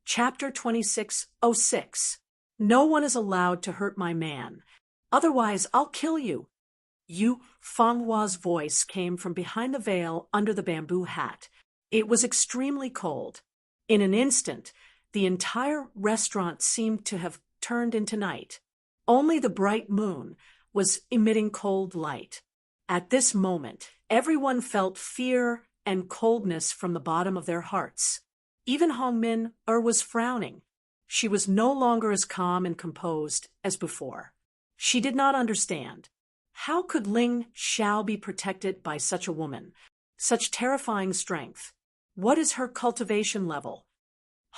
Chapter 26:06. No one is allowed to hurt my man. Otherwise, I'll kill you. Yu Fenghua's voice came from behind the veil under the bamboo hat. It was extremely cold. In an instant, the entire restaurant seemed to have turned into night. Only the bright moon was emitting cold light. At this moment, everyone felt fear and coldness from the bottom of their hearts. Even Hongmin was frowning. She was no longer as calm and composed as before. She did not understand. How could Ling Xiao be protected by such a woman? Such terrifying strength. What is her cultivation level?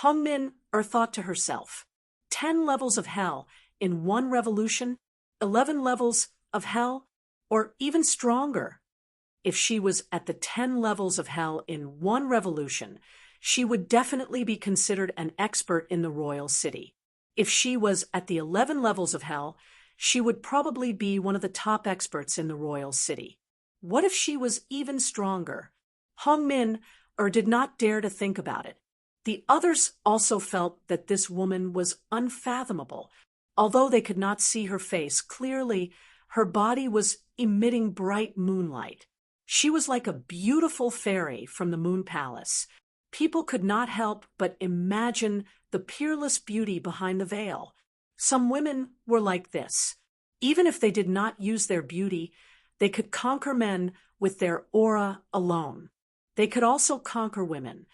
Hongmin thought to herself. 10 levels of hell in one revolution? 11 levels of hell? Or even stronger? If she was at the 10 levels of hell in one revolution, she would definitely be considered an expert in the royal city. If she was at the 11 levels of hell, she would probably be one of the top experts in the royal city. What if she was even stronger? Hongmin did not dare to think about it. The others also felt that this woman was unfathomable. Although they could not see her face clearly, her body was emitting bright moonlight. She was like a beautiful fairy from the Moon Palace. People could not help but imagine the peerless beauty behind the veil. Some women were like this. Even if they did not use their beauty, they could conquer men with their aura alone. They could also conquer women.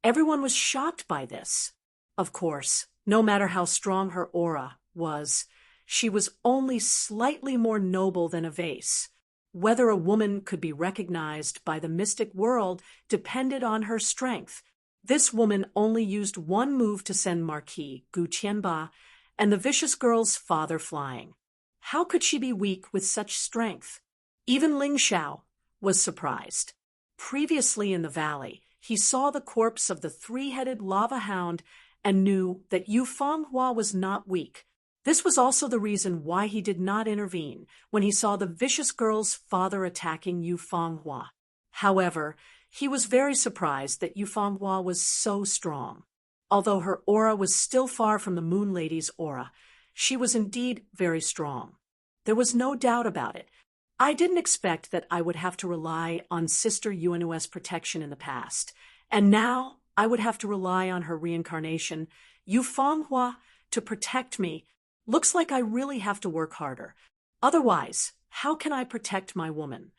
Everyone was shocked by this. Of course, no matter how strong her aura was, she was only slightly more noble than a vase. Whether a woman could be recognized by the mystic world depended on her strength. This woman only used one move to send Marquis Gu Qianba and the vicious girl's father flying. How could she be weak with such strength? Even Ling Xiao was surprised. Previously in the valley, he saw the corpse of the three-headed lava hound and knew that Yu Fenghua was not weak. This was also the reason why he did not intervene when he saw the vicious girl's father attacking Yu Fenghua. However, he was very surprised that Yu Fenghua was so strong. Although her aura was still far from the Moon Lady's aura, she was indeed very strong. There was no doubt about it. I didn't expect that I would have to rely on Sister Yuanu's protection in the past, and now I would have to rely on her reincarnation, Yu Fenghua, to protect me. Looks like I really have to work harder. Otherwise, how can I protect my woman?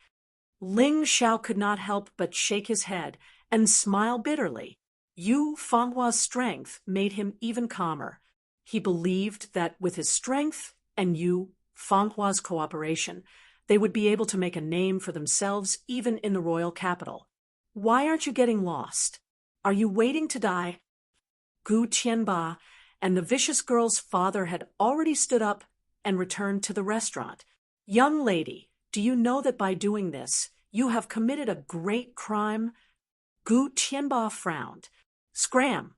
Ling Xiao could not help but shake his head and smile bitterly. Yu Fenghua's strength made him even calmer. He believed that with his strength and Yu Fenghua's cooperation, they would be able to make a name for themselves even in the royal capital. Why aren't you getting lost? Are you waiting to die? Gu Qianba and the vicious girl's father had already stood up and returned to the restaurant. Young lady, do you know that by doing this, you have committed a great crime? Gu Qianba frowned. Scram!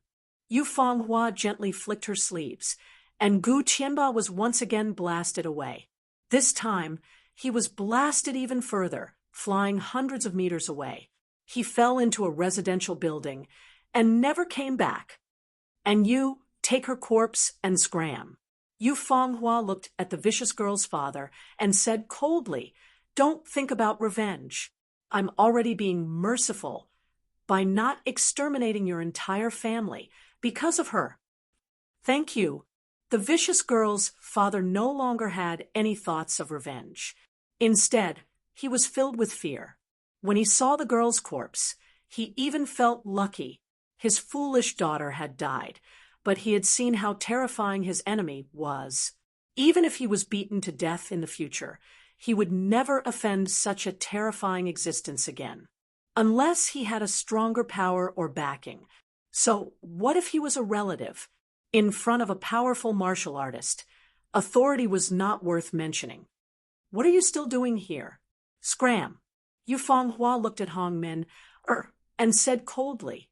Yu Fenghua gently flicked her sleeves, and Gu Qianba was once again blasted away. This time, he was blasted even further, flying hundreds of meters away. He fell into a residential building and never came back. And you, take her corpse and scram. Yu Fenghua looked at the vicious girl's father and said coldly, Don't think about revenge. I'm already being merciful by not exterminating your entire family because of her. Thank you. The vicious girl's father no longer had any thoughts of revenge. Instead, he was filled with fear. When he saw the girl's corpse, he even felt lucky. His foolish daughter had died, but he had seen how terrifying his enemy was. Even if he was beaten to death in the future, he would never offend such a terrifying existence again. Unless he had a stronger power or backing. So, what if he was a relative? In front of a powerful martial artist, authority was not worth mentioning. What are you still doing here? Scram. Yu Fenghua looked at Hongmin and said coldly,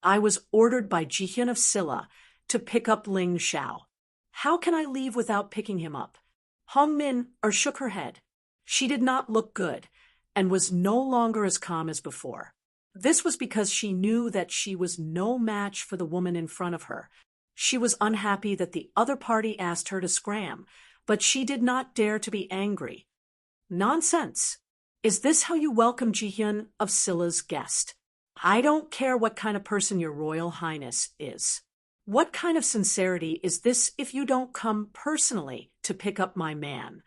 I was ordered by Jihyun of Silla to pick up Ling Xiao. How can I leave without picking him up? Hongmin shook her head. She did not look good and was no longer as calm as before. This was because she knew that she was no match for the woman in front of her. She was unhappy that the other party asked her to scram, but she did not dare to be angry. Nonsense! Is this how you welcome Jihyun of Scylla's guest? I don't care what kind of person your Royal Highness is. What kind of sincerity is this if you don't come personally to pick up my man?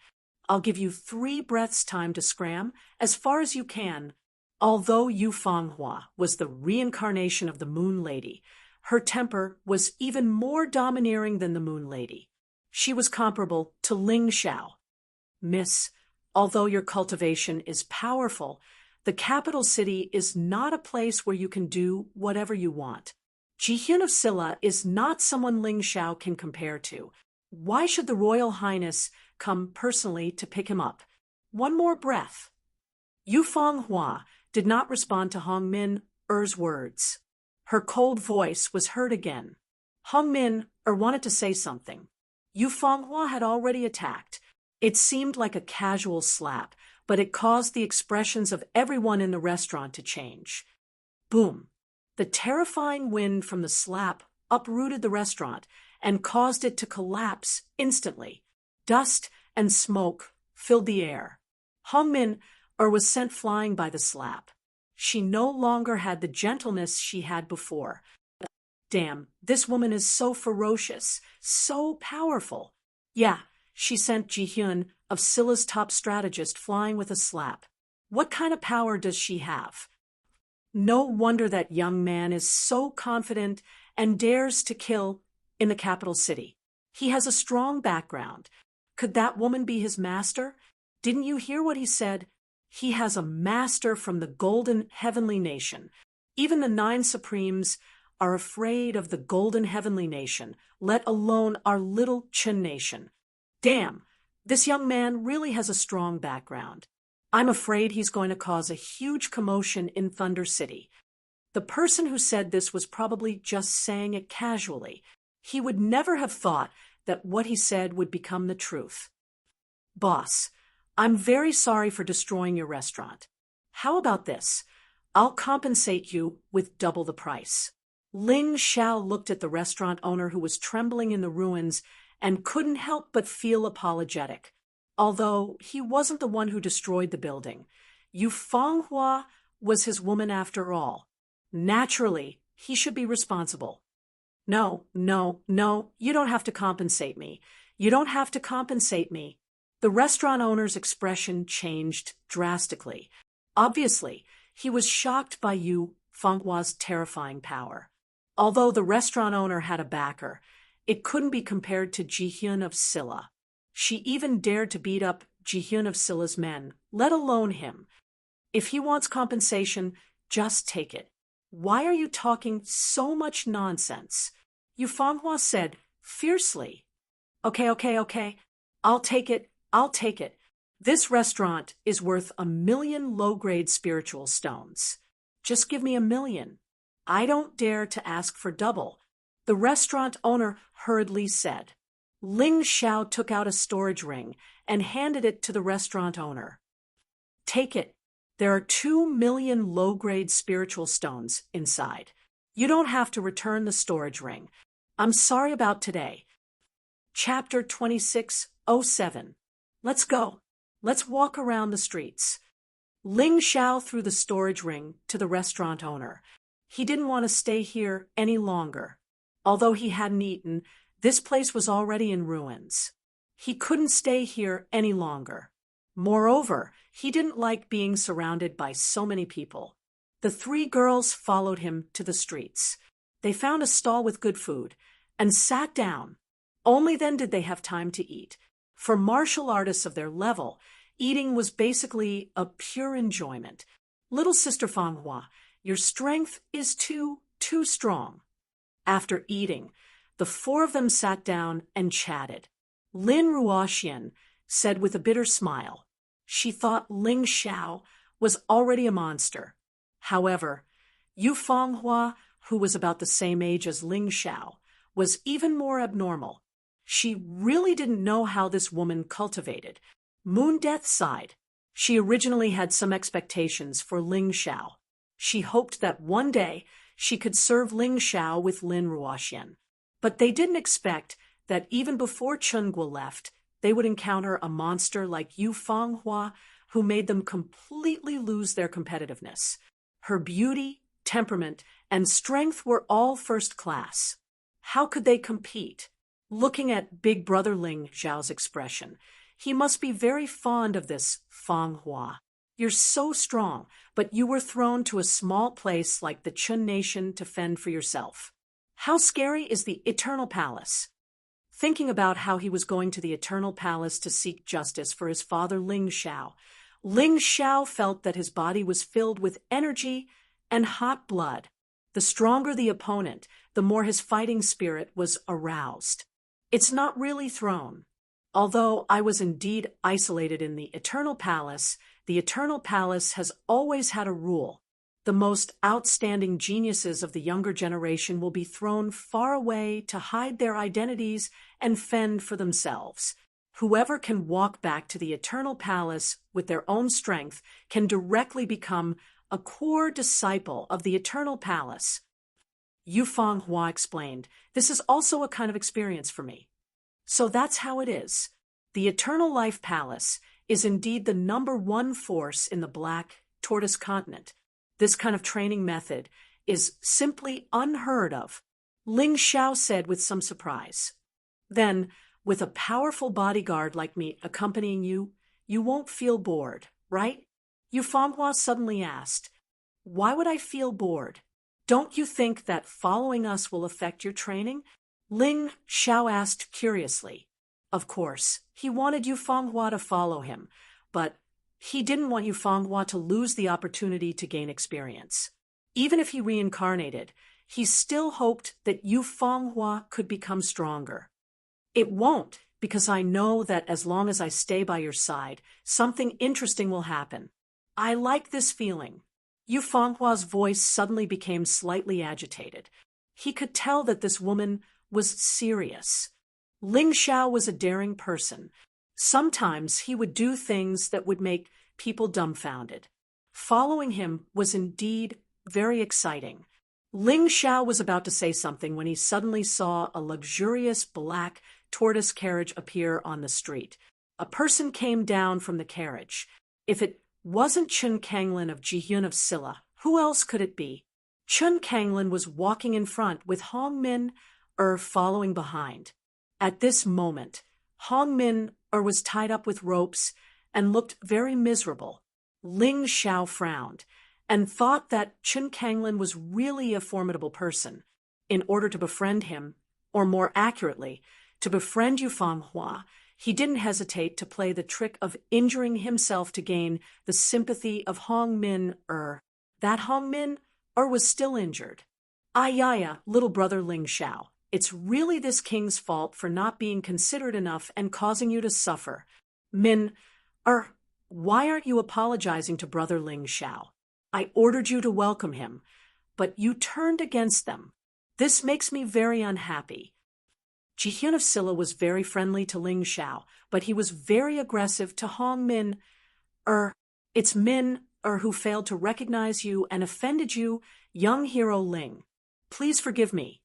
I'll give you 3 breaths time to scram, as far as you can. Although Yu Fanghua was the reincarnation of the Moon Lady, her temper was even more domineering than the Moon Lady. She was comparable to Ling Xiao. Miss, although your cultivation is powerful, the capital city is not a place where you can do whatever you want. Jihyun of Scylla is not someone Ling Xiao can compare to. Why should the Royal Highness come personally to pick him up? One more breath. Yu Fanghua did not respond to Hong Min-er's words. Her cold voice was heard again. Hong Min-er wanted to say something. Yu Fanghua had already attacked. It seemed like a casual slap, but it caused the expressions of everyone in the restaurant to change. Boom! The terrifying wind from the slap uprooted the restaurant and caused it to collapse instantly. Dust and smoke filled the air. Hong Min-er was sent flying by the slap. She no longer had the gentleness she had before. Damn, this woman is so ferocious, so powerful. Yeah, she sent Jihyun of Scylla's top strategist flying with a slap. What kind of power does she have? No wonder that young man is so confident and dares to kill in the capital city. He has a strong background. Could that woman be his master? Didn't you hear what he said? He has a master from the Golden Heavenly Nation. Even the 9 Supremes are afraid of the Golden Heavenly Nation, let alone our little Chen Nation. Damn, this young man really has a strong background. I'm afraid he's going to cause a huge commotion in Thunder City. The person who said this was probably just saying it casually. He would never have thought that what he said would become the truth. Boss, I'm very sorry for destroying your restaurant. How about this? I'll compensate you with double the price. Ling Xiao looked at the restaurant owner who was trembling in the ruins and couldn't help but feel apologetic. Although he wasn't the one who destroyed the building. Yu Fanghua was his woman after all. Naturally, he should be responsible. No, you don't have to compensate me. You don't have to compensate me. The restaurant owner's expression changed drastically. Obviously, he was shocked by Yu Fanghua's terrifying power. Although the restaurant owner had a backer, it couldn't be compared to Jihyun of Scylla. She even dared to beat up Jihyun of Scylla's men, let alone him. If he wants compensation, just take it. Why are you talking so much nonsense? Yu Fanghua said fiercely. Okay. I'll take it. This restaurant is worth 1 million low-grade spiritual stones. Just give me 1 million. I don't dare to ask for double, the restaurant owner hurriedly said. Ling Xiao took out a storage ring and handed it to the restaurant owner. Take it. There are 2 million low-grade spiritual stones inside. You don't have to return the storage ring. I'm sorry about today. Chapter 26:07. Let's go. Let's walk around the streets. Ling Xiao threw the storage ring to the restaurant owner. He didn't want to stay here any longer. Although he hadn't eaten, this place was already in ruins. He couldn't stay here any longer. Moreover, he didn't like being surrounded by so many people. The 3 girls followed him to the streets. They found a stall with good food and sat down. Only then did they have time to eat. For martial artists of their level, eating was basically a pure enjoyment. Little Sister Fanghua, your strength is too strong. After eating, the 4 of them sat down and chatted. Lin Ruoxian said with a bitter smile. She thought Ling Xiao was already a monster. However, Yu Fanghua, who was about the same age as Ling Xiao, was even more abnormal. She really didn't know how this woman cultivated. Moon Death sighed. She originally had some expectations for Ling Xiao. She hoped that one day she could serve Ling Xiao with Lin Ruoxian. But they didn't expect that even before Chunguo left, they would encounter a monster like Yu Fanghua who made them completely lose their competitiveness. Her beauty, temperament, and strength were all first class. How could they compete? Looking at Big Brother Ling Xiao's expression, he must be very fond of this Fanghua. You're so strong, but you were thrown to a small place like the Chun Nation to fend for yourself. How scary is the Eternal Palace? Thinking about how he was going to the Eternal Palace to seek justice for his father Ling Xiao felt that his body was filled with energy and hot blood. The stronger the opponent, the more his fighting spirit was aroused. It's not really thrown. Although I was indeed isolated in the Eternal Palace has always had a rule. The most outstanding geniuses of the younger generation will be thrown far away to hide their identities and fend for themselves. Whoever can walk back to the Eternal Palace with their own strength can directly become a core disciple of the Eternal Palace. Yu Fanghua explained, "This is also a kind of experience for me." So that's how it is. The Eternal Life Palace is indeed the #1 force in the Black Tortoise continent. This kind of training method is simply unheard of, Ling Xiao said with some surprise. Then, with a powerful bodyguard like me accompanying you, you won't feel bored, right? Yu Fanghua suddenly asked, "Why would I feel bored? Don't you think that following us will affect your training?" Ling Xiao asked curiously. Of course, he wanted Yu Fanghua to follow him, but he didn't want Yu Fanghua to lose the opportunity to gain experience. Even if he reincarnated, he still hoped that Yu Fanghua could become stronger. "It won't, because I know that as long as I stay by your side, something interesting will happen. I like this feeling." Yu Fanghua's voice suddenly became slightly agitated. He could tell that this woman was serious. Ling Xiao was a daring person. Sometimes he would do things that would make people dumbfounded. Following him was indeed very exciting. Ling Xiao was about to say something when he suddenly saw a luxurious black tortoise carriage appear on the street. A person came down from the carriage. If it wasn't Chun Kanglin of Jihyun of Silla, who else could it be? Chun Kanglin was walking in front with Hong Min following behind. At this moment, Hong Min was tied up with ropes and looked very miserable. Ling Xiao frowned and thought that Chun Kanglin was really a formidable person. In order to befriend him, or more accurately, to befriend Yu Fanghua, he didn't hesitate to play the trick of injuring himself to gain the sympathy of Hong Min That Hong Min was still injured. "Ayaya, little brother Ling Xiao, it's really this king's fault for not being considerate enough and causing you to suffer. Min, why aren't you apologizing to brother Ling Xiao? I ordered you to welcome him, but you turned against them. This makes me very unhappy." Jihyun of Silla was very friendly to Ling Xiao, but he was very aggressive to Hong Min. It's Min who failed to recognize you and offended you, young hero Ling. Please forgive me.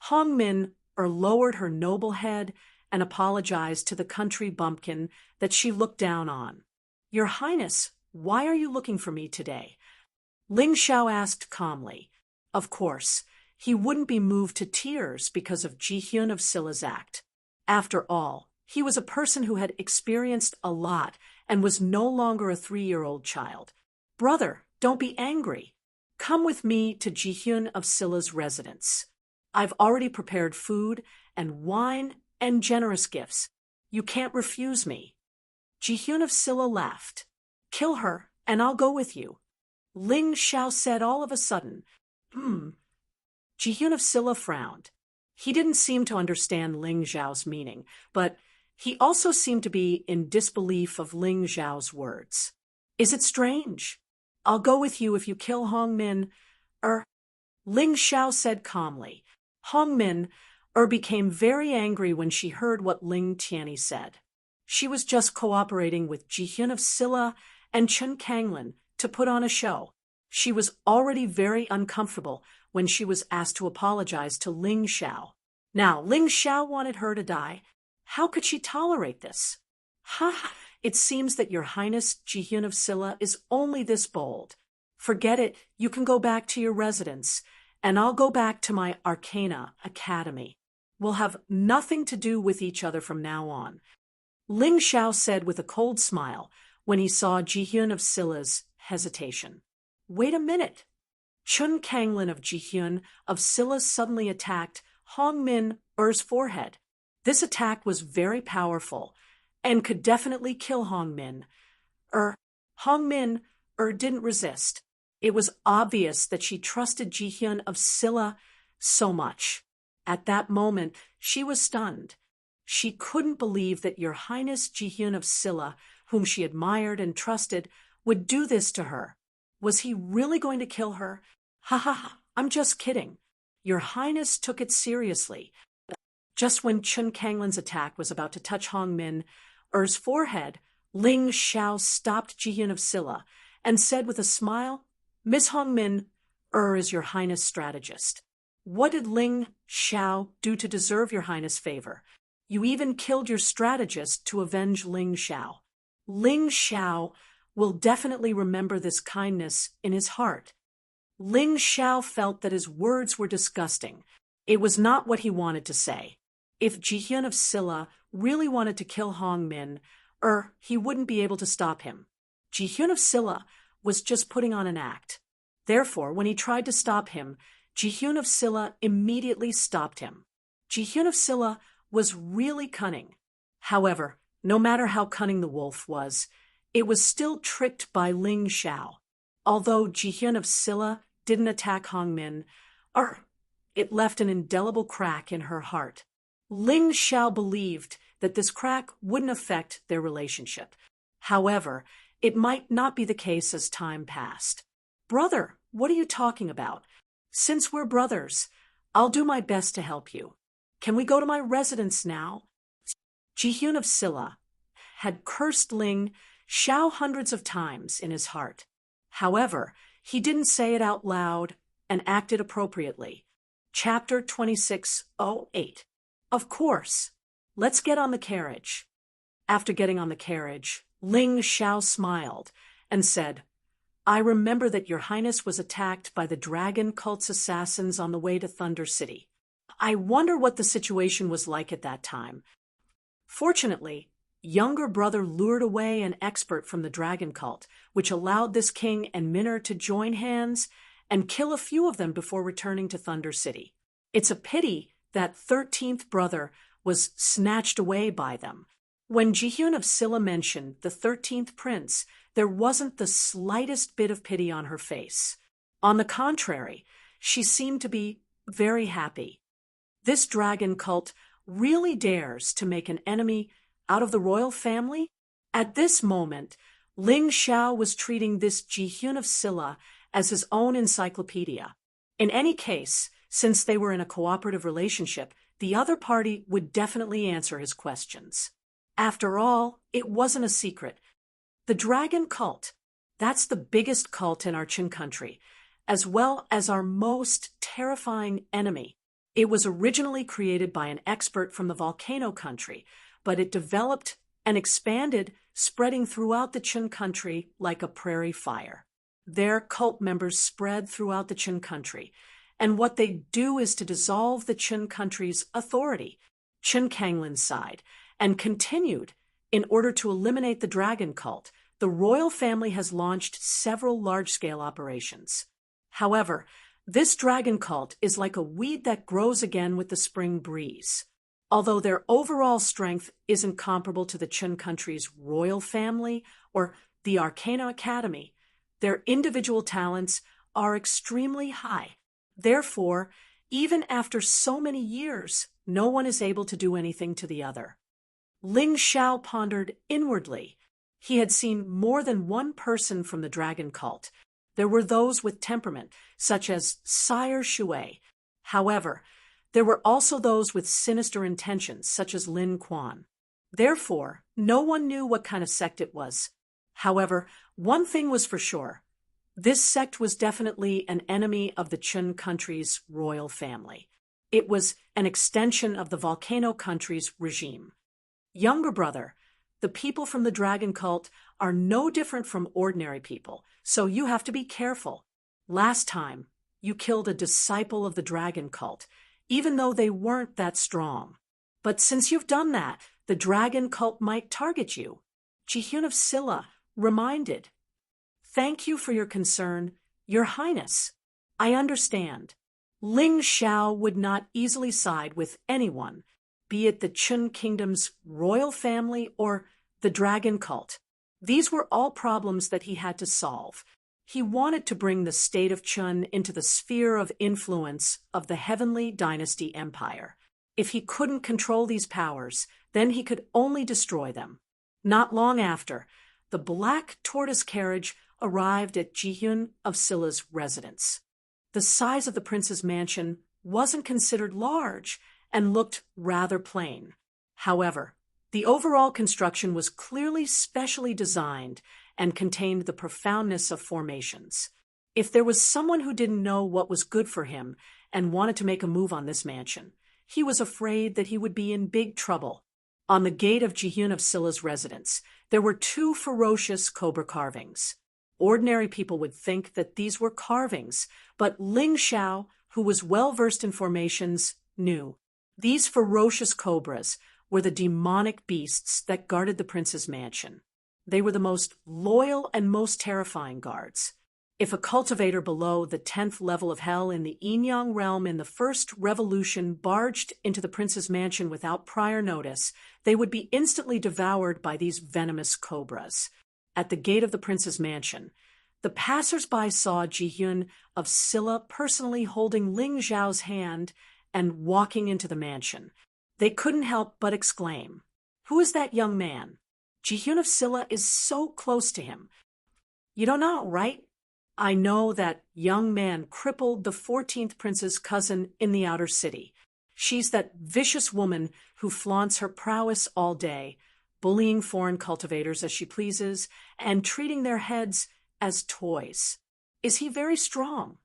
Hong Min lowered her noble head and apologized to the country bumpkin that she looked down on. "Your Highness, why are you looking for me today?" Ling Xiao asked calmly. Of course, he wouldn't be moved to tears because of Jihyun of Silla's act. After all, he was a person who had experienced a lot and was no longer a 3-year-old child. "Brother, don't be angry. Come with me to Jihyun of Silla's residence. I've already prepared food and wine and generous gifts. You can't refuse me." Jihyun of Silla laughed. "Kill her, and I'll go with you." Ling Xiao said all of a sudden. Jihyun of Silla frowned. He didn't seem to understand Ling Xiao's meaning, but he also seemed to be in disbelief of Ling Xiao's words. "Is it strange? I'll go with you if you kill Hong Min." Ling Xiao said calmly. Hong Min became very angry when she heard what Ling Tianyi said. She was just cooperating with Jihyun of Silla and Chun Kanglin to put on a show. She was already very uncomfortable when she was asked to apologize to Ling Xiao. Now, Ling Xiao wanted her to die. How could she tolerate this? Ha! It seems that Your Highness Jihyun of Silla is only this bold. Forget it, you can go back to your residence, and I'll go back to my Arcana Academy. We'll have nothing to do with each other from now on. Ling Xiao said with a cold smile when he saw Jihyun of Silla's hesitation. Wait a minute. Chun Kanglin of Jihyun of Silla suddenly attacked Hong Min Er's forehead. This attack was very powerful and could definitely kill Hong Min. Hong Min didn't resist. It was obvious that she trusted Jihyun of Silla so much. At that moment, she was stunned. She couldn't believe that Your Highness Jihyun of Silla, whom she admired and trusted, would do this to her. Was he really going to kill her? Ha ha ha, I'm just kidding. Your Highness took it seriously. Just when Chun Kanglin's attack was about to touch Hong Min Er's forehead, Ling Xiao stopped Jihyun of Silla and said with a smile, Miss Hong Min is Your Highness' strategist. What did Ling Xiao do to deserve Your Highness' favor? You even killed your strategist to avenge Ling Xiao. Ling Xiao will definitely remember this kindness in his heart. Ling Xiao felt that his words were disgusting. It was not what he wanted to say. If Jihyun of Silla really wanted to kill Hong Min, he wouldn't be able to stop him. Jihyun of Silla was just putting on an act. Therefore, when he tried to stop him, Jihyun of Silla immediately stopped him. Jihyun of Silla was really cunning. However, no matter how cunning the wolf was, it was still tricked by Ling Xiao. Although Jihyun of Silla didn't attack Hong Min, it left an indelible crack in her heart. Ling Xiao believed that this crack wouldn't affect their relationship. However, it might not be the case as time passed. Brother, what are you talking about? Since we're brothers, I'll do my best to help you. Can we go to my residence now? Jihyun of Silla had cursed Ling Xiao hundreds of times in his heart. However, he didn't say it out loud and acted appropriately. Chapter 2608. Of course. Let's get on the carriage. After getting on the carriage, Ling Xiao smiled and said, I remember that Your Highness was attacked by the dragon cult's assassins on the way to Thunder City. I wonder what the situation was like at that time. Fortunately, younger brother lured away an expert from the dragon cult, which allowed this king and Minner to join hands and kill a few of them before returning to Thunder City. It's a pity that 13th brother was snatched away by them. When Jihyun of Silla mentioned the 13th prince, there wasn't the slightest bit of pity on her face. On the contrary, she seemed to be very happy. This dragon cult really dares to make an enemy out of the royal family? At this moment, Ling Xiao was treating this Jihyun of Silla as his own encyclopedia. In any case, since they were in a cooperative relationship, the other party would definitely answer his questions. After all, it wasn't a secret. The dragon cult, that's the biggest cult in our Qin country, as well as our most terrifying enemy. It was originally created by an expert from the volcano country, but it developed and expanded, spreading throughout the Qin country like a prairie fire. Their cult members spread throughout the Qin country, and what they do is to dissolve the Qin country's authority, Qin Kanglin's side, and continued. In order to eliminate the dragon cult, the royal family has launched several large-scale operations. However, this dragon cult is like a weed that grows again with the spring breeze. Although their overall strength isn't comparable to the Qin country's royal family or the Arcana Academy, their individual talents are extremely high. Therefore, even after so many years, no one is able to do anything to the other. Ling Xiao pondered inwardly. He had seen more than one person from the dragon cult. There were those with temperament, such as Sire Shui. However, there were also those with sinister intentions, such as Lin Quan. Therefore, no one knew what kind of sect it was. However, one thing was for sure. This sect was definitely an enemy of the Chun country's royal family. It was an extension of the volcano country's regime. Younger brother, the people from the dragon cult are no different from ordinary people, so you have to be careful. Last time, you killed a disciple of the dragon cult, even though they weren't that strong. But since you've done that, the dragon cult might target you. Jihyun of Silla reminded. Thank you for your concern, Your Highness. I understand. Ling Xiao would not easily side with anyone, be it the Chun Kingdom's royal family or the dragon cult. These were all problems that he had to solve. He wanted to bring the state of Chun into the sphere of influence of the Heavenly Dynasty Empire. If he couldn't control these powers, then he could only destroy them. Not long after, the black tortoise carriage arrived at Jihyun of Silla's residence. The size of the prince's mansion wasn't considered large and looked rather plain. However, the overall construction was clearly specially designed and contained the profoundness of formations. If there was someone who didn't know what was good for him and wanted to make a move on this mansion, he was afraid that he would be in big trouble. On the gate of Jihyun of Silla's residence, there were 2 ferocious cobra carvings. Ordinary people would think that these were carvings, but Ling Xiao, who was well-versed in formations, knew. These ferocious cobras were the demonic beasts that guarded the prince's mansion. They were the most loyal and most terrifying guards. If a cultivator below the 10th level of hell in the Yin-Yang realm in the First Revolution barged into the prince's mansion without prior notice, they would be instantly devoured by these venomous cobras. At the gate of the prince's mansion, the passers-by saw Jihyun of Silla personally holding Ling Xiao's hand and walking into the mansion. They couldn't help but exclaim, "Who is that young man? Jihyun of Silla is so close to him." "You don't know, right? I know that young man crippled the 14th prince's cousin in the outer city. She's that vicious woman who flaunts her prowess all day, bullying foreign cultivators as she pleases, and treating their heads as toys. Is he very strong?"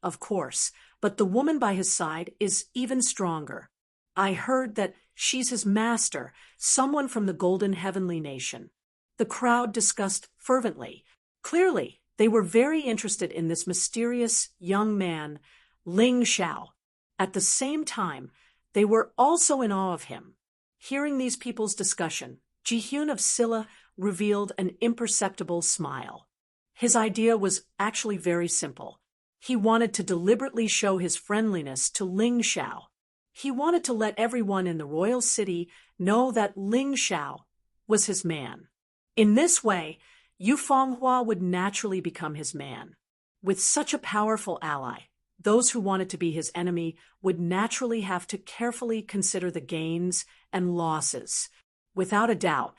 "Of course, but the woman by his side is even stronger. I heard that she's his master, someone from the Golden Heavenly Nation." The crowd discussed fervently. Clearly, they were very interested in this mysterious young man, Ling Xiao. At the same time, they were also in awe of him. Hearing these people's discussion, Jihyun of Silla revealed an imperceptible smile. His idea was actually very simple. He wanted to deliberately show his friendliness to Ling Xiao. He wanted to let everyone in the royal city know that Ling Xiao was his man. In this way, Yu Fenghua would naturally become his man. With such a powerful ally, those who wanted to be his enemy would naturally have to carefully consider the gains and losses. Without a doubt,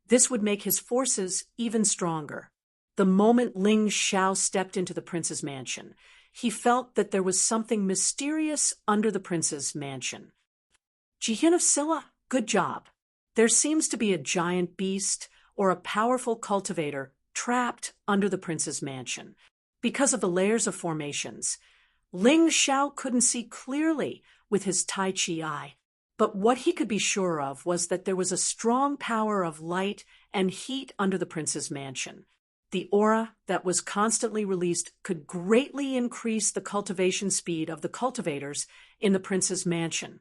this would make his forces even stronger. The moment Ling Xiao stepped into the prince's mansion, he felt that there was something mysterious under the prince's mansion. "Jihyun of Silla, good job. There seems to be a giant beast or a powerful cultivator trapped under the prince's mansion. Because of the layers of formations, Ling Xiao couldn't see clearly with his Tai Chi eye. But what he could be sure of was that there was a strong power of light and heat under the prince's mansion. The aura that was constantly released could greatly increase the cultivation speed of the cultivators in the prince's mansion.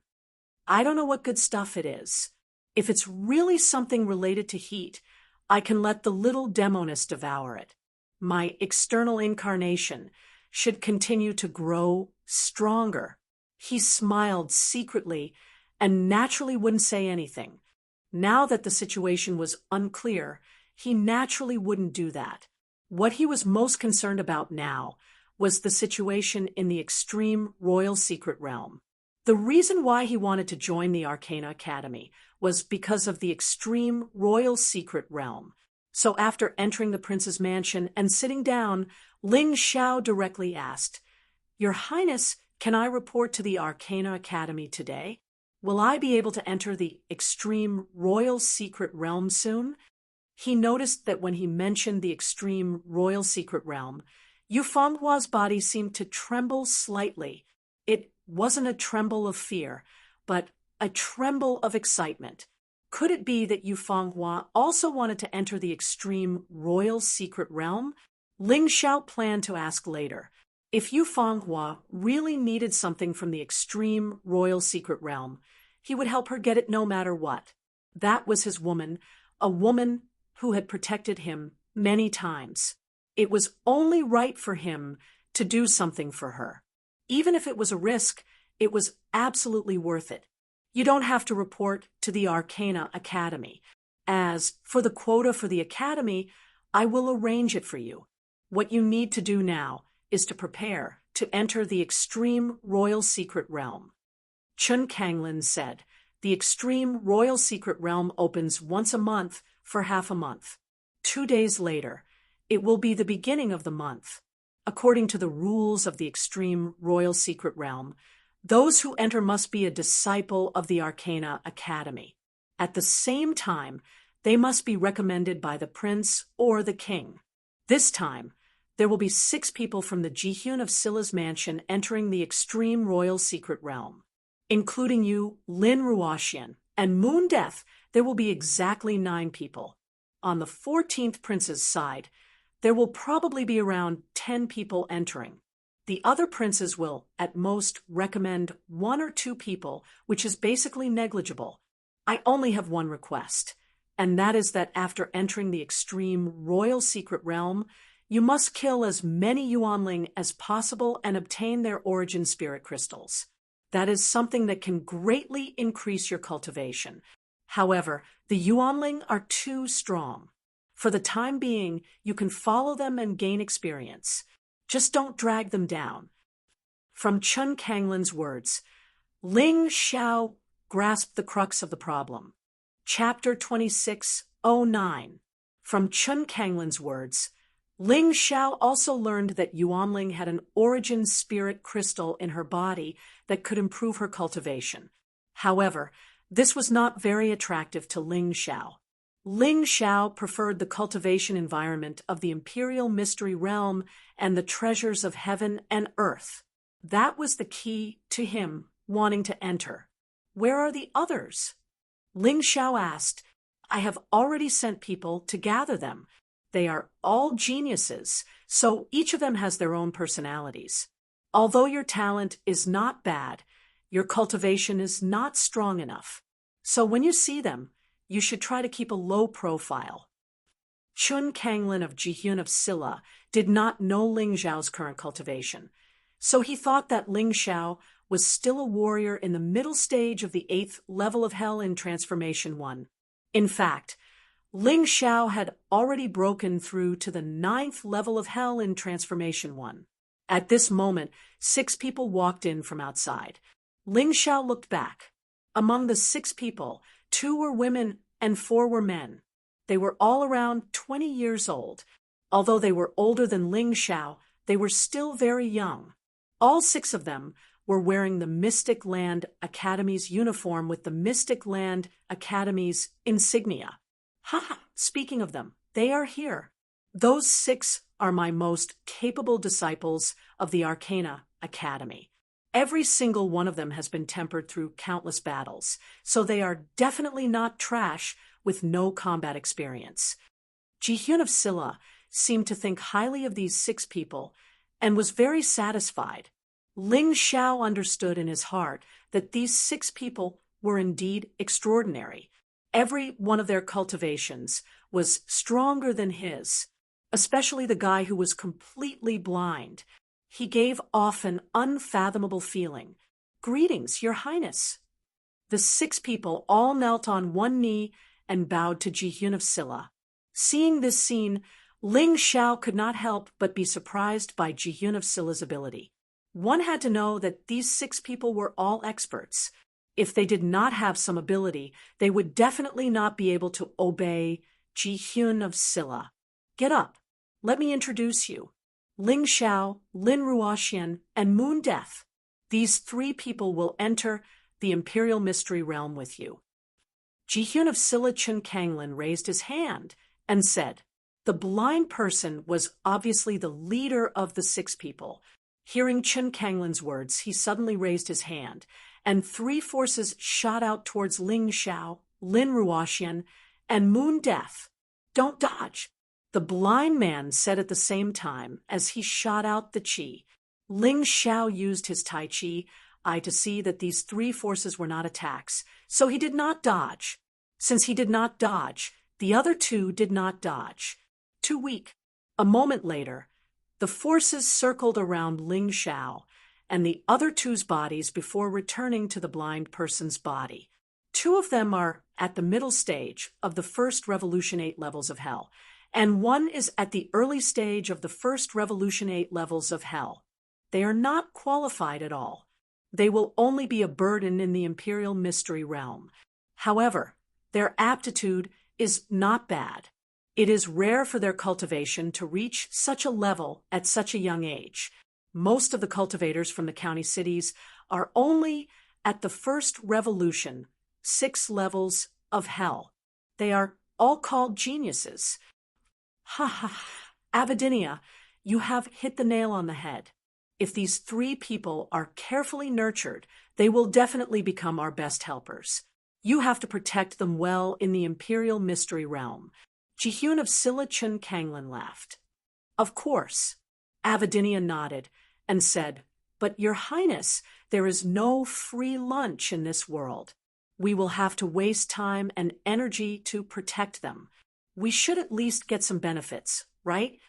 I don't know what good stuff it is. If it's really something related to heat, I can let the little demoness devour it. My external incarnation should continue to grow stronger." He smiled secretly and naturally wouldn't say anything. Now that the situation was unclear, he naturally wouldn't do that. What he was most concerned about now was the situation in the extreme royal secret realm. The reason why he wanted to join the Arcana Academy was because of the extreme royal secret realm. So after entering the prince's mansion and sitting down, Ling Xiao directly asked, "Your Highness, can I report to the Arcana Academy today? Will I be able to enter the extreme royal secret realm soon?" He noticed that when he mentioned the extreme royal secret realm, Yufanhua's body seemed to tremble slightly. It wasn't a tremble of fear, but a tremble of excitement. Could it be that Yufanhua also wanted to enter the extreme royal secret realm? Ling Xiao planned to ask later. If Yufanhua really needed something from the extreme royal secret realm, he would help her get it no matter what. That was his woman, a woman who had protected him many times. It was only right for him to do something for her. Even if it was a risk, it was absolutely worth it. You don't have to report to the Arcana Academy. As for the quota for the Academy, I will arrange it for you. What you need to do now is to prepare to enter the extreme royal secret realm. Chun Kanglin said, the extreme royal secret realm opens once a month for half a month. 2 days later, it will be the beginning of the month. According to the rules of the extreme royal secret realm, those who enter must be a disciple of the Arcana Academy. At the same time, they must be recommended by the prince or the king. This time, there will be 6 people from the Jihyun of Scylla's mansion entering the extreme royal secret realm. Including you, Lin Ruoxian, and Moon Death, there will be exactly 9 people. On the 14th prince's side, there will probably be around 10 people entering. The other princes will, at most, recommend 1 or 2 people, which is basically negligible. I only have one request, and that is that after entering the extreme royal secret realm, you must kill as many Yuanling as possible and obtain their origin spirit crystals. That is something that can greatly increase your cultivation. However, the Yuanling are too strong. For the time being, you can follow them and gain experience. Just don't drag them down. From Chun Kanglin's words, Ling Xiao grasped the crux of the problem. Chapter 26:09. From Chun Kanglin's words, Ling Xiao also learned that Yuanling had an origin spirit crystal in her body that could improve her cultivation. However, this was not very attractive to Ling Xiao. Ling Xiao preferred the cultivation environment of the imperial mystery realm and the treasures of heaven and earth. That was the key to him wanting to enter. Where are the others? Ling Xiao asked. I have already sent people to gather them. They are all geniuses, so each of them has their own personalities. Although your talent is not bad, your cultivation is not strong enough. So when you see them, you should try to keep a low profile. Chun Kanglin of Jihyun of Scylla did not know Ling Xiao's current cultivation, so he thought that Ling Xiao was still a warrior in the middle stage of the 8th level of hell in Transformation 1. In fact, Ling Xiao had already broken through to the 9th level of hell in Transformation 1. At this moment, 6 people walked in from outside. Ling Xiao looked back. Among the 6 people, 2 were women and 4 were men. They were all around 20 years old. Although they were older than Ling Xiao, they were still very young. All 6 of them were wearing the Mystic Land Academy's uniform with the Mystic Land Academy's insignia. Speaking of them, they are here. Those 6 are my most capable disciples of the Arcana Academy. Every single one of them has been tempered through countless battles, so they are definitely not trash with no combat experience. Jihyun of Scylla seemed to think highly of these 6 people and was very satisfied. Ling Xiao understood in his heart that these 6 people were indeed extraordinary. Every one of their cultivations was stronger than his, especially the guy who was completely blind. He gave off an unfathomable feeling. Greetings, Your Highness. The 6 people all knelt on one knee and bowed to Jihyun of Scylla. Seeing this scene, Ling Xiao could not help but be surprised by Jihyun of Scylla's ability. One had to know that these 6 people were all experts. If they did not have some ability, they would definitely not be able to obey Jihyun of Scylla. Get up. Let me introduce you. Ling Xiao, Lin Ruoxian, and Moon Death. These 3 people will enter the Imperial Mystery Realm with you. Jihyun of Scylla Chun Kanglin raised his hand and said, The blind person was obviously the leader of the 6 people. Hearing Chen Kanglin's words, he suddenly raised his hand, and 3 forces shot out towards Ling Xiao, Lin Ruoxian, and Moon Death. "Don't dodge," the blind man said at the same time as he shot out the qi. Ling Xiao used his tai chi eye to see that these 3 forces were not attacks, so he did not dodge. Since he did not dodge, the other 2 did not dodge. Too weak. A moment later, the forces circled around Ling Xiao and the other 2's bodies before returning to the blind person's body. 2 of them are at the middle stage of the first revolution 8 levels of hell, and 1 is at the early stage of the first revolution 8 levels of hell. They are not qualified at all. They will only be a burden in the imperial mystery realm. However, their aptitude is not bad. It is rare for their cultivation to reach such a level at such a young age. Most of the cultivators from the county cities are only at the first revolution, 6 levels of hell. They are all called geniuses. Ha ha, Avidinia, you have hit the nail on the head. If these 3 people are carefully nurtured, they will definitely become our best helpers. You have to protect them well in the imperial mystery realm. Jihyun of Silla Chen Kanglin laughed. Of course. Avidinia nodded and said, "But Your Highness, there is no free lunch in this world. We will have to waste time and energy to protect them. We should at least get some benefits, right?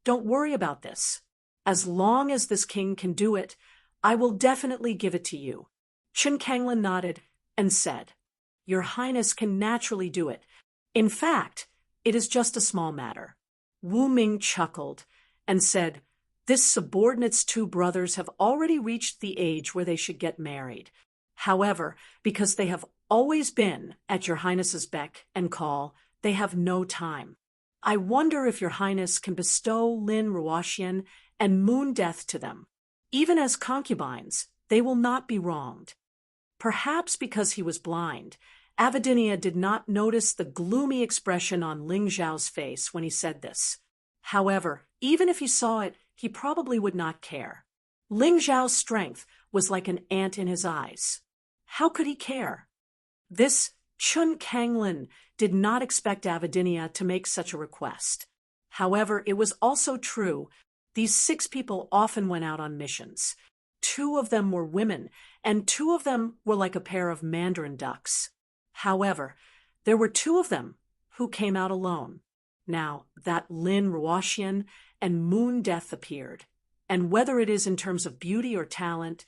Don't worry about this. As long as this king can do it, I will definitely give it to you." Chen Kanglin nodded and said, "Your Highness can naturally do it. In fact, it is just a small matter." Wu Ming chuckled and said, "This subordinate's 2 brothers have already reached the age where they should get married. However, because they have always been at Your Highness's beck and call, they have no time. I wonder if Your Highness can bestow Lin Ruoxian and Moon Death to them. Even as concubines, they will not be wronged." Perhaps because he was blind, Avidinia did not notice the gloomy expression on Ling Zhao's face when he said this. However, even if he saw it, he probably would not care. Ling Zhao's strength was like an ant in his eyes. How could he care? This Chun Kanglin did not expect Avidinia to make such a request. However, it was also true. These 6 people often went out on missions. 2 of them were women, and 2 of them were like a pair of mandarin ducks. However, there were 2 of them who came out alone. Now that Lin Ruoxian and Moon Death appeared, and whether it is in terms of beauty or talent,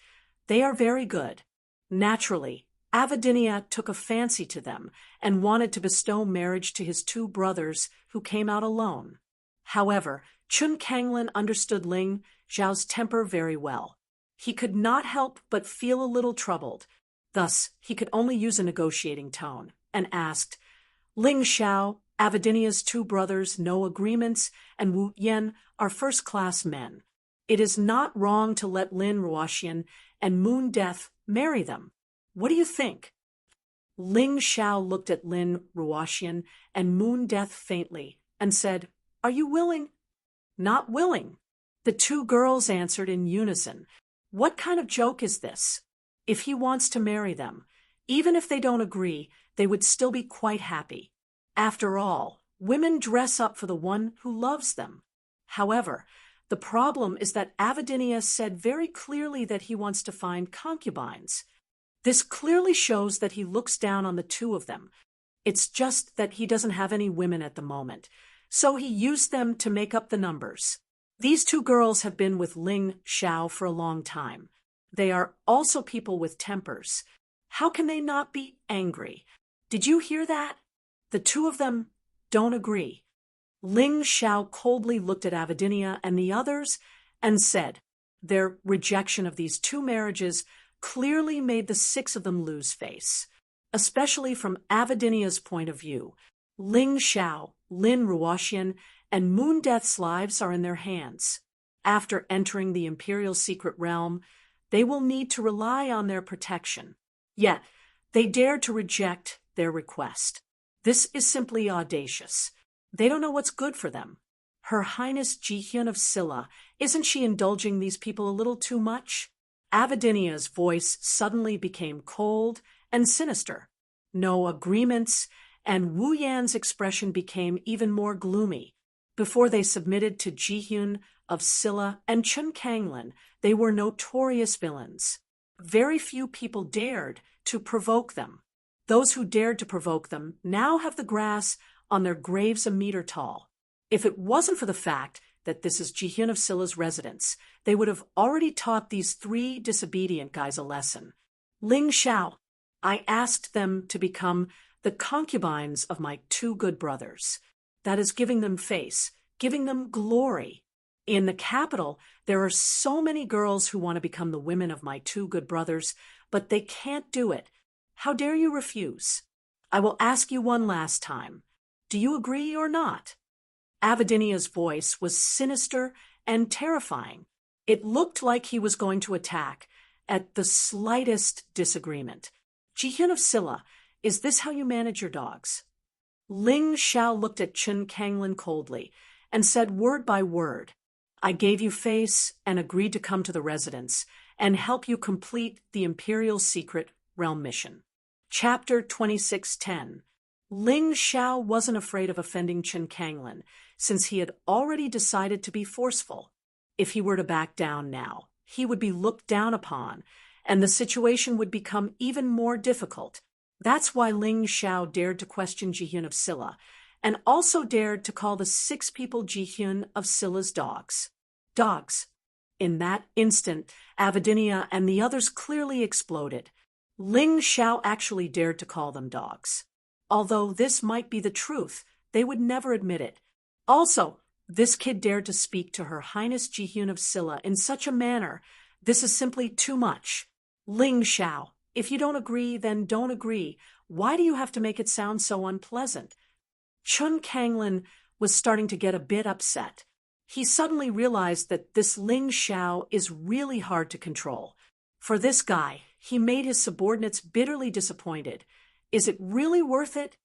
they are very good. Naturally, Avidinia took a fancy to them and wanted to bestow marriage to his 2 brothers who came out alone. However, Chun Kanglin understood Ling Zhao's temper very well. He could not help but feel a little troubled. Thus, he could only use a negotiating tone and asked, "Ling Xiao, Avidinia's 2 brothers know agreements, and Wu Yen are first-class men. It is not wrong to let Lin Ruoxian and Moon Death marry them. What do you think?" Ling Xiao looked at Lin Ruoxian and Moon Death faintly and said, "Are you willing?" "Not willing." The 2 girls answered in unison. What kind of joke is this? If he wants to marry them, even if they don't agree, they would still be quite happy. After all, women dress up for the one who loves them. However, the problem is that Avidinia said very clearly that he wants to find concubines. This clearly shows that he looks down on the 2 of them. It's just that he doesn't have any women at the moment, so he used them to make up the numbers. These 2 girls have been with Ling Xiao for a long time. They are also people with tempers. How can they not be angry? Did you hear that? The 2 of them don't agree. Ling Xiao coldly looked at Avidinia and the others and said, their rejection of these 2 marriages clearly made the 6 of them lose face. Especially from Avidinia's point of view, Ling Xiao, Lin Ruoxian, and Moon Death's lives are in their hands. After entering the Imperial Secret Realm, they will need to rely on their protection. Yet, they dared to reject their request. This is simply audacious. They don't know what's good for them. Her Highness Jihyun of Silla, isn't she indulging these people a little too much? Avidinia's voice suddenly became cold and sinister. No agreements, and Wu Yan's expression became even more gloomy. Before they submitted to Jihyun of Silla and Chun Kanglin, they were notorious villains. Very few people dared to provoke them. Those who dared to provoke them now have the grass on their graves a meter tall. If it wasn't for the fact that this is Jihyun of Silla's residence, they would have already taught these 3 disobedient guys a lesson. Ling Xiao, I asked them to become the concubines of my 2 good brothers. That is giving them face, giving them glory. In the capital, there are so many girls who want to become the women of my 2 good brothers, but they can't do it. How dare you refuse? I will ask you one last time. Do you agree or not? Avidinia's voice was sinister and terrifying. It looked like he was going to attack at the slightest disagreement. Jihyun of Silla, is this how you manage your dogs? Ling Xiao looked at Chun Kanglin coldly and said word by word, I gave you face and agreed to come to the residence and help you complete the Imperial Secret Realm mission. Chapter 2610. Ling Xiao wasn't afraid of offending Chun Kanglin, since he had already decided to be forceful. If he were to back down now, he would be looked down upon, and the situation would become even more difficult. That's why Ling Xiao dared to question Jihyun of Silla, and also dared to call the 6 people Jihyun of Silla's dogs. Dogs. In that instant, Avidinia and the others clearly exploded. Ling Xiao actually dared to call them dogs. Although this might be the truth, they would never admit it. Also, this kid dared to speak to Her Highness Jihyun of Silla in such a manner. This is simply too much. Ling Xiao, if you don't agree, then don't agree. Why do you have to make it sound so unpleasant? Chun Kanglin was starting to get a bit upset. He suddenly realized that this Ling Xiao is really hard to control. For this guy, he made his subordinates bitterly disappointed. Is it really worth it?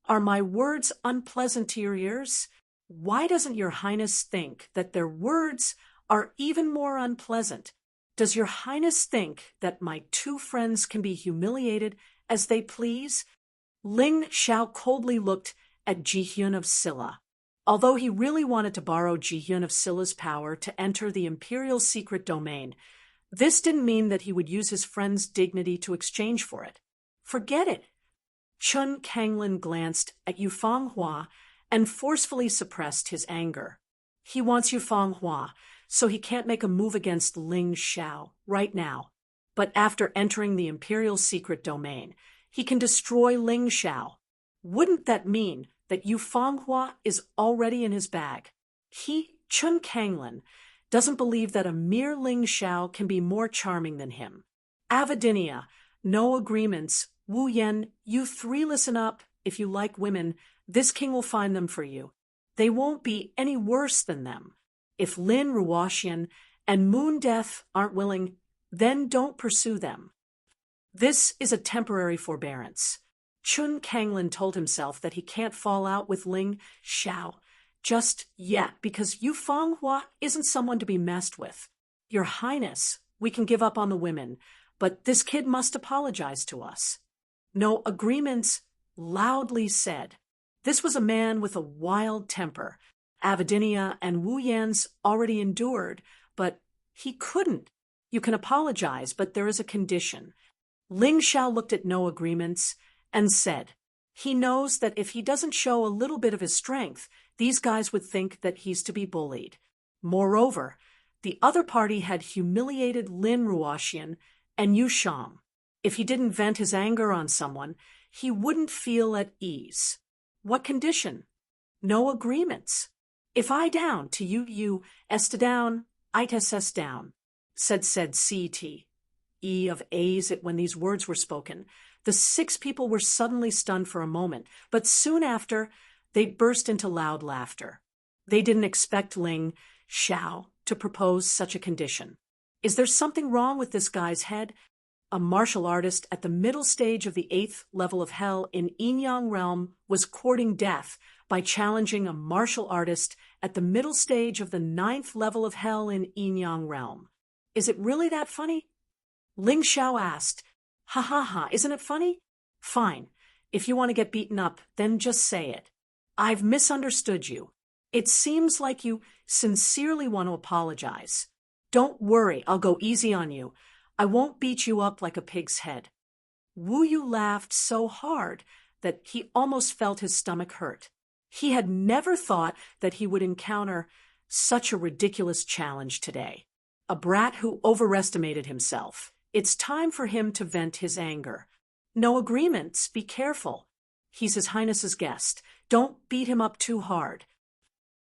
Are my words unpleasant to your ears? Why doesn't your Highness think that their words are even more unpleasant? Does your Highness think that my 2 friends can be humiliated as they please? Ling Xiao coldly looked at Jihyun of Silla. Although he really wanted to borrow Jihyun of Silla's power to enter the Imperial Secret Domain, this didn't mean that he would use his friend's dignity to exchange for it. Forget it. Chun Kanglin glanced at Yufeng Hua and forcefully suppressed his anger. He wants Yufeng Hua, so he can't make a move against Ling Xiao right now. But after entering the Imperial Secret Domain, he can destroy Ling Xiao. Wouldn't that mean that Yufeng Hua is already in his bag? He, Chun Kanglin, doesn't believe that a mere Ling Xiao can be more charming than him. Avidinia, no agreements. Wu Yan, you 3 listen up. If you like women, this king will find them for you. They won't be any worse than them. If Lin Ruoxian and Moon Death aren't willing, then don't pursue them. This is a temporary forbearance. Chun Kanglin told himself that he can't fall out with Ling Xiao just yet because Yufeng Hua isn't someone to be messed with. Your Highness, we can give up on the women, but this kid must apologize to us. No agreements, loudly said. This was a man with a wild temper. Avidinia and Wu Yan's already endured, but he couldn't. You can apologize, but there is a condition. Ling Xiao looked at no agreements and said, he knows that if he doesn't show a little bit of his strength, these guys would think that he's to be bullied. Moreover, the other party had humiliated Lin Ruoxian and Yu Shang. If he didn't vent his anger on someone, he wouldn't feel at ease. What condition? No agreements. If I down to you est down, ites down, said C.T. E of A's it when these words were spoken. The 6 people were suddenly stunned for a moment, but soon after, they burst into loud laughter. They didn't expect Ling Xiao to propose such a condition. Is there something wrong with this guy's head? A martial artist at the middle stage of the 8th level of hell in Yin realm was courting death by challenging a martial artist at the middle stage of the 9th level of hell in Yin realm. Is it really that funny? Ling Xiao asked. Ha ha ha, isn't it funny? Fine. If you want to get beaten up, then just say it. I've misunderstood you. It seems like you sincerely want to apologize. Don't worry, I'll go easy on you. I won't beat you up like a pig's head. Wu Yu laughed so hard that he almost felt his stomach hurt. He had never thought that he would encounter such a ridiculous challenge today. A brat who overestimated himself. It's time for him to vent his anger. No agreements, be careful. He's His Highness's guest. Don't beat him up too hard.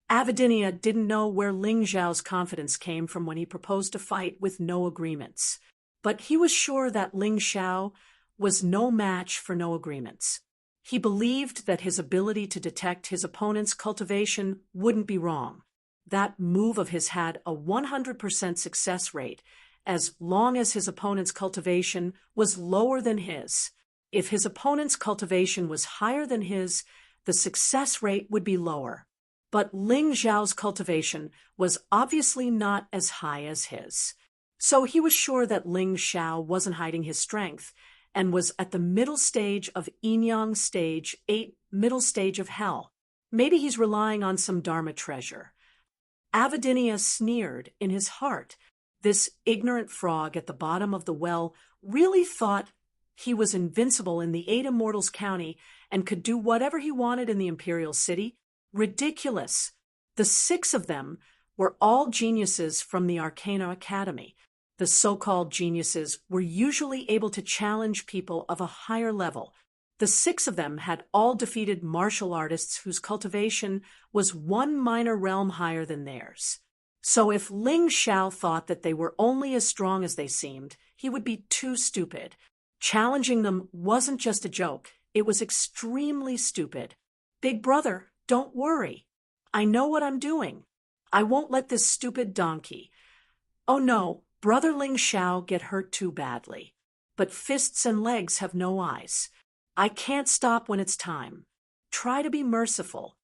Avidinia didn't know where Ling Xiao's confidence came from when he proposed to fight with no agreements. But he was sure that Ling Xiao was no match for no agreements. He believed that his ability to detect his opponent's cultivation wouldn't be wrong. That move of his had a 100% success rate, as long as his opponent's cultivation was lower than his. If his opponent's cultivation was higher than his, the success rate would be lower. But Ling Xiao's cultivation was obviously not as high as his. So he was sure that Ling Xiao wasn't hiding his strength and was at the middle stage of Yin stage 8, middle stage of hell. Maybe he's relying on some Dharma treasure. Avidinia sneered in his heart. This ignorant frog at the bottom of the well really thought he was invincible in the 8 Immortals County and could do whatever he wanted in the Imperial City. Ridiculous. The 6 of them were all geniuses from the Arcana Academy. The so-called geniuses were usually able to challenge people of a higher level. The 6 of them had all defeated martial artists whose cultivation was 1 minor realm higher than theirs. So if Ling Xiao thought that they were only as strong as they seemed, he would be too stupid. Challenging them wasn't just a joke, it was extremely stupid. Big brother, don't worry. I know what I'm doing. I won't let this stupid donkey. Oh no, Brother Ling Xiao get hurt too badly. But fists and legs have no eyes. I can't stop when it's time. Try to be merciful.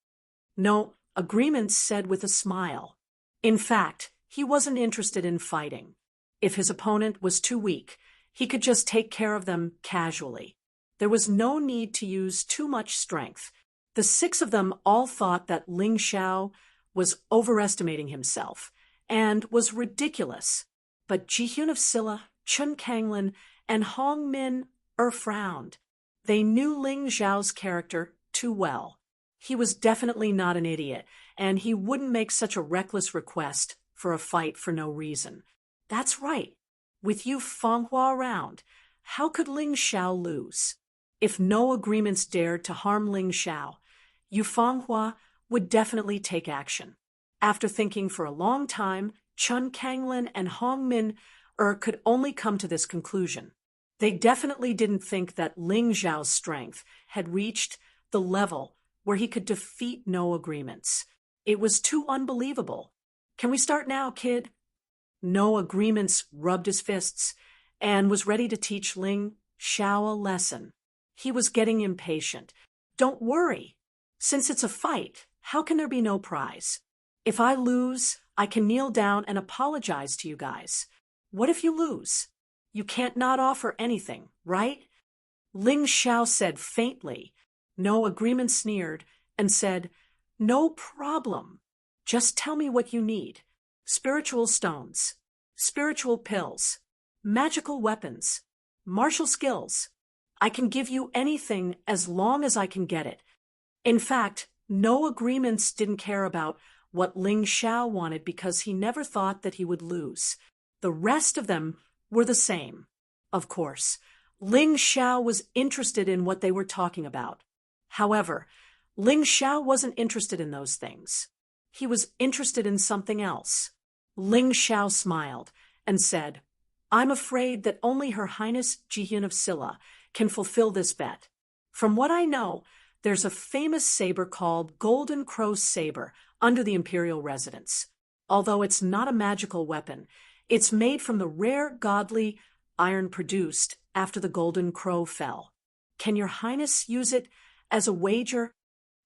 No, agreements said with a smile. In fact, he wasn't interested in fighting. If his opponent was too weak, he could just take care of them casually. There was no need to use too much strength. The 6 of them all thought that Ling Xiao was overestimating himself and was ridiculous. But Jihyun of Silla, Chun Kanglin, and Hong Min frowned. They knew Ling Xiao's character too well. He was definitely not an idiot, and he wouldn't make such a reckless request for a fight for no reason. That's right. With you Fanghua around, how could Ling Xiao lose? If no agreements dared to harm Ling Xiao, Yu Fanghua would definitely take action. After thinking for a long time, Chun Kanglin and Hong Min could only come to this conclusion. They definitely didn't think that Ling Xiao's strength had reached the level where he could defeat no agreements. It was too unbelievable. Can we start now, kid? No agreements rubbed his fists and was ready to teach Ling Xiao a lesson. He was getting impatient. Don't worry. Since it's a fight, how can there be no prize? If I lose, I can kneel down and apologize to you guys. What if you lose? You can't not offer anything, right? Ling Xiao said faintly. No agreement sneered and said, no problem. Just tell me what you need. Spiritual stones, spiritual pills, magical weapons, martial skills. I can give you anything as long as I can get it. In fact, no agreements didn't care about what Ling Xiao wanted because he never thought that he would lose. The rest of them were the same. Of course, Ling Xiao was interested in what they were talking about. However, Ling Xiao wasn't interested in those things. He was interested in something else. Ling Xiao smiled and said, I'm afraid that only Her Highness Jihyun of Silla can fulfill this bet. From what I know, there's a famous saber called Golden Crow's Saber under the imperial residence. Although it's not a magical weapon, it's made from the rare godly iron produced after the golden crow fell. Can your highness use it as a wager?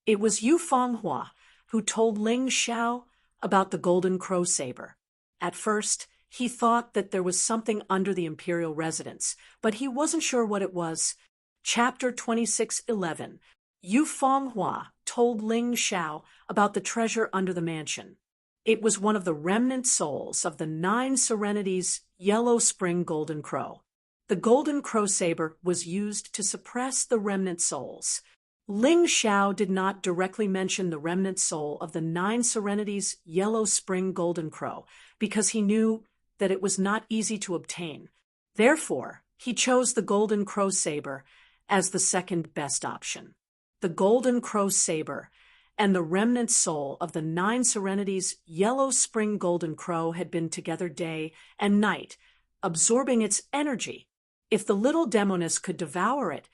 It was Yu Fanghua who told Ling Xiao about the golden crow saber. At first, he thought that there was something under the imperial residence, but he wasn't sure what it was. Chapter 26:11. Yu Fanghua told Ling Xiao about the treasure under the mansion. It was one of the remnant souls of the 9 Serenities' Yellow Spring Golden Crow. The golden crow saber was used to suppress the remnant souls. Ling Xiao did not directly mention the remnant soul of the 9 Serenities' Yellow Spring Golden Crow because he knew that it was not easy to obtain. Therefore, he chose the golden crow saber as the second best option. The golden crow saber and the remnant soul of the 9 Serenities' Yellow Spring Golden Crow had been together day and night, absorbing its energy. If the little demoness could devour it,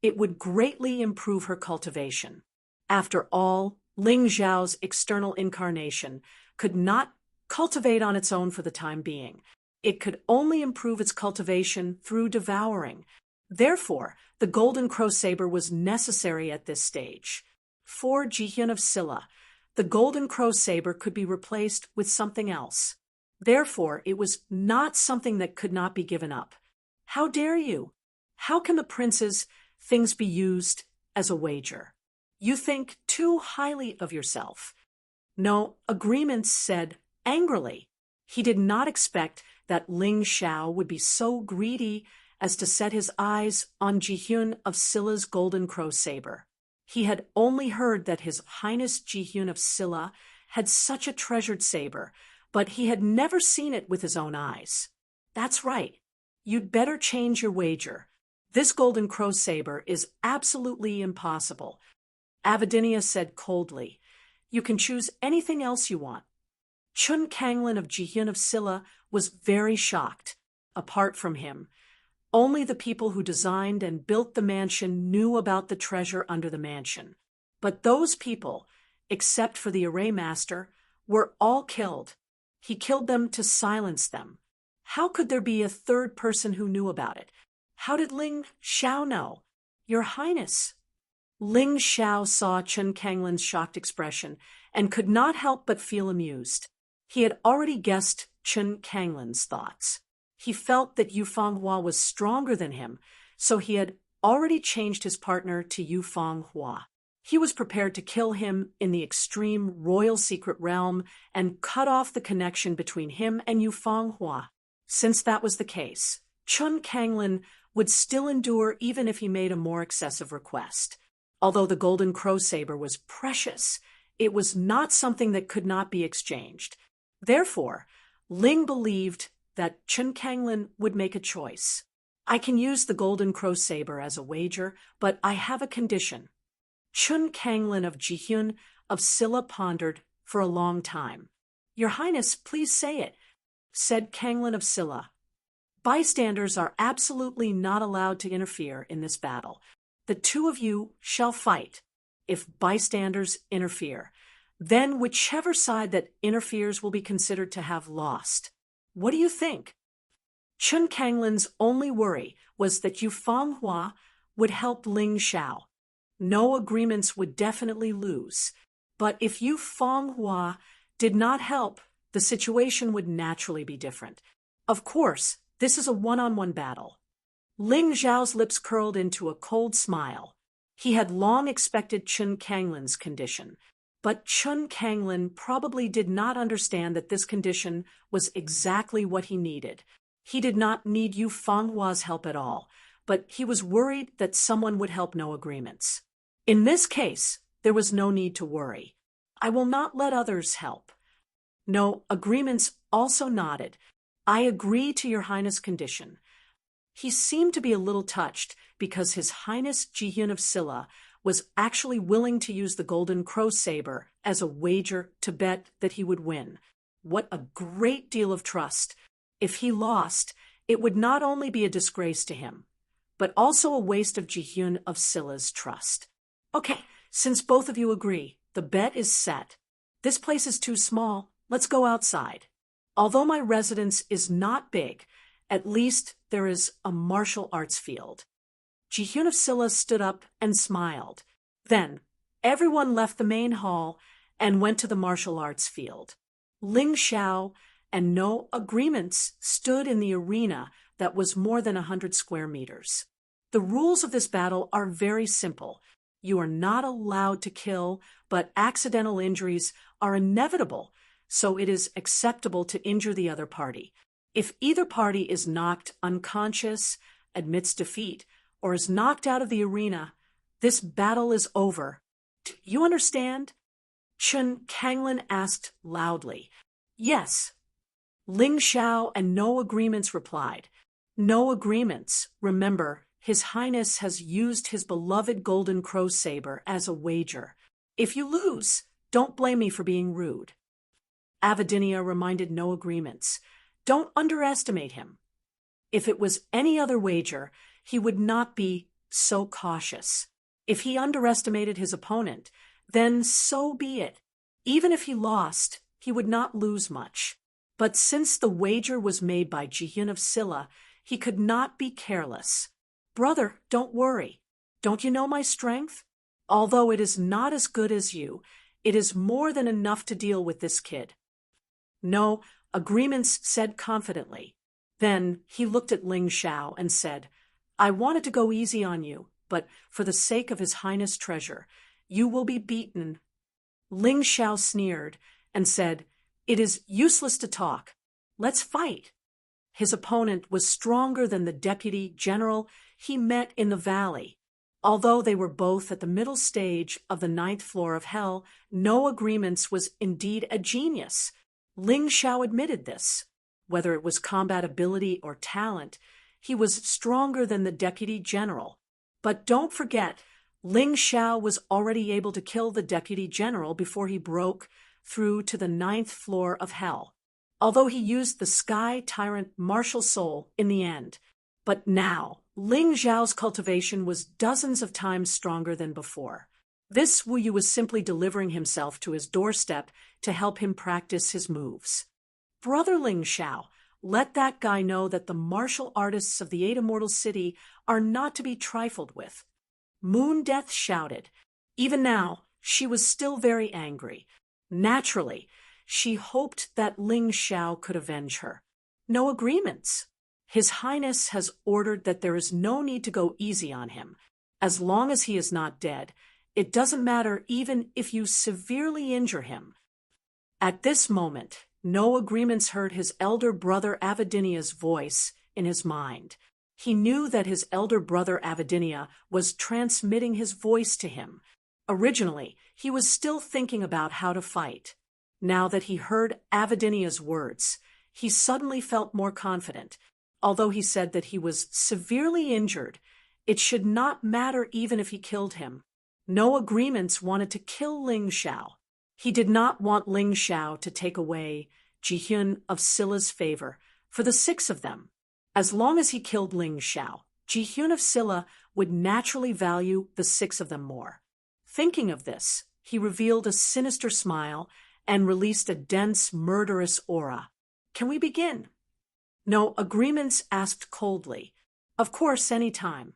it would greatly improve her cultivation. After all, Ling Xiao's external incarnation could not cultivate on its own for the time being. It could only improve its cultivation through devouring. Therefore, the golden crow saber was necessary at this stage. For Jihyun of Silla, the golden crow saber could be replaced with something else. Therefore, it was not something that could not be given up. How dare you? How can the prince's things be used as a wager? You think too highly of yourself. No, Agreements said angrily. He did not expect that Ling Xiao would be so greedy as to set his eyes on Jihyun of Silla's golden crow saber. He had only heard that His Highness Jihyun of Silla had such a treasured saber, but he had never seen it with his own eyes. That's right. You'd better change your wager. This golden crow saber is absolutely impossible. Avidinia said coldly. You can choose anything else you want. Chun Kanglin of Jihyun of Silla was very shocked. Apart from him, only the people who designed and built the mansion knew about the treasure under the mansion. But those people, except for the array master, were all killed. He killed them to silence them. How could there be a third person who knew about it? How did Ling Xiao know? Your Highness. Ling Xiao saw Chun Kanglin's shocked expression and could not help but feel amused. He had already guessed Chun Kanglin's thoughts. He felt that Yu Fanghua was stronger than him, so he had already changed his partner to Yu Fanghua. He was prepared to kill him in the extreme royal secret realm and cut off the connection between him and Yu Fanghua. Since that was the case, Chun Kanglin would still endure even if he made a more excessive request. Although the golden crow saber was precious, it was not something that could not be exchanged. Therefore, Ling believed that Chun Kanglin would make a choice. I can use the golden crow saber as a wager, but I have a condition. Chun Kanglin of Jihyun of Silla pondered for a long time. Your Highness, please say it, said Kanglin of Silla. Bystanders are absolutely not allowed to interfere in this battle. The two of you shall fight. If bystanders interfere, then whichever side that interferes will be considered to have lost. What do you think? Chun Kanglin's only worry was that Yu Fanghua would help Ling Xiao. No Agreements would definitely lose. But if Yu Fanghua did not help, the situation would naturally be different. Of course, this is a one-on-one battle. Ling Xiao's lips curled into a cold smile. He had long expected Chun Kanglin's condition. But Chun Kanglin probably did not understand that this condition was exactly what he needed. He did not need Yu Fanghua's help at all, but he was worried that someone would help No Agreements. In this case, there was no need to worry. I will not let others help. No Agreements also nodded. I agree to your Highness' condition. He seemed to be a little touched because His Highness Jihyun of Silla was actually willing to use the golden crow saber as a wager to bet that he would win. What a great deal of trust. If he lost, it would not only be a disgrace to him, but also a waste of Jihyun of Silla's trust. Okay, since both of you agree, the bet is set. This place is too small. Let's go outside. Although my residence is not big, at least there is a martial arts field. Ji-hyun of Silla stood up and smiled. Then, everyone left the main hall and went to the martial arts field. Ling Xiao and no agreements stood in the arena that was more than 100 square meters. The rules of this battle are very simple. You are not allowed to kill, but accidental injuries are inevitable, so it is acceptable to injure the other party. If either party is knocked unconscious, admits defeat, or is knocked out of the arena, this battle is over. Do you understand? Chun Kanglin asked loudly. Yes. Ling Xiao and no agreements replied. No agreements. Remember, His Highness has used his beloved golden crow saber as a wager. If you lose, don't blame me for being rude. Avidinia reminded no agreements. Don't underestimate him. If it was any other wager, he would not be so cautious. If he underestimated his opponent, then so be it. Even if he lost, he would not lose much. But since the wager was made by Ji-hyun of Silla, he could not be careless. Brother, don't worry. Don't you know my strength? Although it is not as good as you, it is more than enough to deal with this kid. No, agreements said confidently. Then he looked at Ling Xiao and said, I wanted to go easy on you, but for the sake of His Highness' treasure, you will be beaten. Ling Xiao sneered and said, It is useless to talk. Let's fight. His opponent was stronger than the deputy general he met in the valley. Although they were both at the middle stage of the 9th floor of hell, no agreements was indeed a genius. Ling Xiao admitted this. Whether it was combat ability or talent, he was stronger than the deputy general. But don't forget, Ling Xiao was already able to kill the deputy general before he broke through to the 9th floor of hell, although he used the Sky Tyrant martial soul in the end. But now, Ling Xiao's cultivation was dozens of times stronger than before. This Wu Yu was simply delivering himself to his doorstep to help him practice his moves. Brother Ling Xiao, let that guy know that the martial artists of the 8 Immortal City are not to be trifled with. Moon Death shouted. Even now, she was still very angry. Naturally, she hoped that Ling Xiao could avenge her. No agreements. His Highness has ordered that there is no need to go easy on him. As long as he is not dead, it doesn't matter even if you severely injure him. At this moment, no agreements heard his elder brother Avidinia's voice in his mind. He knew that his elder brother Avidinia was transmitting his voice to him. Originally, he was still thinking about how to fight. Now that he heard Avidinia's words, he suddenly felt more confident. Although he said that he was severely injured, it should not matter even if he killed him. No agreements wanted to kill Ling Xiao. He did not want Ling Xiao to take away Ji-hyun of Silla's favor for the 6 of them. As long as he killed Ling Xiao, Ji-hyun of Silla would naturally value the 6 of them more. Thinking of this, he revealed a sinister smile and released a dense, murderous aura. Can we begin? No agreements asked coldly. Of course, any time.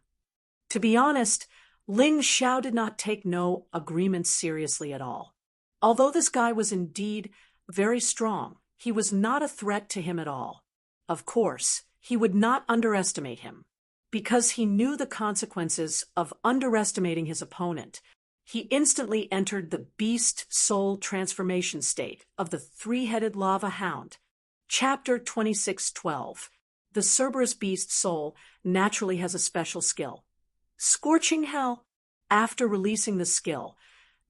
To be honest, Ling Xiao did not take no agreements seriously at all. Although this guy was indeed very strong, he was not a threat to him at all. Of course, he would not underestimate him. Because he knew the consequences of underestimating his opponent, he instantly entered the beast soul transformation state of the 3-headed lava hound. Chapter 26:12. The Cerberus beast soul naturally has a special skill. Scorching Hell. After releasing the skill,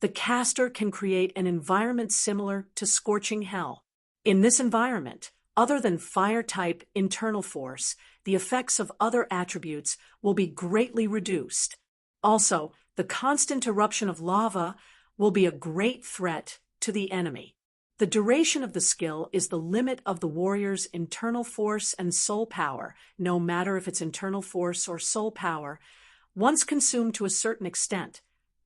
the caster can create an environment similar to Scorching Hell. In this environment, other than fire-type internal force, the effects of other attributes will be greatly reduced. Also, the constant eruption of lava will be a great threat to the enemy. The duration of the skill is the limit of the warrior's internal force and soul power, no matter if it's internal force or soul power. Once consumed to a certain extent,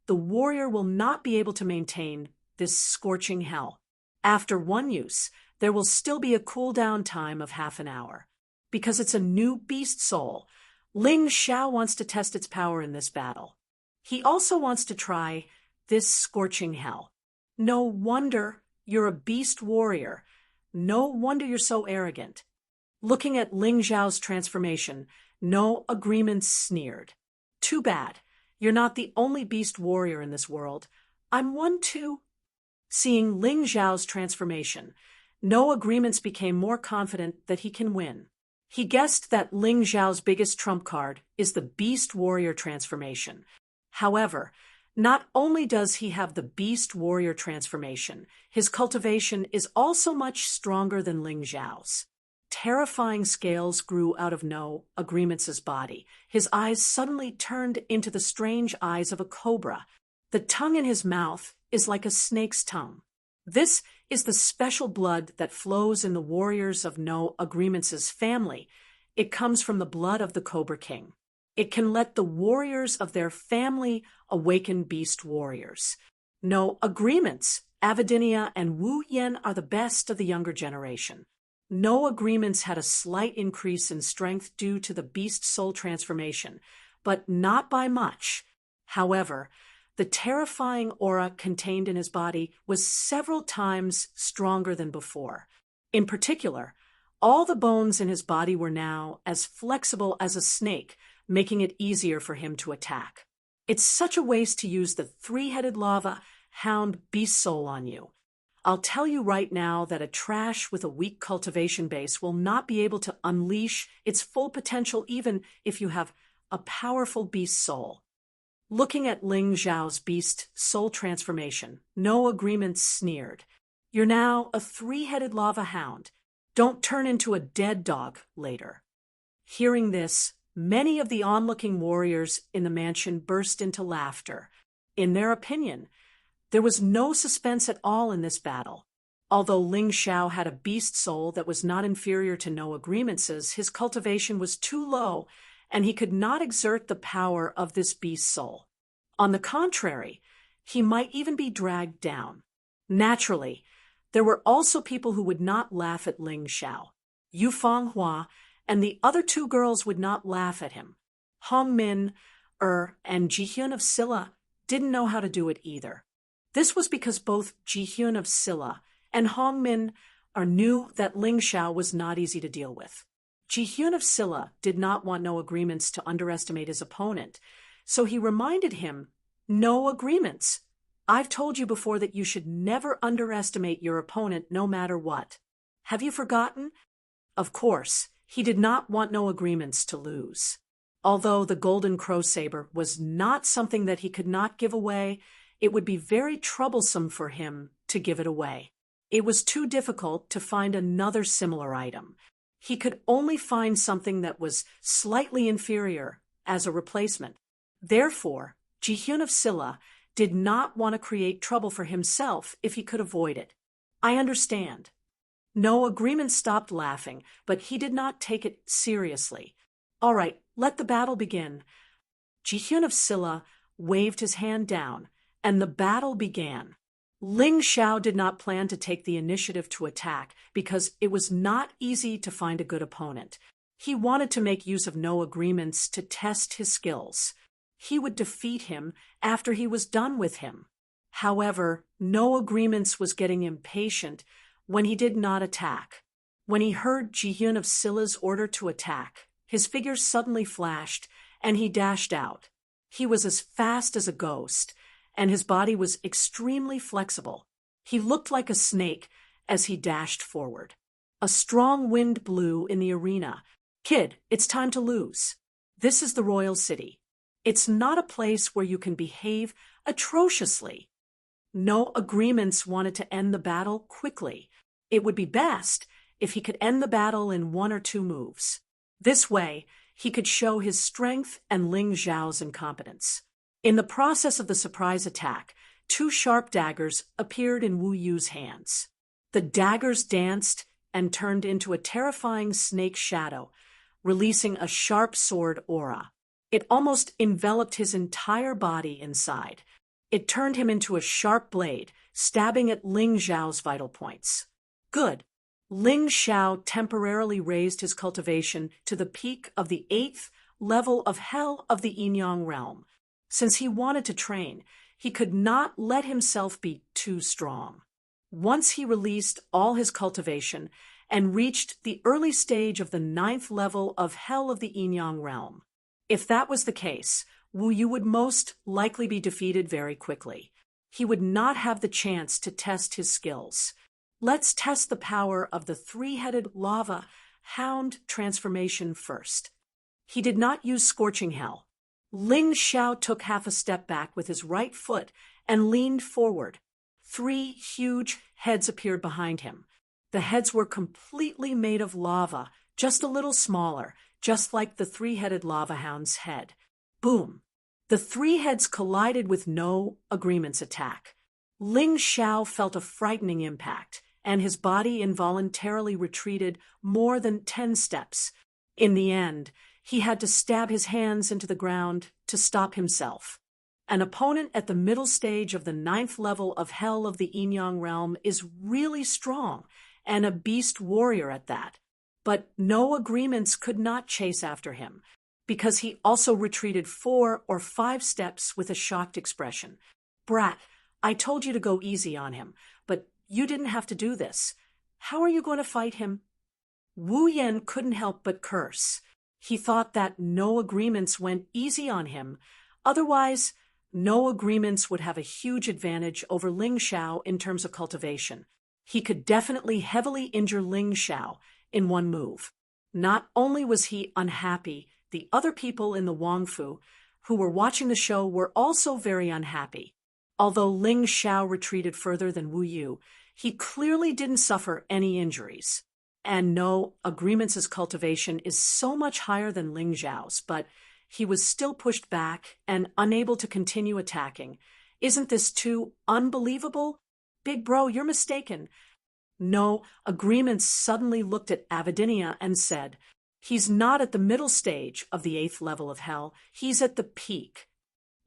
the warrior will not be able to maintain this scorching hell. After one use, there will still be a cooldown time of half an hour. because it's a new beast soul. Ling Xiao wants to test its power in this battle. He also wants to try this scorching hell. No wonder you're a beast warrior. No wonder you're so arrogant. Looking at Ling Xiao's transformation, No Agreement sneered. Too bad. You're not the only beast warrior in this world. I'm one too. Seeing Ling Xiao's transformation, No Agreements became more confident that he can win. He guessed that Ling Xiao's biggest trump card is the beast warrior transformation. However, not only does he have the beast warrior transformation, his cultivation is also much stronger than Ling Xiao's. Terrifying scales grew out of No Agreements' body. His eyes suddenly turned into the strange eyes of a cobra. The tongue in his mouth is like a snake's tongue. This is the special blood that flows in the warriors of No Agreements' family. It comes from the blood of the Cobra King. It can let the warriors of their family awaken beast warriors. No Agreements, Avidinia and Wu Yen are the best of the younger generation. No Agreements had a slight increase in strength due to the beast soul transformation, but not by much. However, the terrifying aura contained in his body was several times stronger than before. In particular, all the bones in his body were now as flexible as a snake, making it easier for him to attack. It's such a waste to use the three-headed lava hound beast soul on you. I'll tell you right now that a trash with a weak cultivation base will not be able to unleash its full potential even if you have a powerful beast soul. Looking at Ling Xiao's beast soul transformation, No Agreements sneered. You're now a three-headed lava hound. Don't turn into a dead dog later. Hearing this, many of the onlooking warriors in the mansion burst into laughter. In their opinion, there was no suspense at all in this battle. Although Ling Xiao had a beast soul that was not inferior to No Agreements', his cultivation was too low, and he could not exert the power of this beast soul. On the contrary, he might even be dragged down. Naturally, there were also people who would not laugh at Ling Xiao. Yu Fanghua and the other two girls would not laugh at him. Hong Min, and Jihyun of Silla didn't know how to do it either. This was because both Jihyun of Silla and Hong Min knew that Ling Xiao was not easy to deal with. Jihyun of Silla did not want No Agreements to underestimate his opponent, so he reminded him, No Agreements. I've told you before that you should never underestimate your opponent no matter what. Have you forgotten? Of course, he did not want No Agreements to lose. Although the Golden Crow Saber was not something that he could not give away, it would be very troublesome for him to give it away. It was too difficult to find another similar item. He could only find something that was slightly inferior as a replacement. Therefore, Jihyun of Silla did not want to create trouble for himself if he could avoid it. I understand. No Agreement stopped laughing, but he did not take it seriously. All right, let the battle begin. Jihyun of Silla waved his hand down, and the battle began. Ling Xiao did not plan to take the initiative to attack because it was not easy to find a good opponent. He wanted to make use of No Agreements to test his skills. He would defeat him after he was done with him. However, No Agreements was getting impatient when he did not attack. When he heard Jihyun of Silla's order to attack, his figure suddenly flashed, and he dashed out. He was as fast as a ghost, and his body was extremely flexible. He looked like a snake as he dashed forward. A strong wind blew in the arena. Kid, it's time to lose. This is the royal city. It's not a place where you can behave atrociously. No Agreements wanted to end the battle quickly. It would be best if he could end the battle in 1 or 2 moves. This way, he could show his strength and Ling Xiao's incompetence. In the process of the surprise attack, 2 sharp daggers appeared in Wu Yu's hands. The daggers danced and turned into a terrifying snake shadow, releasing a sharp sword aura. It almost enveloped his entire body inside. It turned him into a sharp blade, stabbing at Ling Xiao's vital points. Good. Ling Xiao temporarily raised his cultivation to the peak of the 8th level of hell of the Yin-Yang realm. Since he wanted to train, he could not let himself be too strong. Once he released all his cultivation and reached the early stage of the 9th level of hell of the Yin-Yang realm. If that was the case, Wu Yu would most likely be defeated very quickly. He would not have the chance to test his skills. Let's test the power of the three-headed lava hound transformation first. He did not use scorching hell. Ling Xiao took half a step back with his right foot and leaned forward. 3 huge heads appeared behind him. The heads were completely made of lava, just a little smaller, just like the three-headed lava hound's head. Boom! The 3 heads collided with no agreement's attack. Ling Xiao felt a frightening impact, and his body involuntarily retreated more than 10 steps. In the end, he had to stab his hands into the ground to stop himself. An opponent at the middle stage of the 9th level of hell of the Yin-Yang realm is really strong, and a beast warrior at that. But no agreements could not chase after him, because he also retreated 4 or 5 steps with a shocked expression. Brat, I told you to go easy on him, but you didn't have to do this. How are you going to fight him? Wu Yan couldn't help but curse. He thought that no agreements went easy on him. Otherwise, no agreements would have a huge advantage over Ling Xiao in terms of cultivation. He could definitely heavily injure Ling Xiao in one move. Not only was he unhappy, the other people in the Wangfu who were watching the show were also very unhappy. Although Ling Xiao retreated further than Wu Yu, he clearly didn't suffer any injuries. And no, agreements' cultivation is so much higher than Ling Xiao's, but he was still pushed back and unable to continue attacking. Isn't this too unbelievable? Big bro, you're mistaken. No, agreements suddenly looked at Avidinia and said, he's not at the middle stage of the 8th level of hell, he's at the peak.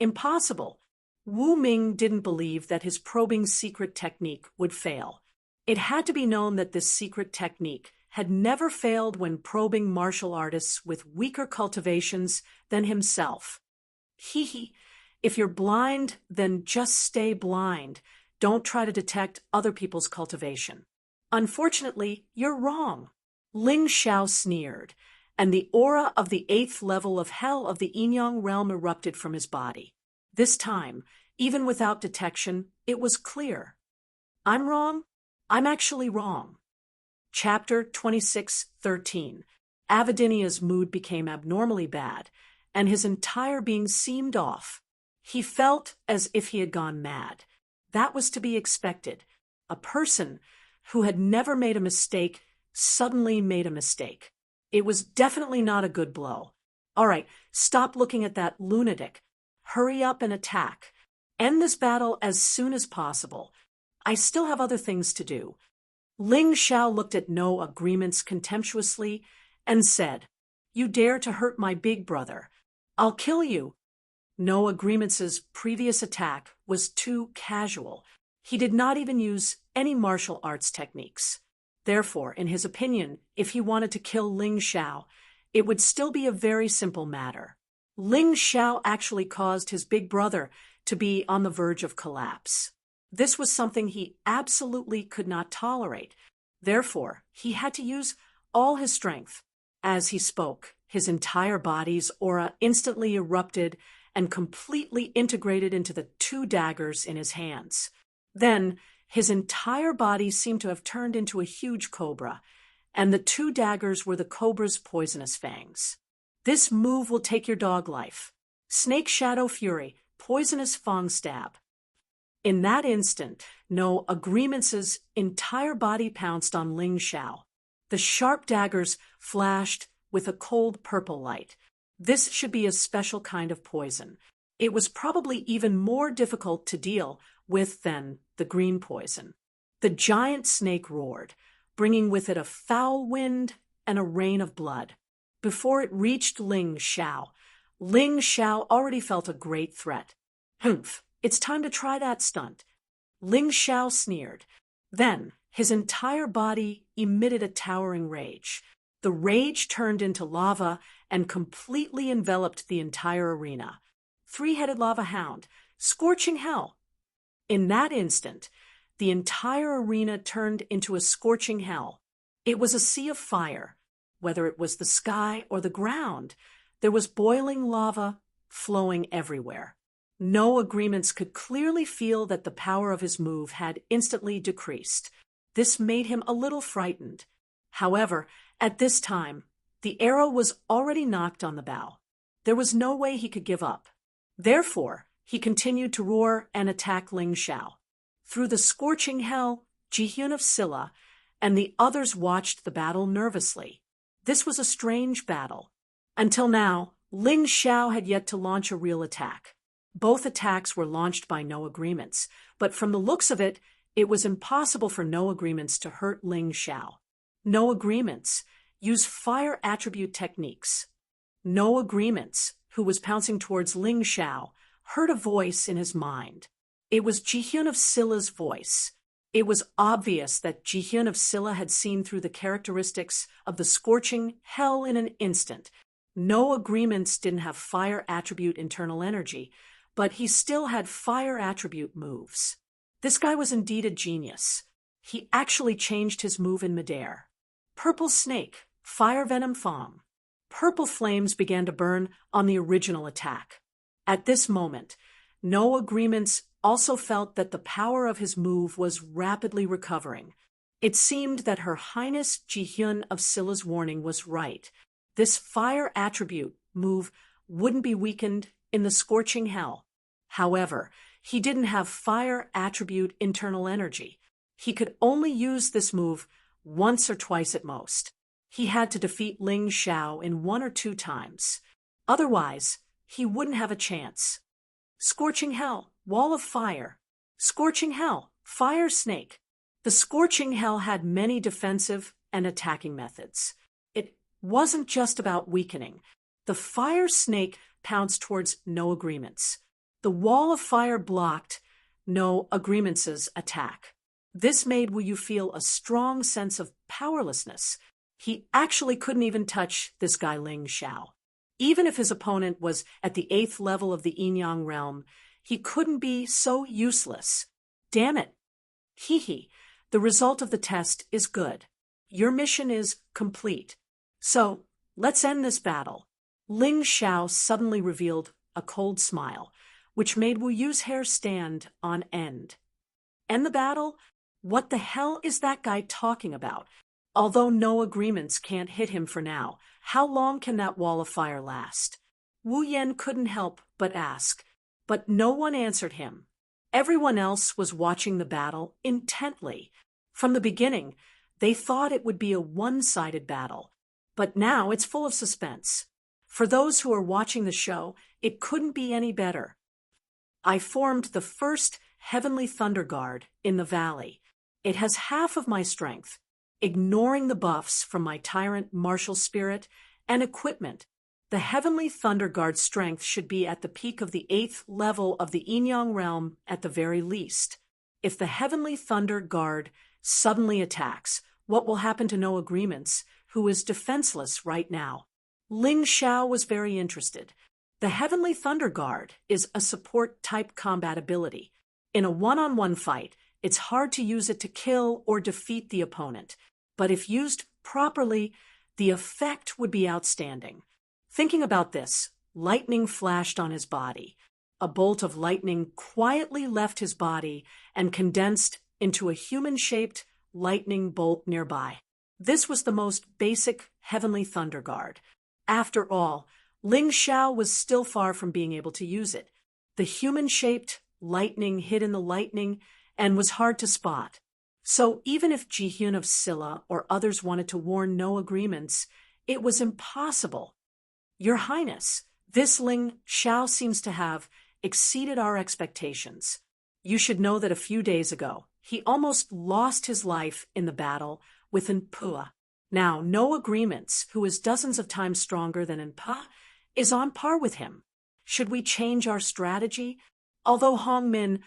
Impossible. Wu Ming didn't believe that his probing secret technique would fail. It had to be known that this secret technique had never failed when probing martial artists with weaker cultivations than himself. Hee, if you're blind, then just stay blind. Don't try to detect other people's cultivation. Unfortunately, you're wrong. Ling Xiao sneered, and the aura of the 8th level of hell of the Yin-Yang realm erupted from his body. This time, even without detection, it was clear. I'm wrong? I'm actually wrong. Chapter 26:13. Avidinia's mood became abnormally bad, and his entire being seemed off. He felt as if he had gone mad. That was to be expected. A person who had never made a mistake suddenly made a mistake. It was definitely not a good blow. All right, stop looking at that lunatic. Hurry up and attack. End this battle as soon as possible. I still have other things to do. Ling Xiao looked at no agreements contemptuously and said, You dare to hurt my big brother. I'll kill you. No agreements' previous attack was too casual. He did not even use any martial arts techniques. Therefore, in his opinion, if he wanted to kill Ling Xiao, it would still be a very simple matter. Ling Xiao actually caused his big brother to be on the verge of collapse. This was something he absolutely could not tolerate. Therefore, he had to use all his strength. As he spoke, his entire body's aura instantly erupted and completely integrated into the 2 daggers in his hands. Then, his entire body seemed to have turned into a huge cobra, and the 2 daggers were the cobra's poisonous fangs. This move will take your dog life. Snake Shadow Fury, poisonous fang stab. In that instant, no agreements' entire body pounced on Ling Xiao. The sharp daggers flashed with a cold purple light. This should be a special kind of poison. It was probably even more difficult to deal with than the green poison. The giant snake roared, bringing with it a foul wind and a rain of blood. Before it reached Ling Xiao already felt a great threat. Humph, it's time to try that stunt. Ling Xiao sneered. Then, His entire body emitted a towering rage. The rage turned into lava and completely enveloped the entire arena. Three-headed lava hound, scorching hell. In that instant, the entire arena turned into a scorching hell. It was a sea of fire. Whether it was the sky or the ground, there was boiling lava flowing everywhere. No Agreements could clearly feel that the power of his move had instantly decreased. This made him a little frightened. However, at this time, the arrow was already knocked on the bow. There was no way he could give up. Therefore, he continued to roar and attack Ling Xiao. Through the scorching hell, Jihyun of Silla and the others watched the battle nervously. This was a strange battle. Until now, Ling Xiao had yet to launch a real attack. Both attacks were launched by No Agreements, but from the looks of it, it was impossible for No Agreements to hurt Ling Xiao. No Agreements use fire attribute techniques. No Agreements, who was pouncing towards Ling Xiao, heard a voice in his mind. It was Jihyun of Silla's voice. It was obvious that Jihyun of Silla had seen through the characteristics of the scorching hell in an instant. No Agreements didn't have fire attribute internal energy, but he still had fire attribute moves. This guy was indeed a genius. He actually changed his move in midair. Purple Snake, Fire Venom Fong. Purple flames began to burn on the original attack. At this moment, No Agreements also felt that the power of his move was rapidly recovering. It seemed that Her Highness Jihyun of Silla's warning was right. This fire attribute move wouldn't be weakened in the scorching hell. However, he didn't have fire attribute internal energy. He could only use this move once or twice at most. He had to defeat Ling Xiao in 1 or 2 times. Otherwise, he wouldn't have a chance. Scorching Hell, Wall of Fire. Scorching Hell, Fire Snake. The Scorching Hell had many defensive and attacking methods. It wasn't just about weakening. The Fire Snake pounced towards No Agreements. The Wall of Fire blocked No Agreements' attack. This made Wu Yu feel a strong sense of powerlessness. He actually couldn't even touch this guy Ling Xiao. Even if his opponent was at the 8th level of the Yin-Yang realm, he couldn't be so useless. Damn it. Hee. The result of the test is good. Your mission is complete. So, let's end this battle. Ling Xiao suddenly revealed a cold smile, which made Wu Yu's hair stand on end. End the battle? What the hell is that guy talking about? Although No Agreements can't hit him for now, how long can that wall of fire last? Wu Yan couldn't help but ask, but no one answered him. Everyone else was watching the battle intently. From the beginning, they thought it would be a one-sided battle, but now it's full of suspense. For those who are watching the show, it couldn't be any better. I formed the first Heavenly Thunder Guard in the valley. It has half of my strength, ignoring the buffs from my Tyrant Martial Spirit and equipment. The Heavenly Thunder Guard's strength should be at the peak of the 8th level of the Yin-Yang realm at the very least. If the Heavenly Thunder Guard suddenly attacks, what will happen to No Agreements, who is defenseless right now? Ling Xiao was very interested. The Heavenly Thunder Guard is a support-type combat ability. In a one-on-one fight, it's hard to use it to kill or defeat the opponent, but if used properly, the effect would be outstanding. Thinking about this, lightning flashed on his body. A bolt of lightning quietly left his body and condensed into a human-shaped lightning bolt nearby. This was the most basic Heavenly Thunder Guard. After all, Ling Xiao was still far from being able to use it. The human-shaped lightning hid in the lightning and was hard to spot. So even if Jihyun of Silla or others wanted to warn No Agreements, it was impossible. Your Highness, this Ling Xiao seems to have exceeded our expectations. You should know that a few days ago, he almost lost his life in the battle with Enpua. Now, No Agreements, who is dozens of times stronger than Enpua, is on par with him. Should we change our strategy? Although Hong Min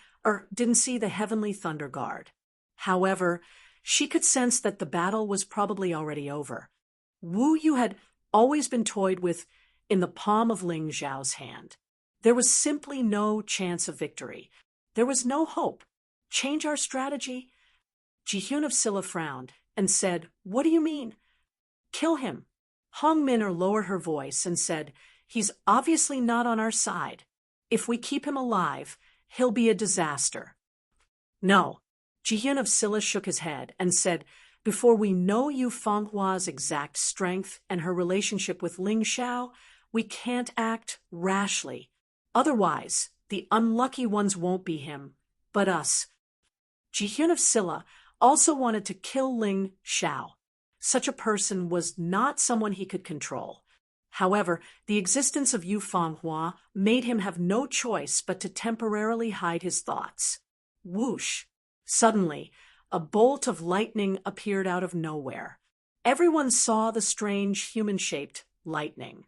didn't see the Heavenly Thunder Guard. However, She could sense that the battle was probably already over. Wu Yu had always been toyed with in the palm of Ling Xiao's hand. There was simply no chance of victory. There was no hope. Change our strategy? Jihyun of Silla frowned and said, "What do you mean?" "Kill him." Hong Minor lowered her voice and said, "He's obviously not on our side. If we keep him alive, he'll be a disaster." "No." Jihyun of Silla shook his head and said, "Before we know Yu Fenghua's exact strength and her relationship with Ling Xiao, we can't act rashly. Otherwise, the unlucky ones won't be him, but us." Jihyun of Silla also wanted to kill Ling Xiao. Such a person was not someone he could control. However, the existence of Yu Fenghua made him have no choice but to temporarily hide his thoughts. Whoosh! Suddenly, a bolt of lightning appeared out of nowhere. Everyone saw the strange human-shaped lightning.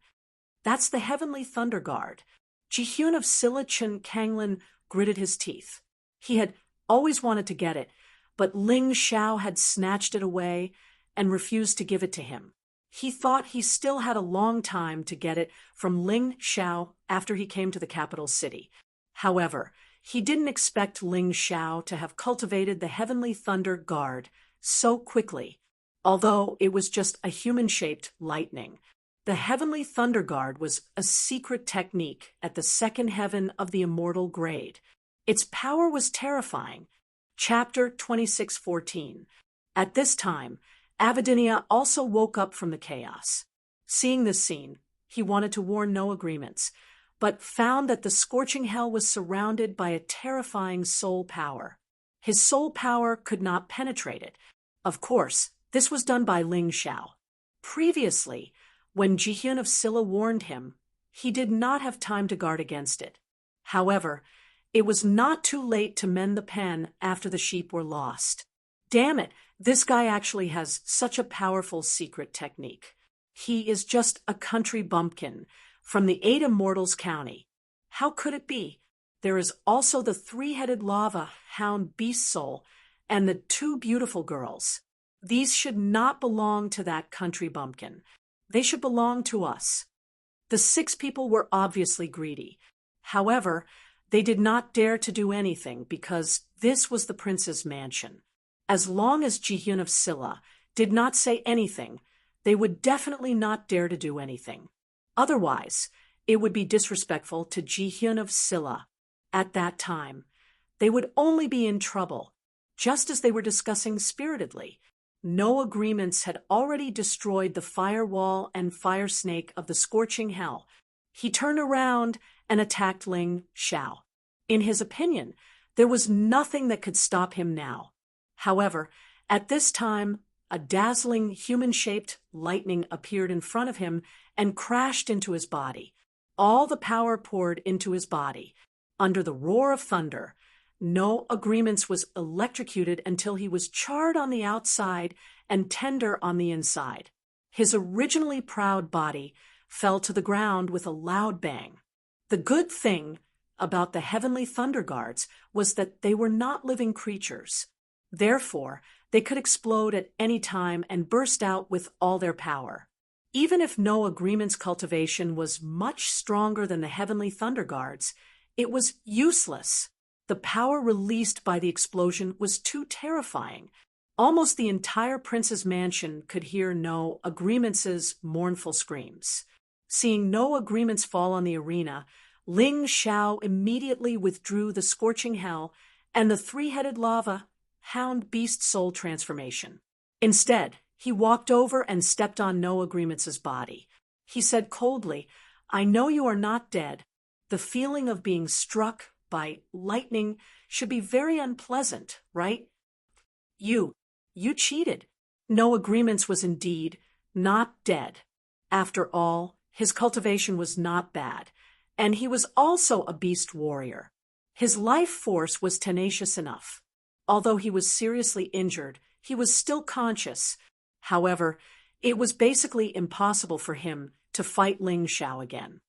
"That's the Heavenly Thunder Guard." Jihyun of Silla Chen Kanglin gritted his teeth. He had always wanted to get it, but Ling Xiao had snatched it away and refused to give it to him. He thought he still had a long time to get it from Ling Xiao after he came to the capital city. However, he didn't expect Ling Xiao to have cultivated the Heavenly Thunder Guard so quickly, although it was just a human-shaped lightning. The Heavenly Thunder Guard was a secret technique at the second heaven of the immortal grade. Its power was terrifying. Chapter 2614. At this time, Avidinia also woke up from the chaos. Seeing this scene, he wanted to warn no agreements, but found that the scorching hell was surrounded by a terrifying soul power. His soul power could not penetrate it. Of course, this was done by Ling Xiao. Previously, when Jihyun of Silla warned him, he did not have time to guard against it. However, it was not too late to mend the pen after the sheep were lost. Damn it, this guy actually has such a powerful secret technique. He is just a country bumpkin from the 8 Immortals County. How could it be? There is also the 3-headed lava hound beast soul and the 2 beautiful girls. These should not belong to that country bumpkin. They should belong to us. The 6 people were obviously greedy. However, they did not dare to do anything because this was the prince's mansion. As long as Jihyun of Silla did not say anything, they would definitely not dare to do anything. Otherwise, it would be disrespectful to Jihyun of Silla. At that time, they would only be in trouble, just as they were discussing spiritedly. No agreements had already destroyed the firewall and fire snake of the scorching hell. He turned around and attacked Ling Xiao. In his opinion, there was nothing that could stop him now. However, at this time, a dazzling human-shaped lightning appeared in front of him and crashed into his body. All the power poured into his body. Under the roar of thunder, No Agreements was electrocuted until he was charred on the outside and tender on the inside. His originally proud body fell to the ground with a loud bang. The good thing about the Heavenly Thunder Guards was that they were not living creatures. Therefore, they could explode at any time and burst out with all their power. Even if No Agreement's cultivation was much stronger than the Heavenly Thunder Guards, it was useless. The power released by the explosion was too terrifying. Almost the entire prince's mansion could hear No Agreements's mournful screams. Seeing No Agreements fall on the arena, Ling Xiao immediately withdrew the scorching hell and the 3-headed lava hound beast soul transformation. Instead, he walked over and stepped on No Agreements's body. He said coldly, "I know you are not dead. The feeling of being struck by lightning should be very unpleasant, right? You cheated." No Agreements was indeed not dead. After all, his cultivation was not bad, and he was also a beast warrior. His life force was tenacious enough. Although he was seriously injured, he was still conscious. However, it was basically impossible for him to fight Ling Xiao again.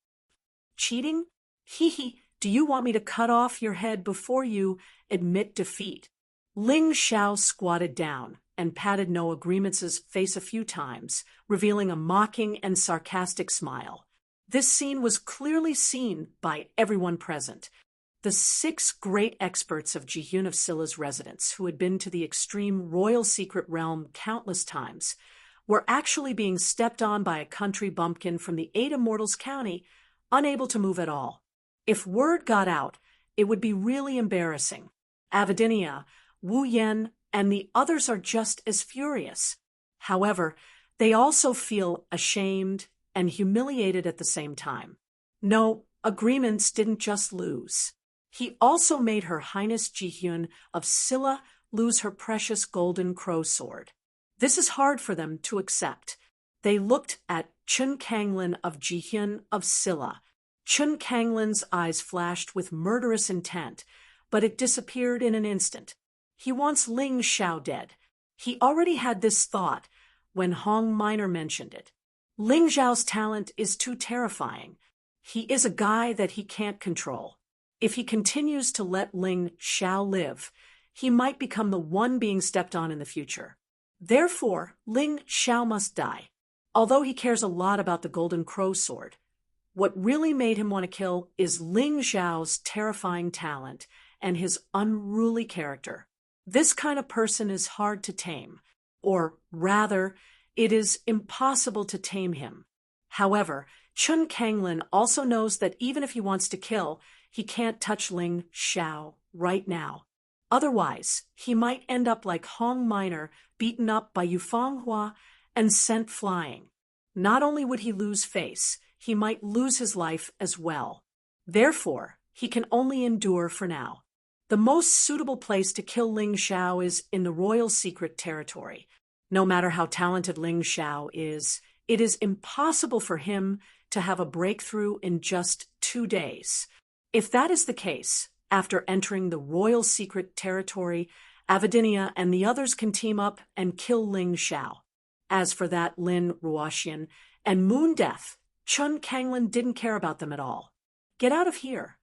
"Cheating? Hee. Do you want me to cut off your head before you admit defeat?" Ling Xiao squatted down and patted No Agreements's face a few times, revealing a mocking and sarcastic smile. This scene was clearly seen by everyone present. The 6 great experts of Jihyun of Silla's residence, who had been to the extreme royal secret realm countless times, were actually being stepped on by a country bumpkin from the Ada Mortals County, unable to move at all. If word got out, it would be really embarrassing. Avidinia, Wu Yen, and the others are just as furious. However, they also feel ashamed and humiliated at the same time. No, Agreements didn't just lose. He also made Her Highness Jihyun of Silla lose her precious golden crow sword. This is hard for them to accept. They looked at Chun Kanglin of Jihyun of Silla. Chun Kanglin's eyes flashed with murderous intent, but it disappeared in an instant. He wants Ling Xiao dead. He already had this thought when Hong Minor mentioned it. Ling Xiao's talent is too terrifying. He is a guy that he can't control. If he continues to let Ling Xiao live, he might become the one being stepped on in the future. Therefore, Ling Xiao must die. Although he cares a lot about the Golden Crow Sword, what really made him want to kill is Ling Xiao's terrifying talent and his unruly character. This kind of person is hard to tame, or rather, it is impossible to tame him. However, Chun Kanglin also knows that even if he wants to kill, he can't touch Ling Xiao right now. Otherwise, he might end up like Hong Minor, beaten up by Yufeng Hua and sent flying. Not only would he lose face, he might lose his life as well. Therefore, he can only endure for now. The most suitable place to kill Ling Xiao is in the royal secret territory. No matter how talented Ling Xiao is, it is impossible for him to have a breakthrough in just 2 days. If that is the case, after entering the royal secret territory, Avidinia and the others can team up and kill Ling Xiao. As for that Lin Ruoxian and Moon Death, Chun Kanglin didn't care about them at all. Get out of here.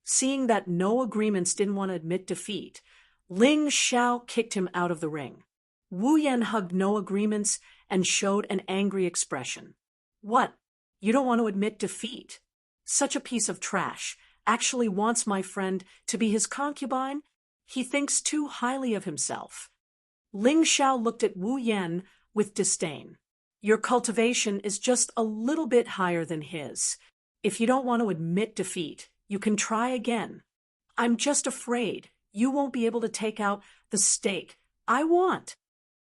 Seeing that No Agreements didn't want to admit defeat, Ling Xiao kicked him out of the ring. Wu Yan hugged No Agreements and showed an angry expression. What? You don't want to admit defeat? Such a piece of trash actually wants my friend to be his concubine? He thinks too highly of himself. Ling Xiao looked at Wu Yan with disdain. Your cultivation is just a little bit higher than his. If you don't want to admit defeat, you can try again. I'm just afraid you won't be able to take out the stake I want.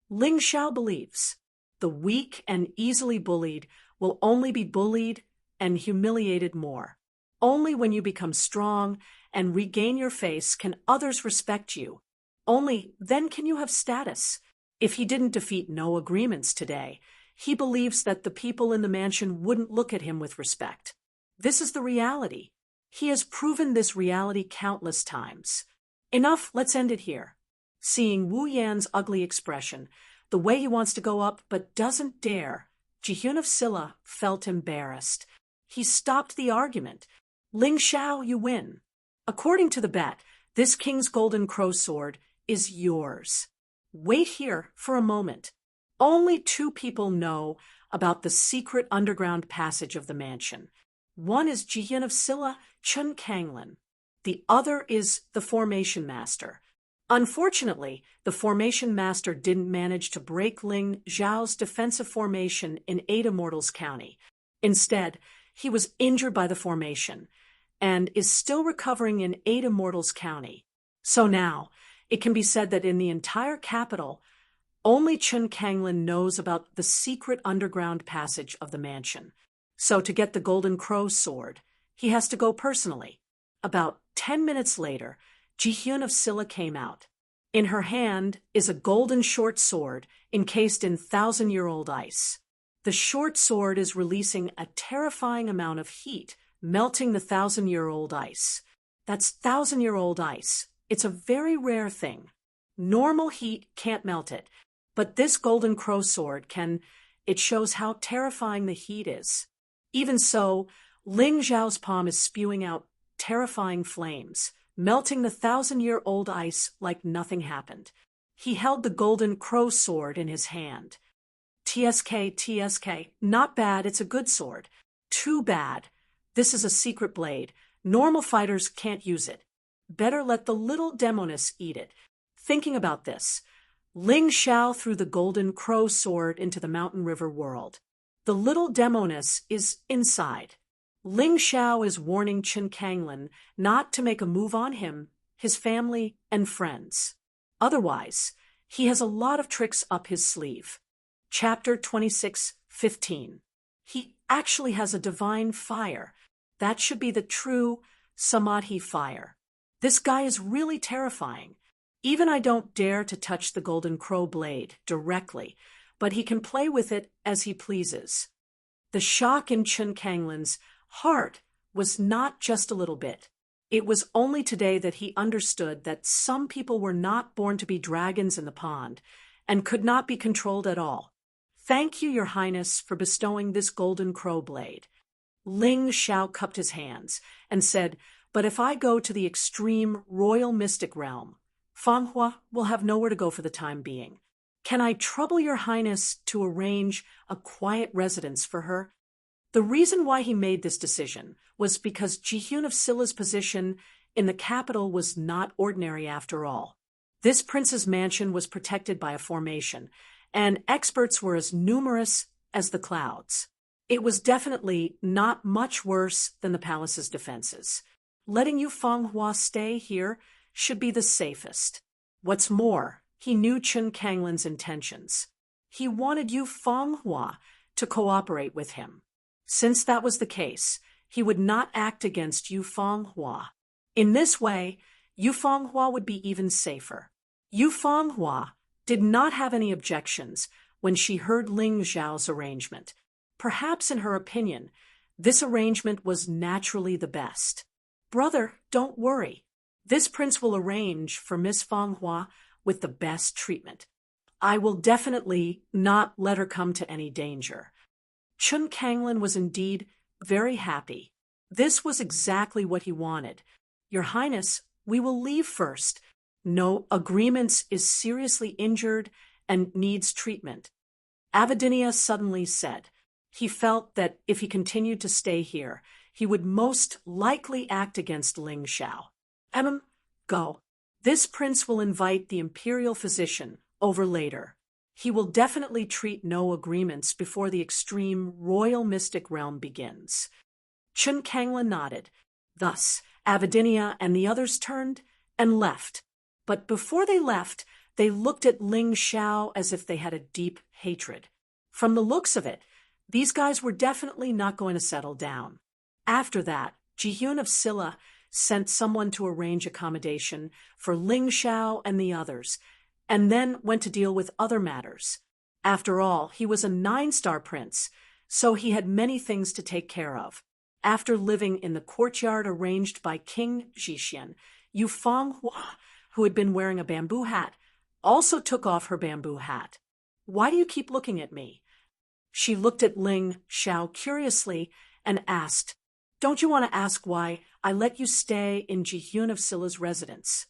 Ling Xiao believes the weak and easily bullied will only be bullied and humiliated more. Only when you become strong and regain your face can others respect you. Only then can you have status. If he didn't defeat No Agreements today, he believes that the people in the mansion wouldn't look at him with respect. This is the reality. He has proven this reality countless times. Enough, let's end it here. Seeing Wu Yan's ugly expression, the way he wants to go up but doesn't dare, Jihyun of Silla felt embarrassed. He stopped the argument. Ling Xiao, you win. According to the bet, this King's Golden Crow Sword is yours. Wait here for a moment. Only 2 people know about the secret underground passage of the mansion. One is Jihyun of Silla, Chun Kanglin. The other is the Formation Master. Unfortunately, the Formation Master didn't manage to break Ling Xiao's defensive formation in Ada Mortals County. Instead, he was injured by the formation and is still recovering in Ada Mortals County. So now, it can be said that in the entire capital, only Chun Kanglin knows about the secret underground passage of the mansion. So to get the Golden Crow Sword, he has to go personally. About 10 minutes later, Jihyun of Silla came out. In her hand is a golden short sword encased in 1,000-year-old ice. The short sword is releasing a terrifying amount of heat, melting the 1,000-year-old ice. That's 1,000-year-old ice. It's a very rare thing. Normal heat can't melt it, but this Golden Crow Sword can. It shows how terrifying the heat is. Even so, Ling Xiao's palm is spewing out terrifying flames, melting the 1,000-year-old ice like nothing happened. He held the golden crow sword in his hand. "TSK, TSK, not bad, it's a good sword. Too bad. This is a secret blade. Normal fighters can't use it. Better let the little demoness eat it." Thinking about this, Ling Xiao threw the golden crow sword into the mountain river world. The little demoness is inside. Ling Xiao is warning Chen Kanglin not to make a move on him, his family, and friends. Otherwise, he has a lot of tricks up his sleeve. Chapter 26:15. He actually has a divine fire. That should be the true Samadhi fire. This guy is really terrifying. Even I don't dare to touch the golden crow blade directly, but he can play with it as he pleases. The shock in Chen Kanglin's heart was not just a little bit. It was only today that he understood that some people were not born to be dragons in the pond and could not be controlled at all. "Thank you, Your Highness, for bestowing this golden crow blade." Ling Xiao cupped his hands and said, "But if I go to the extreme royal mystic realm, Fanghua will have nowhere to go for the time being. Can I trouble Your Highness to arrange a quiet residence for her?" The reason why he made this decision was because Jihyun of Silla's position in the capital was not ordinary after all. This prince's mansion was protected by a formation, and experts were as numerous as the clouds. It was definitely not much worse than the palace's defenses. Letting Yu Fanghua stay here should be the safest. What's more, he knew Chen Kanglin's intentions. He wanted Yu Fanghua to cooperate with him. Since that was the case, he would not act against Yu Fanghua. In this way, Yu Fanghua would be even safer. Yu Fanghua did not have any objections when she heard Ling Xiao's arrangement. Perhaps in her opinion, this arrangement was naturally the best. "Brother, don't worry. This prince will arrange for Miss Fanghua with the best treatment. I will definitely not let her come to any danger." Chen Kanglin was indeed very happy. This was exactly what he wanted. "Your Highness, we will leave first. No agreements is seriously injured and needs treatment." Avidinia suddenly said. He felt that if he continued to stay here, he would most likely act against Ling Xiao. Go. This prince will invite the imperial physician over later. He will definitely treat no agreements before the extreme royal mystic realm begins." Chen Kanglin nodded. Thus, Avidinia and the others turned and left. But before they left, they looked at Ling Xiao as if they had a deep hatred. From the looks of it, these guys were definitely not going to settle down. After that, Jihyun of Silla sent someone to arrange accommodation for Ling Xiao and the others, and then went to deal with other matters. After all, he was a 9-star prince, so he had many things to take care of. After living in the courtyard arranged by King Zhixian, Yu Fanghua, who had been wearing a bamboo hat, also took off her bamboo hat. "Why do you keep looking at me?" She looked at Ling Xiao curiously and asked, "Don't you want to ask why I let you stay in Jihyun of Silla's residence?"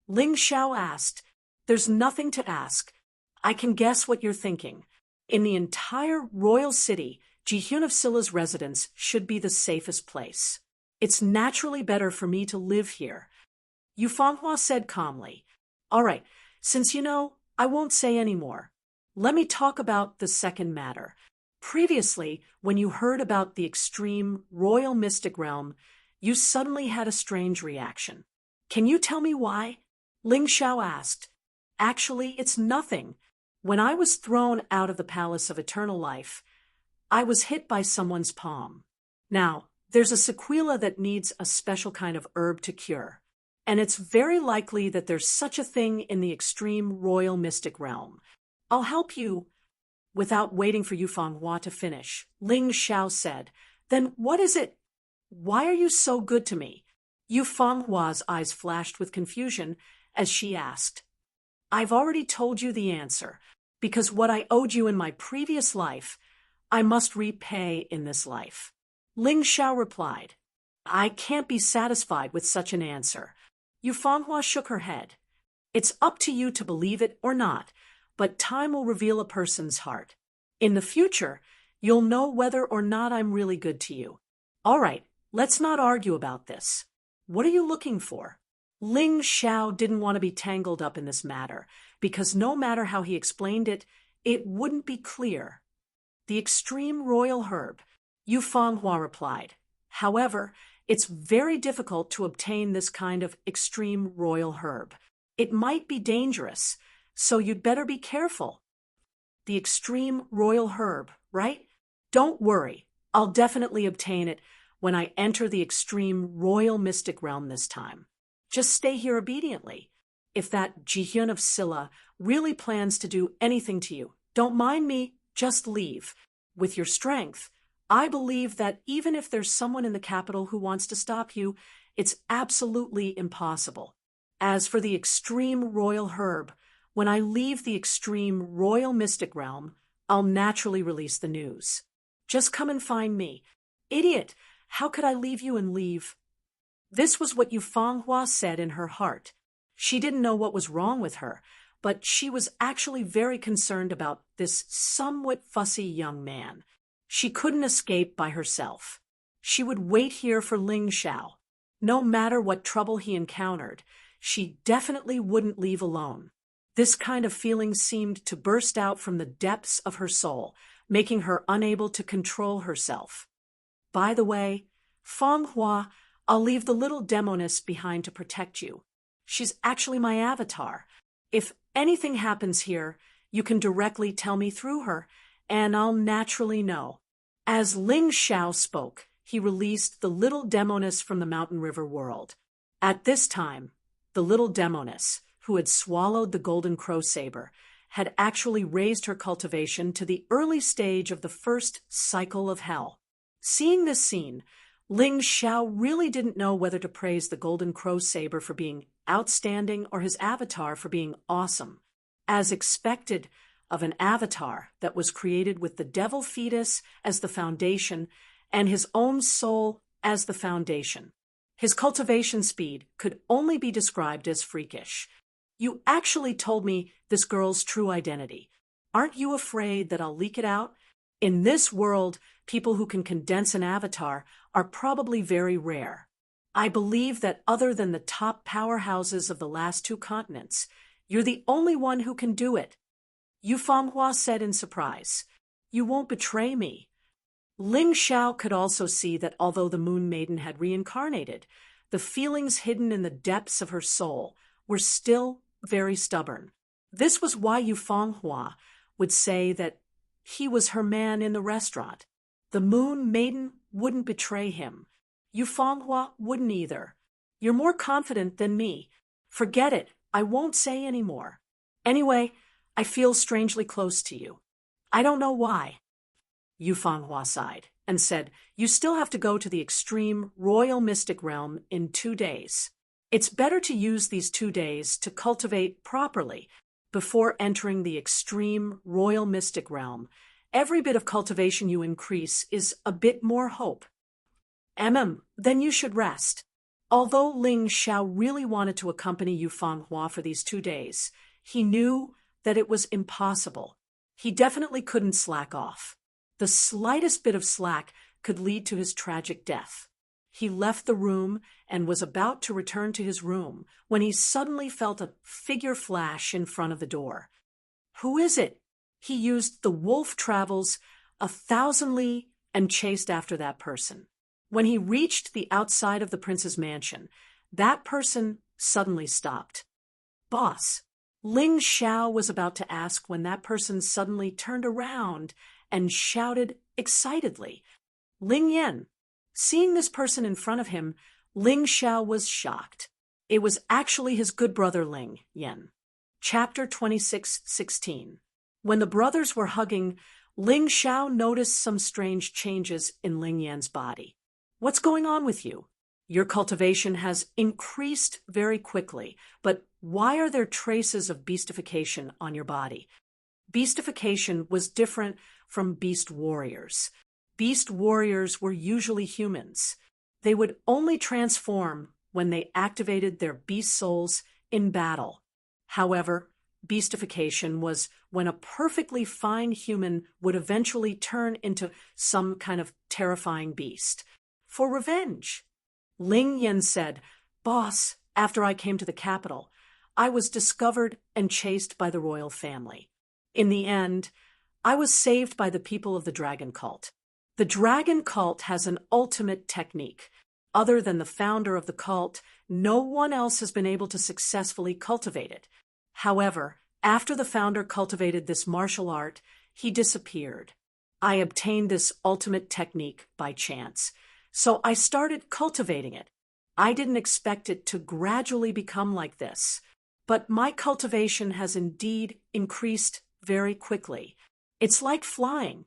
Ling Xiao asked, "There's nothing to ask. I can guess what you're thinking. In the entire royal city, Jihyun of Silla's residence should be the safest place. It's naturally better for me to live here." Yu Fanghua said calmly, "All right, since you know, I won't say any more. Let me talk about the second matter. Previously, when you heard about the extreme royal mystic realm, you suddenly had a strange reaction. Can you tell me why?" Ling Xiao asked. "Actually, it's nothing. When I was thrown out of the Palace of Eternal Life, I was hit by someone's palm. Now, there's a sequela that needs a special kind of herb to cure, and it's very likely that there's such a thing in the extreme royal mystic realm. I'll help you." Without waiting for Yu Fanghua to finish, Ling Xiao said, "Then what is it? Why are you so good to me?" Yu Fanghua's eyes flashed with confusion as she asked, "I've already told you the answer, because what I owed you in my previous life, I must repay in this life." Ling Xiao replied, "I can't be satisfied with such an answer." Yu Fanghua shook her head. It's up to you to believe it or not, but time will reveal a person's heart. In the future, you'll know whether or not I'm really good to you. All right, let's not argue about this. What are you looking for? Ling Xiao didn't want to be tangled up in this matter, because no matter how he explained it, it wouldn't be clear. The extreme royal herb, Yu Fanghua replied. However, it's very difficult to obtain this kind of extreme royal herb. It might be dangerous, so you'd better be careful. The extreme royal herb, right? Don't worry, I'll definitely obtain it when I enter the extreme royal mystic realm this time. Just stay here obediently. If that Jihyun of Silla really plans to do anything to you, don't mind me, just leave. With your strength, I believe that even if there's someone in the capital who wants to stop you, it's absolutely impossible. As for the extreme royal herb, when I leave the extreme royal mystic realm, I'll naturally release the news. Just come and find me. Idiot, how could I leave you and leave? This was what Yu Fanghua said in her heart. She didn't know what was wrong with her, but she was actually very concerned about this somewhat fussy young man. She couldn't escape by herself. She would wait here for Ling Xiao. No matter what trouble he encountered, she definitely wouldn't leave alone. This kind of feeling seemed to burst out from the depths of her soul, making her unable to control herself. By the way, Fanghua, I'll leave the little demoness behind to protect you. She's actually my avatar. If anything happens here, you can directly tell me through her, and I'll naturally know. As Ling Xiao spoke, he released the little demoness from the Mountain River world. At this time, the little demoness, who had swallowed the golden crow saber, had actually raised her cultivation to the early stage of the first cycle of hell. Seeing this scene, Ling Xiao really didn't know whether to praise the golden crow saber for being outstanding or his avatar for being awesome. As expected of an avatar that was created with the devil fetus as the foundation and his own soul as the foundation, his cultivation speed could only be described as freakish. You actually told me this girl's true identity. Aren't you afraid that I'll leak it out? In this world, people who can condense an avatar are probably very rare. I believe that other than the top powerhouses of the last two continents, you're the only one who can do it. Yu Fanghua said in surprise. You won't betray me. Ling Xiao could also see that although the Moon Maiden had reincarnated, the feelings hidden in the depths of her soul were still very stubborn. This was why Yu Fanghua would say that he was her man in the restaurant. The Moon Maiden wouldn't betray him. Yu Fanghua wouldn't either. You're more confident than me. Forget it. I won't say any more. Anyway, I feel strangely close to you. I don't know why. Yu Fanghua sighed and said, You still have to go to the extreme royal mystic realm in 2 days. It's better to use these 2 days to cultivate properly before entering the extreme royal mystic realm. Every bit of cultivation you increase is a bit more hope. Then you should rest. Although Ling Xiao really wanted to accompany Yu Fanghua for these 2 days, he knew that it was impossible. He definitely couldn't slack off. The slightest bit of slack could lead to his tragic death. He left the room and was about to return to his room when he suddenly felt a figure flash in front of the door. Who is it? He used the wolf travels 1,000 li and chased after that person. When he reached the outside of the prince's mansion, that person suddenly stopped. Boss, Ling Xiao was about to ask when that person suddenly turned around and shouted excitedly, Ling Yan. Seeing this person in front of him, Ling Xiao was shocked. It was actually his good brother Ling Yan. Chapter 26:16. When the brothers were hugging, Ling Xiao noticed some strange changes in Ling Yan's body. What's going on with you? Your cultivation has increased very quickly, but why are there traces of beastification on your body? Beastification was different from beast warriors. Beast warriors were usually humans. They would only transform when they activated their beast souls in battle. However, beastification was when a perfectly fine human would eventually turn into some kind of terrifying beast. For revenge. Ling Yen said, "Boss, after I came to the capital, I was discovered and chased by the royal family. In the end, I was saved by the people of the dragon cult. The dragon cult has an ultimate technique. Other than the founder of the cult, no one else has been able to successfully cultivate it. However, after the founder cultivated this martial art, he disappeared. I obtained this ultimate technique by chance, so I started cultivating it. I didn't expect it to gradually become like this, but my cultivation has indeed increased very quickly. It's like flying.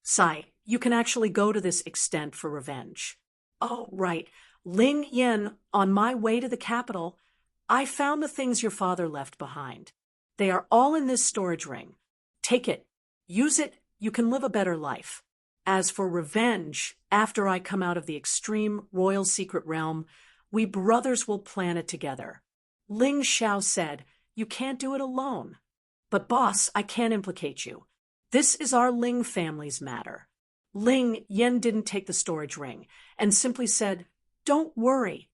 Sai, you can actually go to this extent for revenge." "Oh, right. Ling Yen, on my way to the capital, I found the things your father left behind. They are all in this storage ring. Take it. Use it. You can live a better life. As for revenge, after I come out of the extreme royal secret realm, we brothers will plan it together." Ling Xiao said, "You can't do it alone." "But boss, I can't implicate you. This is our Ling family's matter." Ling Yen didn't take the storage ring and simply said, "Don't worry."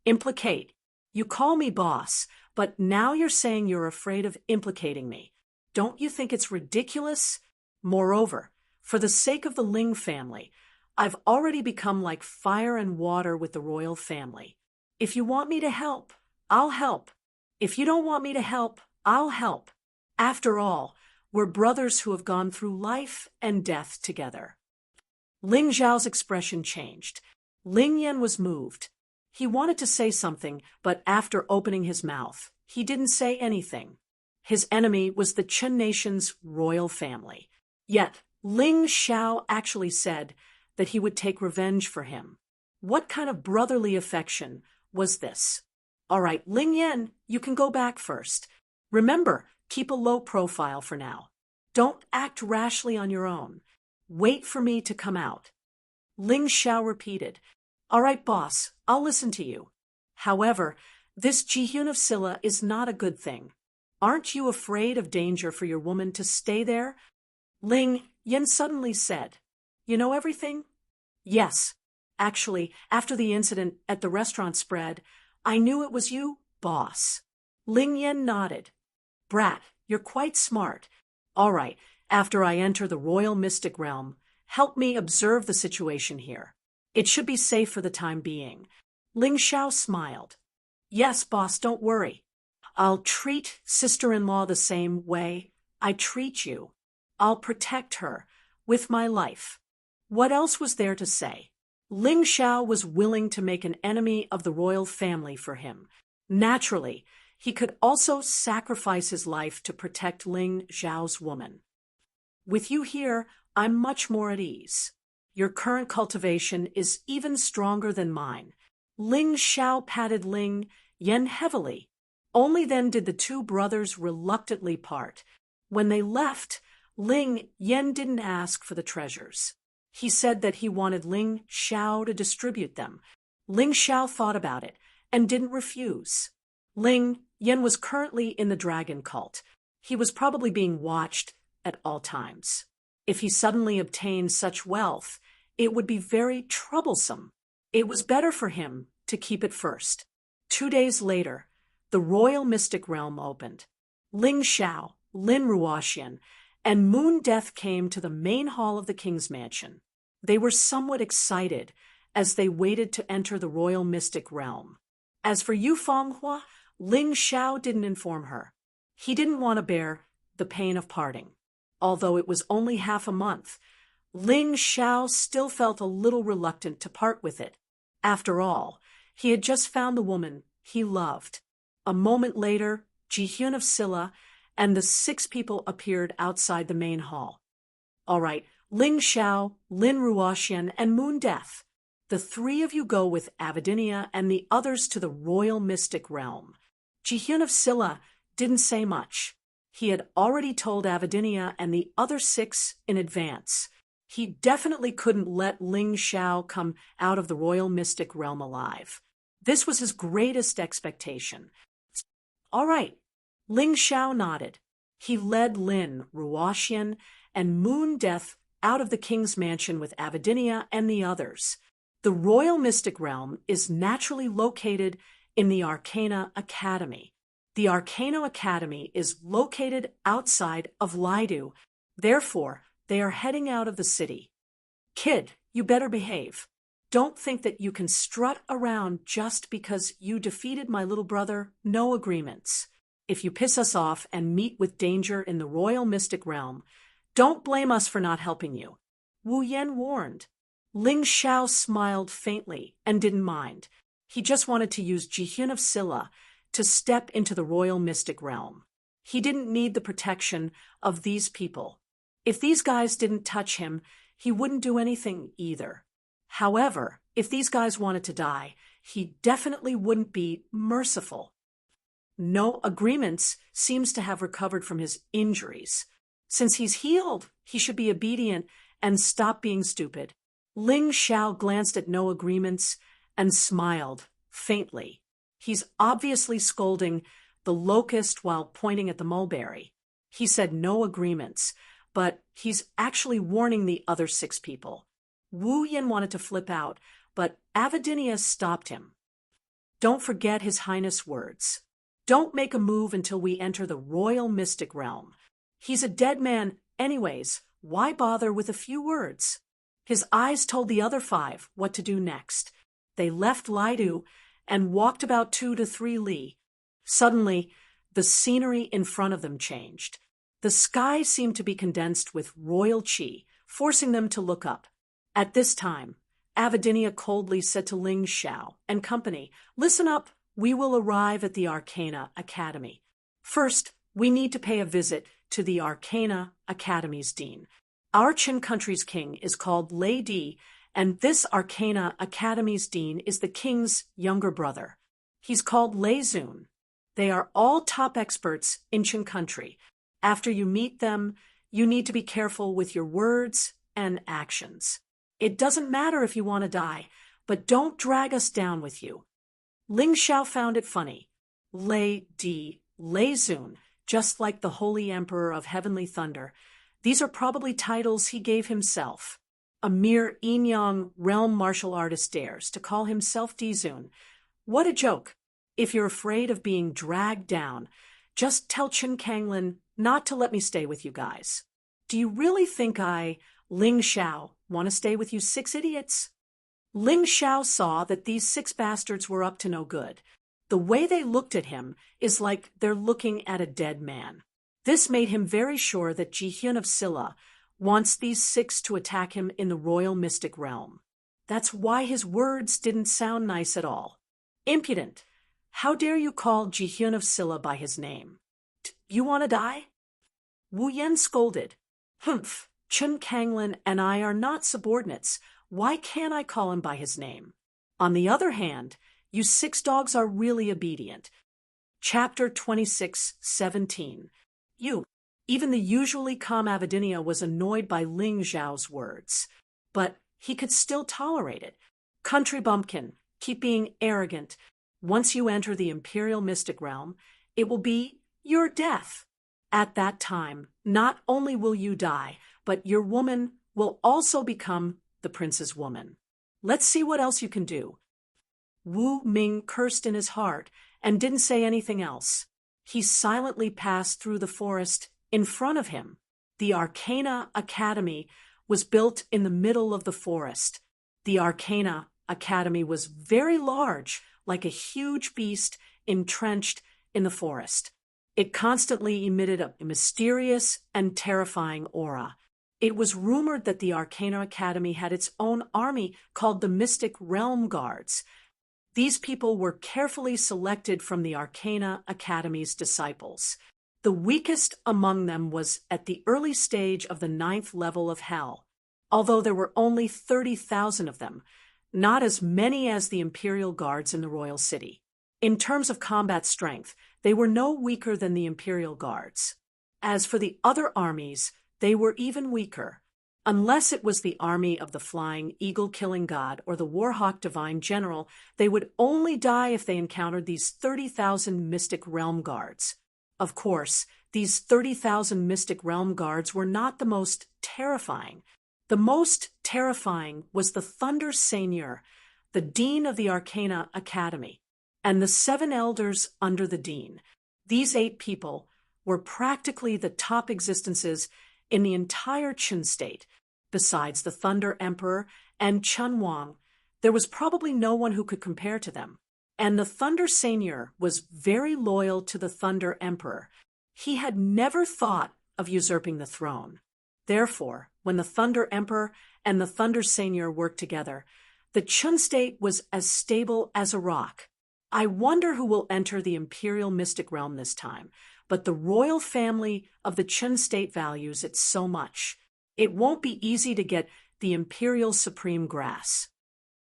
"Implicate. You call me boss, but now you're saying you're afraid of implicating me. Don't you think it's ridiculous? Moreover, for the sake of the Ling family, I've already become like fire and water with the royal family. If you want me to help, I'll help. If you don't want me to help, I'll help. After all, we're brothers who have gone through life and death together." Ling Zhao's expression changed. Ling Yan was moved. He wanted to say something, but after opening his mouth, he didn't say anything. His enemy was the Chen nation's royal family. Yet, Ling Xiao actually said that he would take revenge for him. What kind of brotherly affection was this? "All right, Ling Yan, you can go back first. Remember, keep a low profile for now. Don't act rashly on your own. Wait for me to come out." Ling Xiao repeated, "All right, boss, I'll listen to you. However, this Jihyun of Silla is not a good thing. Aren't you afraid of danger for your woman to stay there?" Ling Yen suddenly said, "You know everything?" "Yes. Actually, after the incident at the restaurant spread, I knew it was you, boss." Ling Yen nodded. "Brat, you're quite smart. All right, after I enter the royal mystic realm, help me observe the situation here. It should be safe for the time being." Ling Xiao smiled. "Yes, boss, don't worry. I'll treat sister-in-law the same way I treat you. I'll protect her with my life." What else was there to say? Ling Xiao was willing to make an enemy of the royal family for him. Naturally, he could also sacrifice his life to protect Ling Zhao's woman. "With you here, I'm much more at ease. Your current cultivation is even stronger than mine." Ling Xiao patted Ling Yen heavily. Only then did the two brothers reluctantly part. When they left, Ling Yen didn't ask for the treasures. He said that he wanted Ling Xiao to distribute them. Ling Xiao thought about it and didn't refuse. Ling Yen was currently in the dragon cult. He was probably being watched at all times. If he suddenly obtained such wealth, it would be very troublesome. It was better for him to keep it first. 2 days later, the royal mystic realm opened. Ling Xiao, Lin Ruoxian, and Moon Death came to the main hall of the king's mansion. They were somewhat excited as they waited to enter the royal mystic realm. As for Yu Fanghua, Ling Xiao didn't inform her. He didn't want to bear the pain of parting. Although it was only half a month, Ling Xiao still felt a little reluctant to part with it. After all, he had just found the woman he loved. A moment later, Jihyun of Silla and the 6 people appeared outside the main hall. "All right, Ling Xiao, Lin Ruoxian, and Moon Death. The 3 of you go with Avidinia and the others to the royal mystic realm." Jihyun of Silla didn't say much. He had already told Avidinia and the other 6 in advance. He definitely couldn't let Ling Xiao come out of the royal mystic realm alive. This was his greatest expectation. "All right, Ling Xiao nodded. He led Lin, Ruoxian, and Moon Death out of the king's mansion with Avidinia and the others. The royal mystic realm is naturally located in the Arcana Academy. The Arcana Academy is located outside of Lidu. Therefore, they are heading out of the city. Kid, you better behave. Don't think that you can strut around just because you defeated my little brother. No agreements. If you piss us off and meet with danger in the royal mystic realm, don't blame us for not helping you. Wu Yan warned. Ling Xiao smiled faintly and didn't mind. He just wanted to use Jihyun of Silla to step into the royal mystic realm. He didn't need the protection of these people. If these guys didn't touch him, he wouldn't do anything either. However, if these guys wanted to die, he definitely wouldn't be merciful. No Agreements seems to have recovered from his injuries. Since he's healed, he should be obedient and stop being stupid. Ling Xiao glanced at No Agreements and smiled faintly. He's obviously scolding the locust while pointing at the mulberry. He said no agreements, but he's actually warning the other 6 people. Wu Yin wanted to flip out, but Avidinia stopped him. Don't forget His Highness' words. Don't make a move until we enter the royal mystic realm. He's a dead man anyways. Why bother with a few words? His eyes told the other 5 what to do next. They left Lidu and walked about 2 to 3 li. Suddenly, the scenery in front of them changed. The sky seemed to be condensed with royal chi, forcing them to look up. At this time, Avidinia coldly said to Ling Xiao and company, "Listen up, we will arrive at the Arcana Academy. First, we need to pay a visit to the Arcana Academy's dean. Our Qin country's king is called Lei Di, and this Arcana Academy's dean is the king's younger brother. He's called Lei Zun. They are all top experts in Qin country. After you meet them, you need to be careful with your words and actions. It doesn't matter if you want to die, but don't drag us down with you." Ling Xiao found it funny. Lei Di, Lei Zun, just like the Holy Emperor of Heavenly Thunder. These are probably titles he gave himself. A mere Yin-Yang realm martial artist dares to call himself Dizun. What a joke. If you're afraid of being dragged down, just tell Qin Kanglin not to let me stay with you guys. Do you really think I, Ling Xiao, want to stay with you 6 idiots? Ling Xiao saw that these 6 bastards were up to no good. The way they looked at him is like they're looking at a dead man. This made him very sure that Jihyun of Silla wants these 6 to attack him in the royal mystic realm. That's why his words didn't sound nice at all. Impudent. How dare you call Jihyun of Silla by his name? You want to die? Wu Yan scolded. Humph, Qin Kanglin and I are not subordinates. Why can't I call him by his name? On the other hand, you 6 dogs are really obedient. Chapter 26:17. Even the usually calm Avidinia was annoyed by Ling Xiao's words, but he could still tolerate it. Country bumpkin, keep being arrogant. Once you enter the imperial mystic realm, it will be your death. At that time, not only will you die, but your woman will also become the prince's woman. Let's see what else you can do. Wu Ming cursed in his heart and didn't say anything else. He silently passed through the forest in front of him. The Arcana Academy was built in the middle of the forest. The Arcana Academy was very large, like a huge beast entrenched in the forest. It constantly emitted a mysterious and terrifying aura. It was rumored that the Arcana Academy had its own army called the Mystic Realm Guards. These people were carefully selected from the Arcana Academy's disciples. The weakest among them was at the early stage of the 9th level of hell. Although there were only 30,000 of them, not as many as the Imperial Guards in the royal city. In terms of combat strength, they were no weaker than the Imperial Guards. As for the other armies, they were even weaker. Unless it was the army of the Flying Eagle-Killing God or the Warhawk Divine General, they would only die if they encountered these 30,000 Mystic Realm Guards. Of course, these 30,000 Mystic Realm guards were not the most terrifying. The most terrifying was the Thunder Seigneur, the Dean of the Arcana Academy, and the 7 elders under the Dean. These 8 people were practically the top existences in the entire Qin state. Besides the Thunder Emperor and Chun Wang, there was probably no one who could compare to them. And the Thunder Seigneur was very loyal to the Thunder Emperor. He had never thought of usurping the throne. Therefore, when the Thunder Emperor and the Thunder Seigneur worked together, the Qin state was as stable as a rock. I wonder who will enter the Imperial Mystic Realm this time, but the royal family of the Qin state values it so much. It won't be easy to get the Imperial Supreme Grass.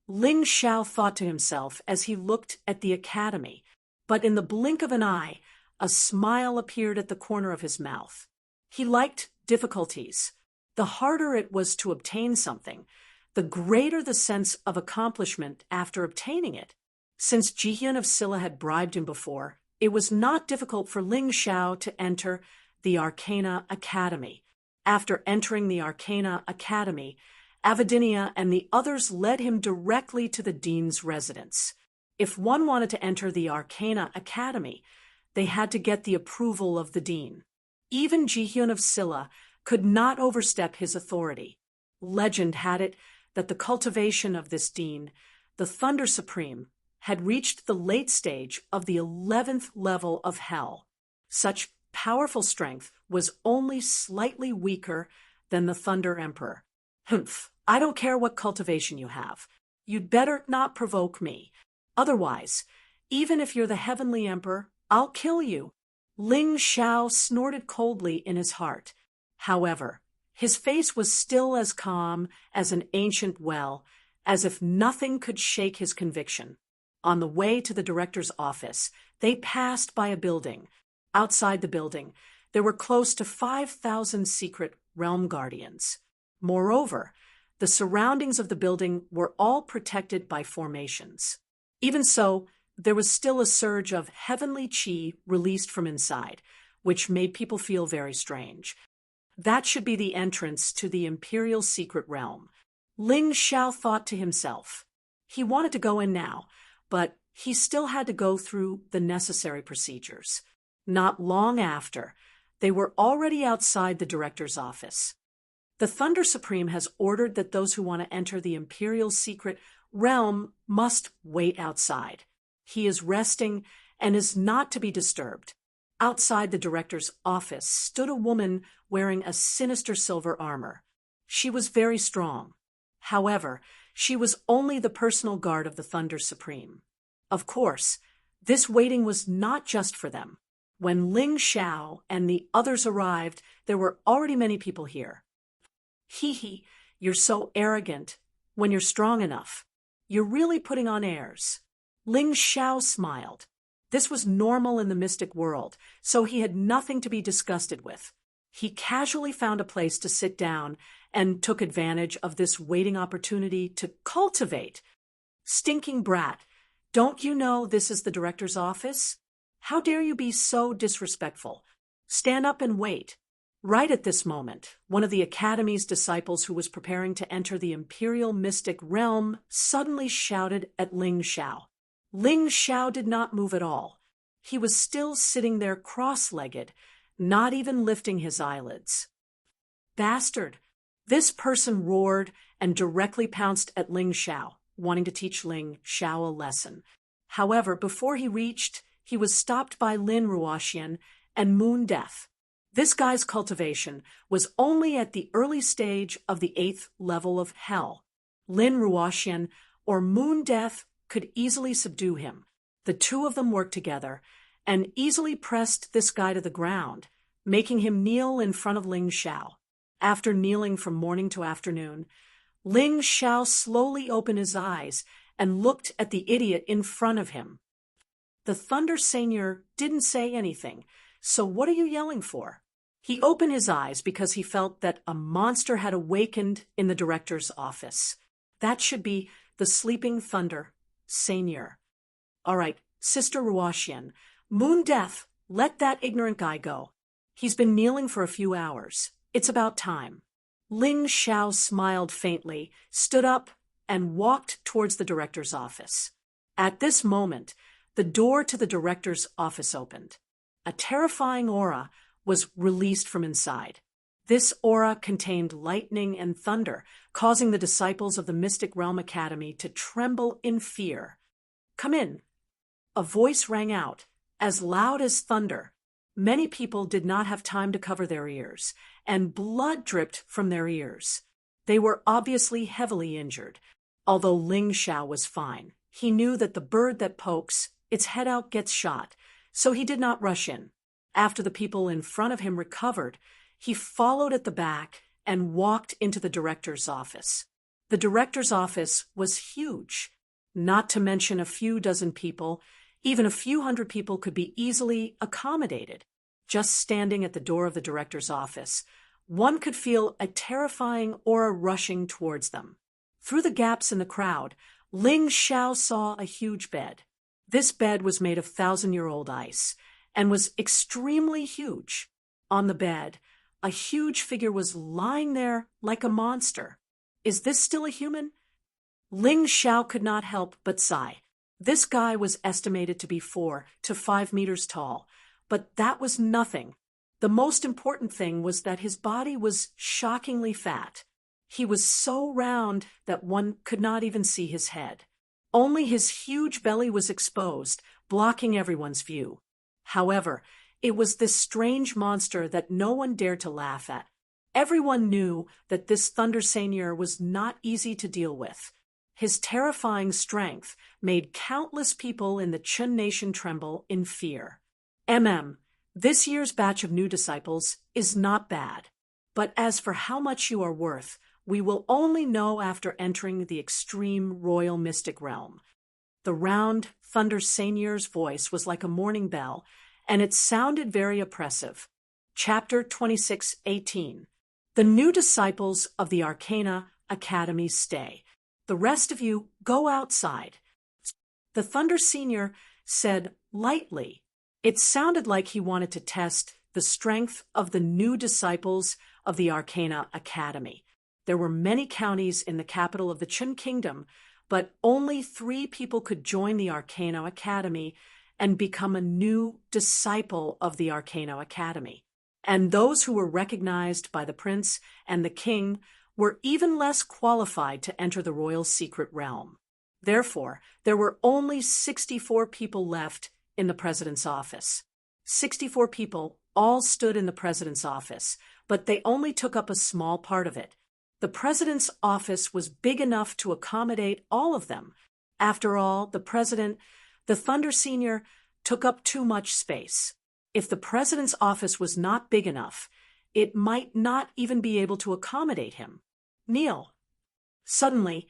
Ling Xiao thought to himself as he looked at the academy, but in the blink of an eye, a smile appeared at the corner of his mouth. He liked difficulties. The harder it was to obtain something, the greater the sense of accomplishment after obtaining it. Since Jihyun of Silla had bribed him before, it was not difficult for Ling Xiao to enter the Arcana Academy. After entering the Arcana Academy, Avidinia and the others led him directly to the dean's residence. If one wanted to enter the Arcana Academy, they had to get the approval of the dean. Even Jihyun of Silla could not overstep his authority. Legend had it that the cultivation of this dean, the Thunder Supreme, had reached the late stage of the 11th level of hell. Such powerful strength was only slightly weaker than the Thunder Emperor. Humph, I don't care what cultivation you have. You'd better not provoke me. Otherwise, even if you're the Heavenly Emperor, I'll kill you. Ling Xiao snorted coldly in his heart. However, his face was still as calm as an ancient well, as if nothing could shake his conviction. On the way to the director's office, they passed by a building. Outside the building, there were close to 5,000 secret realm guardians. Moreover, the surroundings of the building were all protected by formations. Even so, there was still a surge of heavenly qi released from inside, which made people feel very strange. That should be the entrance to the Imperial Secret Realm. Ling Xiao thought to himself. He wanted to go in now, but he still had to go through the necessary procedures. Not long after, they were already outside the director's office. The Thunder Supreme has ordered that those who want to enter the Imperial Secret Realm must wait outside. He is resting and is not to be disturbed. Outside the director's office stood a woman wearing a sinister silver armor. She was very strong. However, she was only the personal guard of the Thunder Supreme. Of course, this waiting was not just for them. When Ling Xiao and the others arrived, there were already many people here. Hee, you're so arrogant when you're strong enough. You're really putting on airs. Ling Xiao smiled. This was normal in the mystic world, so he had nothing to be disgusted with. He casually found a place to sit down and took advantage of this waiting opportunity to cultivate. Stinking brat, don't you know this is the director's office? How dare you be so disrespectful? Stand up and wait. Right at this moment, one of the Academy's disciples who was preparing to enter the Imperial Mystic Realm suddenly shouted at Ling Xiao. Ling Xiao did not move at all. He was still sitting there cross-legged, not even lifting his eyelids. Bastard! This person roared and directly pounced at Ling Xiao, wanting to teach Ling Xiao a lesson. However, before he reached, he was stopped by Lin Ruoxian and Moon Death. This guy's cultivation was only at the early stage of the 8th level of hell. Lin Ruoxian, or Moon Death, could easily subdue him. The two of them worked together and easily pressed this guy to the ground, making him kneel in front of Ling Xiao. After kneeling from morning to afternoon, Ling Xiao slowly opened his eyes and looked at the idiot in front of him. The Thunder Seigneur didn't say anything, so what are you yelling for? He opened his eyes because he felt that a monster had awakened in the director's office. That should be the sleeping Thunder Seigneur. All right, Sister Ruoxian, Moon Death Let that ignorant guy go. He's been kneeling for a few hours. It's about time. Ling Xiao smiled faintly, stood up, and walked towards the director's office. At this moment, the door to the director's office opened. A terrifying aura was released from inside. This aura contained lightning and thunder, causing the disciples of the Mystic Realm Academy to tremble in fear. "Come in." A voice rang out, as loud as thunder. Many people did not have time to cover their ears, and blood dripped from their ears. They were obviously heavily injured. Although Ling Xiao was fine, he knew that the bird that pokes its head out gets shot, so he did not rush in. After the people in front of him recovered, he followed at the back and walked into the director's office. The director's office was huge. Not to mention a few dozen people, even a few hundred people could be easily accommodated. Just standing at the door of the director's office, one could feel a terrifying aura rushing towards them. Through the gaps in the crowd, Ling Xiao saw a huge bed. This bed was made of 1,000-year-old ice and was extremely huge. On the bed, a huge figure was lying there like a monster. Is this still a human? Ling Xiao could not help but sigh. This guy was estimated to be 4 to 5 meters tall, but that was nothing. The most important thing was that his body was shockingly fat. He was so round that one could not even see his head. Only his huge belly was exposed, blocking everyone's view. However, it was this strange monster that no one dared to laugh at. Everyone knew that this Thunder Seigneur was not easy to deal with. His terrifying strength made countless people in the Chun Nation tremble in fear. This year's batch of new disciples is not bad. But as for how much you are worth, we will only know after entering the extreme royal mystic realm. The round Thunder Seigneur's voice was like a morning bell, and it sounded very oppressive. Chapter 26:18. The new disciples of the Arcana Academy stay. The rest of you go outside. The Thunder Senior said lightly. It sounded like he wanted to test the strength of the new disciples of the Arcana Academy. There were many counties in the capital of the Chun Kingdom, but only 3 people could join the Arcana Academy and become a new disciple of the Arcana Academy. And those who were recognized by the prince and the king were even less qualified to enter the royal secret realm. Therefore, there were only 64 people left in the president's office. 64 people all stood in the president's office, but they only took up a small part of it. The president's office was big enough to accommodate all of them. After all, the Thunder Senior, took up too much space. If the president's office was not big enough, it might not even be able to accommodate him. Kneel. Suddenly,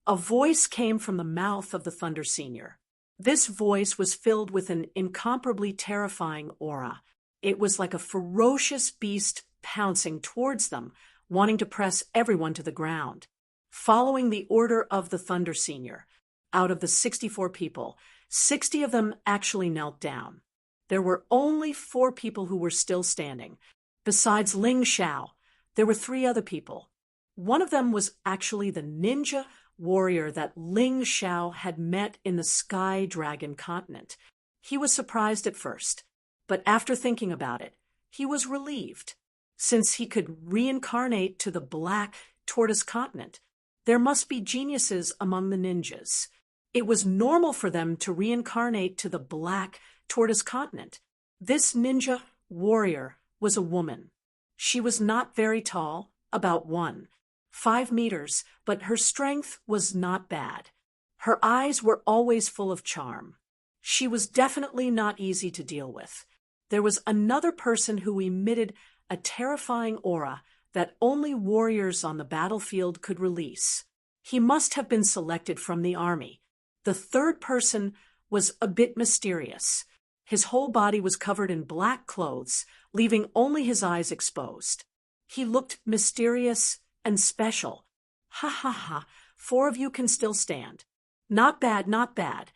a voice came from the mouth of the Thunder Senior. This voice was filled with an incomparably terrifying aura. It was like a ferocious beast pouncing towards them, wanting to press everyone to the ground. Following the order of the Thunder Senior, out of the 64 people, 60 of them actually knelt down. There were only 4 people who were still standing. Besides Ling Xiao, there were 3 other people. One of them was actually the ninja warrior that Ling Xiao had met in the Sky Dragon continent. He was surprised at first, but after thinking about it, he was relieved. Since he could reincarnate to the Black Tortoise continent, there must be geniuses among the ninjas. It was normal for them to reincarnate to the Black Tortoise continent. This ninja warrior was a woman. She was not very tall, about 1.5 meters, but her strength was not bad. Her eyes were always full of charm. She was definitely not easy to deal with. There was another person who emitted a terrifying aura that only warriors on the battlefield could release. He must have been selected from the army. The third person was a bit mysterious. His whole body was covered in black clothes, leaving only his eyes exposed. He looked mysterious and special. Ha ha ha, 4 of you can still stand. Not bad, not bad.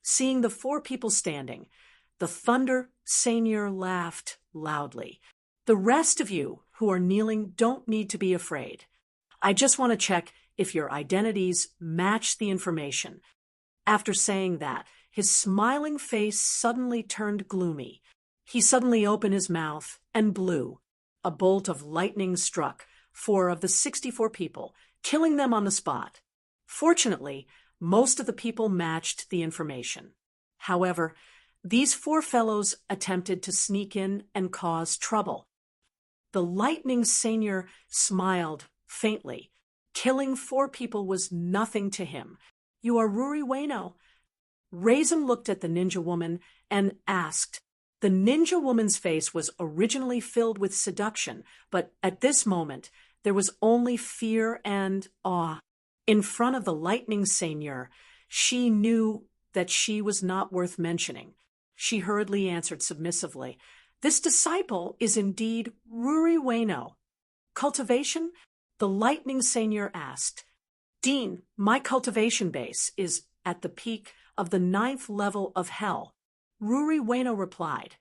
Seeing the 4 people standing, the Thunder senior laughed loudly. The rest of you who are kneeling don't need to be afraid. I just want to check if your identities match the information. After saying that, his smiling face suddenly turned gloomy. He suddenly opened his mouth and blew. A bolt of lightning struck 4 of the 64 people, killing them on the spot. Fortunately, most of the people matched the information. However, these 4 fellows attempted to sneak in and cause trouble. The lightning senior smiled faintly. Killing 4 people was nothing to him. You are Ruri Ueno. Raisin looked at the ninja woman and asked. The ninja woman's face was originally filled with seduction, but at this moment there was only fear and awe. In front of the lightning senior, she knew that she was not worth mentioning. She hurriedly answered submissively, "This disciple is indeed Ruri Ueno." Cultivation? The lightning senior asked. "Dean, my cultivation base is at the peak of the 9th level of hell." Ruri Ueno replied,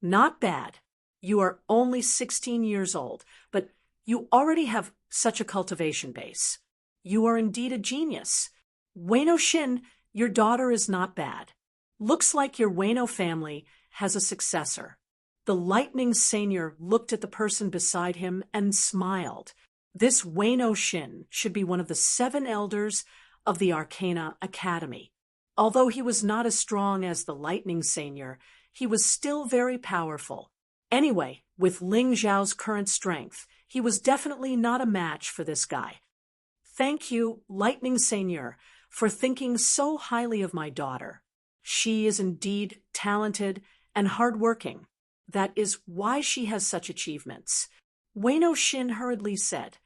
"Not bad. You are only 16 years old, but you already have such a cultivation base. You are indeed a genius. Ueno Shin, your daughter is not bad. Looks like your Ueno family has a successor." The lightning senior looked at the person beside him and smiled. This Ueno Shin should be one of the 7 elders of the Arcana Academy. Although he was not as strong as the lightning senior, he was still very powerful. Anyway, with Ling Zhao's current strength, he was definitely not a match for this guy. "Thank you, lightning senior, for thinking so highly of my daughter. She is indeed talented and hardworking. That is why she has such achievements." Ueno Shin hurriedly said,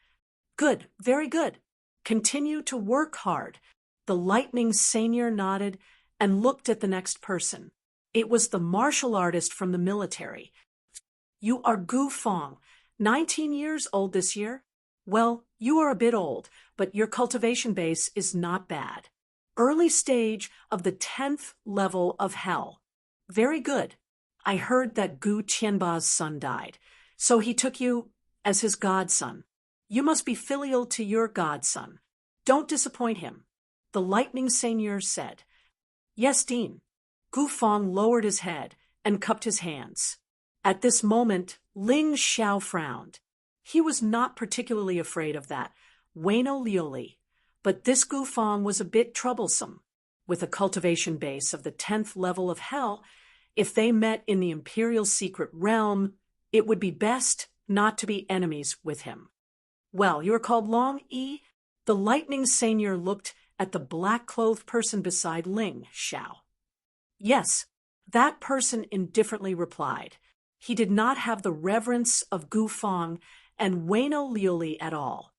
"Good, very good. Continue to work hard." The lightning senior nodded and looked at the next person. It was the martial artist from the military. "You are Gu Fong, 19 years old this year? Well, you are a bit old, but your cultivation base is not bad. Early stage of the 10th level of hell. Very good. I heard that Gu Tianba's son died, so he took you as his godson. You must be filial to your godson. Don't disappoint him." The lightning senior said. "Yes, Dean." Gu Fong lowered his head and cupped his hands. At this moment, Ling Xiao frowned. He was not particularly afraid of that Ueno Lioli, but this Gu Fong was a bit troublesome. With a cultivation base of the 10th level of hell, if they met in the Imperial Secret Realm, it would be best not to be enemies with him. "Well, you are called Long Yi?" The lightning senior looked at the black-clothed person beside Ling Xiao. "Yes," that person indifferently replied. He did not have the reverence of Gu Fong and Ueno Lioli at all.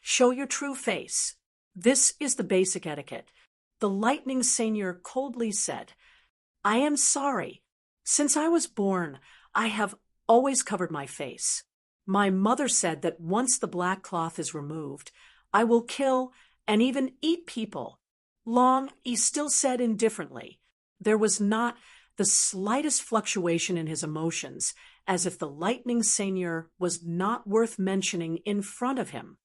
"Show your true face. This is the basic etiquette." The lightning senior coldly said, "I am sorry. Since I was born, I have always covered my face. My mother said that once the black cloth is removed, I will kill and even eat people." Long Yi still said indifferently. There was not the slightest fluctuation in his emotions, as if the lightning senior was not worth mentioning in front of him.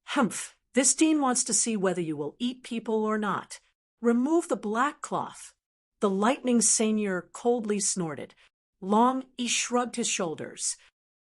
"Humph, this dean wants to see whether you will eat people or not. Remove the black cloth." The lightning senior coldly snorted. Long Yi shrugged his shoulders.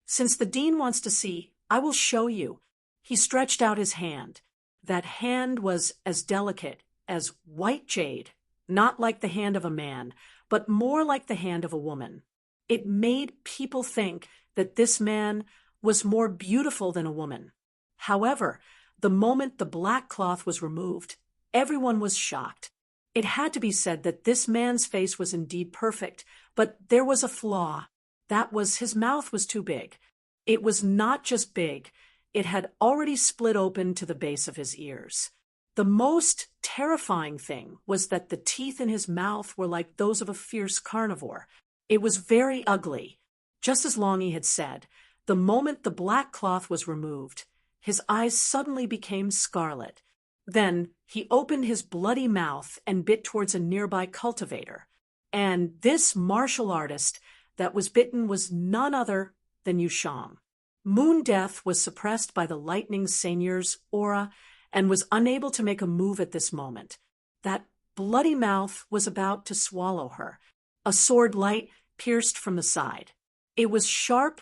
"Since the dean wants to see, I will show you." He stretched out his hand. That hand was as delicate as white jade, not like the hand of a man, but more like the hand of a woman. It made people think that this man was more beautiful than a woman. However, the moment the black cloth was removed, everyone was shocked. It had to be said that this man's face was indeed perfect, but there was a flaw. That was his mouth was too big. It was not just big, it had already split open to the base of his ears. The most terrifying thing was that the teeth in his mouth were like those of a fierce carnivore. It was very ugly. Just as Long Yi had said, the moment the black cloth was removed, his eyes suddenly became scarlet. Then he opened his bloody mouth and bit towards a nearby cultivator. And this martial artist that was bitten was none other than Yushang. Moon Death was suppressed by the Lightning Seigneur's aura and was unable to make a move at this moment. That bloody mouth was about to swallow her. A sword light pierced from the side. It was sharp,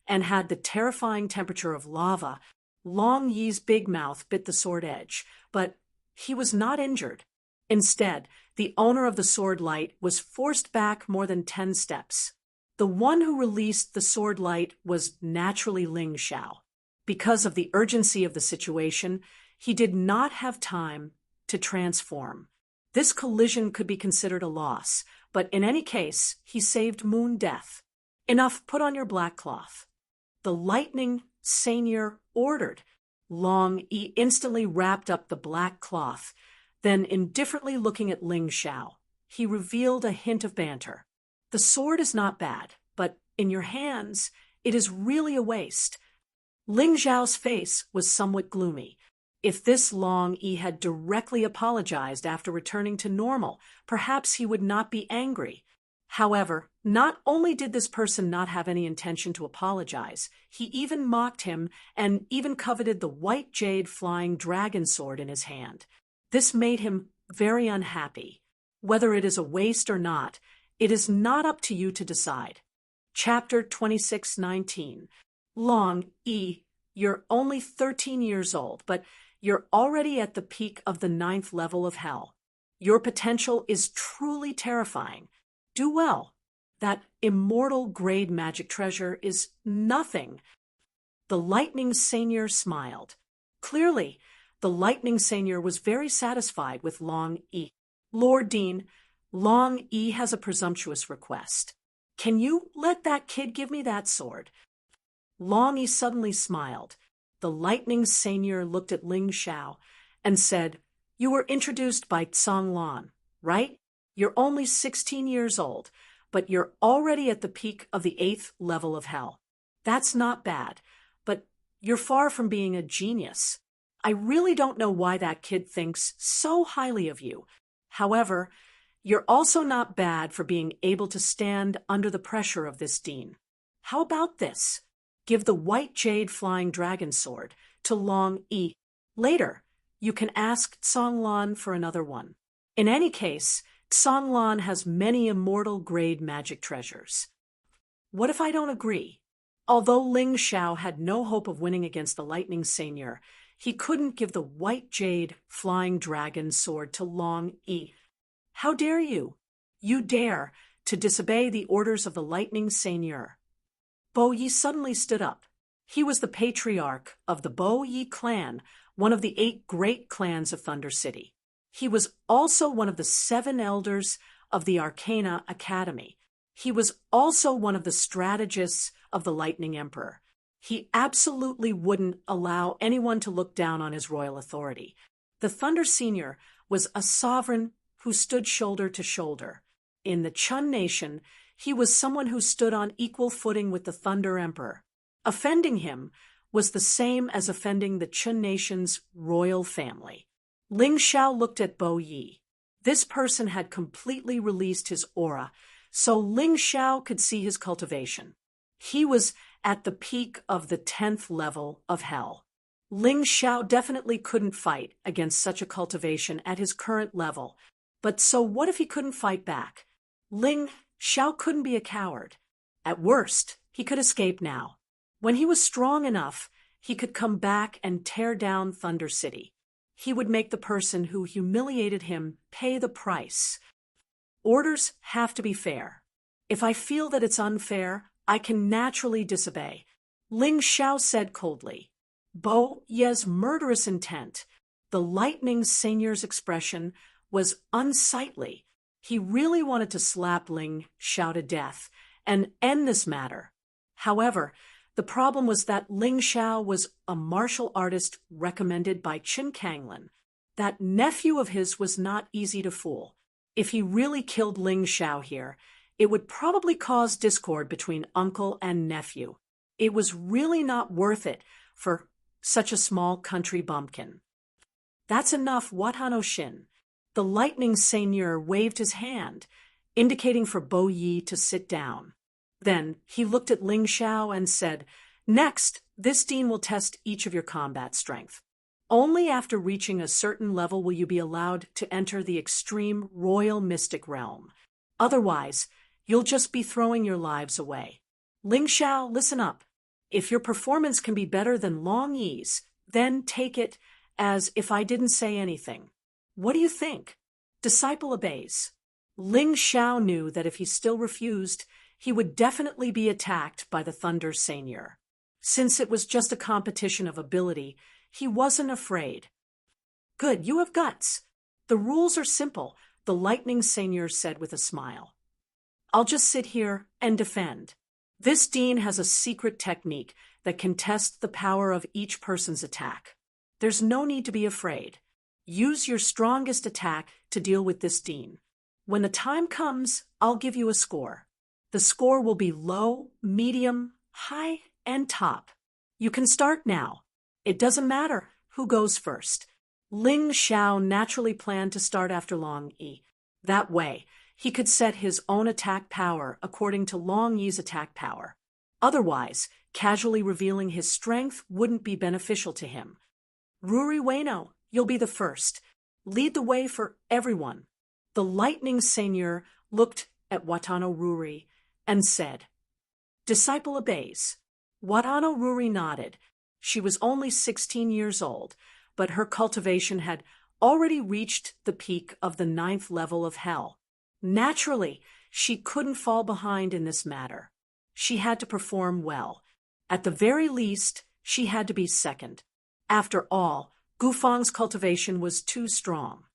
and had the terrifying temperature of lava. Long Yi's big mouth bit the sword edge, but he was not injured. Instead, the owner of the sword light was forced back more than 10 steps. The one who released the sword light was naturally Ling Xiao. Because of the urgency of the situation, he did not have time to transform. This collision could be considered a loss, but in any case, he saved Moon Death. Enough, put on your black cloth. The Lightning Seigneur ordered. Long Yi instantly wrapped up the black cloth. Then, indifferently looking at Ling Xiao, he revealed a hint of banter. The sword is not bad, but in your hands, it is really a waste. Ling Xiao's face was somewhat gloomy. If this Long Yi had directly apologized after returning to normal, perhaps he would not be angry. However, not only did this person not have any intention to apologize, he even mocked him and even coveted the white jade flying dragon sword in his hand. This made him very unhappy. Whether it is a waste or not, it is not up to you to decide. Chapter 26:19. Long Yi, you're only 13 years old, but you're already at the peak of the 9th level of hell. Your potential is truly terrifying. Do well. That immortal grade magic treasure is nothing. The Lightning Seigneur smiled. Clearly, the Lightning Seigneur was very satisfied with Long Yi. Lord Dean, Long Yi has a presumptuous request. Can you let that kid give me that sword? Long Yi suddenly smiled. The Lightning Seigneur looked at Ling Xiao and said, "You were introduced by Tsang Lan, right? You're only 16 years old, but you're already at the peak of the 8th level of hell. That's not bad, but you're far from being a genius. I really don't know why that kid thinks so highly of you. However, you're also not bad for being able to stand under the pressure of this dean. How about this? Give the white jade flying dragon sword to Long Yi. Later, you can ask Tsang Lan for another one. In any case, Tsang Lan has many immortal grade magic treasures." What if I don't agree? Although Ling Xiao had no hope of winning against the Lightning Seigneur, he couldn't give the white jade flying dragon sword to Long Yi. How dare you? You dare to disobey the orders of the Lightning Seigneur. Bo Yi suddenly stood up. He was the patriarch of the Bo Yi clan, one of the 8 great clans of Thunder City. He was also one of the 7 elders of the Arcana Academy. He was also one of the strategists of the Lightning Emperor. He absolutely wouldn't allow anyone to look down on his royal authority. The Thunder Senior was a sovereign who stood shoulder to shoulder. In the Chun Nation, he was someone who stood on equal footing with the Thunder Emperor. Offending him was the same as offending the Chun Nation's royal family. Ling Xiao looked at Bo Yi. This person had completely released his aura, so Ling Xiao could see his cultivation. He was at the peak of the 10th level of hell. Ling Xiao definitely couldn't fight against such a cultivation at his current level. But so what if he couldn't fight back? Ling Xiao couldn't be a coward. At worst, he could escape now. When he was strong enough, he could come back and tear down Thunder City. He would make the person who humiliated him pay the price. Orders have to be fair. If I feel that it's unfair, I can naturally disobey. Ling Xiao said coldly. Bo Ye's murderous intent, the Lightning Seigneur's expression, was unsightly. He really wanted to slap Ling Xiao to death and end this matter. However, the problem was that Ling Xiao was a martial artist recommended by Qin Kanglin. That nephew of his was not easy to fool. If he really killed Ling Xiao here, it would probably cause discord between uncle and nephew. It was really not worth it for such a small country bumpkin. That's enough, Wat Hano Shin. The Lightning Seigneur waved his hand. indicating for Bo Yi to sit down. Then he looked at Ling Xiao and said, "Next, this Dean will test each of your combat strength. Only after reaching a certain level will you be allowed to enter the extreme royal mystic realm. Otherwise, you'll just be throwing your lives away. Ling Xiao, listen up. If your performance can be better than Long Yi's, then take it as if I didn't say anything. What do you think?" Disciple obeys. Ling Xiao knew that if he still refused, he would definitely be attacked by the Thunder Seigneur. Since it was just a competition of ability, he wasn't afraid. "Good, you have guts. The rules are simple," the Lightning Seigneur said with a smile. "I'll just sit here and defend. This Dean has a secret technique that can test the power of each person's attack. There's no need to be afraid. Use your strongest attack to deal with this Dean. When the time comes, I'll give you a score. The score will be low, medium, high, and top. You can start now. It doesn't matter who goes first." Ling Xiao naturally planned to start after Long Yi. That way, he could set his own attack power according to Long Yi's attack power. Otherwise, casually revealing his strength wouldn't be beneficial to him. "Ruri Ueno, you'll be the first. Lead the way for everyone." The Lightning Seigneur looked at Watano Ruri and said, "Disciple obeys." Watano Ruri nodded. She was only 16 years old, but her cultivation had already reached the peak of the 9th level of hell. Naturally, she couldn't fall behind in this matter. She had to perform well. At the very least, she had to be second. After all, Gufang's cultivation was too strong.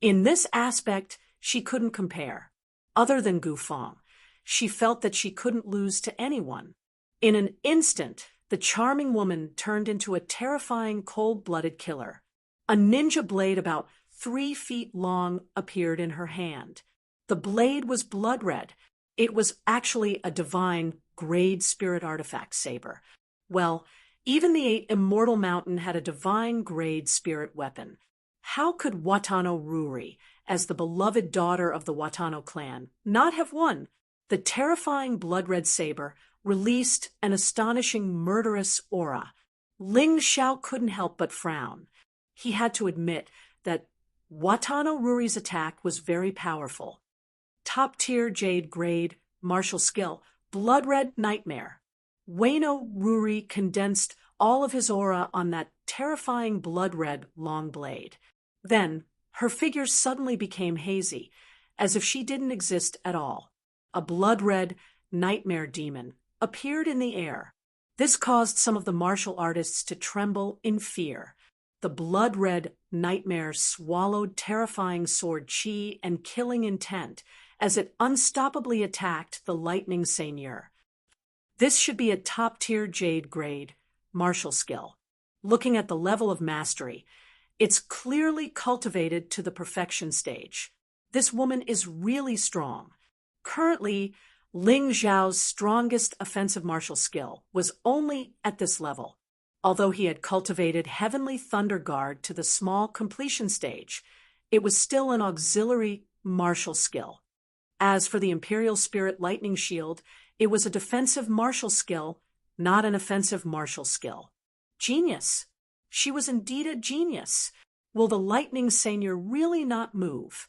In this aspect, she couldn't compare. Other than Gufang, she felt that she couldn't lose to anyone. In an instant, the charming woman turned into a terrifying cold-blooded killer. A ninja blade about 3 feet long appeared in her hand. The blade was blood red. It was actually a divine grade spirit artifact saber. Well, even the 8 Immortal Mountain had a divine grade spirit weapon. How could Watano Ruri, as the beloved daughter of the Watano clan, not have won? The terrifying blood-red saber released an astonishing murderous aura. Ling Xiao couldn't help but frown. He had to admit that Watano Ruri's attack was very powerful. Top-tier Jade grade, martial skill, blood-red nightmare. Ueno Ruri condensed all of his aura on that terrifying blood-red long blade. Then, her figure suddenly became hazy, as if she didn't exist at all. A blood-red nightmare demon appeared in the air. This caused some of the martial artists to tremble in fear. The blood-red nightmare swallowed terrifying sword chi and killing intent as it unstoppably attacked the Lightning Seigneur. This should be a top-tier Jade grade martial skill. Looking at the level of mastery, it's clearly cultivated to the perfection stage. This woman is really strong. Currently, Ling Xiao's strongest offensive martial skill was only at this level. Although he had cultivated Heavenly Thunder Guard to the small completion stage, it was still an auxiliary martial skill. As for the Imperial Spirit Lightning Shield, it was a defensive martial skill, not an offensive martial skill. Genius! She was indeed a genius. Will the Lightning Seigneur really not move?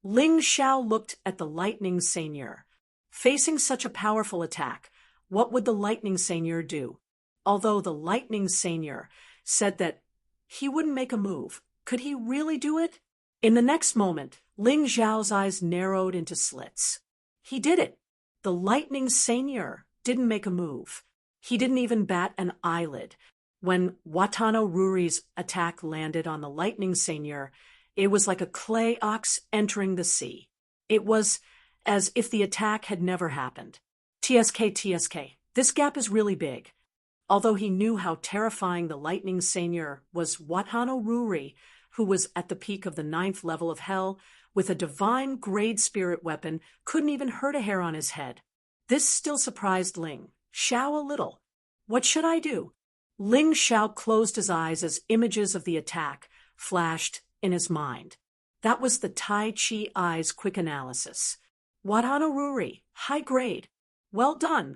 Ling Xiao looked at the Lightning Seigneur. Facing such a powerful attack, what would the Lightning Seigneur do? Although the Lightning Seigneur said that he wouldn't make a move, could he really do it? In the next moment, Ling Xiao's eyes narrowed into slits. He did it. The Lightning Seigneur didn't make a move. He didn't even bat an eyelid. When Watano Ruri's attack landed on the Lightning Seigneur, it was like a clay ox entering the sea. It was as if the attack had never happened. TSK, this gap is really big. Although he knew how terrifying the Lightning Seigneur was, Watano Ruri, who was at the peak of the 9th level of hell, with a divine grade spirit weapon, couldn't even hurt a hair on his head. This still surprised Ling Xiao a little. What should I do? Ling Xiao closed his eyes as images of the attack flashed in his mind. That was the Tai Chi Eye's quick analysis. Watana Ruri, high grade. Well done.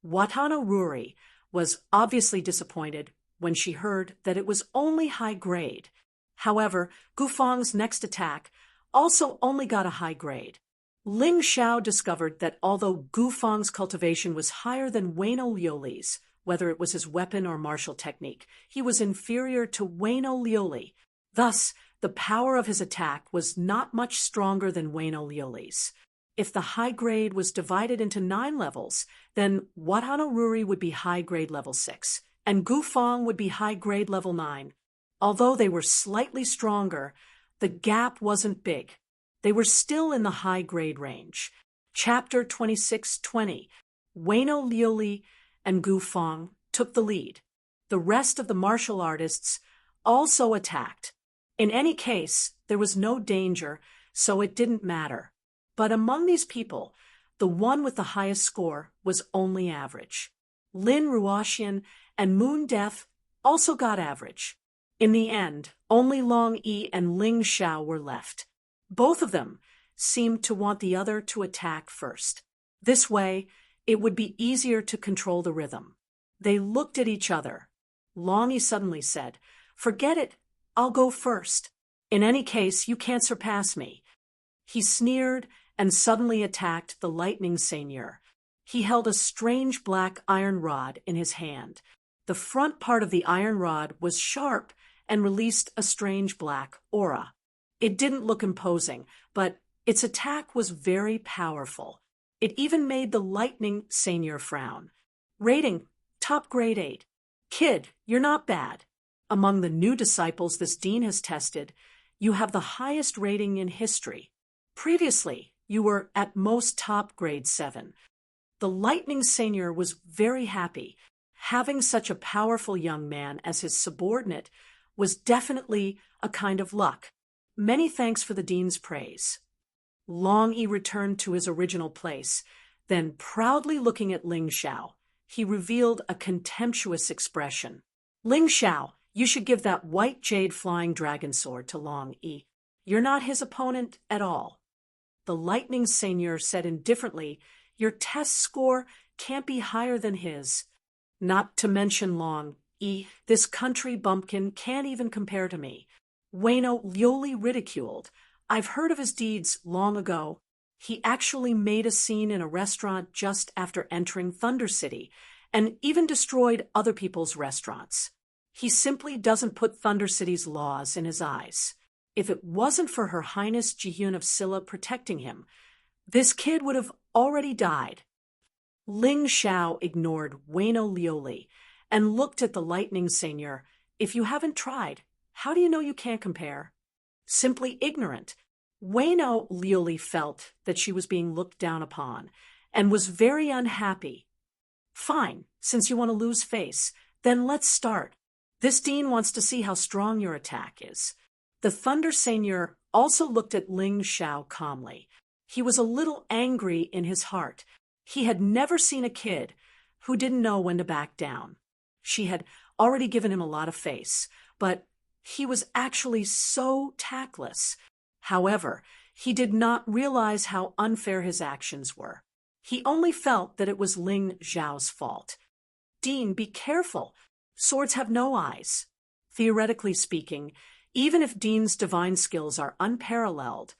Watana Ruri was obviously disappointed when she heard that it was only high grade. However, Gufang's next attack also only got a high grade. Ling Xiao discovered that although Gufang's cultivation was higher than Waino Liuli's, whether it was his weapon or martial technique, he was inferior to Waino Liuli. Thus, the power of his attack was not much stronger than Waino Liuli's. If the high grade was divided into 9 levels, then Watana Ruri would be high grade level 6, and Gufang would be high grade level 9. Although they were slightly stronger, the gap wasn't big. They were still in the high grade range. Chapter 26:20. Waino Liuli and Gufang took the lead. The rest of the martial artists also attacked. In any case, there was no danger, so it didn't matter. But among these people, the one with the highest score was only average. Lin Ruoxian and Moon Death also got average. In the end, only Long Yi and Ling Xiao were left. Both of them seemed to want the other to attack first. This way, it would be easier to control the rhythm. They looked at each other. Long Yi suddenly said, "Forget it, I'll go first. In any case, you can't surpass me." He sneered and suddenly attacked the lightning seigneur. He held a strange black iron rod in his hand. The front part of the iron rod was sharp and released a strange black aura. It didn't look imposing, but its attack was very powerful. It even made the lightning seigneur frown. Rating, top grade 8. Kid, you're not bad. Among the new disciples this dean has tested, you have the highest rating in history. Previously, you were at most top grade 7. The lightning seigneur was very happy. Having such a powerful young man as his subordinate was definitely a kind of luck. Many thanks for the dean's praise. Long Yi returned to his original place, then proudly looking at Ling Xiao, he revealed a contemptuous expression. "Ling Xiao, you should give that white jade flying dragon sword to Long Yi. You're not his opponent at all." The lightning seigneur said indifferently, "Your test score can't be higher than his. Not to mention Long Yi, this country bumpkin can't even compare to me." Waino Liuli ridiculed. "I've heard of his deeds long ago. He actually made a scene in a restaurant just after entering Thunder City, and even destroyed other people's restaurants. He simply doesn't put Thunder City's laws in his eyes. If it wasn't for Her Highness Jihyun of Silla protecting him, this kid would have already died." Ling Xiao ignored Waino Liuli and looked at the lightning seigneur. "If you haven't tried, how do you know you can't compare?" Simply ignorant. Waino Liuli felt that she was being looked down upon and was very unhappy. "Fine, since you want to lose face, then let's start. This dean wants to see how strong your attack is." The Thunder Seigneur also looked at Ling Xiao calmly. He was a little angry in his heart. He had never seen a kid who didn't know when to back down. She had already given him a lot of face, but he was actually so tactless. However, he did not realize how unfair his actions were. He only felt that it was Ling Xiao's fault. "Dean, be careful. Swords have no eyes." Theoretically speaking, even if Dean's divine skills are unparalleled,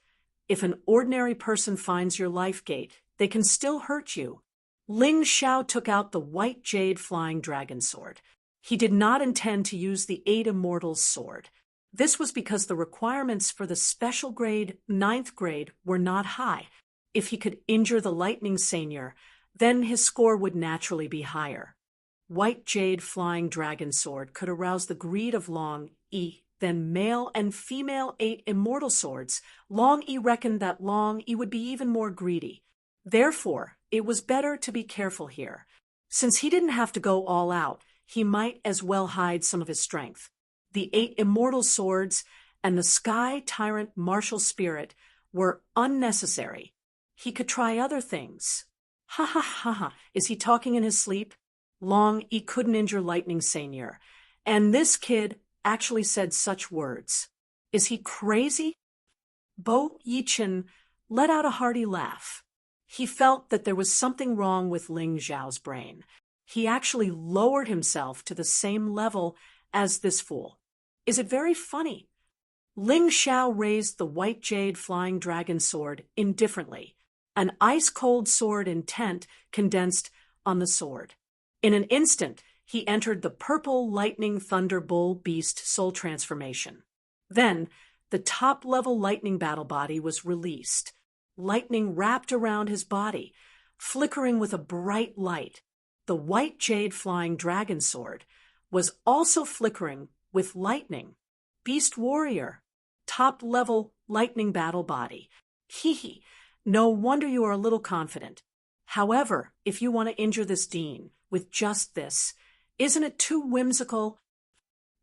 if an ordinary person finds your life gate, they can still hurt you. Ling Xiao took out the white jade flying dragon sword. He did not intend to use the 8 Immortals sword. This was because the requirements for the special grade 9th grade were not high. If he could injure the lightning seigneur, then his score would naturally be higher. White jade flying dragon sword could arouse the greed of Long Yi. Then male and female 8 immortal swords, Long Yi reckoned that Long Yi would be even more greedy. Therefore, it was better to be careful here. Since he didn't have to go all out, he might as well hide some of his strength. The 8 immortal swords and the Sky Tyrant martial spirit were unnecessary. He could try other things. Ha ha ha ha, is he talking in his sleep? Long Yi couldn't injure Lightning Seigneur, and this kid actually said such words. Is he crazy? Bo Yichen let out a hearty laugh. He felt that there was something wrong with Ling Xiao's brain. He actually lowered himself to the same level as this fool. Is it very funny? Ling Xiao raised the white jade flying dragon sword indifferently, an ice-cold sword intent condensed on the sword. In an instant, he entered the purple lightning thunder bull beast soul transformation. Then, the top-level lightning battle body was released. Lightning wrapped around his body, flickering with a bright light. The white jade flying dragon sword was also flickering with lightning. Beast warrior, top-level lightning battle body. Hee. No wonder you are a little confident. However, if you want to injure this Dean with just this, isn't it too whimsical?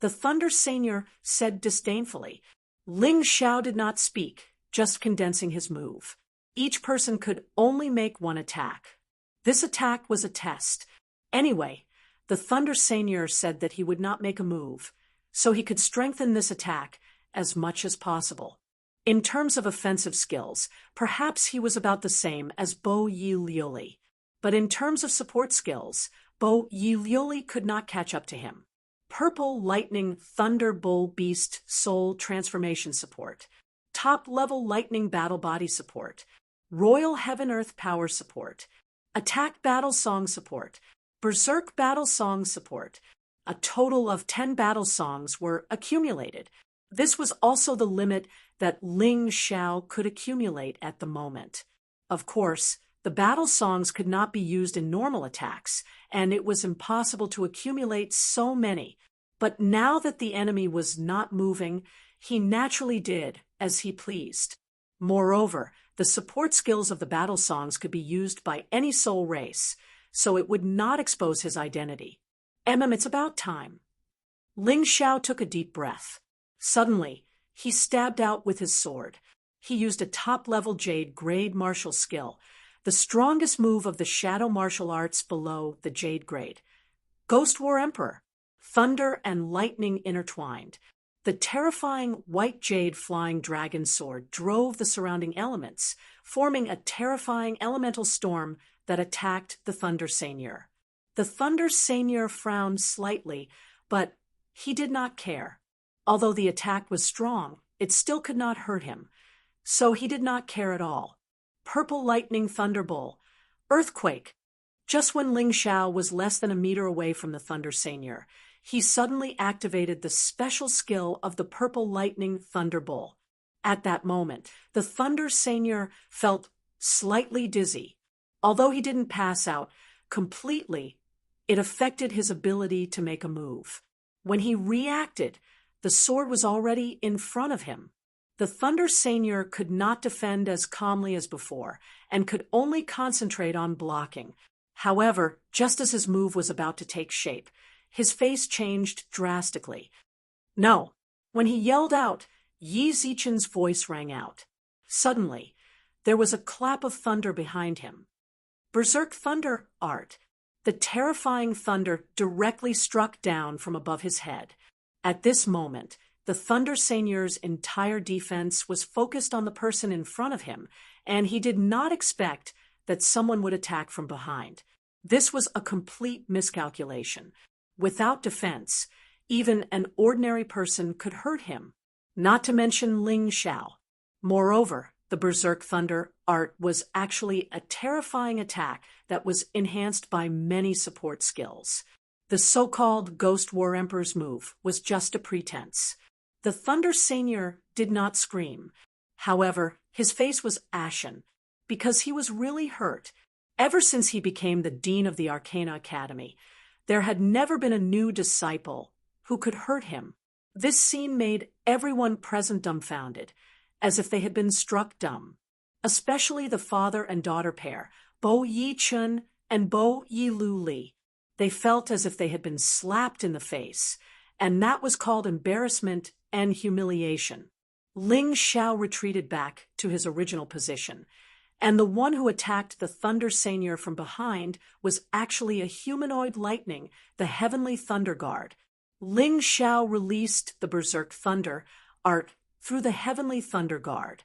The Thunder Seigneur said disdainfully. Ling Xiao did not speak, just condensing his move. Each person could only make one attack. This attack was a test. Anyway, the Thunder Seigneur said that he would not make a move, so he could strengthen this attack as much as possible. In terms of offensive skills, perhaps he was about the same as Bo Yi Liuli. But in terms of support skills, Bo Yi Liuli could not catch up to him. Purple Lightning Thunder Bull Beast Soul Transformation Support, Top-Level Lightning Battle Body Support, Royal Heaven Earth Power Support, Attack Battle Song Support, Berserk Battle Song Support. A total of 10 battle songs were accumulated. This was also the limit that Ling Xiao could accumulate at the moment. Of course, the battle songs could not be used in normal attacks, and it was impossible to accumulate so many. But now that the enemy was not moving, he naturally did as he pleased. Moreover, the support skills of the battle songs could be used by any soul race, so it would not expose his identity. It's about time. Ling Xiao took a deep breath. Suddenly, he stabbed out with his sword. He used a top-level Jade grade martial skill, the strongest move of the shadow martial arts below the Jade grade. Ghost War Emperor. Thunder and lightning intertwined. The terrifying white jade flying dragon sword drove the surrounding elements, forming a terrifying elemental storm that attacked the Thunder Seigneur. The Thunder Seigneur frowned slightly, but he did not care. Although the attack was strong, it still could not hurt him, so he did not care at all. Purple Lightning Thunderbolt. Earthquake. Just when Ling Xiao was less than a meter away from the Thunder Seigneur, he suddenly activated the special skill of the Purple Lightning Thunderbolt. At that moment, the Thunder Seigneur felt slightly dizzy. Although he didn't pass out completely, it affected his ability to make a move. When he reacted, the sword was already in front of him. The Thunder Seigneur could not defend as calmly as before, and could only concentrate on blocking. However, just as his move was about to take shape, his face changed drastically. No! When he yelled out, Yi Zichen's voice rang out. Suddenly, there was a clap of thunder behind him. Berserk Thunder Art. The terrifying thunder directly struck down from above his head. At this moment, the Thunder Seigneur's entire defense was focused on the person in front of him, and he did not expect that someone would attack from behind. This was a complete miscalculation. Without defense, even an ordinary person could hurt him, not to mention Ling Xiao. Moreover, the Berserk Thunder Art was actually a terrifying attack that was enhanced by many support skills. The so-called Ghost War Emperor's move was just a pretense. The Thunder Seigneur did not scream. However, his face was ashen, because he was really hurt. Ever since he became the Dean of the Arcana Academy, there had never been a new disciple who could hurt him. This scene made everyone present dumbfounded, as if they had been struck dumb. Especially the father and daughter pair, Bo Yi Chun and Bo Yi Lu Li. They felt as if they had been slapped in the face, and that was called embarrassment and humiliation. Ling Xiao retreated back to his original position, and the one who attacked the Thunder Seigneur from behind was actually a humanoid lightning, the Heavenly Thunder Guard. Ling Xiao released the Berserk Thunder Art through the Heavenly Thunder Guard.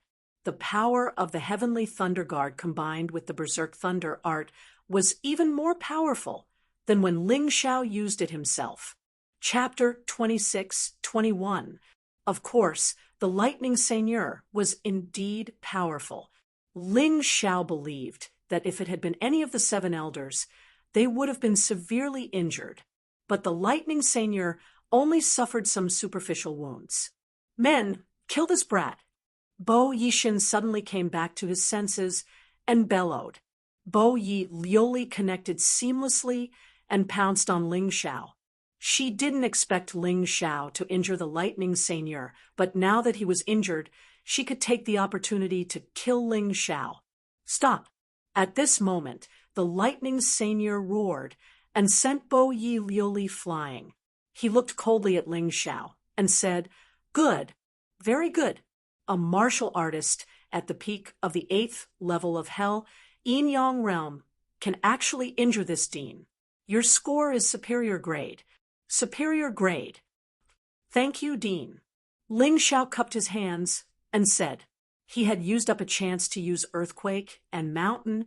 the power of the Heavenly Thunder Guard combined with the Berserk Thunder art was even more powerful than when Ling Xiao used it himself. Chapter 26-21. Of course, the Lightning Seigneur was indeed powerful. Ling Xiao believed that if it had been any of the 7 elders, they would have been severely injured. But the Lightning Seigneur only suffered some superficial wounds. Men, kill this brat. Bo Yixin suddenly came back to his senses and bellowed. Bo Yi Lioli connected seamlessly and pounced on Ling Xiao. She didn't expect Ling Xiao to injure the Lightning Seigneur, but now that he was injured, she could take the opportunity to kill Ling Xiao. Stop! At this moment, the Lightning Seigneur roared and sent Bo Yi Lioli flying. He looked coldly at Ling Xiao and said, "Good, very good. A martial artist at the peak of the 8th level of Hell, Yin Yang realm, can actually injure this Dean. Your score is superior grade. Superior grade. Thank you, Dean." Ling Xiao cupped his hands and said he had used up a chance to use Earthquake and Mountain,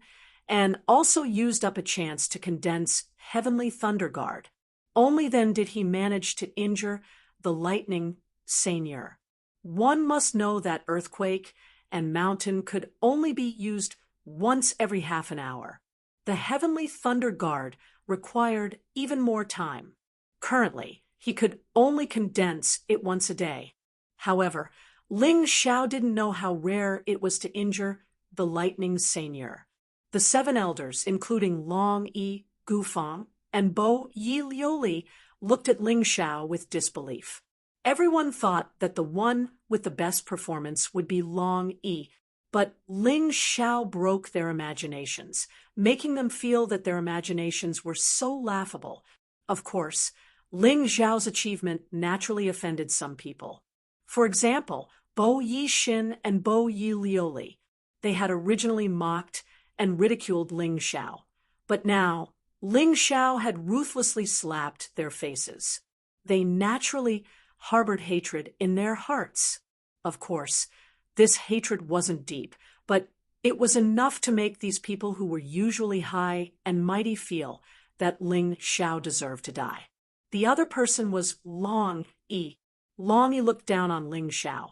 and also used up a chance to condense Heavenly Thunder Guard. Only then did he manage to injure the Lightning Seigneur. One must know that Earthquake and Mountain could only be used once every half an hour. The Heavenly Thunder Guard required even more time. Currently, he could only condense it once a day. However, Ling Xiao didn't know how rare it was to injure the Lightning Seigneur. The 7 elders, including Long Yi Gufang and Bo Yi Lioli, looked at Ling Xiao with disbelief. Everyone thought that the one with the best performance would be Long Yi, but Ling Xiao broke their imaginations, making them feel that their imaginations were so laughable. Of course, Ling Xiao's achievement naturally offended some people. For example, Bo Yixin and Bo Yi Lioli. They had originally mocked and ridiculed Ling Xiao, but now Ling Xiao had ruthlessly slapped their faces. They naturally harbored hatred in their hearts. Of course, this hatred wasn't deep, but it was enough to make these people who were usually high and mighty feel that Ling Xiao deserved to die. The other person was Long Yi. Long Yi looked down on Ling Xiao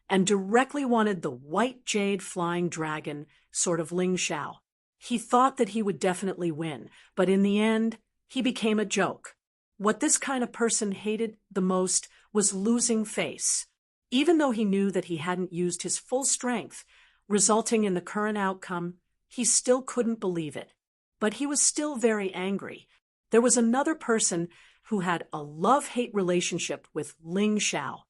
and directly wanted the white jade flying dragon sort of Ling Xiao. He thought that he would definitely win, but in the end, he became a joke. What this kind of person hated the most was losing face. Even though he knew that he hadn't used his full strength, resulting in the current outcome, he still couldn't believe it. But he was still very angry. There was another person who had a love-hate relationship with Ling Xiao.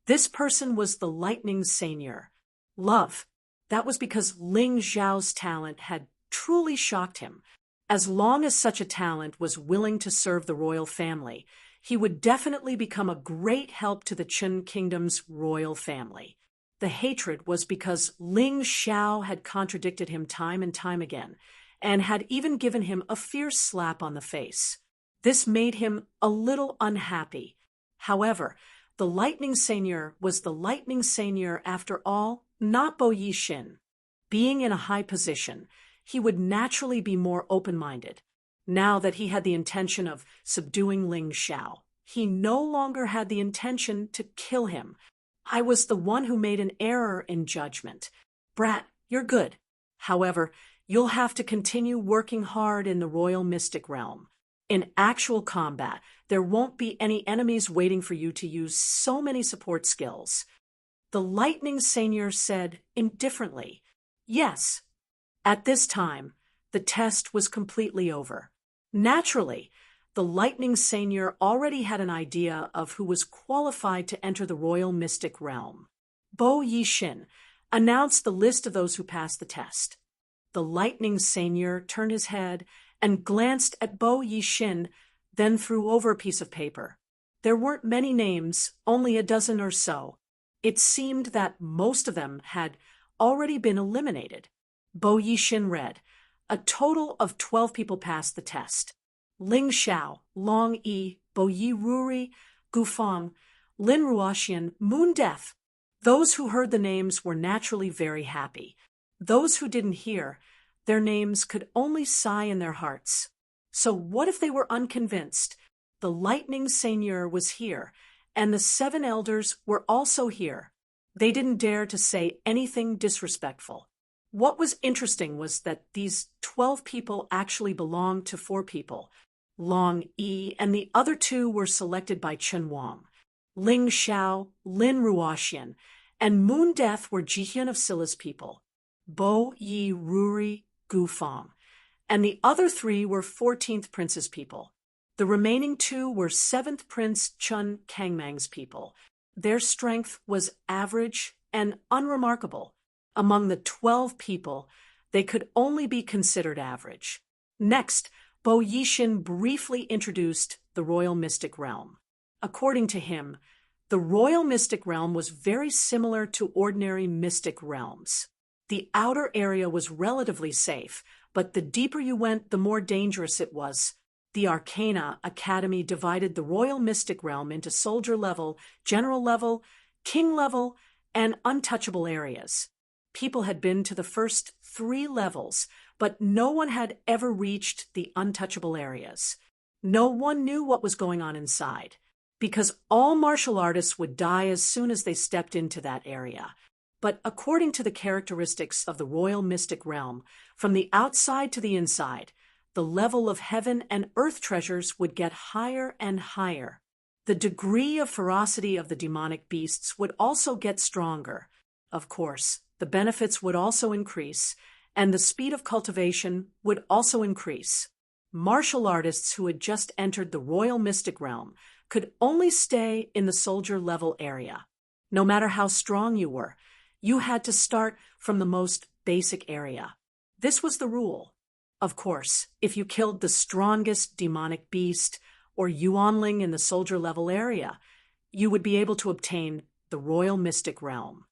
This person was the Lightning Seigneur. Love. That was because Ling Xiao's talent had truly shocked him. As long as such a talent was willing to serve the royal family, he would definitely become a great help to the Qin Kingdom's royal family. The hatred was because Ling Xiao had contradicted him time and time again, and had even given him a fierce slap on the face. This made him a little unhappy. However, the Lightning Seigneur was the Lightning Seigneur after all, not Bo Yixin. Being in a high position, he would naturally be more open-minded. Now that he had the intention of subduing Ling Xiao, he no longer had the intention to kill him. I was the one who made an error in judgment. Brat, you're good. However, you'll have to continue working hard in the Royal Mystic Realm. In actual combat, there won't be any enemies waiting for you to use so many support skills. The Lightning Seigneur said indifferently, "Yes." At this time, the test was completely over. Naturally, the Lightning Seigneur already had an idea of who was qualified to enter the Royal Mystic Realm. Bo Yixin announced the list of those who passed the test. The Lightning Seigneur turned his head and glanced at Bo Yixin, then threw over a piece of paper. There weren't many names, only a dozen or so. It seemed that most of them had already been eliminated. Bo Yixin read, a total of 12 people passed the test. Ling Xiao, Long Yi, Bo Yi Ruri, Gufang, Lin Ruoxian, Moon Death. Those who heard the names were naturally very happy. Those who didn't hear their names could only sigh in their hearts. So what if they were unconvinced? The lightning seigneur was here, and the 7 elders were also here. They didn't dare to say anything disrespectful. What was interesting was that these 12 people actually belonged to 4 people. Long Yi and the other 2 were selected by Chen Wang. Ling Xiao, Lin Ruoxian, and Moon Death were Jihyun of Scylla's people. Bo Yi Ruri Gu Fang. And the other 3 were 14th Prince's people. The remaining 2 were 7th Prince Chun Kangmang's people. Their strength was average and unremarkable. Among the 12 people, they could only be considered average. Next, Bo Yixin briefly introduced the Royal Mystic Realm. According to him, the Royal Mystic Realm was very similar to ordinary mystic realms. The outer area was relatively safe, but the deeper you went, the more dangerous it was. The Arcana Academy divided the Royal Mystic Realm into soldier level, general level, king level, and untouchable areas. People had been to the first 3 levels, but no one had ever reached the untouchable areas. No one knew what was going on inside, because all martial artists would die as soon as they stepped into that area. But according to the characteristics of the Royal Mystic Realm, from the outside to the inside, the level of heaven and earth treasures would get higher and higher. The degree of ferocity of the demonic beasts would also get stronger. Of course, the benefits would also increase, and the speed of cultivation would also increase. Martial artists who had just entered the Royal Mystic Realm could only stay in the soldier level area. No matter how strong you were, you had to start from the most basic area. This was the rule. Of course, if you killed the strongest demonic beast or Yuanling in the soldier level area, you would be able to obtain the Royal Mystic Realm.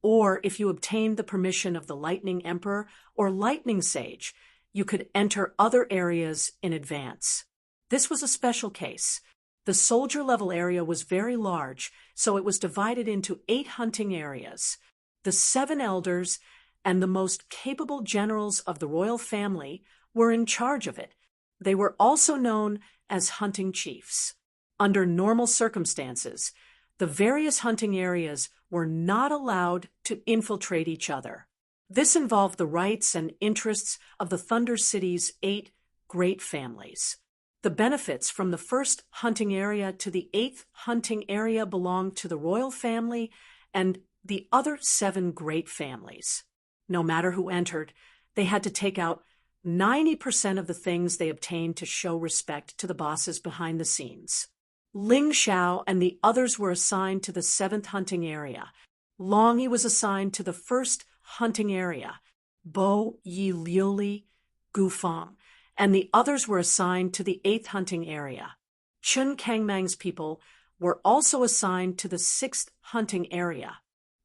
Or if you obtained the permission of the Lightning Emperor or Lightning Sage, you could enter other areas in advance. This was a special case. The soldier level area was very large, so it was divided into 8 hunting areas. The 7 elders and the most capable generals of the royal family were in charge of it. They were also known as hunting chiefs. Under normal circumstances, the various hunting areas were not allowed to infiltrate each other. This involved the rights and interests of the Thunder City's 8 great families. The benefits from the first hunting area to the 8th hunting area belonged to the royal family and the other 7 great families. No matter who entered, they had to take out 90% of the things they obtained to show respect to the bosses behind the scenes. Ling Xiao and the others were assigned to the 7th hunting area. Long Yi was assigned to the 1st hunting area. Bo Yi Liuli, Gu Fang, and the others were assigned to the 8th hunting area. Chun Kangmang's people were also assigned to the 6th hunting area.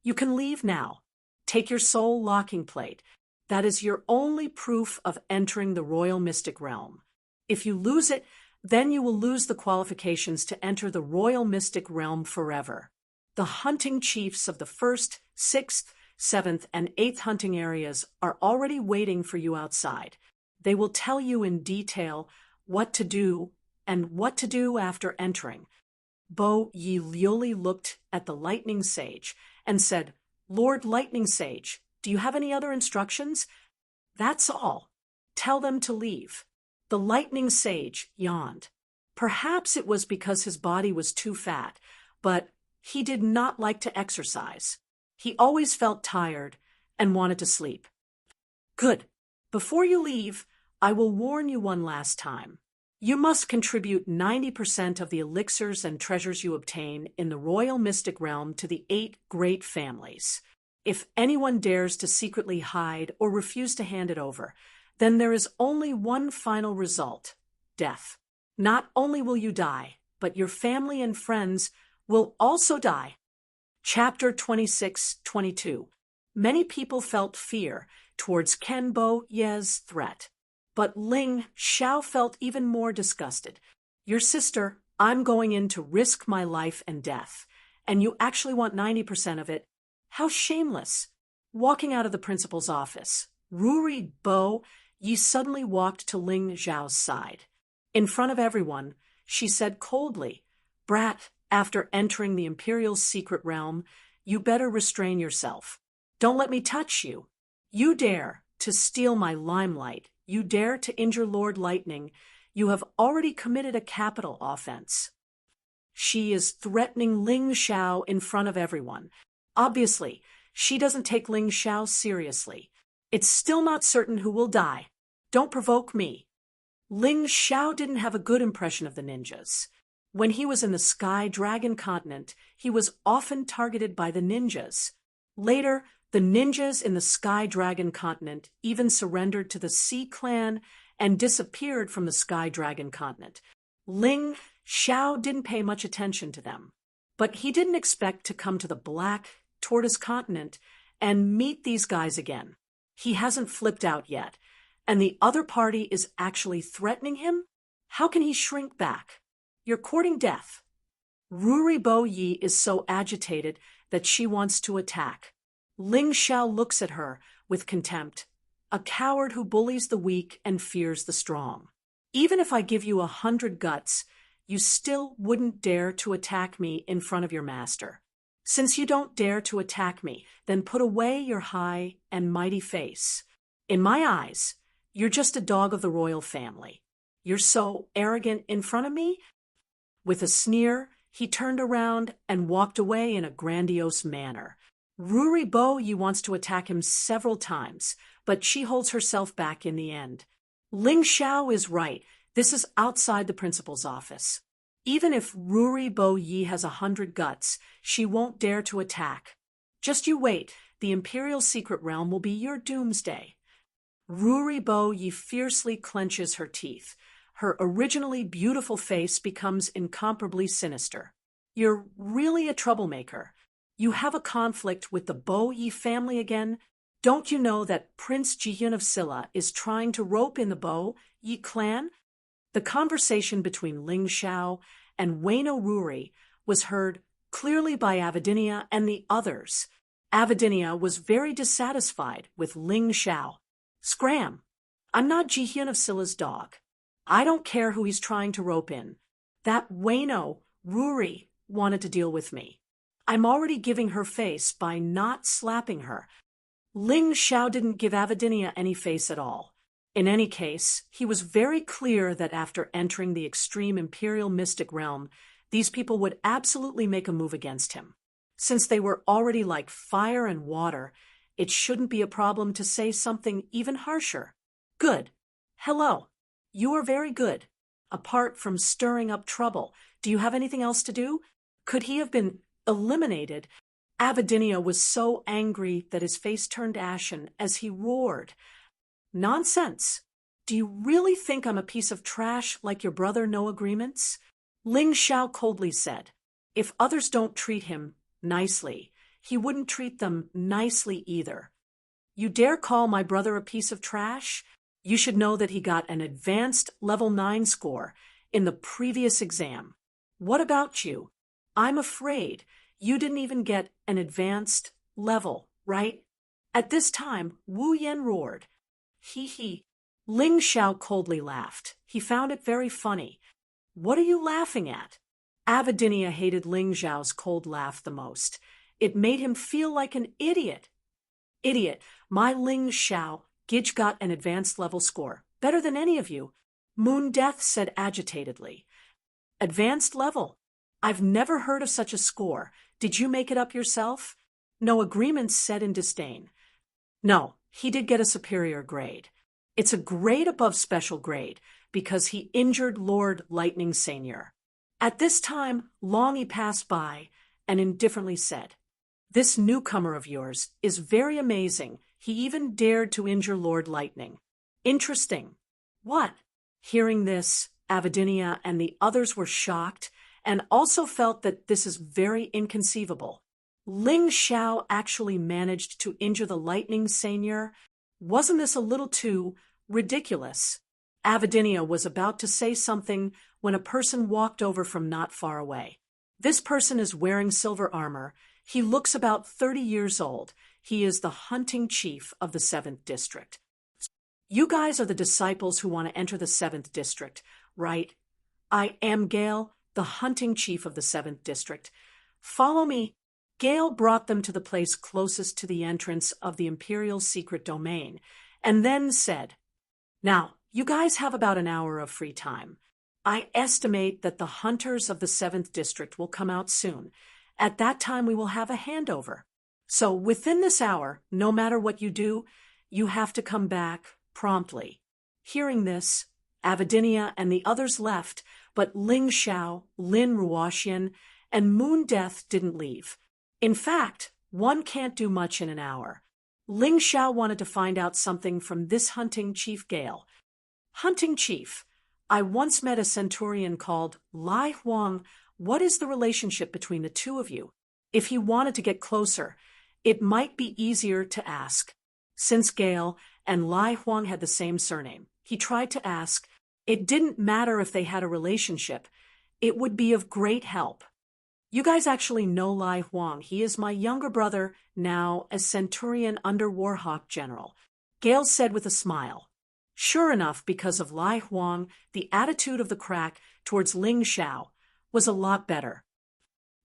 You can leave now. Take your soul locking plate. That is your only proof of entering the Royal Mystic Realm. If you lose it, then you will lose the qualifications to enter the Royal Mystic Realm forever. The hunting chiefs of the 1st, 6th, 7th, and 8th hunting areas are already waiting for you outside. They will tell you in detail what to do and what to do after entering. Bo Yi Liuli looked at the Lightning Sage and said, "Lord Lightning Sage, do you have any other instructions?" "That's all. Tell them to leave." The Lightning Sage yawned. Perhaps it was because his body was too fat, but he did not like to exercise. He always felt tired and wanted to sleep. "Good. Before you leave, I will warn you one last time. You must contribute 90% of the elixirs and treasures you obtain in the Royal Mystic Realm to the 8 great families. If anyone dares to secretly hide or refuse to hand it over, then there is only one final result: death. Not only will you die, but your family and friends will also die." Chapter 26-22. Many people felt fear towards Bo Ye's threat. But Ling Xiao felt even more disgusted. "Your sister, I'm going in to risk my life and death, and you actually want 90% of it. How shameless. Walking out of the principal's office, Ruri Bo Yi suddenly walked to Ling Zhao's side. In front of everyone, she said coldly, "Brat, after entering the Imperial's secret realm, you better restrain yourself. Don't let me touch you. You dare to steal my limelight. You dare to injure Lord Lightning. You have already committed a capital offense." She is threatening Ling Xiao in front of everyone. Obviously, she doesn't take Ling Xiao seriously. It's still not certain who will die. Don't provoke me. Ling Xiao didn't have a good impression of the ninjas. When he was in the Sky Dragon continent, he was often targeted by the ninjas. Later, the ninjas in the Sky Dragon continent even surrendered to the Sea Clan and disappeared from the Sky Dragon continent. Ling Xiao didn't pay much attention to them, but he didn't expect to come to the Black Tortoise continent and meet these guys again. He hasn't flipped out yet, and the other party is actually threatening him? How can he shrink back? You're courting death. Ruri Bo Yi is so agitated that she wants to attack. Ling Xiao looks at her with contempt, a coward who bullies the weak and fears the strong. Even if I give you 100 guts, you still wouldn't dare to attack me in front of your master. Since you don't dare to attack me, then put away your high and mighty face. In my eyes, you're just a dog of the royal family. You're so arrogant in front of me? With a sneer, he turned around and walked away in a grandiose manner. Ruri Bo Yi wants to attack him several times, but she holds herself back in the end. Ling Xiao is right. This is outside the principal's office. Even if Ruri Bo Yi has 100 guts, she won't dare to attack. Just you wait. The Imperial Secret Realm will be your doomsday. Ruri Bo Yi fiercely clenches her teeth. Her originally beautiful face becomes incomparably sinister. You're really a troublemaker. You have a conflict with the Bo Yi family again? Don't you know that Prince Jihyun of Silla is trying to rope in the Bo Yi clan? The conversation between Ling Xiao and Wayno Ruri was heard clearly by Avidinia and the others. Avidinia was very dissatisfied with Ling Xiao. "Scram! I'm not Jihyun of Silla's dog. I don't care who he's trying to rope in. That Wayno Ruri wanted to deal with me. I'm already giving her face by not slapping her." Ling Xiao didn't give Avidinia any face at all. In any case, he was very clear that after entering the extreme Imperial Mystic realm, these people would absolutely make a move against him. Since they were already like fire and water, it shouldn't be a problem to say something even harsher. "Good. Hello. You are very good. Apart from stirring up trouble, do you have anything else to do?" Could he have been eliminated? Avidinia was so angry that his face turned ashen as he roared, "Nonsense! Do you really think I'm a piece of trash like your brother No Agreements?" Ling Xiao coldly said, "If others don't treat him nicely, he wouldn't treat them nicely either. You dare call my brother a piece of trash? You should know that he got an advanced level 9 score in the previous exam. What about you? I'm afraid you didn't even get an advanced level, right?" At this time, Wu Yan roared, "Hee hee." Ling Xiao coldly laughed. He found it very funny. "What are you laughing at?" Avidinia hated Ling Xiao's cold laugh the most. It made him feel like an idiot. "Idiot, my Ling Xiao Gidge got an advanced level score. Better than any of you," Moon Death said agitatedly. "Advanced level? I've never heard of such a score. Did you make it up yourself?" No Agreements said in disdain. "No, he did get a superior grade. It's a grade above special grade because he injured Lord Lightning Senior." At this time, Longy passed by and indifferently said, "This newcomer of yours is very amazing. He even dared to injure Lord Lightning. Interesting." "What?" Hearing this, Avidinia and the others were shocked and also felt that this is very inconceivable. Ling Xiao actually managed to injure the Lightning Senior. Wasn't this a little too ridiculous? Avidinia was about to say something when a person walked over from not far away. This person is wearing silver armor. He looks about 30 years old. He is the hunting chief of the 7th district. You guys are the disciples who want to enter the 7th district, right? I am Gale, the hunting chief of the 7th district. Follow me. Gale brought them to the place closest to the entrance of the Imperial secret domain, and then said, "Now, you guys have about an hour of free time. I estimate that the hunters of the 7th district will come out soon. At that time, we will have a handover. So within this hour, no matter what you do, you have to come back promptly." Hearing this, Avidinia and the others left, but Ling Xiao, Lin Ruoxian, and Moon Death didn't leave. In fact, one can't do much in an hour. Ling Xiao wanted to find out something from this hunting chief Gale. "Hunting chief, I once met a centurion called Lai Huang. What is the relationship between the two of you? If he wanted to get closer, it might be easier to ask." Since Gale and Lai Huang had the same surname, he tried to ask. It didn't matter if they had a relationship. It would be of great help. "You guys actually know Lai Huang. He is my younger brother, now a centurion under Warhawk General," Gale said with a smile. Sure enough, because of Lai Huang, the attitude of the crack towards Ling Xiao was a lot better.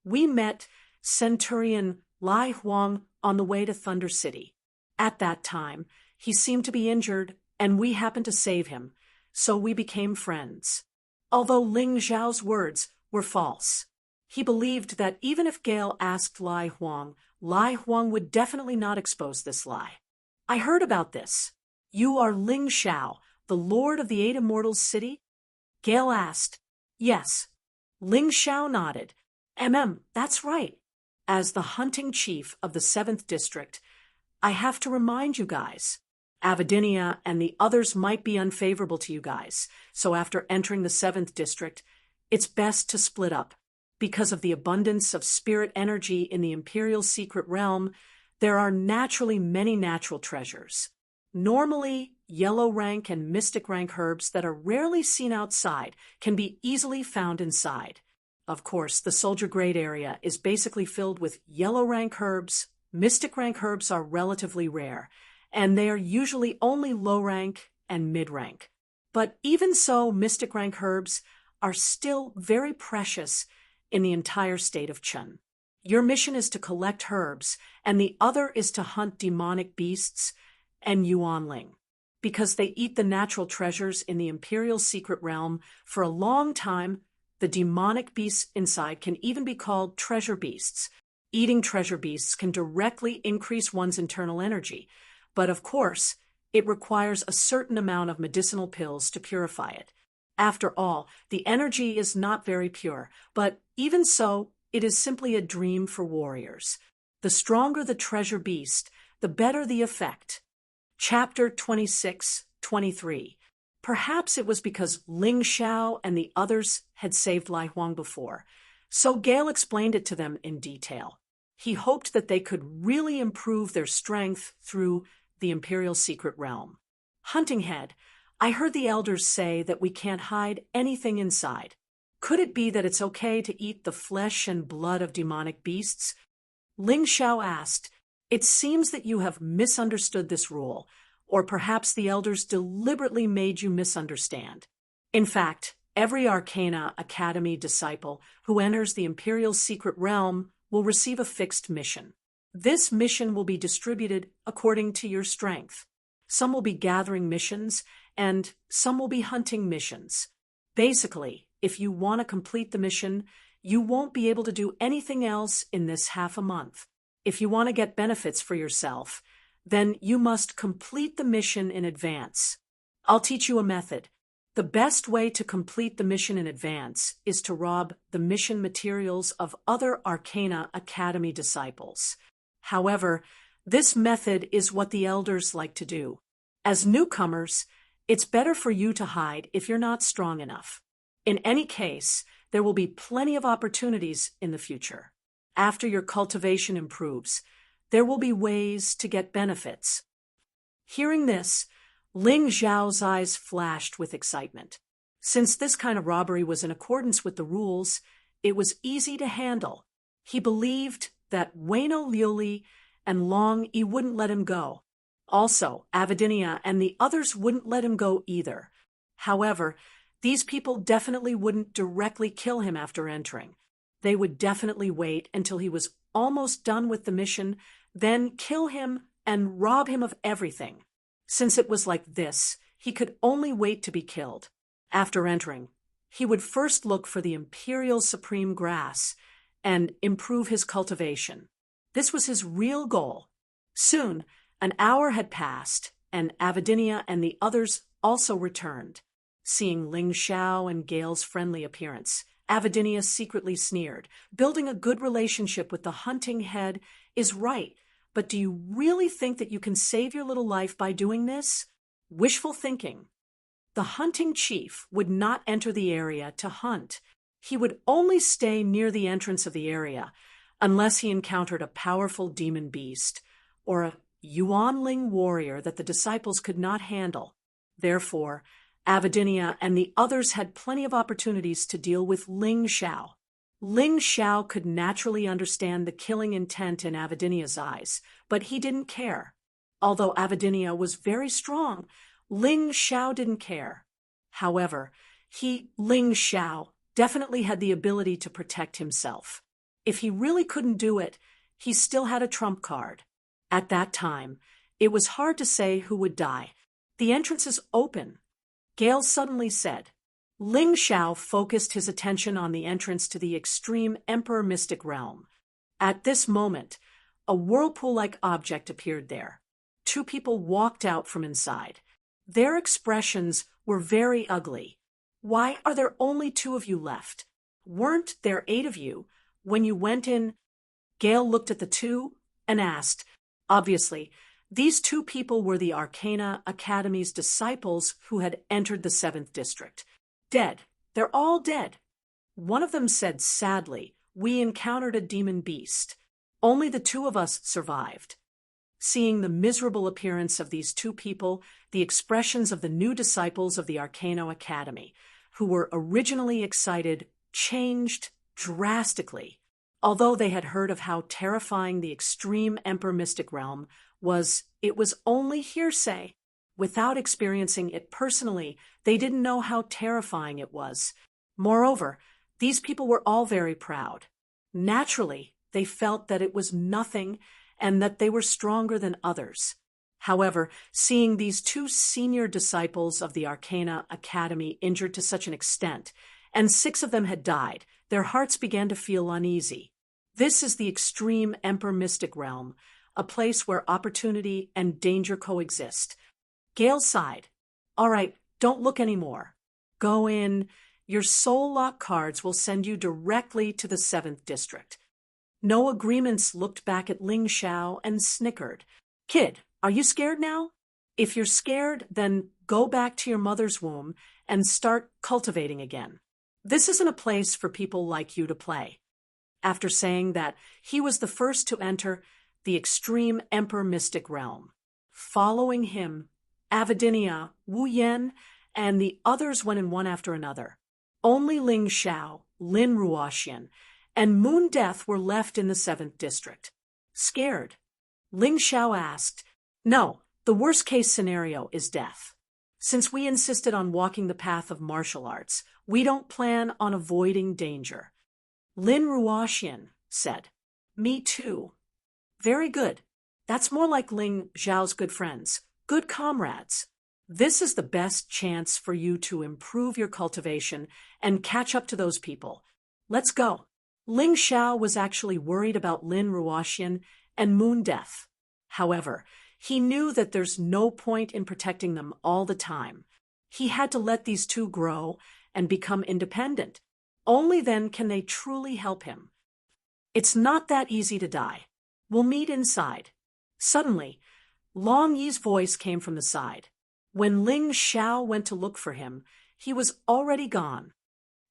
"We met Centurion Lai Huang on the way to Thunder City. At that time, he seemed to be injured, and we happened to save him, so we became friends." Although Ling Xiao's words were false, he believed that even if Gale asked Lai Huang would definitely not expose this lie. "I heard about this. You are Ling Xiao, the Lord of the 8 Immortals City?" Gale asked. "Yes." Ling Xiao nodded. That's right. As the hunting chief of the 7th district, I have to remind you guys. Avidinia and the others might be unfavorable to you guys, so after entering the 7th district, it's best to split up. Because of the abundance of spirit energy in the Imperial secret realm, there are naturally many natural treasures. Normally, yellow rank and mystic rank herbs that are rarely seen outside can be easily found inside. Of course, the soldier grade area is basically filled with yellow rank herbs. Mystic rank herbs are relatively rare, and they are usually only low rank and mid rank. But even so, mystic rank herbs are still very precious in the entire state of Chun. Your mission is to collect herbs, and the other is to hunt demonic beasts and Yuanling. Because they eat the natural treasures in the Imperial secret realm for a long time, the demonic beasts inside can even be called treasure beasts. Eating treasure beasts can directly increase one's internal energy, but of course, it requires a certain amount of medicinal pills to purify it. After all, the energy is not very pure, but even so, it is simply a dream for warriors. The stronger the treasure beast, the better the effect. Chapter 26-23. Perhaps it was because Ling Xiao and the others had saved Lai Huang before, so Gale explained it to them in detail. He hoped that they could really improve their strength through the Imperial secret realm. "Hunting Head, I heard the elders say that we can't hide anything inside. Could it be that it's okay to eat the flesh and blood of demonic beasts?" Ling Xiao asked. "It seems that you have misunderstood this rule, or perhaps the elders deliberately made you misunderstand. In fact, every Arcana Academy disciple who enters the Imperial secret realm will receive a fixed mission. This mission will be distributed according to your strength. Some will be gathering missions, and some will be hunting missions. Basically, if you want to complete the mission, you won't be able to do anything else in this half a month. If you want to get benefits for yourself, then you must complete the mission in advance. I'll teach you a method. The best way to complete the mission in advance is to rob the mission materials of other Arcana Academy disciples. However, this method is what the elders like to do. As newcomers, it's better for you to hide if you're not strong enough. In any case, there will be plenty of opportunities in the future. After your cultivation improves, there will be ways to get benefits." Hearing this, Ling Xiao's eyes flashed with excitement. Since this kind of robbery was in accordance with the rules, it was easy to handle. He believed that Waino Liuli and Long E wouldn't let him go. Also, Avidinia and the others wouldn't let him go either. However, these people definitely wouldn't directly kill him after entering. They would definitely wait until he was almost done with the mission, then kill him and rob him of everything. Since it was like this, he could only wait to be killed. After entering, he would first look for the Imperial Supreme Grass and improve his cultivation. This was his real goal. Soon, an hour had passed, and Avidinia and the others also returned. Seeing Ling Xiao and Gale's friendly appearance, Avidinia secretly sneered. Building a good relationship with the hunting head is right, but do you really think that you can save your little life by doing this? Wishful thinking. The hunting chief would not enter the area to hunt. He would only stay near the entrance of the area, unless he encountered a powerful demon beast, or a Yuanling warrior that the disciples could not handle. Therefore, Avidinia and the others had plenty of opportunities to deal with Ling Xiao. Ling Xiao could naturally understand the killing intent in Avidinia's eyes, but he didn't care. Although Avidinia was very strong, Ling Xiao didn't care. However, Ling Xiao, definitely had the ability to protect himself. If he really couldn't do it, he still had a trump card. At that time, it was hard to say who would die. The entrance is open. Gale suddenly said. Ling Xiao focused his attention on the entrance to the extreme Emperor Mystic Realm. At this moment, a whirlpool-like object appeared there. Two people walked out from inside. Their expressions were very ugly. Why are there only 2 of you left? Weren't there 8 of you when you went in? Gale looked at the 2 and asked. Obviously, these 2 people were the Arcana Academy's disciples who had entered the 7th district. Dead. They're all dead. One of them said sadly, we encountered a demon beast. Only the 2 of us survived. Seeing the miserable appearance of these 2 people, the expressions of the new disciples of the Arcana Academy, who were originally excited, changed drastically. Although they had heard of how terrifying the extreme Emperor Mystic Realm was, it was only hearsay. Without experiencing it personally, they didn't know how terrifying it was. Moreover, these people were all very proud. Naturally, they felt that it was nothing and that they were stronger than others. However, seeing these 2 senior disciples of the Arcana Academy injured to such an extent, and 6 of them had died, their hearts began to feel uneasy. This is the extreme Emperor Mystic Realm, a place where opportunity and danger coexist. Gale sighed. All right, don't look anymore. Go in. Your soul lock cards will send you directly to the 7th district. No Agreements looked back at Ling Xiao and snickered. Kid, are you scared now? If you're scared, then go back to your mother's womb and start cultivating again. This isn't a place for people like you to play. After saying that, he was the first to enter the extreme Emperor Mystic Realm. Following him, Avidinia, Wu Yan, and the others went in one after another. Only Ling Xiao, Lin Ruoxian, and Moon Death were left in the 7th district. Scared, Ling Xiao asked, No, the worst-case scenario is death. Since we insisted on walking the path of martial arts, we don't plan on avoiding danger. Lin Ruoxian said, Me too. Very good. That's more like Ling Xiao's good friends, good comrades. This is the best chance for you to improve your cultivation and catch up to those people. Let's go. Ling Xiao was actually worried about Lin Ruoxian and Moon Death. However, he knew that there's no point in protecting them all the time. He had to let these 2 grow and become independent. Only then can they truly help him. It's not that easy to die. We'll meet inside. Suddenly, Long Yi's voice came from the side. When Ling Xiao went to look for him, he was already gone.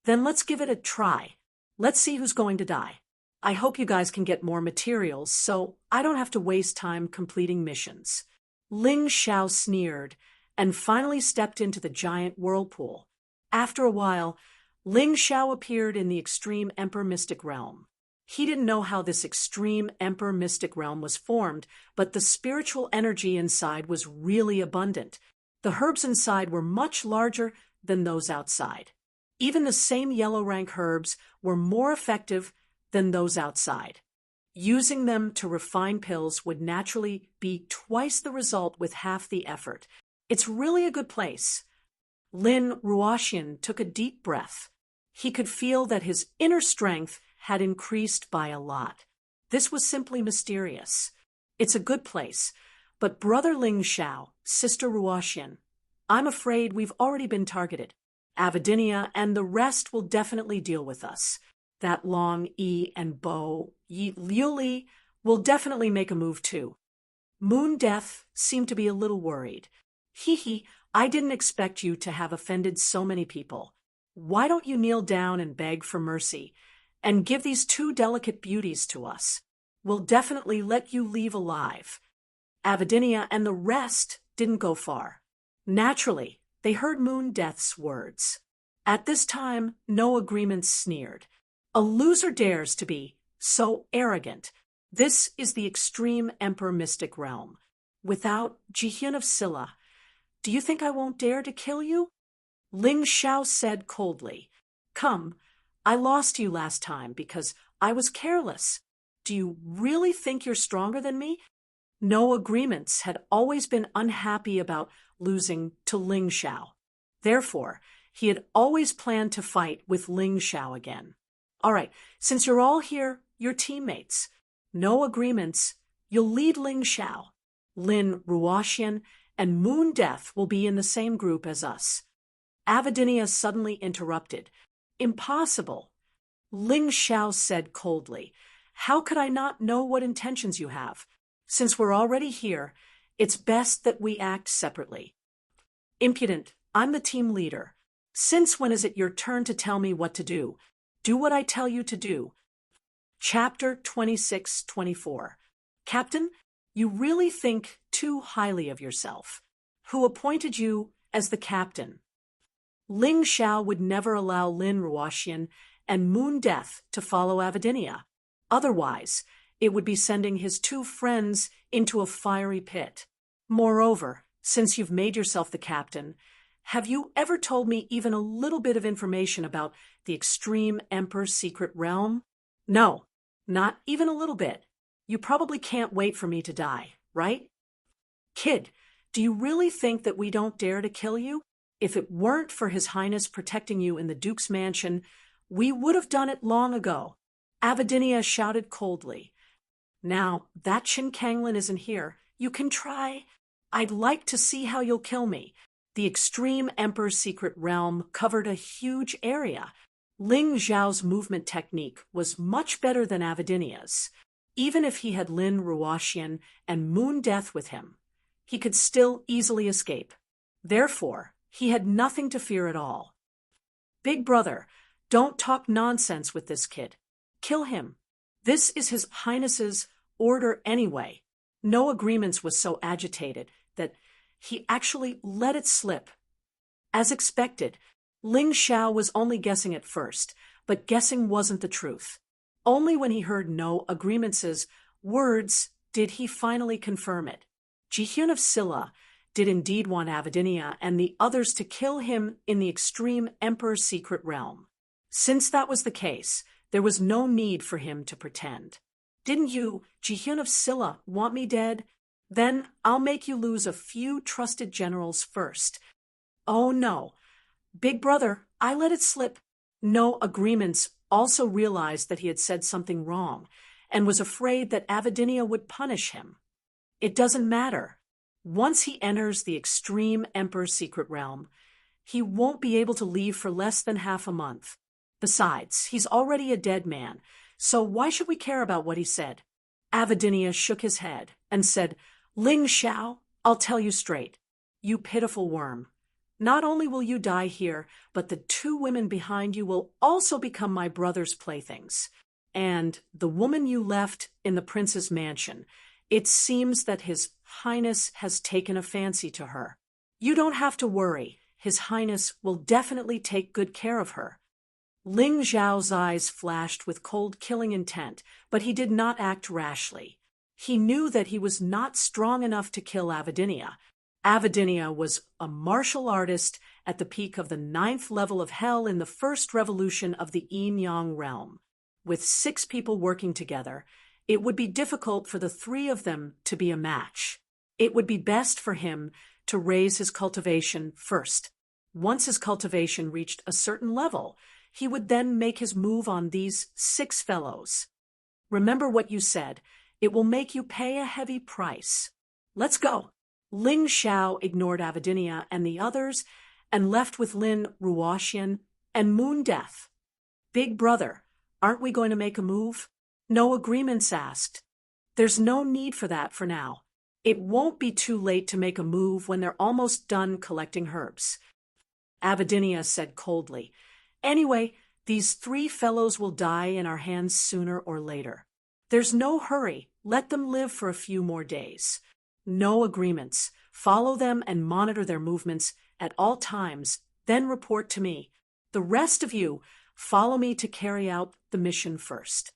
Then let's give it a try. Let's see who's going to die. I hope you guys can get more materials so I don't have to waste time completing missions. Ling Xiao sneered and finally stepped into the giant whirlpool. After a while, Ling Xiao appeared in the extreme Emperor Mystic Realm. He didn't know how this extreme emperor mystic realm was formed, but the spiritual energy inside was really abundant. The herbs inside were much larger than those outside. Even the same yellow rank herbs were more effective than those outside. Using them to refine pills would naturally be twice the result with half the effort. It's really a good place. Lin Ruoxian took a deep breath. He could feel that his inner strength had increased by a lot. This was simply mysterious. It's a good place, but Brother Ling Xiao, Sister Ruoxian, I'm afraid we've already been targeted. Avidinia and the rest will definitely deal with us. That Long Yi and Bo Yuli will definitely make a move too. Moon Death seemed to be a little worried. Hee, I didn't expect you to have offended so many people. Why don't you kneel down and beg for mercy, and give these two delicate beauties to us? We'll definitely let you leave alive. Avidinia and the rest didn't go far. Naturally, they heard Moon Death's words. At this time, no agreements sneered. A loser dares to be so arrogant. This is the extreme emperor mystic realm. Without Jihyun of Silla, do you think I won't dare to kill you? Ling Xiao said coldly. Come, I lost you last time because I was careless. Do you really think you're stronger than me? No agreements had always been unhappy about losing to Ling Xiao. Therefore, he had always planned to fight with Ling Xiao again. All right, since you're all here, you're teammates. No agreements, you'll lead Ling Xiao. Lin Ruoxian and Moon Death will be in the same group as us. Avidinia suddenly interrupted. Impossible. Ling Xiao said coldly. How could I not know what intentions you have? Since we're already here, it's best that we act separately. Impudent, I'm the team leader. Since when is it your turn to tell me what to do? Do what I tell you to do. Chapter 26-24. Captain, you really think too highly of yourself. Who appointed you as the captain? Ling Xiao would never allow Lin Ruoxian and Moon Death to follow Avidinia. Otherwise, it would be sending his two friends into a fiery pit. Moreover, since you've made yourself the captain, have you ever told me even a little bit of information about the extreme emperor's secret realm? No, not even a little bit. You probably can't wait for me to die, right? Kid, do you really think that we don't dare to kill you? If it weren't for His Highness protecting you in the Duke's mansion, we would have done it long ago. Avidinia shouted coldly. Now that Qin Kanglin isn't here, you can try. I'd like to see how you'll kill me. The extreme emperor's secret realm covered a huge area. Ling Xiao's movement technique was much better than Avidinia's. Even if he had Lin Ruoxian and Moon Death with him, he could still easily escape. Therefore, he had nothing to fear at all. Big brother, don't talk nonsense with this kid. Kill him. This is His Highness's order anyway. No agreements was so agitated that he actually let it slip. As expected, Ling Xiao was only guessing at first, but guessing wasn't the truth. Only when he heard no agreements' words did he finally confirm it. Jihyun of Silla did indeed want Avidinia and the others to kill him in the extreme emperor's secret realm. Since that was the case, there was no need for him to pretend. Didn't you, Jihyun of Silla, want me dead? Then I'll make you lose a few trusted generals first. Oh no. Big brother, I let it slip. No agreements also realized that he had said something wrong and was afraid that Avidinia would punish him. It doesn't matter. Once he enters the extreme emperor's secret realm, he won't be able to leave for less than half a month. Besides, he's already a dead man, so why should we care about what he said? Avidinia shook his head and said, Ling Xiao, I'll tell you straight. You pitiful worm. Not only will you die here, but the two women behind you will also become my brother's playthings. And the woman you left in the prince's mansion, it seems that His Highness has taken a fancy to her. You don't have to worry. His Highness will definitely take good care of her. Ling Zhao's eyes flashed with cold killing intent, but he did not act rashly. He knew that he was not strong enough to kill Avidinia. Avidinia was a martial artist at the peak of the 9th level of hell in the first revolution of the Yin-Yang realm. With 6 people working together, it would be difficult for the 3 of them to be a match. It would be best for him to raise his cultivation first. Once his cultivation reached a certain level, he would then make his move on these 6 fellows. Remember what you said. It will make you pay a heavy price. Let's go. Ling Xiao ignored Avidinia and the others and left with Lin Ruoxian and Moon Death. Big brother, aren't we going to make a move? No Agreements asked. There's no need for that for now. It won't be too late to make a move when they're almost done collecting herbs. Avidinia said coldly. Anyway, these 3 fellows will die in our hands sooner or later. There's no hurry. Let them live for a few more days. No Agreements. Follow them and monitor their movements at all times, then report to me. The rest of you, follow me to carry out the mission first.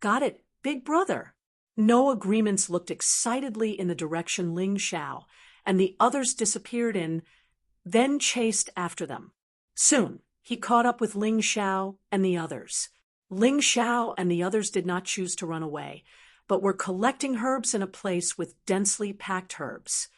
Got it, big brother. No Agreements looked excitedly in the direction Ling Xiao and the others disappeared in, then chased after them. Soon, he caught up with Ling Xiao and the others. Ling Xiao and the others did not choose to run away, but were collecting herbs in a place with densely packed herbs.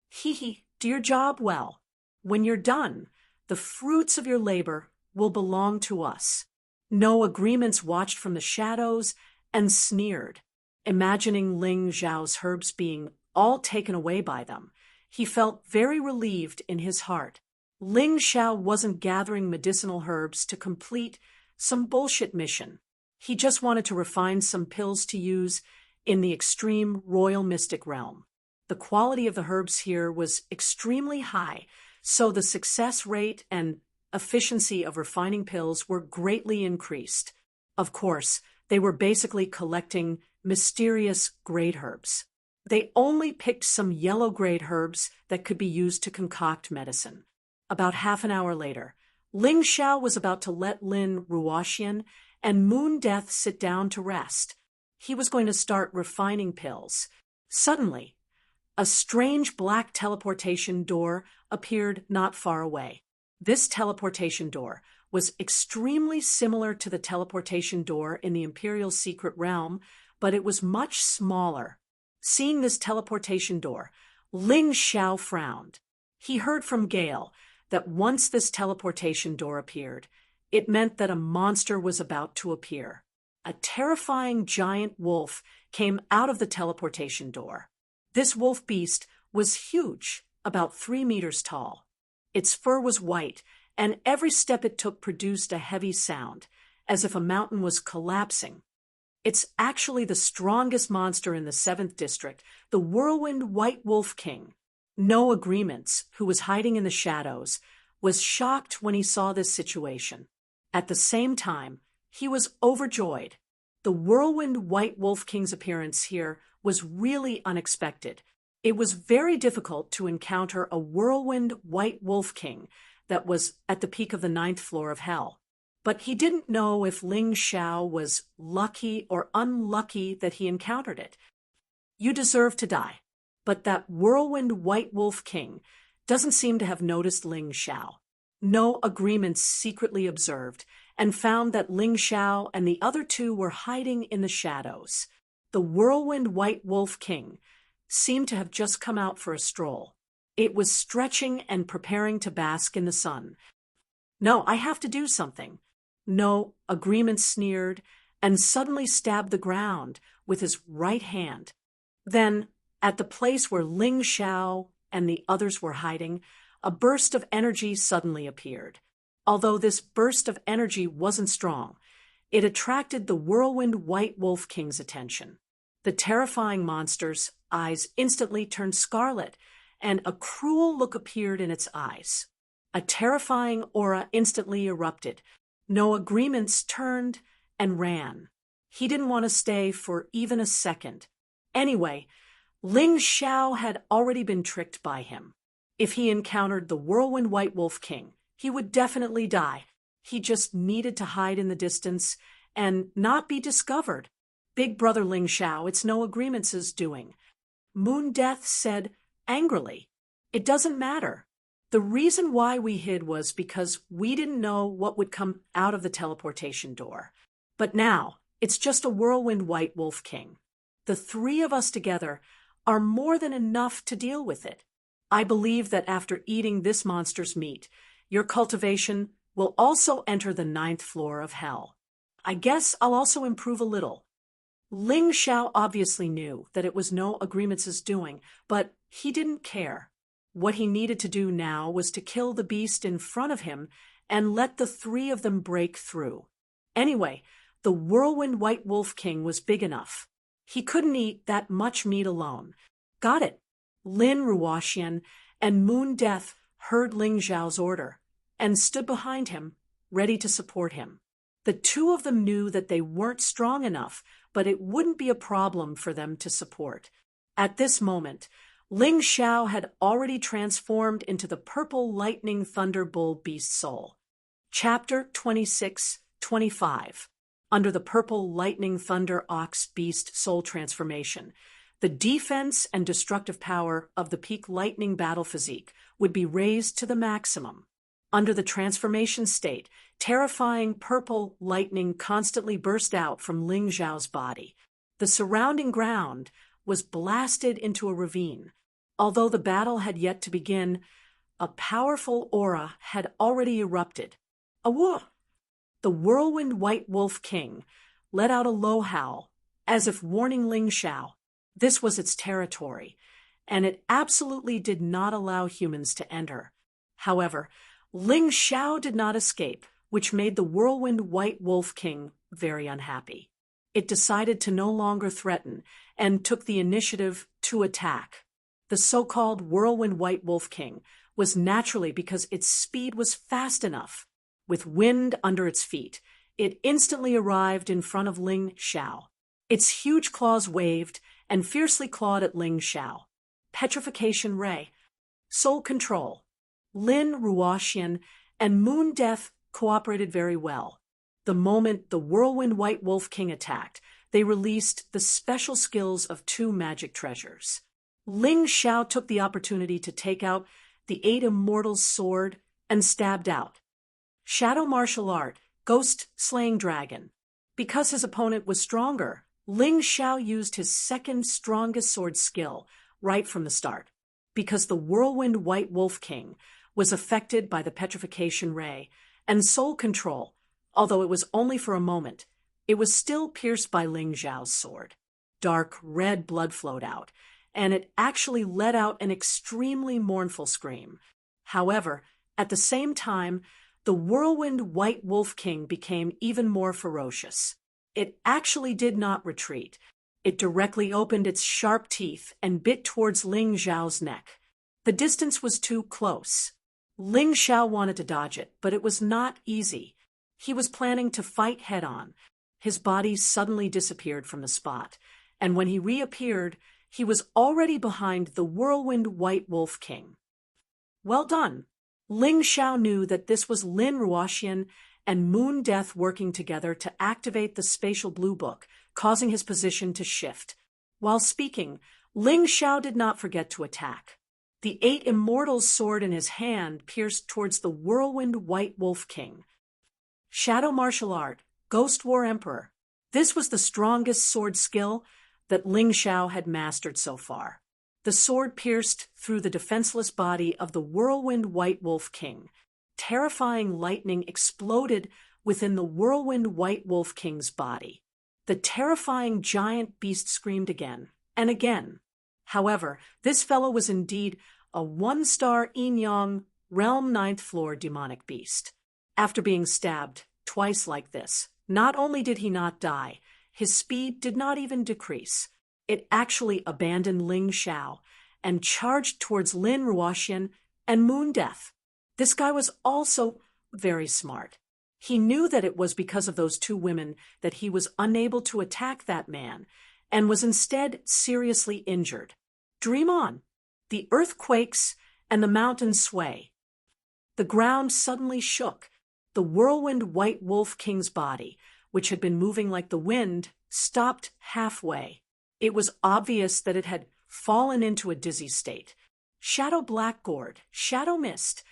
Hee, do your job well. When you're done, the fruits of your labor will belong to us. No Agreements watched from the shadows and sneered. Imagining Ling Zhao's herbs being all taken away by them, he felt very relieved in his heart. Ling Xiao wasn't gathering medicinal herbs to complete some bullshit mission. He just wanted to refine some pills to use in the extreme royal mystic realm. The quality of the herbs here was extremely high, so the success rate and efficiency of refining pills were greatly increased. Of course, they were basically collecting mysterious great herbs. They only picked some yellow great herbs that could be used to concoct medicine. About half an hour later, Ling Xiao was about to let Lin Ruoxian and Moon Death sit down to rest. He was going to start refining pills. Suddenly, a strange black teleportation door appeared not far away. This teleportation door was extremely similar to the teleportation door in the Imperial Secret Realm, but it was much smaller. Seeing this teleportation door, Ling Xiao frowned. He heard from Gale that once this teleportation door appeared, it meant that a monster was about to appear. A terrifying giant wolf came out of the teleportation door. This wolf beast was huge, about 3 meters tall. Its fur was white, and every step it took produced a heavy sound, as if a mountain was collapsing. It's actually the strongest monster in the 7th District, the Whirlwind White Wolf King. No Agreements, who was hiding in the shadows, was shocked when he saw this situation. At the same time, he was overjoyed. The Whirlwind White Wolf King's appearance here was really unexpected. It was very difficult to encounter a Whirlwind White Wolf King that was at the peak of the 9th floor of hell. But he didn't know if Ling Xiao was lucky or unlucky that he encountered it. You deserve to die. But that Whirlwind White Wolf King doesn't seem to have noticed Ling Xiao. No Agreements secretly observed and found that Ling Xiao and the other 2 were hiding in the shadows. The Whirlwind White Wolf King seemed to have just come out for a stroll. It was stretching and preparing to bask in the sun. No, I have to do something. No Agreements sneered and suddenly stabbed the ground with his right hand. Then, at the place where Ling Xiao and the others were hiding, a burst of energy suddenly appeared. Although this burst of energy wasn't strong, it attracted the Whirlwind White Wolf King's attention. The terrifying monster's eyes instantly turned scarlet, and a cruel look appeared in its eyes. A terrifying aura instantly erupted. No Agreements turned and ran. He didn't want to stay for even a second. Anyway, Ling Xiao had already been tricked by him. If he encountered the Whirlwind White Wolf King, he would definitely die. He just needed to hide in the distance and not be discovered. Big brother Ling Xiao, it's no agreements' doing. Moon Death said angrily. It doesn't matter. The reason why we hid was because we didn't know what would come out of the teleportation door. But now, it's just a whirlwind white wolf king. The three of us together are more than enough to deal with it. I believe that after eating this monster's meat, your cultivation will also enter the 9th floor of hell. I guess I'll also improve a little. Ling Xiao obviously knew that it was no agreements' doing, but he didn't care. What he needed to do now was to kill the beast in front of him and let the three of them break through. Anyway, the whirlwind white wolf king was big enough. He couldn't eat that much meat alone. Got it. Lin Ruoxian and Moon Death heard Ling Xiao's order and stood behind him, ready to support him. The two of them knew that they weren't strong enough, but it wouldn't be a problem for them to support. At this moment, Ling Xiao had already transformed into the purple lightning thunder bull beast soul. Chapter 26-25. Under the purple lightning thunder ox beast soul transformation, the defense and destructive power of the peak lightning battle physique would be raised to the maximum. Under the transformation state, terrifying purple lightning constantly burst out from Ling Xiao's body. The surrounding ground was blasted into a ravine. Although the battle had yet to begin, a powerful aura had already erupted. Awoo! The whirlwind white wolf king let out a low howl, as if warning Ling Xiao. This was its territory, and it absolutely did not allow humans to enter. However, Ling Xiao did not escape, which made the whirlwind white wolf king very unhappy. It decided to no longer threaten and took the initiative to attack. The so-called whirlwind white wolf king was naturally because its speed was fast enough. With wind under its feet, it instantly arrived in front of Ling Xiao. Its huge claws waved and fiercely clawed at Ling Xiao. Petrification Ray. Soul Control. Lin Ruoxian and Moon Death cooperated very well. The moment the whirlwind white wolf king attacked, they released the special skills of two magic treasures. Ling Xiao took the opportunity to take out the 8 Immortals' sword and stabbed out. Shadow Martial Art, Ghost Slaying Dragon. Because his opponent was stronger, Ling Xiao used his second strongest sword skill right from the start. Because the whirlwind white wolf king was affected by the petrification ray and soul control, although it was only for a moment, it was still pierced by Ling Xiao's sword. Dark red blood flowed out, and it actually let out an extremely mournful scream. However, at the same time, the whirlwind white wolf king became even more ferocious. It actually did not retreat. It directly opened its sharp teeth and bit towards Ling Xiao's neck. The distance was too close. Ling Xiao wanted to dodge it, but it was not easy. He was planning to fight head-on. His body suddenly disappeared from the spot, and when he reappeared, he was already behind the whirlwind white wolf king. Well done. Ling Xiao knew that this was Lin Ruoxian and Moon Death working together to activate the spatial blue book, causing his position to shift. While speaking, Ling Xiao did not forget to attack. The 8 Immortals' sword in his hand pierced towards the whirlwind white wolf king. Shadow Martial Art, Ghost War Emperor. This was the strongest sword skill that Ling Xiao had mastered so far. The sword pierced through the defenseless body of the whirlwind white wolf king. Terrifying lightning exploded within the whirlwind white wolf king's body. The terrifying giant beast screamed again and again. However, this fellow was indeed a 1-star Yin-Yang Realm 9th floor demonic beast. After being stabbed twice like this, not only did he not die, his speed did not even decrease. It actually abandoned Ling Xiao and charged towards Lin Ruoxian and Moon Death. This guy was also very smart. He knew that it was because of those two women that he was unable to attack that man and was instead seriously injured. Dream on. The earth quakes and the mountains sway. The ground suddenly shook. The whirlwind White Wolf King's body, which had been moving like the wind, stopped halfway. It was obvious that it had fallen into a dizzy state. Shadow Blackgourd, Shadow Mist.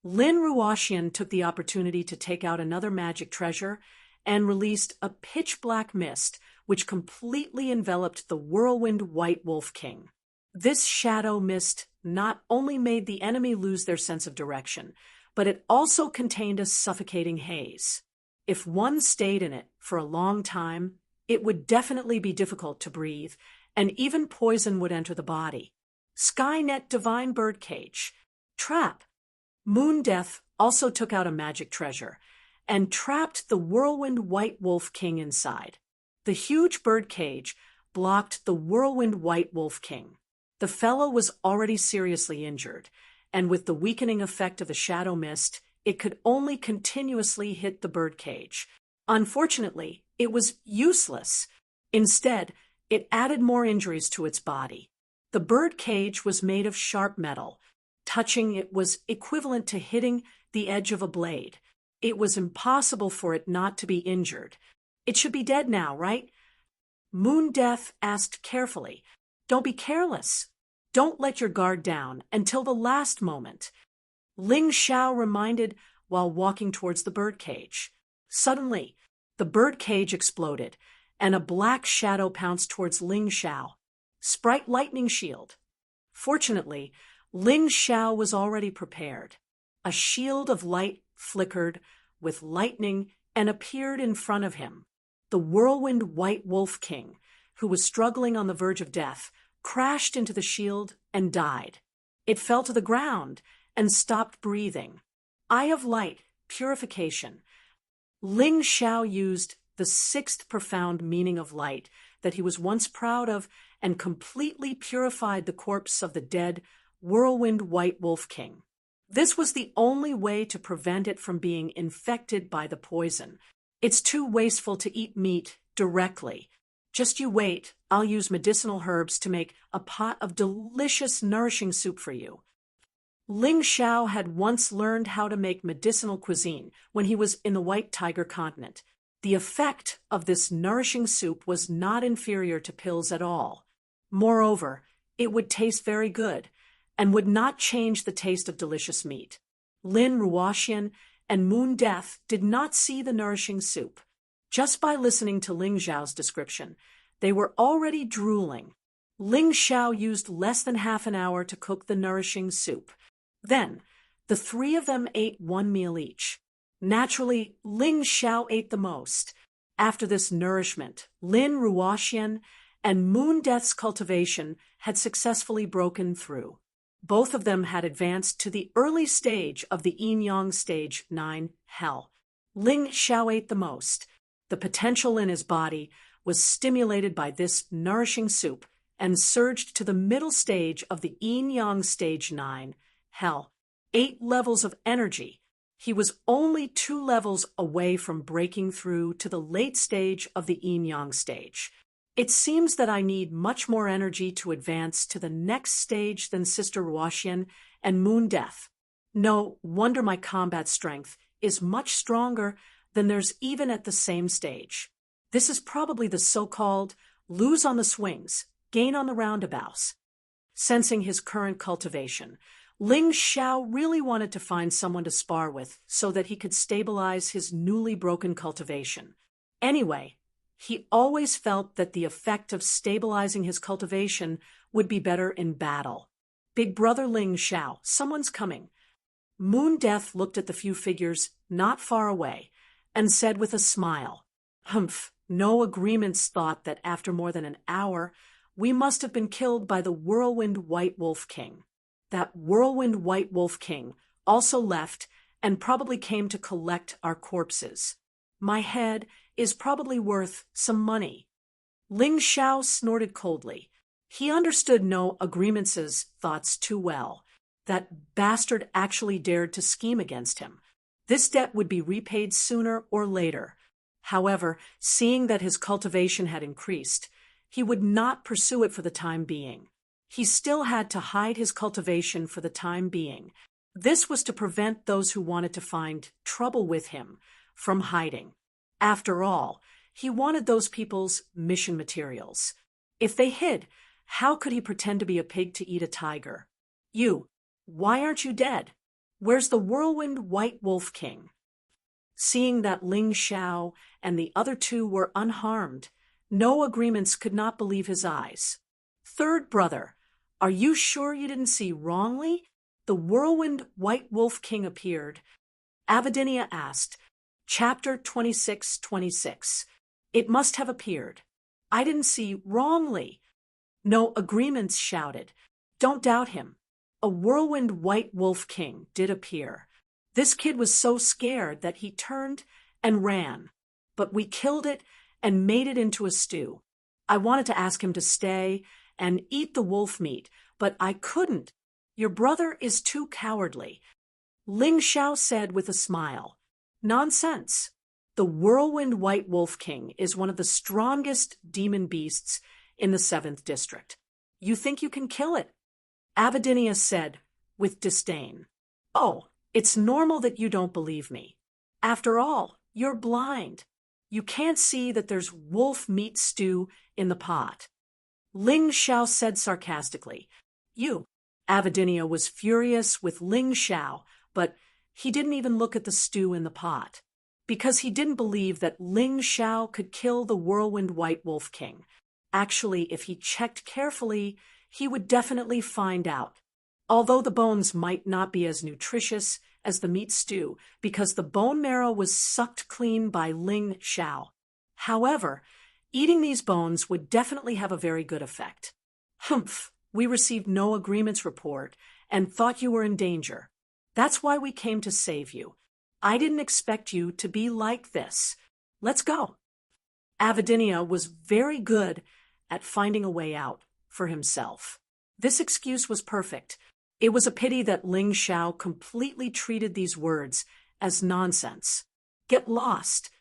Lin Ruoshian took the opportunity to take out another magic treasure and released a pitch-black mist which completely enveloped the whirlwind White Wolf King. This shadow mist not only made the enemy lose their sense of direction, but it also contained a suffocating haze. If one stayed in it for a long time, it would definitely be difficult to breathe, and even poison would enter the body. Skynet Divine Birdcage. Trap. Moon Death also took out a magic treasure and trapped the whirlwind White Wolf King inside. The huge birdcage blocked the whirlwind White Wolf King. The fellow was already seriously injured, and with the weakening effect of the shadow mist, it could only continuously hit the birdcage. Unfortunately, it was useless. Instead, it added more injuries to its body. The birdcage was made of sharp metal. Touching it was equivalent to hitting the edge of a blade. It was impossible for it not to be injured. It should be dead now, right? Moon Death asked carefully, "Don't be careless. Don't let your guard down until the last moment." Ling Xiao reminded while walking towards the birdcage. Suddenly, the birdcage exploded, and a black shadow pounced towards Ling Xiao. Sprite Lightning Shield. Fortunately, Ling Xiao was already prepared. A shield of light flickered with lightning and appeared in front of him. The whirlwind White Wolf King, who was struggling on the verge of death, crashed into the shield and died. It fell to the ground and stopped breathing. Eye of Light, Purification. Ling Xiao used the sixth profound meaning of light that he was once proud of and completely purified the corpse of the dead whirlwind White Wolf King. This was the only way to prevent it from being infected by the poison. It's too wasteful to eat meat directly. Just you wait, I'll use medicinal herbs to make a pot of delicious, nourishing soup for you. Ling Xiao had once learned how to make medicinal cuisine when he was in the White Tiger continent. The effect of this nourishing soup was not inferior to pills at all. Moreover, it would taste very good and would not change the taste of delicious meat. Lin Ruoshian and Moon Death did not see the nourishing soup. Just by listening to Ling Xiao's description, they were already drooling. Ling Xiao used less than half an hour to cook the nourishing soup. Then, the three of them ate one meal each. Naturally, Ling Xiao ate the most. After this nourishment, Lin Ruoshian and Moon Death's cultivation had successfully broken through. Both of them had advanced to the early stage of the Yin-Yang Stage 9, Hell. Ling Xiao ate the most. The potential in his body was stimulated by this nourishing soup and surged to the middle stage of the Yin-Yang Stage 9, Hell. 8 levels of energy. He was only 2 levels away from breaking through to the late stage of the Yin-Yang Stage. It seems that I need much more energy to advance to the next stage than Sister Ruoshian and Moon Death. No wonder my combat strength is much stronger than theirs even at the same stage. This is probably the so-called lose on the swings, gain on the roundabouts. Sensing his current cultivation, Ling Xiao really wanted to find someone to spar with so that he could stabilize his newly broken cultivation. Anyway, he always felt that the effect of stabilizing his cultivation would be better in battle. Big brother Ling Xiao, someone's coming. Moon Death looked at the few figures not far away and said with a smile, "Humph, no agreements thought that after more than an hour, we must have been killed by the whirlwind White Wolf King. That whirlwind White Wolf King also left and probably came to collect our corpses. My head is probably worth some money." Ling Xiao snorted coldly. He understood no agreements' thoughts too well. That bastard actually dared to scheme against him. This debt would be repaid sooner or later. However, seeing that his cultivation had increased, he would not pursue it for the time being. He still had to hide his cultivation for the time being. This was to prevent those who wanted to find trouble with him from hiding. After all, he wanted those people's mission materials. If they hid, how could he pretend to be a pig to eat a tiger? You, why aren't you dead? Where's the whirlwind white wolf king? Seeing that Ling Xiao and the other two were unharmed, No Agreements could not believe his eyes. Third brother, are you sure you didn't see wrongly? The whirlwind white wolf king appeared. Avidinia asked, Chapter 26:26. It must have appeared. I didn't see wrongly. No Agreements shouted. Don't doubt him. A whirlwind white wolf king did appear. This kid was so scared that he turned and ran. But we killed it and made it into a stew. I wanted to ask him to stay and eat the wolf meat, but I couldn't. Your brother is too cowardly. Ling Xiao said with a smile. Nonsense. The whirlwind white wolf king is one of the strongest demon beasts in the 7th district. You think you can kill it? Avidinia said with disdain. Oh, it's normal that you don't believe me. After all, you're blind. You can't see that there's wolf meat stew in the pot. Ling Xiao said sarcastically. You. Avidinia was furious with Ling Xiao, but he didn't even look at the stew in the pot, because he didn't believe that Ling Xiao could kill the whirlwind white wolf king. Actually, if he checked carefully, he would definitely find out. Although the bones might not be as nutritious as the meat stew, because the bone marrow was sucked clean by Ling Xiao. However, eating these bones would definitely have a very good effect. Humph, we received No Agreements report and thought you were in danger. That's why we came to save you. I didn't expect you to be like this. Let's go. Avidinia was very good at finding a way out for himself. This excuse was perfect. It was a pity that Ling Xiao completely treated these words as nonsense. Get lost.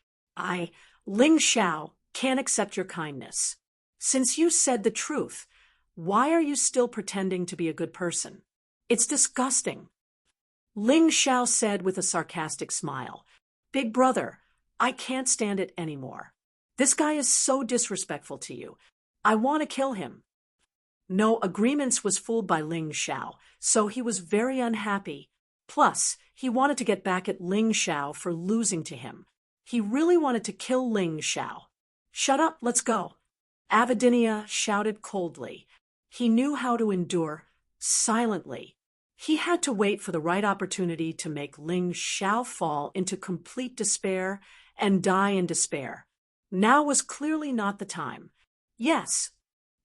Ling Xiao, can't accept your kindness. Since you said the truth, why are you still pretending to be a good person? It's disgusting. Ling Xiao said with a sarcastic smile. Big brother, I can't stand it anymore. This guy is so disrespectful to you. I want to kill him. No Agreements was fooled by Ling Xiao, so he was very unhappy. Plus, he wanted to get back at Ling Xiao for losing to him. He really wanted to kill Ling Xiao. Shut up, let's go. Avidinia shouted coldly. He knew how to endure silently. He had to wait for the right opportunity to make Ling Xiao fall into complete despair and die in despair. Now was clearly not the time. Yes.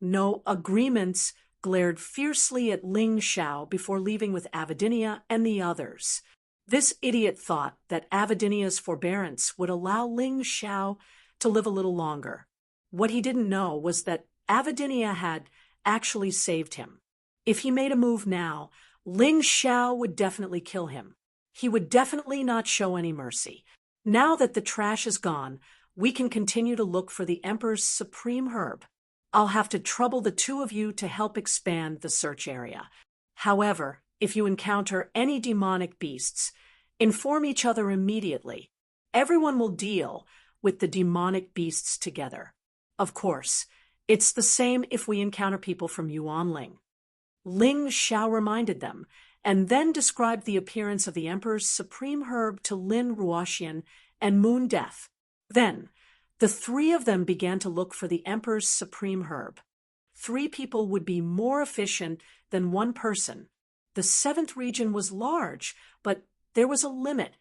No Agreements glared fiercely at Ling Xiao before leaving with Avidinia and the others. This idiot thought that Avidinia's forbearance would allow Ling Xiao to live a little longer. What he didn't know was that Avidinia had actually saved him. If he made a move now, Ling Xiao would definitely kill him. He would definitely not show any mercy. Now that the trash is gone, we can continue to look for the Emperor's supreme herb. I'll have to trouble the two of you to help expand the search area. However, if you encounter any demonic beasts, inform each other immediately. Everyone will deal with the demonic beasts together. Of course, it's the same if we encounter people from Yuanling. Ling Xiao reminded them, and then described the appearance of the Emperor's supreme herb to Lin Ruoxian and Moon Death. Then, the three of them began to look for the Emperor's supreme herb. 3 people would be more efficient than 1 person. The 7th region was large, but there was a limit.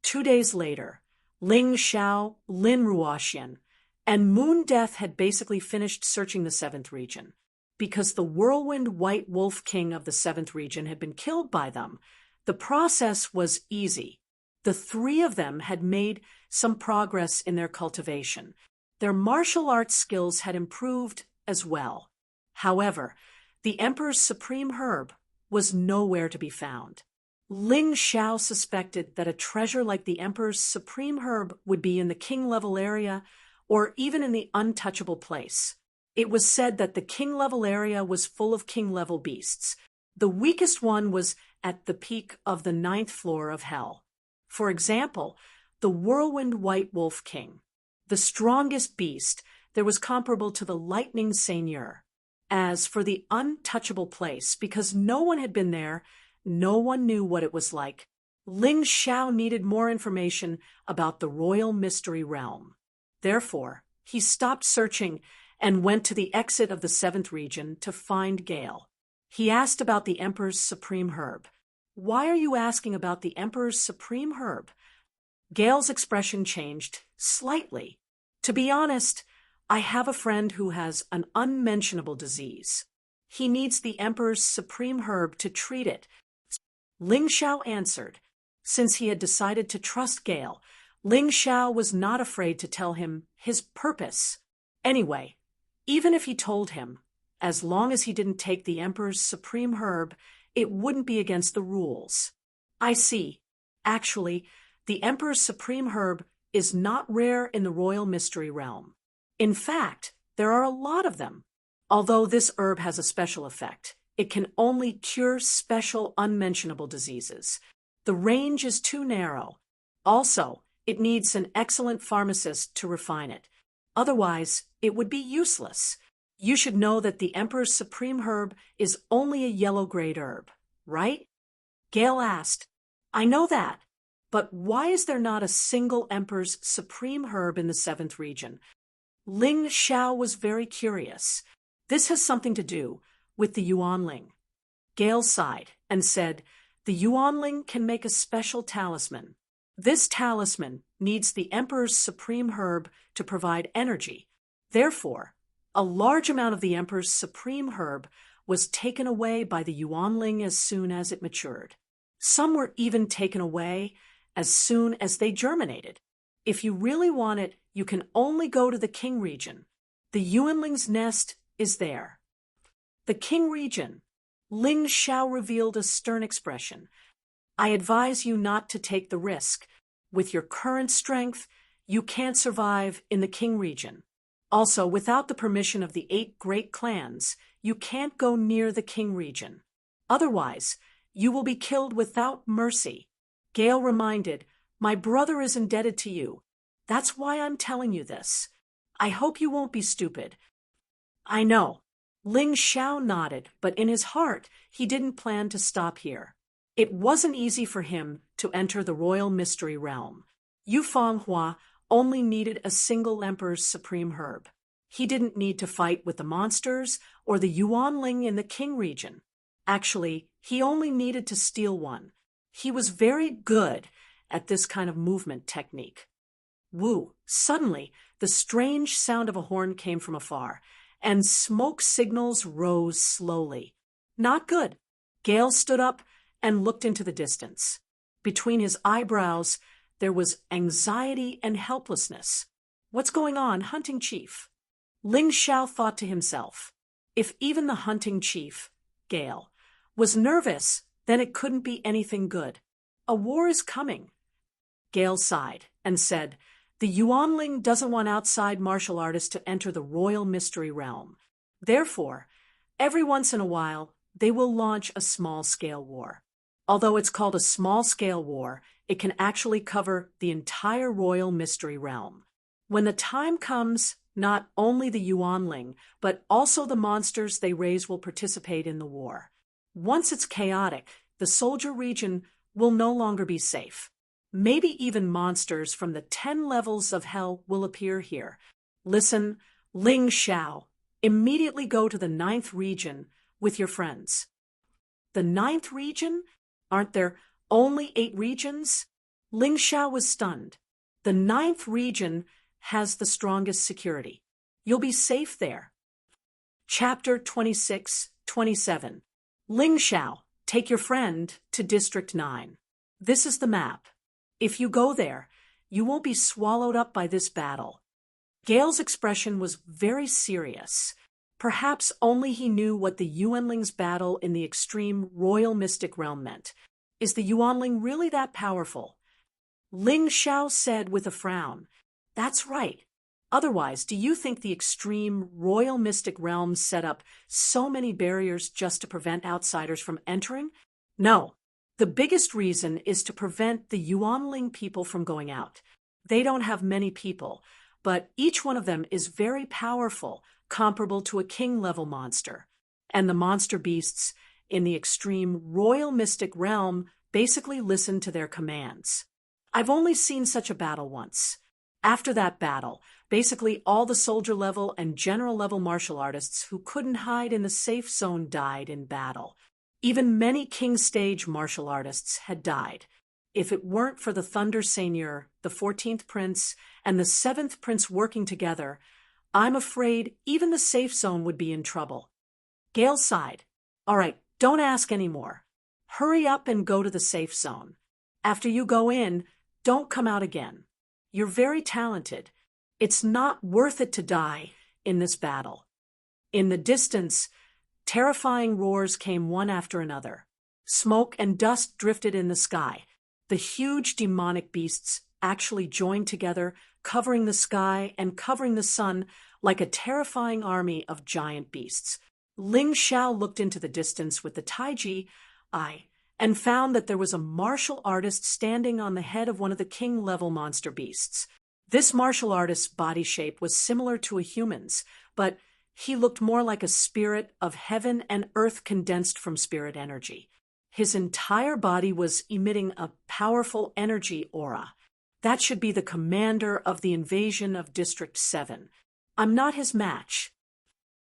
2 days later, Ling Xiao, Lin Ruoxian, and Moon Death had basically finished searching the 7th region. Because the whirlwind white wolf king of the 7th region had been killed by them, the process was easy. The 3 of them had made some progress in their cultivation. Their martial arts skills had improved as well. However, the Emperor's supreme herb was nowhere to be found. Ling Xiao suspected that a treasure like the Emperor's supreme herb would be in the king-level area or even in the untouchable place. It was said that the king-level area was full of king-level beasts, The weakest one was at the peak of the 9th floor of hell. For example, the whirlwind white wolf king. The strongest beast there was comparable to the lightning seigneur. As for the untouchable place, because no one had been there, no one knew what it was like, Ling Xiao needed more information about the royal mystery realm. Therefore, he stopped searching and went to the exit of the 7th region to find Gale. He asked about the Emperor's supreme herb. "Why are you asking about the Emperor's supreme herb?" Gale's expression changed slightly. "To be honest, I have a friend who has an unmentionable disease. He needs the Emperor's supreme herb to treat it." Ling Xiao answered. Since he had decided to trust Gale, Ling Xiao was not afraid to tell him his purpose. Anyway, even if he told him, as long as he didn't take the Emperor's supreme herb, it wouldn't be against the rules. "I see. Actually, the Emperor's supreme herb is not rare in the royal mystery realm. In fact, there are a lot of them. Although this herb has a special effect, it can only cure special unmentionable diseases. The range is too narrow. Also, it needs an excellent pharmacist to refine it. Otherwise, it would be useless. You should know that the Emperor's supreme herb is only a yellow-grade herb, right?" Gale asked. "I know that. But why is there not a single Emperor's supreme herb in the 7th region?" Ling Xiao was very curious. "This has something to do with the Yuanling." Gale sighed and said, "The Yuanling can make a special talisman. This talisman needs the Emperor's supreme herb to provide energy. Therefore, a large amount of the Emperor's supreme herb was taken away by the Yuanling as soon as it matured. Some were even taken away as soon as they germinated. If you really want it, you can only go to the King region. The Yuanling's nest is there." "The King region." Ling Xiao revealed a stern expression. "I advise you not to take the risk. With your current strength, you can't survive in the King region. Also, without the permission of the 8 great clans, you can't go near the King region. Otherwise, you will be killed without mercy." Gale reminded, "My brother is indebted to you. That's why I'm telling you this. I hope you won't be stupid." "I know." Ling Xiao nodded, but in his heart, he didn't plan to stop here. It wasn't easy for him to enter the royal mystery realm. Yu Fanghua only needed a single Emperor's supreme herb. He didn't need to fight with the monsters or the Yuanling in the King region. Actually, he only needed to steal one. He was very good at this kind of movement technique. Woo! Suddenly, the strange sound of a horn came from afar, and smoke signals rose slowly. Not good. Gale stood up and looked into the distance. Between his eyebrows, there was anxiety and helplessness. "What's going on, hunting chief?" Ling Xiao thought to himself. If even the hunting chief, Gale, was nervous, then it couldn't be anything good. A war is coming. Gale sighed and said, "The Yuanling doesn't want outside martial artists to enter the royal mystery realm. Therefore, every once in a while, they will launch a small-scale war. Although it's called a small-scale war, it can actually cover the entire royal mystery realm. When the time comes, not only the Yuanling, but also the monsters they raise will participate in the war. Once it's chaotic, the soldier region will no longer be safe. Maybe even monsters from the 10 levels of hell will appear here. Listen, Ling Xiao, immediately go to the 9th region with your friends." "The 9th region? Aren't there only 8 regions?" Ling Xiao was stunned. "The 9th region has the strongest security. You'll be safe there." Chapter 26-27. Ling Xiao, take your friend to District 9. This is the map. If you go there, you won't be swallowed up by this battle. Gale's expression was very serious. Perhaps only he knew what the Yuanling's battle in the extreme royal mystic realm meant. Is the Yuanling really that powerful? Ling Xiao said with a frown, "That's right. Otherwise, do you think the extreme royal mystic realms set up so many barriers just to prevent outsiders from entering? No. The biggest reason is to prevent the Yuanling people from going out. They don't have many people, but each one of them is very powerful, comparable to a king-level monster. And the monster beasts in the extreme royal mystic realm basically listen to their commands. I've only seen such a battle once. After that battle, basically all the soldier level and general level martial artists who couldn't hide in the safe zone died in battle. Even many king stage martial artists had died. If it weren't for the Thunder Seigneur, the 14th Prince, and the 7th Prince working together, I'm afraid even the safe zone would be in trouble. Gale sighed. All right, don't ask any more. Hurry up and go to the safe zone. After you go in, don't come out again. You're very talented. It's not worth it to die in this battle. In the distance, terrifying roars came one after another. Smoke and dust drifted in the sky. The huge demonic beasts actually joined together, covering the sky and covering the sun like a terrifying army of giant beasts. Ling Xiao looked into the distance with the Taiji eye and found that there was a martial artist standing on the head of one of the king-level monster beasts. This martial artist's body shape was similar to a human's, but he looked more like a spirit of heaven and earth condensed from spirit energy. His entire body was emitting a powerful energy aura. That should be the commander of the invasion of District 7. I'm not his match.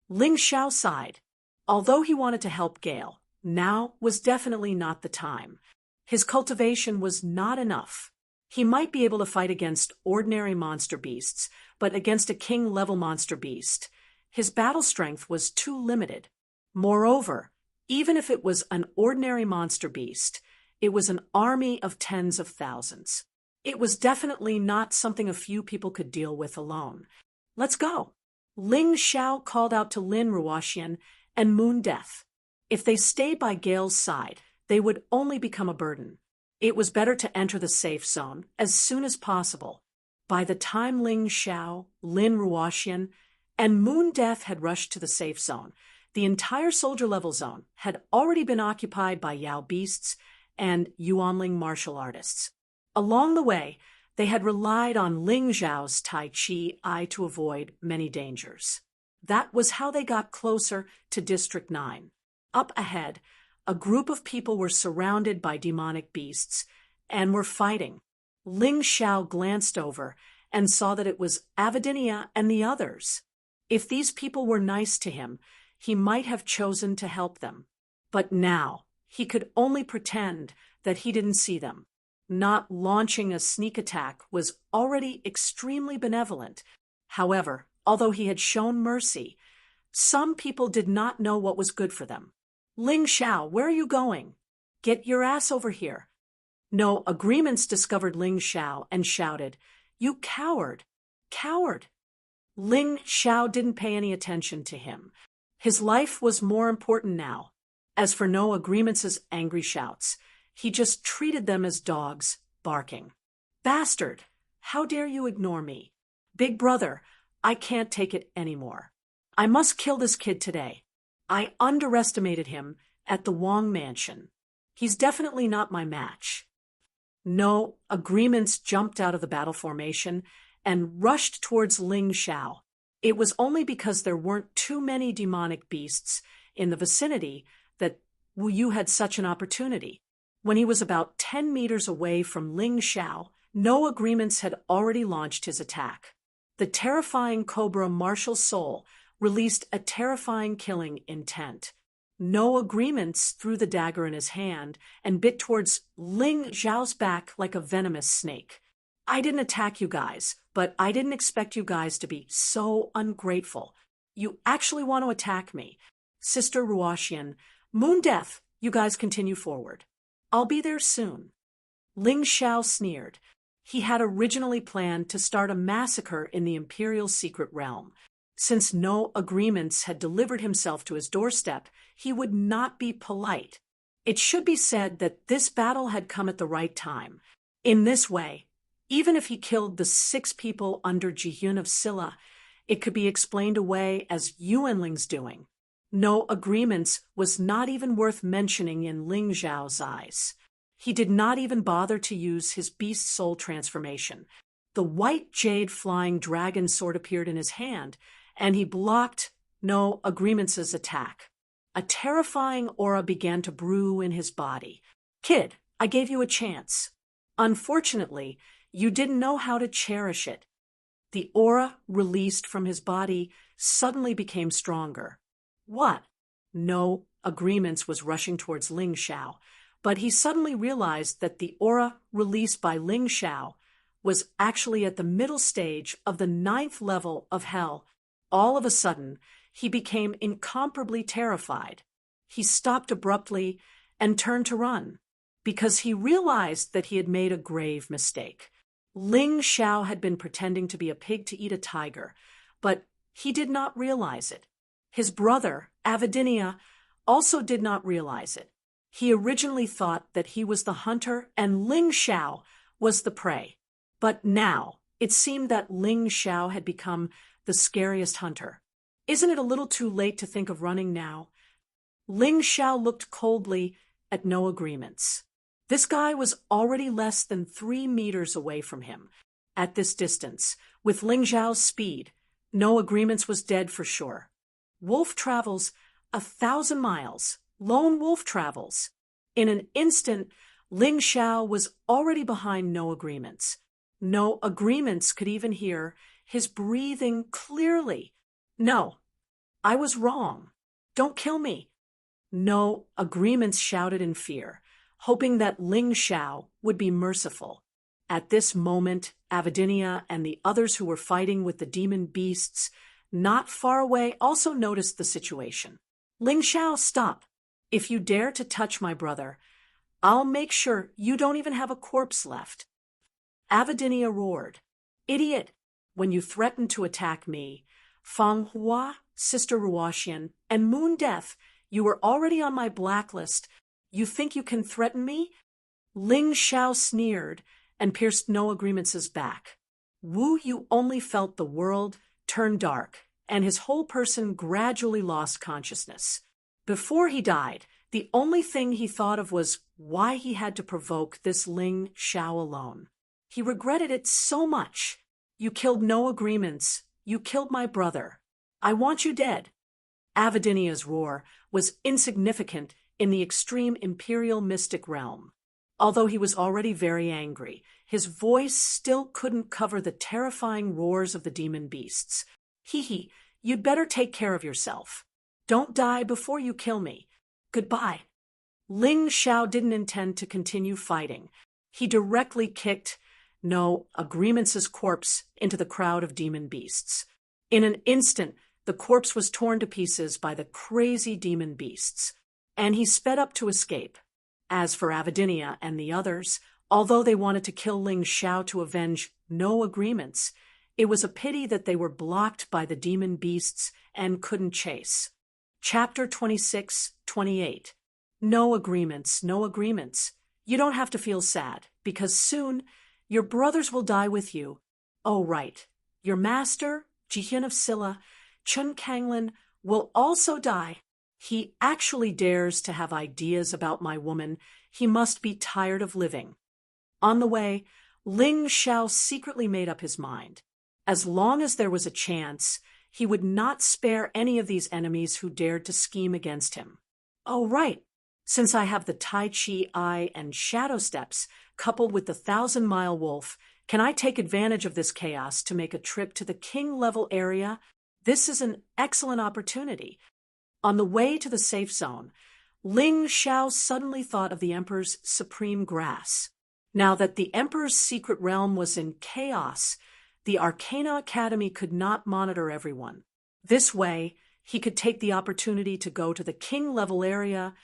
Ling Xiao sighed. Although he wanted to help Gale, now was definitely not the time. His cultivation was not enough. He might be able to fight against ordinary monster beasts, but against a king-level monster beast, his battle strength was too limited. Moreover, even if it was an ordinary monster beast, it was an army of tens of thousands. It was definitely not something a few people could deal with alone. Let's go. Ling Xiao called out to Lin Ruoxian and Moon Death. If they stayed by Gale's side, they would only become a burden. It was better to enter the safe zone as soon as possible. By the time Ling Xiao, Lin Ruoxian, and Moon Death had rushed to the safe zone, the entire soldier-level zone had already been occupied by Yao beasts and Yuanling martial artists. Along the way, they had relied on Ling Xiao's Tai Chi eye to avoid many dangers. That was how they got closer to District 9. Up ahead, a group of people were surrounded by demonic beasts and were fighting. Ling Xiao glanced over and saw that it was Avidinia and the others. If these people were nice to him, he might have chosen to help them. But now, he could only pretend that he didn't see them. Not launching a sneak attack was already extremely benevolent. However, although he had shown mercy, some people did not know what was good for them. Ling Xiao, where are you going? Get your ass over here. No agreements discovered Ling Xiao and shouted, You coward! Coward! Ling Xiao didn't pay any attention to him. His life was more important now. As for no agreements' angry shouts, he just treated them as dogs, barking. Bastard! How dare you ignore me? Big brother, I can't take it anymore. I must kill this kid today. I underestimated him at the Wang mansion. He's definitely not my match. No agreements jumped out of the battle formation and rushed towards Ling Xiao. It was only because there weren't too many demonic beasts in the vicinity that Wu Yu had such an opportunity. When he was about 10 meters away from Ling Xiao, no agreements had already launched his attack. The terrifying Cobra martial soul released a terrifying killing intent. No agreements threw the dagger in his hand and bit towards Ling Xiao's back like a venomous snake. I didn't attack you guys, but I didn't expect you guys to be so ungrateful. You actually want to attack me. Sister Ruoxian, Moon Death, you guys continue forward. I'll be there soon. Ling Xiao sneered. He had originally planned to start a massacre in the Imperial Secret Realm. Since no agreements had delivered himself to his doorstep, he would not be polite. It should be said that this battle had come at the right time. In this way, Even if he killed the 6 people under Jihyun of Silla, it could be explained away as Yuanling's doing. No agreements was not even worth mentioning in Ling Zhao's eyes. He did not even bother to use his beast soul transformation. The white jade flying dragon sword appeared in his hand, and he blocked No Agreements' attack. A terrifying aura began to brew in his body. Kid, I gave you a chance. Unfortunately, you didn't know how to cherish it. The aura released from his body suddenly became stronger. What? No Agreements was rushing towards Ling Xiao, but he suddenly realized that the aura released by Ling Xiao was actually at the middle stage of the 9th level of hell. All of a sudden, he became incomparably terrified. He stopped abruptly and turned to run, because he realized that he had made a grave mistake. Ling Xiao had been pretending to be a pig to eat a tiger, but he did not realize it. His brother, Avidinia, also did not realize it. He originally thought that he was the hunter and Ling Xiao was the prey. But now, it seemed that Ling Xiao had become the scariest hunter. Isn't it a little too late to think of running now? Ling Xiao looked coldly at No Agreements. This guy was already less than 3 meters away from him. At this distance, with Ling Xiao's speed, No Agreements was dead for sure. Wolf travels 1,000 miles. Lone wolf travels. In an instant, Ling Xiao was already behind No Agreements. No Agreements could even hear his breathing clearly. No, I was wrong. Don't kill me. No Agreements shouted in fear, hoping that Ling Xiao would be merciful. At this moment, Avidinia and the others who were fighting with the demon beasts not far away also noticed the situation. Ling Xiao, stop. If you dare to touch my brother, I'll make sure you don't even have a corpse left. Avidinia roared. Idiot! When you threatened to attack me, Fang Hua, Sister Ruoxian, and Moon Death, you were already on my blacklist. You think you can threaten me? Ling Xiao sneered and pierced No Agreements' back. Wu Yu only felt the world turn dark, and his whole person gradually lost consciousness. Before he died, the only thing he thought of was why he had to provoke this Ling Xiao alone. He regretted it so much. You killed No Agreements. You killed my brother. I want you dead. Avidinia's roar was insignificant in the extreme imperial mystic realm. Although he was already very angry, his voice still couldn't cover the terrifying roars of the demon beasts. Hee, you'd better take care of yourself. Don't die before you kill me. Goodbye. Ling Xiao didn't intend to continue fighting. He directly kicked No Agreements' corpse into the crowd of demon beasts. In an instant, the corpse was torn to pieces by the crazy demon beasts, and he sped up to escape. As for Avidinia and the others, although they wanted to kill Ling Xiao to avenge No Agreements, it was a pity that they were blocked by the demon beasts and couldn't chase. Chapter 26-28. No Agreements, No Agreements. You don't have to feel sad, because soon your brothers will die with you. Oh, right. Your master, Jihyun of Silla, Chun Kanglin, will also die. He actually dares to have ideas about my woman. He must be tired of living. On the way, Ling Xiao secretly made up his mind. As long as there was a chance, he would not spare any of these enemies who dared to scheme against him. Oh, right. Since I have the Tai Chi Eye and Shadow Steps, coupled with the 1,000-mile wolf, can I take advantage of this chaos to make a trip to the king-level area? This is an excellent opportunity. On the way to the safe zone, Ling Xiao suddenly thought of the Emperor's supreme grass. Now that the Emperor's secret realm was in chaos, the Arcana Academy could not monitor everyone. This way, he could take the opportunity to go to the king-level area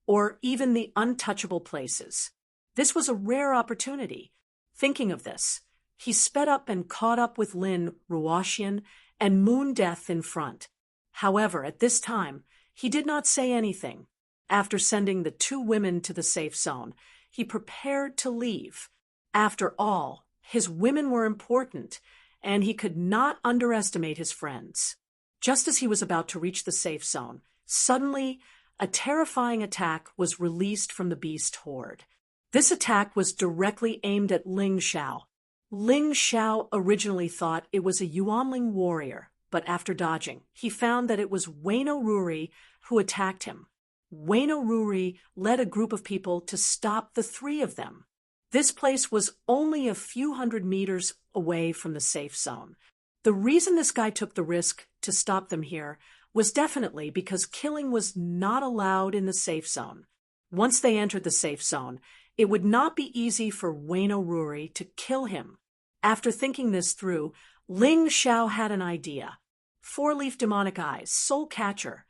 or even the untouchable places. This was a rare opportunity. Thinking of this, he sped up and caught up with Lin Ruoxian and Moon Death in front. However, at this time, he did not say anything. After sending the 2 women to the safe zone, he prepared to leave. After all, His women were important, and he could not underestimate his friends. Just as he was about to reach the safe zone, suddenly a terrifying attack was released from the beast horde. This attack was directly aimed at Ling Xiao. Ling Xiao originally thought it was a Yuanling warrior, but after dodging, he found that it was Waino Ruri who attacked him. Waino Ruri led a group of people to stop the three of them. This place was only a few hundred meters away from the safe zone. The reason this guy took the risk to stop them here was definitely because killing was not allowed in the safe zone. Once they entered the safe zone, it would not be easy for Waino Ruri to kill him. After thinking this through, Ling Xiao had an idea. Four-leaf demonic eyes, Soul Catcher.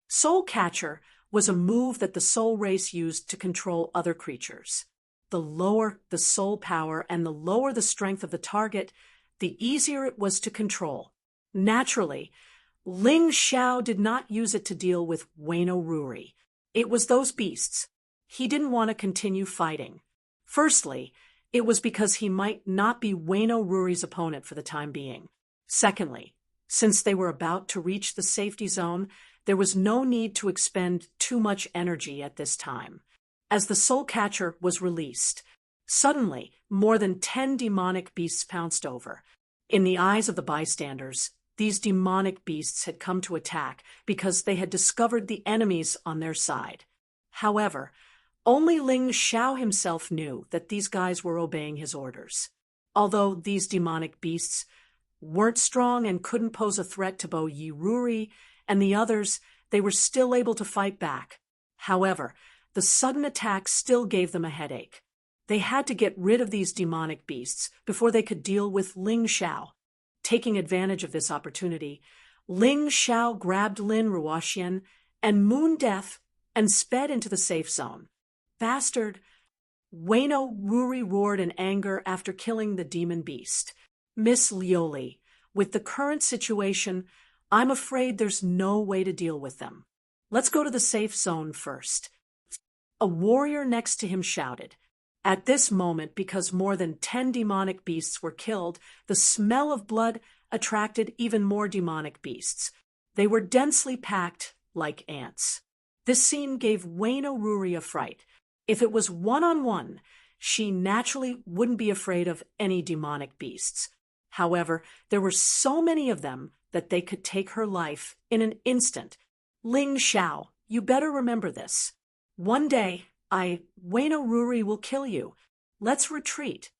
Soul Catcher was a move that the soul race used to control other creatures. The lower the soul power and the lower the strength of the target, the easier it was to control. Naturally, Ling Xiao did not use it to deal with Waino Ruri. It was those beasts. He didn't want to continue fighting. Firstly, it was because he might not be Waino Ruri's opponent for the time being. Secondly, since they were about to reach the safety zone, there was no need to expend too much energy at this time. As the Soul Catcher was released, suddenly more than 10 demonic beasts pounced over. In the eyes of the bystanders, these demonic beasts had come to attack because they had discovered the enemies on their side. However, only Ling Xiao himself knew that these guys were obeying his orders. Although these demonic beasts weren't strong and couldn't pose a threat to Bo Yi Ruri and the others, they were still able to fight back. However, the sudden attack still gave them a headache. They had to get rid of these demonic beasts before they could deal with Ling Xiao. Taking advantage of this opportunity, Ling Xiao grabbed Lin Ruoxian and Moon Death and sped into the safe zone. Bastard! Waino Ruri roared in anger after killing the demon beast. Miss Lioli, with the current situation, I'm afraid there's no way to deal with them. Let's go to the safe zone first. A warrior next to him shouted. At this moment, because more than 10 demonic beasts were killed, the smell of blood attracted even more demonic beasts. They were densely packed like ants. This scene gave Waino Ruri a fright. If it was one-on-one, she naturally wouldn't be afraid of any demonic beasts. However, there were so many of them that they could take her life in an instant. Ling Xiao, you better remember this. One day, Waino Ruri will kill you. Let's retreat.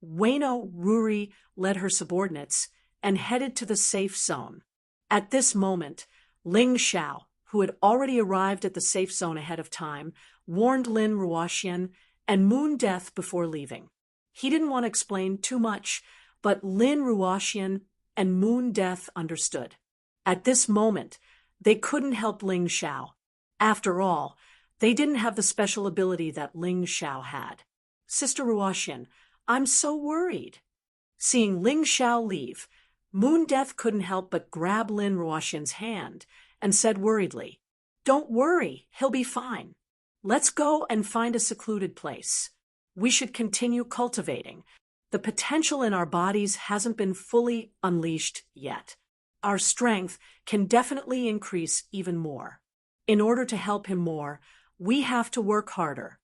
Waino Ruri led her subordinates and headed to the safe zone. At this moment, Ling Xiao, who had already arrived at the safe zone ahead of time, warned Lin Ruoxian and Moon Death before leaving. He didn't want to explain too much, but Lin Ruoxian and Moon Death understood. At this moment, they couldn't help Ling Xiao. After all, they didn't have the special ability that Ling Xiao had. Sister Ruoxian, I'm so worried. Seeing Ling Xiao leave, Moon Death couldn't help but grab Lin Ruoxian's hand and said worriedly, Don't worry, he'll be fine. Let's go and find a secluded place. We should continue cultivating. The potential in our bodies hasn't been fully unleashed yet. Our strength can definitely increase even more. In order to help him more, we have to work harder.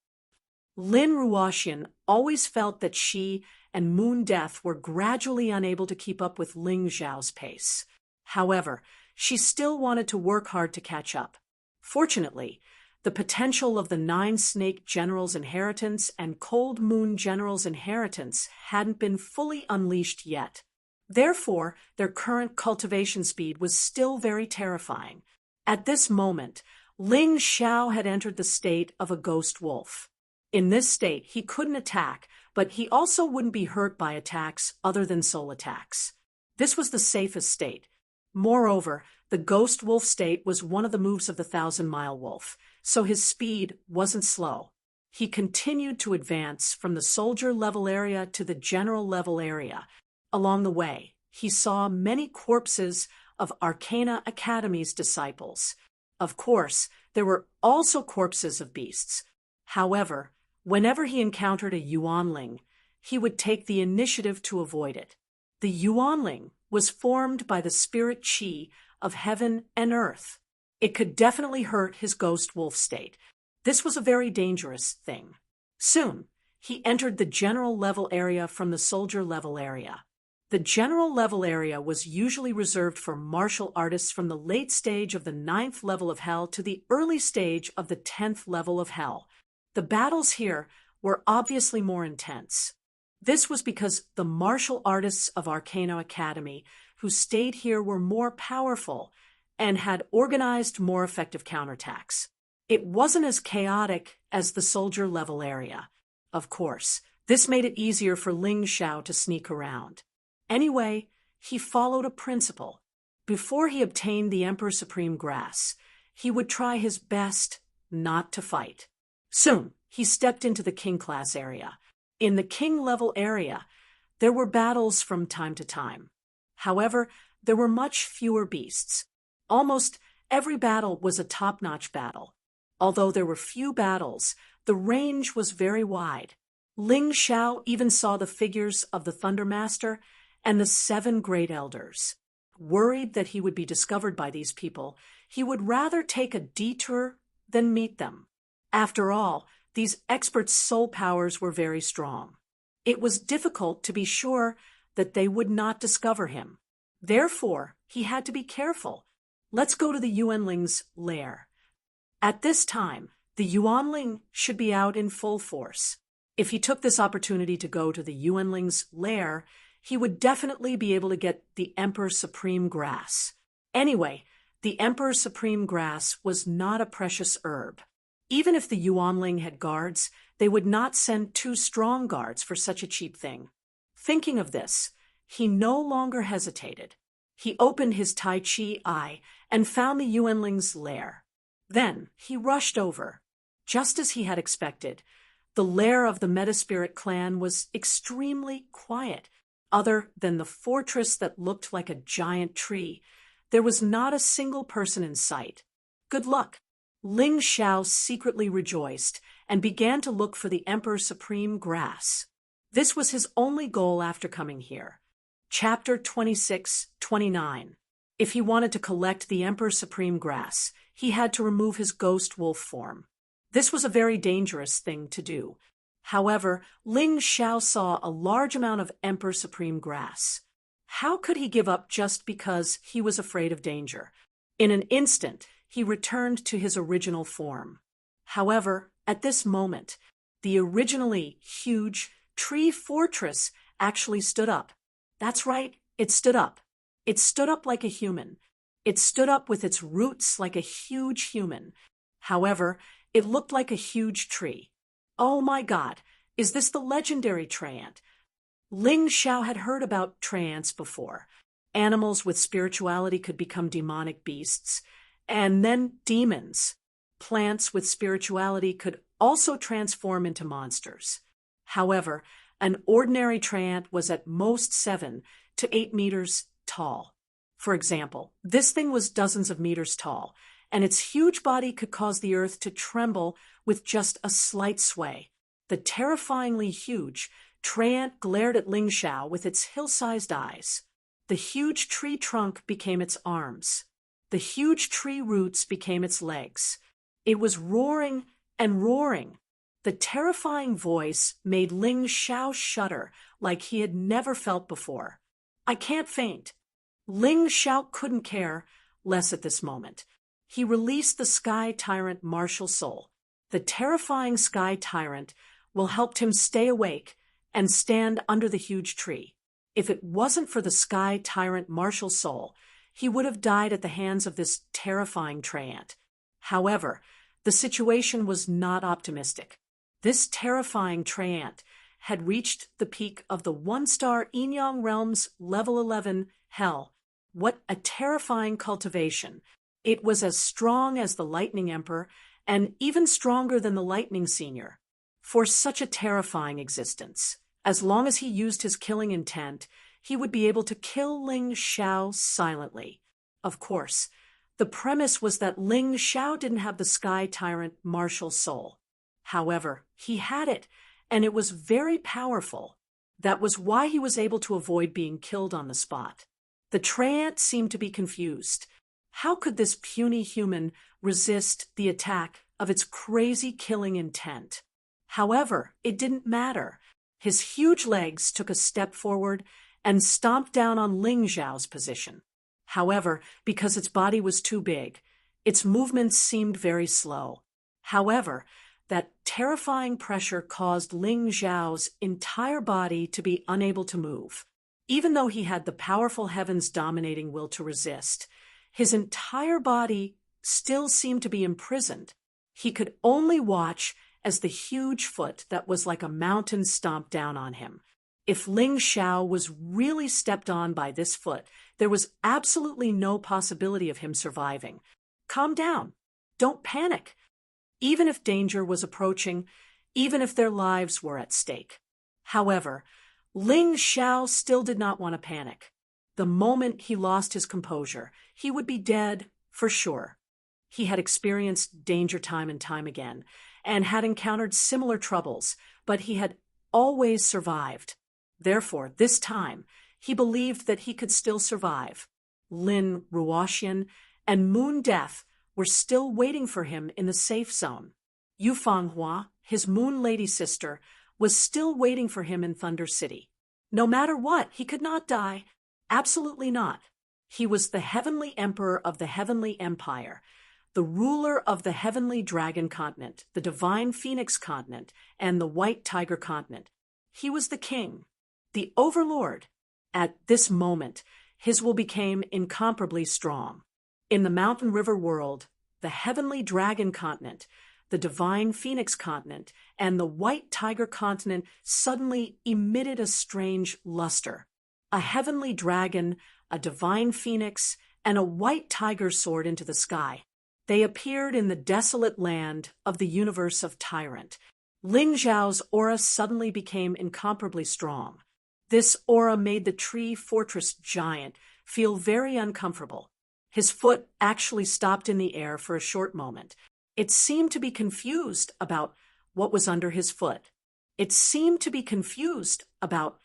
Lin Ruoxian always felt that she and Moon Death were gradually unable to keep up with Ling Xiao's pace. However, she still wanted to work hard to catch up. Fortunately, the potential of the Nine Snake General's inheritance and Cold Moon General's inheritance hadn't been fully unleashed yet. Therefore, their current cultivation speed was still very terrifying. At this moment, Ling Xiao had entered the state of a ghost wolf. In this state, he couldn't attack, but he also wouldn't be hurt by attacks other than soul attacks. This was the safest state. Moreover, the ghost wolf state was one of the moves of the 1,000-mile wolf, so his speed wasn't slow. He continued to advance from the soldier-level area to the general-level area. Along the way, he saw many corpses of Arcana Academy's disciples. Of course, there were also corpses of beasts. However, whenever he encountered a Yuanling, he would take the initiative to avoid it. The Yuanling was formed by the spirit qi of heaven and earth. It could definitely hurt his ghost wolf state. This was a very dangerous thing. Soon, he entered the general level area from the soldier level area. The general level area was usually reserved for martial artists from the late stage of the 9th level of hell to the early stage of the 10th level of hell. The battles here were obviously more intense. This was because the martial artists of Arcana Academy who stayed here were more powerful and had organized more effective counterattacks. It wasn't as chaotic as the soldier level area. Of course, this made it easier for Ling Xiao to sneak around. Anyway, he followed a principle. Before he obtained the Emperor Supreme Grass, he would try his best not to fight. Soon, he stepped into the King class area. In the King level area, there were battles from time to time. However, there were much fewer beasts. Almost every battle was a top-notch battle. Although there were few battles, the range was very wide. Ling Xiao even saw the figures of the Thunder Master and the 7 Great Elders. Worried that he would be discovered by these people, he would rather take a detour than meet them. After all, these experts' soul powers were very strong. It was difficult to be sure that they would not discover him. Therefore, he had to be careful. Let's go to the Yuanling's lair. At this time, the Yuanling should be out in full force. If he took this opportunity to go to the Yuanling's lair, he would definitely be able to get the Emperor Supreme Grass. Anyway, the Emperor Supreme Grass was not a precious herb. Even if the Yuanling had guards, they would not send 2 strong guards for such a cheap thing. Thinking of this, he no longer hesitated. He opened his Tai Chi eye and found the Yuanling's lair. Then he rushed over. Just as he had expected, the lair of the Metaspirit clan was extremely quiet. Other than the fortress that looked like a giant tree, there was not a single person in sight. Good luck! Ling Xiao secretly rejoiced and began to look for the Emperor Supreme Grass. This was his only goal after coming here. Chapter 26-29. If he wanted to collect the Emperor Supreme Grass, he had to remove his ghost wolf form. This was a very dangerous thing to do. However, Ling Xiao saw a large amount of Emperor Supreme Grass. How could he give up just because he was afraid of danger? In an instant, he returned to his original form. However, at this moment, the originally huge tree fortress actually stood up. That's right, it stood up. It stood up like a human. It stood up with its roots like a huge human. However, it looked like a huge tree. Oh my God, is this the legendary treant? Ling Xiao had heard about treants before. Animals with spirituality could become demonic beasts, and then demons. Plants with spirituality could also transform into monsters. However, an ordinary treant was at most 7 to 8 meters tall. For example, this thing was dozens of meters tall, and its huge body could cause the earth to tremble with just a slight sway. The terrifyingly huge treant glared at Ling Xiao with its hill-sized eyes. The huge tree trunk became its arms. The huge tree roots became its legs. It was roaring and roaring. The terrifying voice made Ling Xiao shudder like he had never felt before. I can't faint. Ling Xiao couldn't care less at this moment. He released the Sky Tyrant Martial Soul. The terrifying Sky Tyrant will help him stay awake and stand under the huge tree. If it wasn't for the Sky Tyrant Martial Soul, he would have died at the hands of this terrifying treant. However, the situation was not optimistic. This terrifying treant had reached the peak of the 1-star Enyang Realm's level 11 Hell. What a terrifying cultivation. It was as strong as the Lightning Emperor and even stronger than the Lightning Senior. For such a terrifying existence, as long as he used his killing intent, he would be able to kill Ling Xiao silently. Of course, the premise was that Ling Xiao didn't have the Sky Tyrant Martial Soul. However, he had it, and it was very powerful. That was why he was able to avoid being killed on the spot. The treant seemed to be confused. How could this puny human resist the attack of its crazy killing intent? However, it didn't matter. His huge legs took a step forward and stomped down on Ling Zhao's position. However, because its body was too big, its movements seemed very slow. However, that terrifying pressure caused Ling Zhao's entire body to be unable to move. Even though he had the powerful heavens dominating will to resist, his entire body still seemed to be imprisoned. He could only watch as the huge foot that was like a mountain stomped down on him. If Ling Zhao was really stepped on by this foot, there was absolutely no possibility of him surviving. Calm down. Don't panic. Even if danger was approaching, even if their lives were at stake. However, Ling Zhao still did not want to panic. The moment he lost his composure, he would be dead for sure. He had experienced danger time and time again, and had encountered similar troubles, but he had always survived. Therefore, this time, he believed that he could still survive. Lin Ruoxian and Moon Death were still waiting for him in the safe zone. Yu Fanghua, his Moon Lady sister, was still waiting for him in Thunder City. No matter what, he could not die. Absolutely not. He was the Heavenly Emperor of the Heavenly Empire, the ruler of the Heavenly Dragon Continent, the Divine Phoenix Continent, and the White Tiger Continent. He was the king, the overlord. At this moment, his will became incomparably strong. In the Mountain River world, the Heavenly Dragon Continent, the Divine Phoenix Continent, and the White Tiger Continent suddenly emitted a strange luster. A heavenly dragon, a divine phoenix, and a white tiger soared into the sky. They appeared in the desolate land of the universe of Tyrant. Ling Zhao's aura suddenly became incomparably strong. This aura made the tree fortress giant feel very uncomfortable. His foot actually stopped in the air for a short moment. It seemed to be confused about what was under his foot. It seemed to be confused about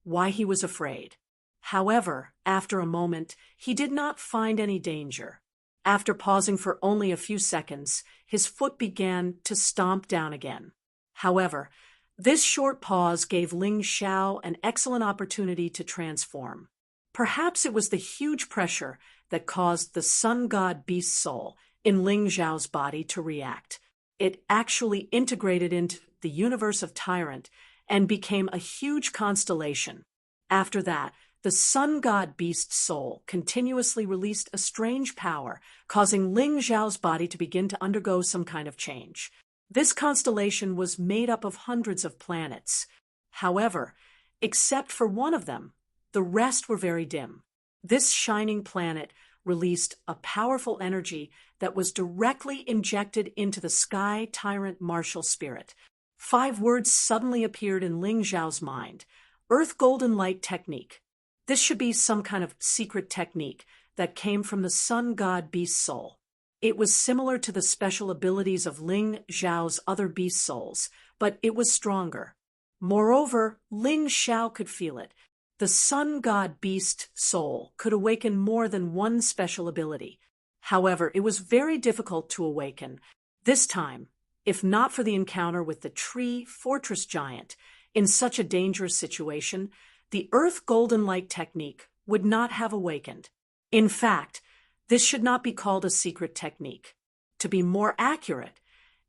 why he was afraid. However, after a moment, he did not find any danger. After pausing for only a few seconds, his foot began to stomp down again. However, this short pause gave Ling Zhao an excellent opportunity to transform. Perhaps it was the huge pressure that caused the sun god beast soul in Ling Zhao's body to react. It actually integrated into the universe of Tyrant and became a huge constellation. After that, the sun god beast soul continuously released a strange power, causing Ling Zhao's body to begin to undergo some kind of change. This constellation was made up of hundreds of planets. However, except for one of them, the rest were very dim. This shining planet released a powerful energy that was directly injected into the Sky Tyrant martial spirit. 5 words suddenly appeared in Ling Zhao's mind. Earth Golden Light Technique. This should be some kind of secret technique that came from the sun god beast soul. It was similar to the special abilities of Ling Zhao's other beast souls, but it was stronger. Moreover, Ling Zhao could feel it. The sun god beast soul could awaken more than one special ability. However, it was very difficult to awaken. This time, if not for the encounter with the tree fortress giant, in such a dangerous situation, the Earth Golden Light technique would not have awakened. In fact, this should not be called a secret technique. To be more accurate,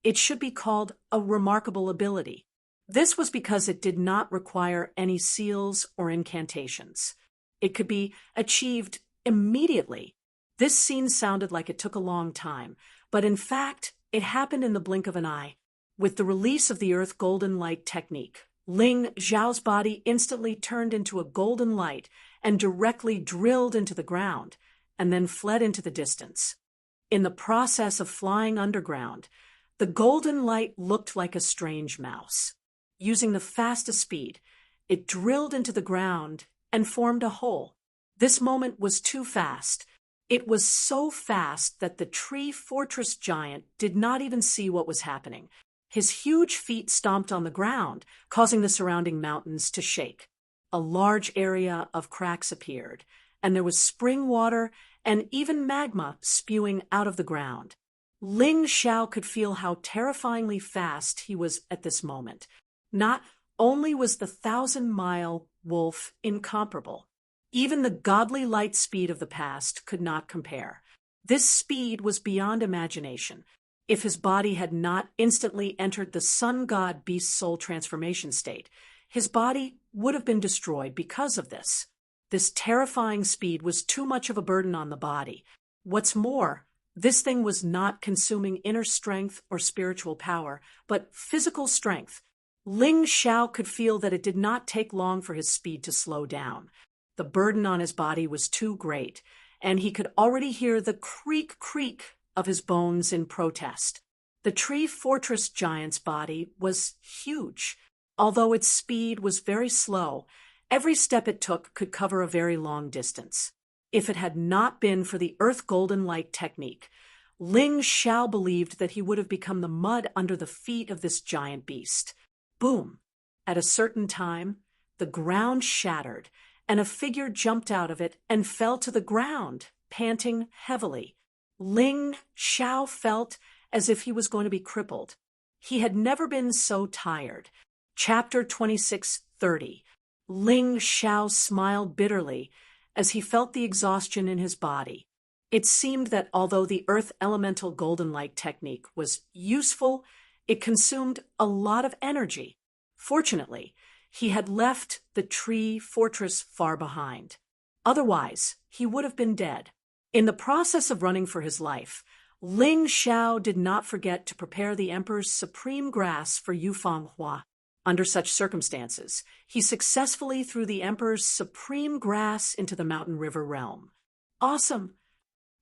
it should be called a remarkable ability. This was because it did not require any seals or incantations. It could be achieved immediately. This scene sounded like it took a long time, but in fact, it happened in the blink of an eye. With the release of the Earth Golden Light technique, Ling Zhao's body instantly turned into a golden light and directly drilled into the ground, and then fled into the distance. In the process of flying underground, the golden light looked like a strange mouse. Using the fastest speed, it drilled into the ground and formed a hole. This moment was too fast. It was so fast that the tree fortress giant did not even see what was happening. His huge feet stomped on the ground, causing the surrounding mountains to shake. A large area of cracks appeared, and there was spring water and even magma spewing out of the ground. Ling Xiao could feel how terrifyingly fast he was at this moment. Not only was the 1,000-mile wolf incomparable, even the godly light speed of the past could not compare. This speed was beyond imagination. If his body had not instantly entered the sun god beast soul transformation state, his body would have been destroyed because of this. This terrifying speed was too much of a burden on the body. What's more, this thing was not consuming inner strength or spiritual power, but physical strength. Ling Xiao could feel that it did not take long for his speed to slow down. The burden on his body was too great, and he could already hear the creak of his bones in protest. The tree fortress giant's body was huge. Although its speed was very slow, every step it took could cover a very long distance. If it had not been for the Earth Golden Light technique, Ling Xiao believed that he would have become the mud under the feet of this giant beast. Boom! At a certain time, the ground shattered, and a figure jumped out of it and fell to the ground, panting heavily. Ling Xiao felt as if he was going to be crippled. He had never been so tired. Chapter 26:30. Ling Xiao smiled bitterly as he felt the exhaustion in his body. It seemed that although the Earth Elemental Golden Light technique was useful, it consumed a lot of energy. Fortunately, he had left the tree fortress far behind. Otherwise, he would have been dead. In the process of running for his life, Ling Xiao did not forget to prepare the Emperor's supreme grass for Yufang Hua. Under such circumstances, he successfully threw the Emperor's supreme grass into the mountain river realm. Awesome!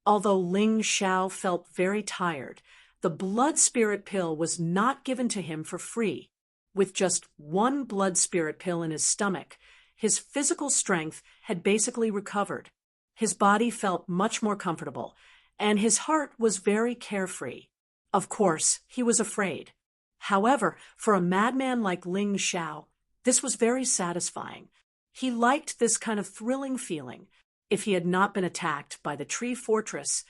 Although Ling Xiao felt very tired, the blood spirit pill was not given to him for free. With just one blood spirit pill in his stomach, his physical strength had basically recovered. His body felt much more comfortable, and his heart was very carefree. Of course, he was afraid. However, for a madman like Ling Xiao, this was very satisfying. He liked this kind of thrilling feeling. If he had not been attacked by the tree fortress,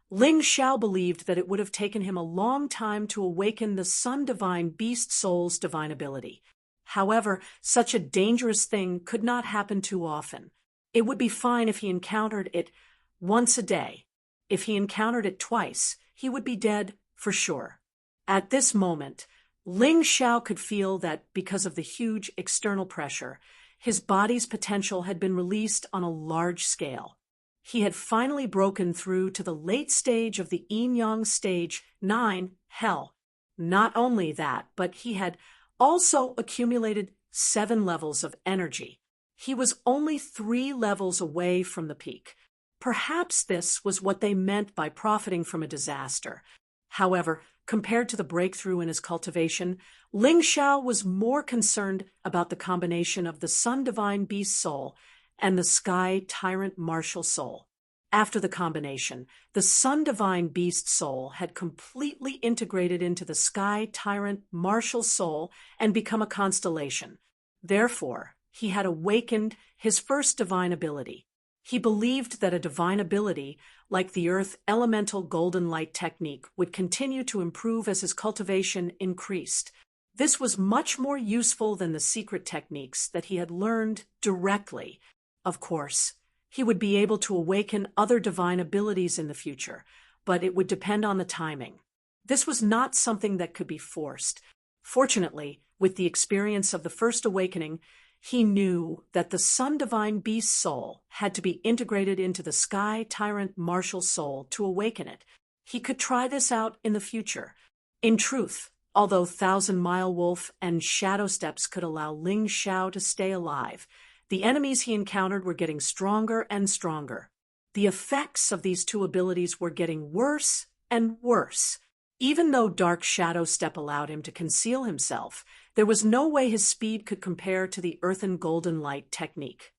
Ling Xiao believed that it would have taken him a long time to awaken the Sun Divine Beast Soul's divine ability. However, such a dangerous thing could not happen too often. It would be fine if he encountered it once a day. If he encountered it twice, he would be dead for sure. At this moment, Ling Xiao could feel that because of the huge external pressure, his body's potential had been released on a large scale. He had finally broken through to the late stage of the Yin-Yang stage 9, Hell. Not only that, but he had also accumulated 7 levels of energy. He was only 3 levels away from the peak. Perhaps this was what they meant by profiting from a disaster. However, compared to the breakthrough in his cultivation, Ling Xiao was more concerned about the combination of the Sun Divine Beast Soul and the Sky Tyrant Martial Soul. After the combination, the Sun Divine Beast Soul had completely integrated into the Sky Tyrant Martial Soul and become a constellation. Therefore, he had awakened his first divine ability. He believed that a divine ability, like the Earth Elemental Golden Light technique, would continue to improve as his cultivation increased. This was much more useful than the secret techniques that he had learned directly. Of course, he would be able to awaken other divine abilities in the future, but it would depend on the timing. This was not something that could be forced. Fortunately, with the experience of the first awakening, he knew that the Sun Divine Beast Soul had to be integrated into the Sky Tyrant Martial Soul to awaken it. He could try this out in the future. In truth, although 1,000-Mile Wolf and Shadow Steps could allow Ling Xiao to stay alive, the enemies he encountered were getting stronger and stronger. The effects of these 2 abilities were getting worse and worse. Even though Dark Shadow Step allowed him to conceal himself, there was no way his speed could compare to the Earthen Golden Light technique.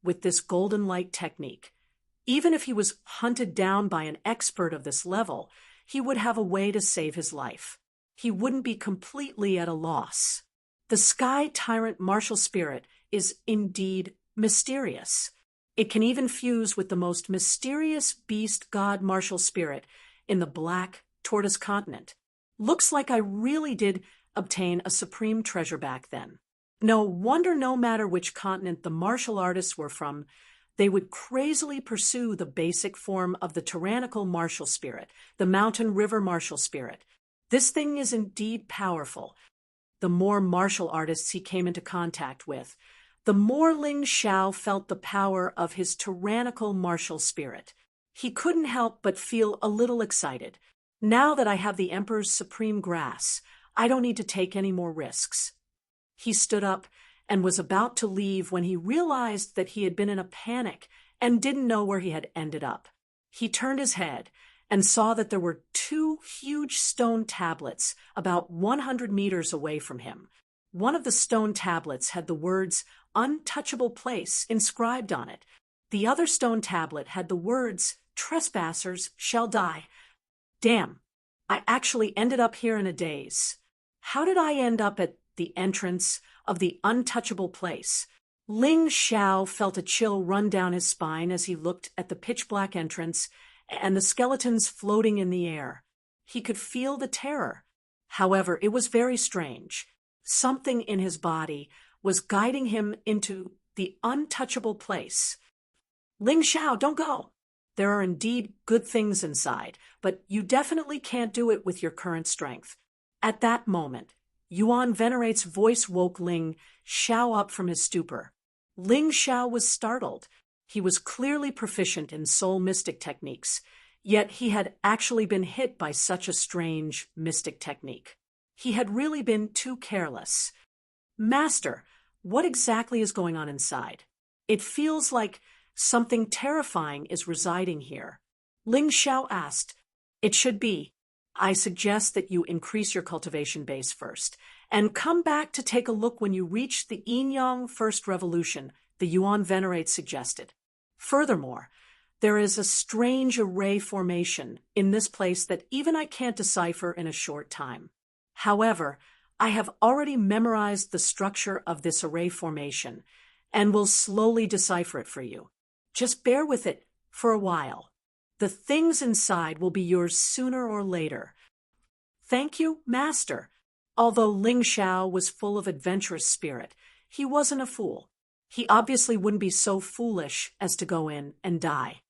With this Golden Light technique, even if he was hunted down by an expert of this level, he would have a way to save his life. He wouldn't be completely at a loss. The Sky Tyrant Martial Spirit is indeed mysterious. It can even fuse with the most mysterious beast god martial spirit in the Black Tortoise continent. Looks like I really did obtain a supreme treasure back then. No wonder no matter which continent the martial artists were from, they would crazily pursue the basic form of the tyrannical martial spirit, the mountain river martial spirit. This thing is indeed powerful. The more martial artists he came into contact with, the more Ling Xiao felt the power of his tyrannical martial spirit. He couldn't help but feel a little excited. Now that I have the Emperor's supreme grasp, I don't need to take any more risks. He stood up and was about to leave when he realized that he had been in a panic and didn't know where he had ended up. He turned his head and saw that there were two huge stone tablets about 100 meters away from him. One of the stone tablets had the words "untouchable place" inscribed on it. The other stone tablet had the words "trespassers shall die." Damn, I actually ended up here in a daze. How did I end up at the entrance of the untouchable place? Ling Xiao felt a chill run down his spine as he looked at the pitch-black entrance and the skeletons floating in the air. He could feel the terror. However, it was very strange. Something in his body was guiding him into the untouchable place. Ling Xiao, don't go! There are indeed good things inside, but you definitely can't do it with your current strength. At that moment, Yuan Venerate's voice woke Ling Xiao up from his stupor. Ling Xiao was startled. He was clearly proficient in soul mystic techniques, yet he had actually been hit by such a strange mystic technique. He had really been too careless. Master, what exactly is going on inside? It feels like something terrifying is residing here. Ling Xiao asked. It should be. I suggest that you increase your cultivation base first, and come back to take a look when you reach the Yin-Yang First Revolution, the Yuan Venerate suggested. Furthermore, there is a strange array formation in this place that even I can't decipher in a short time. However, I have already memorized the structure of this array formation, and will slowly decipher it for you. Just bear with it for a while. The things inside will be yours sooner or later. Thank you, Master. Although Ling Xiao was full of adventurous spirit, he wasn't a fool. He obviously wouldn't be so foolish as to go in and die.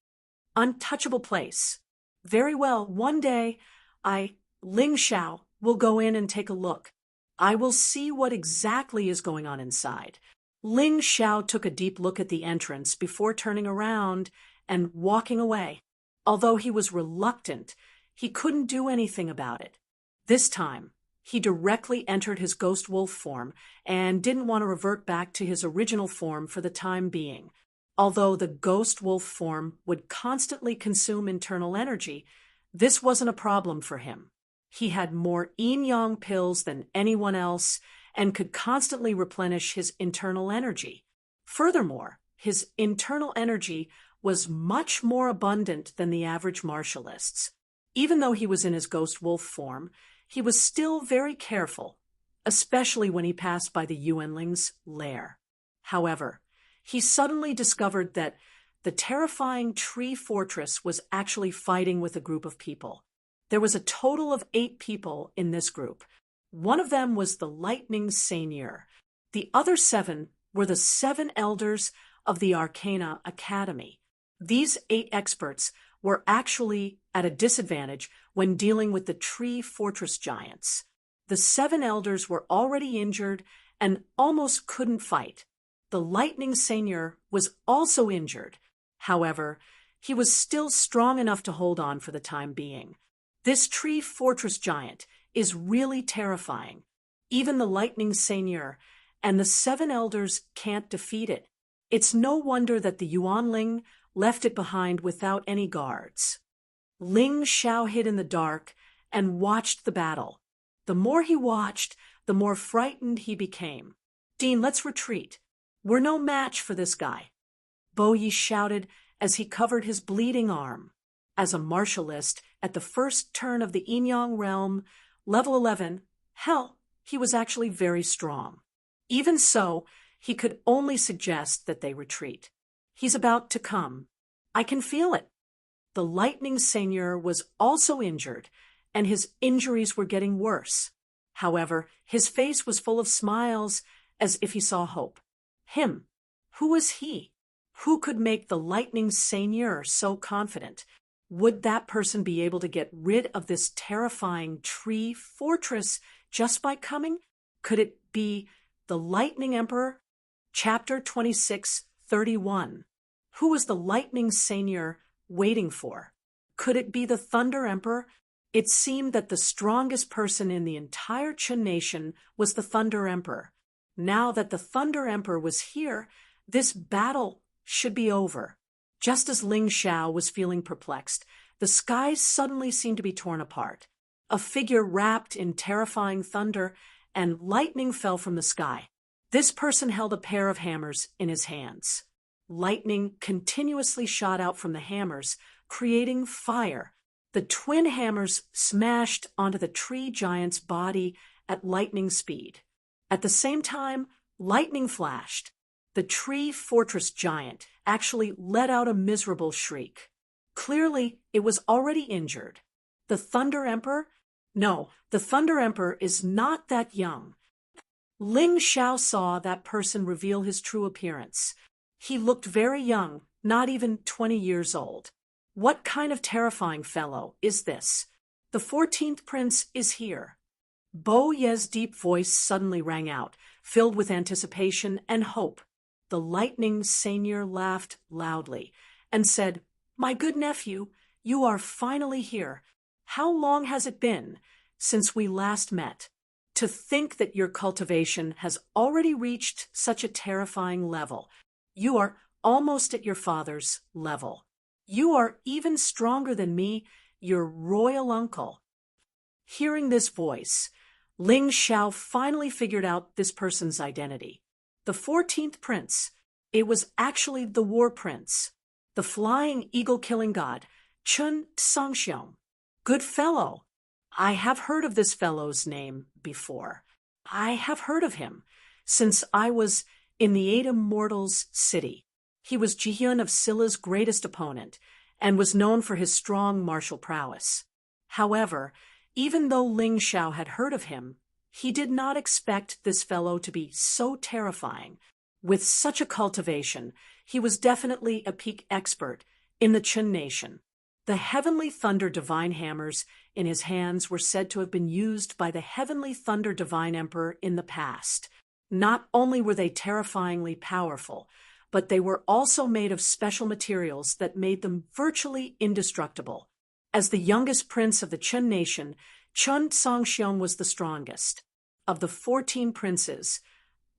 Untouchable place. Very well, one day, Ling Xiao, will go in and take a look. I will see what exactly is going on inside. Ling Xiao took a deep look at the entrance before turning around and walking away. Although he was reluctant, he couldn't do anything about it. This time, he directly entered his ghost wolf form and didn't want to revert back to his original form for the time being. Although the ghost wolf form would constantly consume internal energy, this wasn't a problem for him. He had more yin-yang pills than anyone else and could constantly replenish his internal energy. Furthermore, his internal energy was much more abundant than the average martialists. Even though he was in his ghost wolf form, he was still very careful, especially when he passed by the Yuanling's lair. However, he suddenly discovered that the terrifying tree fortress was actually fighting with a group of people. There was a total of 8 people in this group. One of them was the Lightning Seigneur. The other 7 were the 7 elders of the Arcana Academy. These 8 experts were actually at a disadvantage when dealing with the tree fortress giants. The 7 elders were already injured and almost couldn't fight. The Lightning Seigneur was also injured. However, he was still strong enough to hold on for the time being. This tree fortress giant is really terrifying. Even the Lightning Seigneur and the 7 elders can't defeat it. It's no wonder that the Yuanling left it behind without any guards. Ling Xiao hid in the dark and watched the battle. The more he watched, the more frightened he became. Dean, let's retreat. We're no match for this guy. Bo Yi shouted as he covered his bleeding arm. As a martialist at the first turn of the Yin-Yang realm, level 11, hell, he was actually very strong. Even so, He could only suggest that they retreat. He's about to come. I can feel it. The lightning seigneur was also injured, and his injuries were getting worse. However, his face was full of smiles, as if he saw hope. Him. Who was he? Who could make the lightning seigneur so confident? Would that person be able to get rid of this terrifying tree fortress just by coming? Could it be the lightning emperor? Chapter 26:31. Who was the lightning seigneur waiting for? Could it be the thunder emperor? It seemed that the strongest person in the entire Qin nation was the thunder emperor. Now that the thunder emperor was here, this battle should be over. Just as Ling Xiao was feeling perplexed, the skies suddenly seemed to be torn apart. A figure wrapped in terrifying thunder and lightning fell from the sky. This person held a pair of hammers in his hands. Lightning continuously shot out from the hammers, creating fire. The twin hammers smashed onto the tree giant's body at lightning speed. At the same time, lightning flashed. The tree fortress giant actually let out a miserable shriek. Clearly, it was already injured. The Thunder Emperor? No, the Thunder Emperor is not that young. Ling Xiao saw that person reveal his true appearance. He looked very young, not even 20 years old. What kind of terrifying fellow is this? The 14th prince is here. Bo Ye's deep voice suddenly rang out, filled with anticipation and hope. The lightning seigneur laughed loudly and said, "My good nephew, you are finally here. How long has it been since we last met? To think that your cultivation has already reached such a terrifying level. You are almost at your father's level. You are even stronger than me, your royal uncle." Hearing this voice, Ling Xiao finally figured out this person's identity. The 14th prince. It was actually the war prince, the flying eagle-killing god, Chun Sangxiong. Good fellow. I have heard of this fellow's name before. I have heard of him since I was in the Eight Immortals city. He was Jihyun of Scylla's greatest opponent and was known for his strong martial prowess. However, even though Ling Xiao had heard of him, he did not expect this fellow to be so terrifying. With such a cultivation, he was definitely a peak expert in the Qin nation. The heavenly thunder divine hammers in his hands were said to have been used by the heavenly thunder divine emperor in the past. Not only were they terrifyingly powerful, but they were also made of special materials that made them virtually indestructible. As the youngest prince of the Qin nation, Chun Sangxiong was the strongest. Of the 14 princes,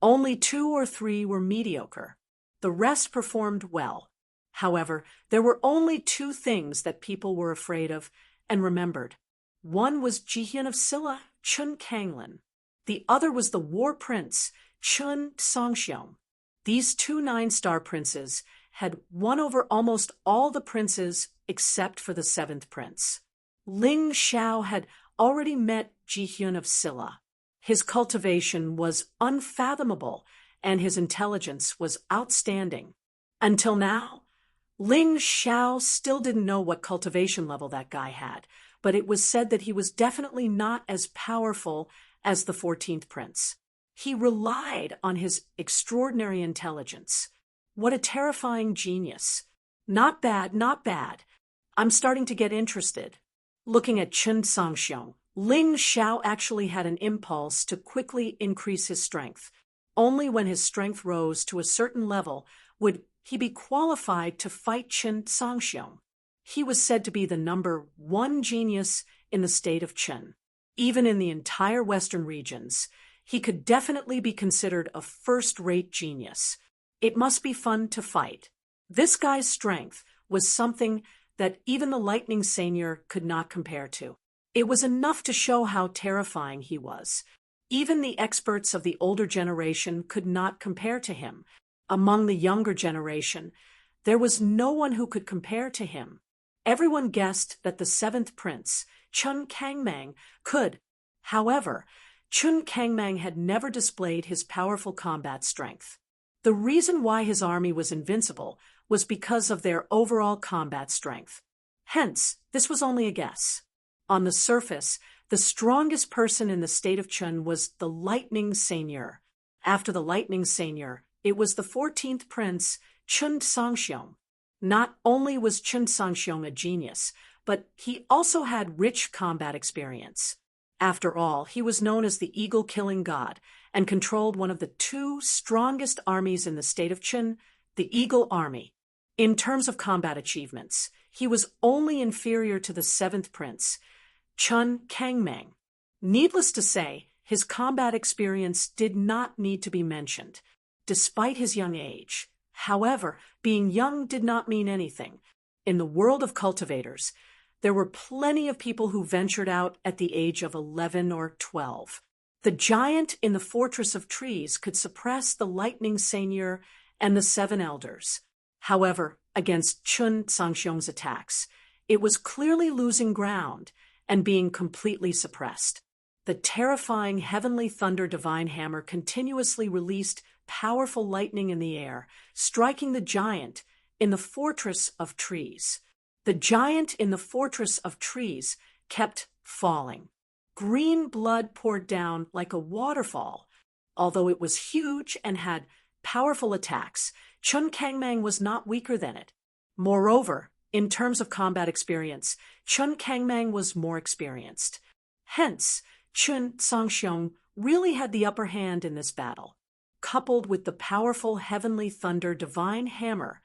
only 2 or 3 were mediocre. The rest performed well. However, there were only 2 things that people were afraid of and remembered. One was Jihyun of Scylla, Chun Kanglin. The other was the war prince, Chun Sangxiong. These 2 9-star princes had won over almost all the princes except for the 7th prince. Ling Xiao had already met Jihyun of Scylla. His cultivation was unfathomable, and his intelligence was outstanding. Until now, Ling Xiao still didn't know what cultivation level that guy had, but it was said that he was definitely not as powerful as the 14th prince. He relied on his extraordinary intelligence. What a terrifying genius. Not bad, not bad. I'm starting to get interested. Looking at Chun Sangxiong, Ling Xiao actually had an impulse to quickly increase his strength. Only when his strength rose to a certain level would he be qualified to fight Chun Sangxiong. He was said to be the number 1 genius in the state of Qin. Even in the entire western regions, he could definitely be considered a first-rate genius. It must be fun to fight. This guy's strength was something that even the lightning seigneur could not compare to. It was enough to show how terrifying he was. Even the experts of the older generation could not compare to him. Among the younger generation, there was no one who could compare to him. Everyone guessed that the 7th prince, Chun Kangmang, could. However, Chun Kangmang had never displayed his powerful combat strength. The reason why his army was invincible was because of their overall combat strength. Hence, this was only a guess. On the surface, the strongest person in the state of Chun was the Lightning Seigneur. After the Lightning Seigneur, it was the 14th prince, Chun Sangxiong. Not only was Chun Sangxiong a genius, but he also had rich combat experience. After all, he was known as the eagle-killing god and controlled one of the two strongest armies in the state of Chun, the Eagle Army. In terms of combat achievements, he was only inferior to the 7th prince, Chun Kangmeng. Needless to say, his combat experience did not need to be mentioned, despite his young age. However, being young did not mean anything. In the world of cultivators, there were plenty of people who ventured out at the age of 11 or 12. The giant in the Fortress of Trees could suppress the Lightning Seigneur and the 7 elders. However, against Chun Sangxiong's attacks, it was clearly losing ground and being completely suppressed. The terrifying Heavenly Thunder Divine Hammer continuously released powerful lightning in the air, striking the giant in the Fortress of Trees. The giant in the Fortress of Trees kept falling. Green blood poured down like a waterfall. Although it was huge and had powerful attacks, Chun Kangmeng was not weaker than it. Moreover, in terms of combat experience, Chun Kangmeng was more experienced. Hence, Chun Sangxiong really had the upper hand in this battle. Coupled with the powerful Heavenly Thunder Divine Hammer,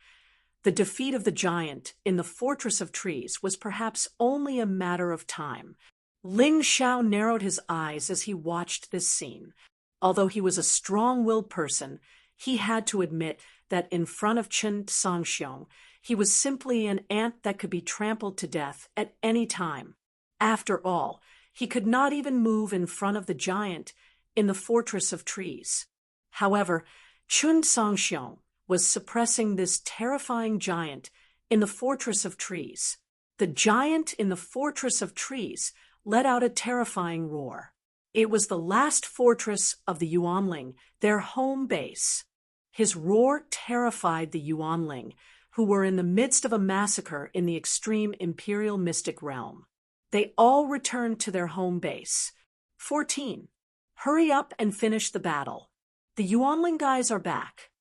the defeat of the giant in the Fortress of Trees was perhaps only a matter of time. Ling Xiao narrowed his eyes as he watched this scene. Although he was a strong-willed person, he had to admit that in front of Chun Sangxiong, he was simply an ant that could be trampled to death at any time. After all, he could not even move in front of the giant in the Fortress of Trees. However, Chun Sangxiong was suppressing this terrifying giant in the Fortress of Trees. The giant in the Fortress of Trees let out a terrifying roar. It was the last fortress of the Yuanling, their home base. His roar terrified the Yuanling, who were in the midst of a massacre in the extreme imperial mystic realm. They all returned to their home base. 14. Hurry up and finish the battle. The Yuanling guys are back.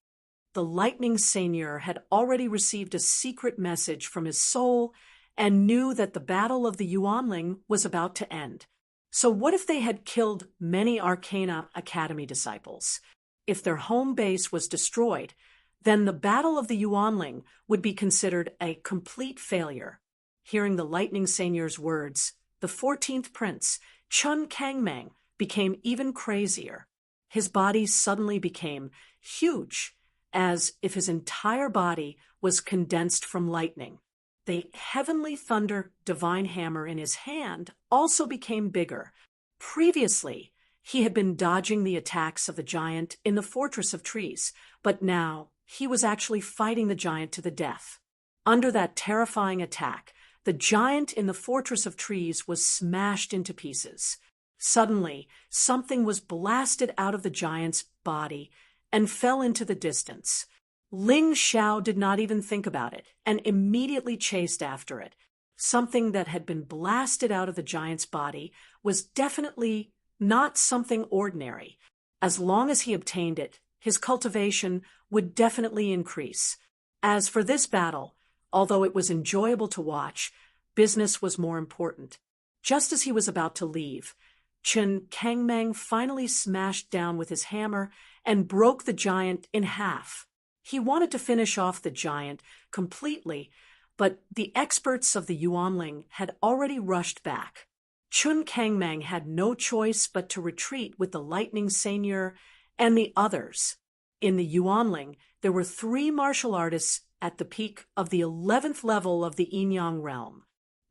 The Lightning Seigneur had already received a secret message from his soul and knew that the battle of the Yuanling was about to end. So what if they had killed many Arcana Academy disciples? If their home base was destroyed, then the battle of the Yuanling would be considered a complete failure. Hearing the Lightning Seigneur's words, the 14th prince, Chun Kangmeng, became even crazier. His body suddenly became huge, as if his entire body was condensed from lightning. The Heavenly Thunder Divine Hammer in his hand also became bigger. Previously, he had been dodging the attacks of the giant in the Fortress of Trees, but now he was actually fighting the giant to the death. Under that terrifying attack, the giant in the Fortress of Trees was smashed into pieces. Suddenly, something was blasted out of the giant's body and fell into the distance. Ling Xiao did not even think about it and immediately chased after it. Something that had been blasted out of the giant's body was definitely not something ordinary. As long as he obtained it, his cultivation would definitely increase. As for this battle, although it was enjoyable to watch, business was more important. Just as he was about to leave, Chun Kangmeng finally smashed down with his hammer and broke the giant in half. He wanted to finish off the giant completely, but the experts of the Yuanling had already rushed back. Chun Kangmeng had no choice but to retreat with the Lightning Seigneur and the others. In the Yuanling, there were 3 martial artists at the peak of the 11th level of the Yin-Yang realm.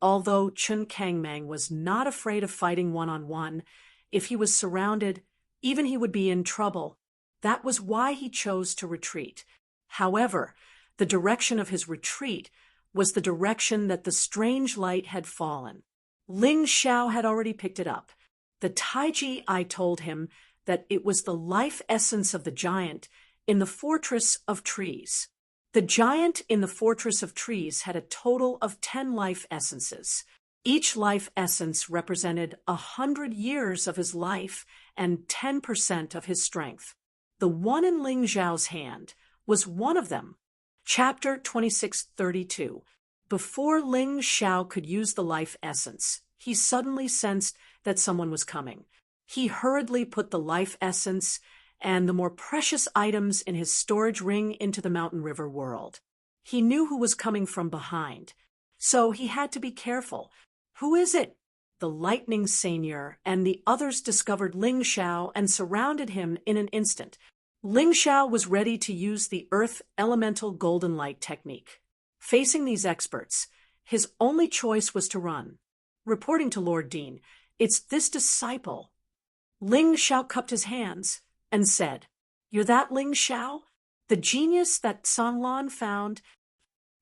Although Chun Kangmeng was not afraid of fighting one-on-one, if he was surrounded, even he would be in trouble. That was why he chose to retreat. However, the direction of his retreat was the direction that the strange light had fallen. Ling Xiao had already picked it up. The Taiji I told him that it was the life essence of the giant in the Fortress of Trees. The giant in the Fortress of Trees had a total of 10 life essences. Each life essence represented 100 years of his life and 10% of his strength. The one in Ling Zhao's hand was one of them. Chapter 2632. Before Ling Xiao could use the life essence, he suddenly sensed that someone was coming. He hurriedly put the life essence and the more precious items in his storage ring into the Mountain River world. He knew who was coming from behind, so he had to be careful. Who is it? The Lightning Seigneur and the others discovered Ling Xiao and surrounded him in an instant. Ling Xiao was ready to use the Earth Elemental Golden Light technique. Facing these experts, his only choice was to run. Reporting to Lord Dean, "It's this disciple." Ling Xiao cupped his hands and said, "You're that Ling Xiao? The genius that Sanlan found?"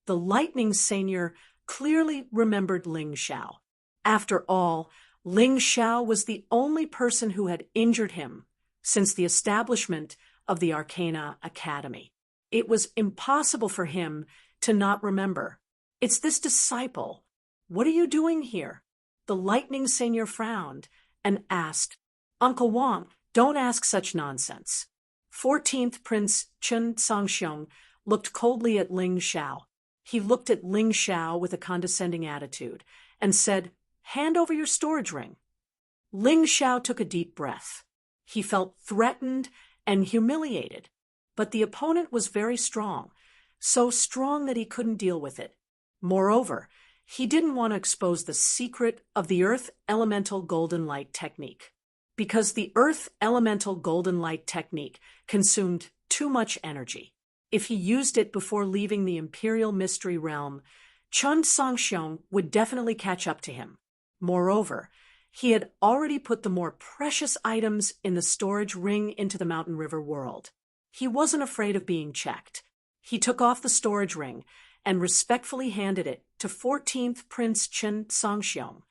The Lightning Seigneur clearly remembered Ling Xiao. After all, Ling Xiao was the only person who had injured him since the establishment of the Arcana Academy. It was impossible for him to not remember. "It's this disciple. What are you doing here?" The Lightning Seigneur frowned and asked, "Uncle Wang, don't ask such nonsense." 14th Prince Chen Sangxiong looked coldly at Ling Xiao. He looked at Ling Xiao with a condescending attitude and said, "Hand over your storage ring." Ling Xiao took a deep breath. He felt threatened and humiliated, but the opponent was very strong, so strong that he couldn't deal with it. Moreover, he didn't want to expose the secret of the Earth Elemental Golden Light technique, because the Earth Elemental Golden Light technique consumed too much energy. If he used it before leaving the Imperial Mystery Realm, Chen Sangxiong would definitely catch up to him. Moreover, he had already put the more precious items in the storage ring into the Mountain River world. He wasn't afraid of being checked. He took off the storage ring and respectfully handed it to 14th Prince Chen Sangxiong.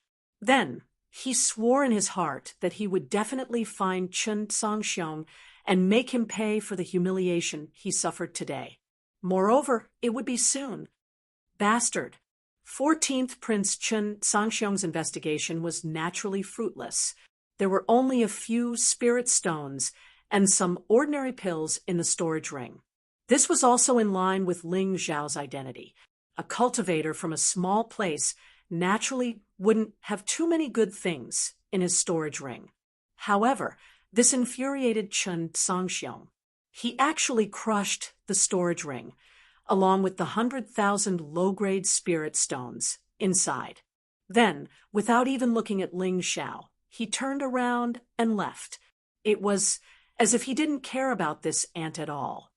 Then, he swore in his heart that he would definitely find Chen Sangxiong and make him pay for the humiliation he suffered today. Moreover, it would be soon. Bastard. 14th Prince Chen Sangxiong's investigation was naturally fruitless. There were only a few spirit stones and some ordinary pills in the storage ring. This was also in line with Ling Zhao's identity. A cultivator from a small place naturally wouldn't have too many good things in his storage ring. However, this infuriated Chen Sangxiong. He actually crushed the storage ring, along with the 100,000 low-grade spirit stones inside. Then, without even looking at Ling Xiao, he turned around and left. It was as if he didn't care about this ant at all.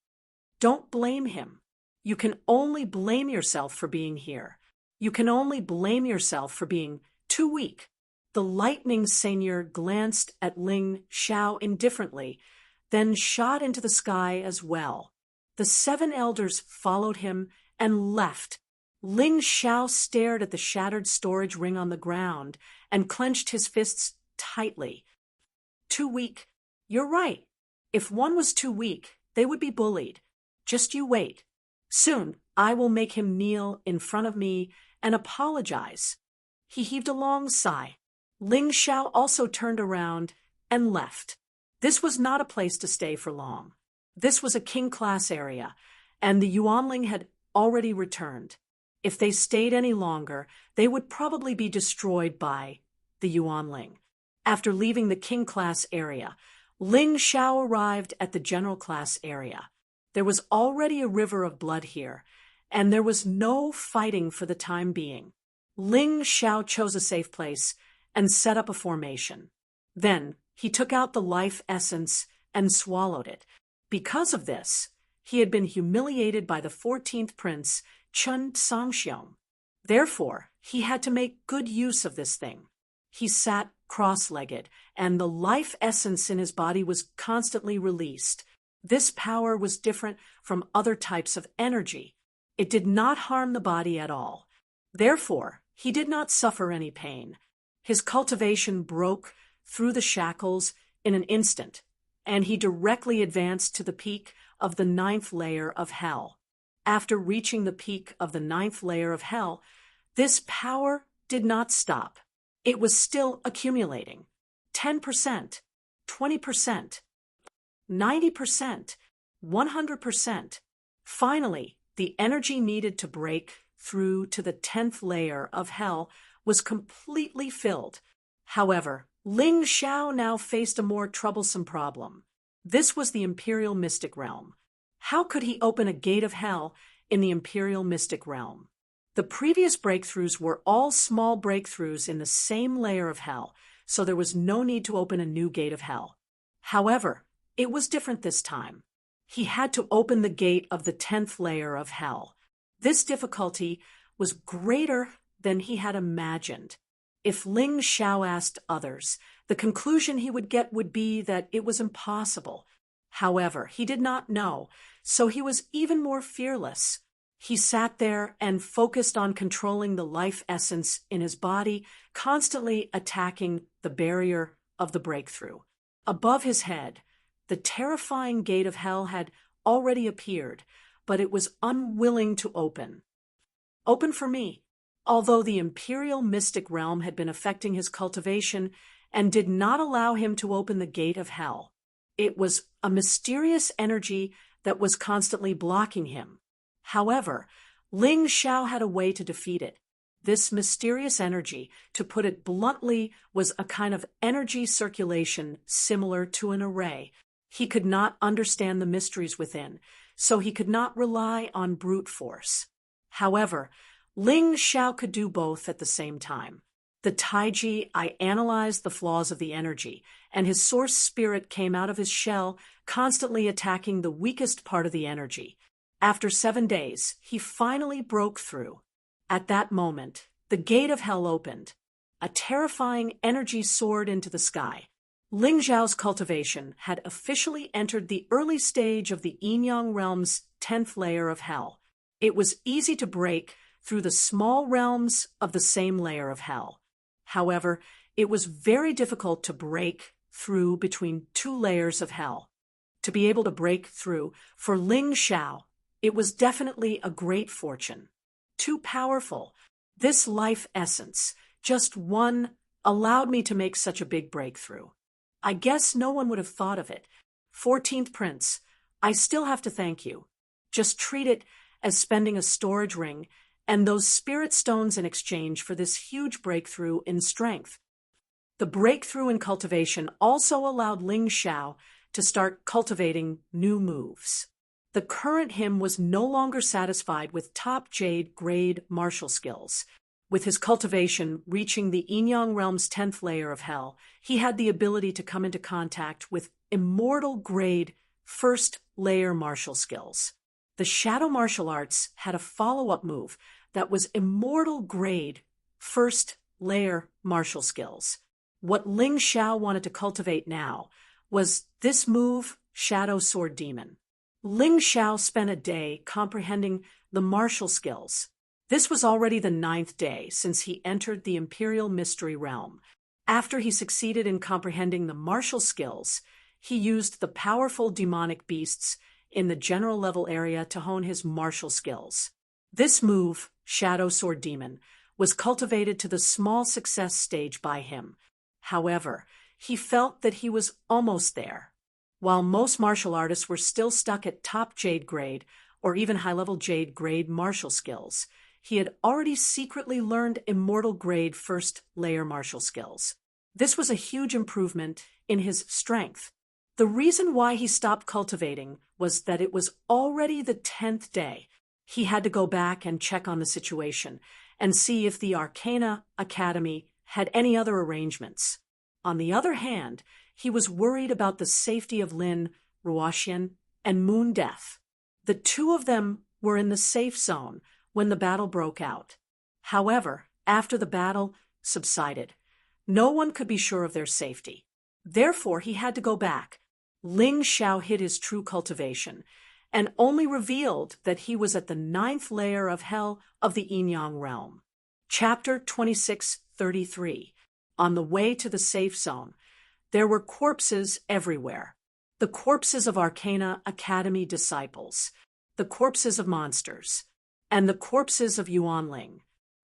Don't blame him. You can only blame yourself for being here. You can only blame yourself for being too weak. The Lightning Seigneur glanced at Ling Xiao indifferently, then shot into the sky as well. The 7 elders followed him and left. Ling Xiao stared at the shattered storage ring on the ground and clenched his fists tightly. Too weak. You're right. If one was too weak, they would be bullied. Just you wait. Soon I will make him kneel in front of me and apologize. He heaved a long sigh. Ling Xiao also turned around and left. This was not a place to stay for long. This was a king-class area, and the Yuanling had already returned. If they stayed any longer, they would probably be destroyed by the Yuanling. After leaving the king-class area, Ling Xiao arrived at the general-class area. There was already a river of blood here, and there was no fighting for the time being. Ling Xiao chose a safe place and set up a formation. Then he took out the life essence and swallowed it. Because of this, he had been humiliated by the 14th Prince, Chen Sangxiong. Therefore, he had to make good use of this thing. He sat cross-legged, and the life essence in his body was constantly released. This power was different from other types of energy. It did not harm the body at all. Therefore, he did not suffer any pain. His cultivation broke through the shackles in an instant, and he directly advanced to the peak of the 9th layer of hell. After reaching the peak of the 9th layer of hell, this power did not stop. It was still accumulating. 10%, 20%, 90%, 100%. Finally, the energy needed to break through to the 10th layer of hell was completely filled. However, Ling Xiao now faced a more troublesome problem. This was the Imperial Mystic Realm. How could he open a gate of hell in the Imperial Mystic Realm? The previous breakthroughs were all small breakthroughs in the same layer of hell, so there was no need to open a new gate of hell. However, it was different this time. He had to open the gate of the 10th layer of hell. This difficulty was greater than he had imagined. If Ling Xiao asked others, the conclusion he would get would be that it was impossible. However, he did not know, so he was even more fearless. He sat there and focused on controlling the life essence in his body, constantly attacking the barrier of the breakthrough. Above his head, the terrifying gate of hell had already appeared, but it was unwilling to open. Open for me. Although the Imperial Mystic Realm had been affecting his cultivation and did not allow him to open the gate of hell, it was a mysterious energy that was constantly blocking him. However, Ling Xiao had a way to defeat it. This mysterious energy, to put it bluntly, was a kind of energy circulation similar to an array. He could not understand the mysteries within, so he could not rely on brute force. However, Ling Xiao could do both at the same time. The Taiji analyzed the flaws of the energy, and his source spirit came out of his shell, constantly attacking the weakest part of the energy. After 7 days, he finally broke through. At that moment, the gate of hell opened. A terrifying energy soared into the sky. Ling Xiao's cultivation had officially entered the early stage of the Yin-Yang realm's 10th layer of hell. It was easy to break through the small realms of the same layer of hell. However, it was very difficult to break through between 2 layers of hell. To be able to break through, for Ling Xiao, it was definitely a great fortune. Too powerful. This life essence, just one, allowed me to make such a big breakthrough. I guess no one would have thought of it. 14th Prince, I still have to thank you. Just treat it as spending a storage ring and those spirit stones in exchange for this huge breakthrough in strength. The breakthrough in cultivation also allowed Ling Xiao to start cultivating new moves. The current him was no longer satisfied with top jade grade martial skills. With his cultivation reaching the Yin-Yang realm's 10th layer of hell, he had the ability to come into contact with immortal grade 1st layer martial skills. The shadow martial arts had a follow-up move that was immortal grade 1st layer martial skills. What Ling Xiao wanted to cultivate now was this move, Shadow Sword Demon. Ling Xiao spent a day comprehending the martial skills. This was already the 9th day since he entered the Imperial Mystery Realm. After he succeeded in comprehending the martial skills, he used the powerful demonic beasts in the general level area to hone his martial skills. This move, Shadow Sword Demon, was cultivated to the small success stage by him. However, he felt that he was almost there. While most martial artists were still stuck at top jade grade or even high-level jade grade martial skills, he had already secretly learned immortal grade 1st layer martial skills. This was a huge improvement in his strength. The reason why he stopped cultivating was that it was already the 10th day. He had to go back and check on the situation and see if the Arcana Academy had any other arrangements. On the other hand, he was worried about the safety of Lin Ruoxian and Moon Death. The 2 of them were in the safe zone when the battle broke out. However, after the battle subsided, no one could be sure of their safety. Therefore, he had to go back. Ling Xiao hid his true cultivation and only revealed that he was at the 9th layer of hell of the Yin-Yang realm. Chapter 2633. On the way to the safe zone, there were corpses everywhere. The corpses of Arcana Academy disciples, the corpses of monsters, and the corpses of Yuanling.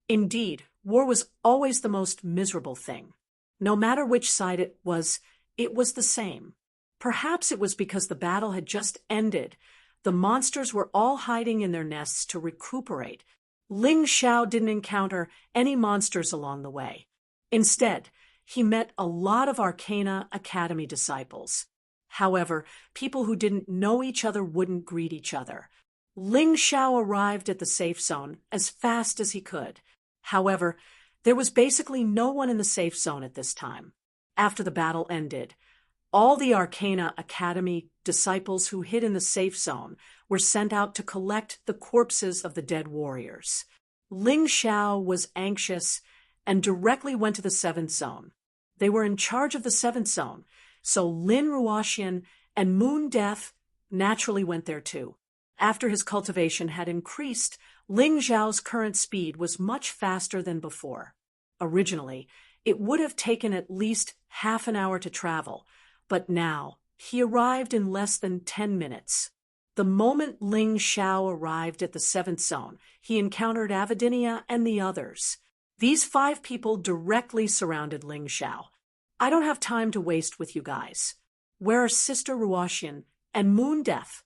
Indeed, war was always the most miserable thing. No matter which side it was the same. Perhaps it was because the battle had just ended. The monsters were all hiding in their nests to recuperate. Ling Xiao didn't encounter any monsters along the way. Instead, he met a lot of Arcana Academy disciples. However, people who didn't know each other wouldn't greet each other. Ling Xiao arrived at the safe zone as fast as he could. However, there was basically no one in the safe zone at this time. After the battle ended, all the Arcana Academy disciples who hid in the safe zone were sent out to collect the corpses of the dead warriors. Ling Xiao was anxious and directly went to the 7th zone. They were in charge of the 7th zone, so Lin Ruoxian and Moon Death naturally went there too. After his cultivation had increased, Ling Xiao's current speed was much faster than before. Originally, it would have taken at least half an hour to travel, but now he arrived in less than 10 minutes. The moment Ling Xiao arrived at the 7th zone, he encountered Avidinia and the others. These 5 people directly surrounded Ling Xiao. I don't have time to waste with you guys. Where are Sister Ruoxian and Moon Death?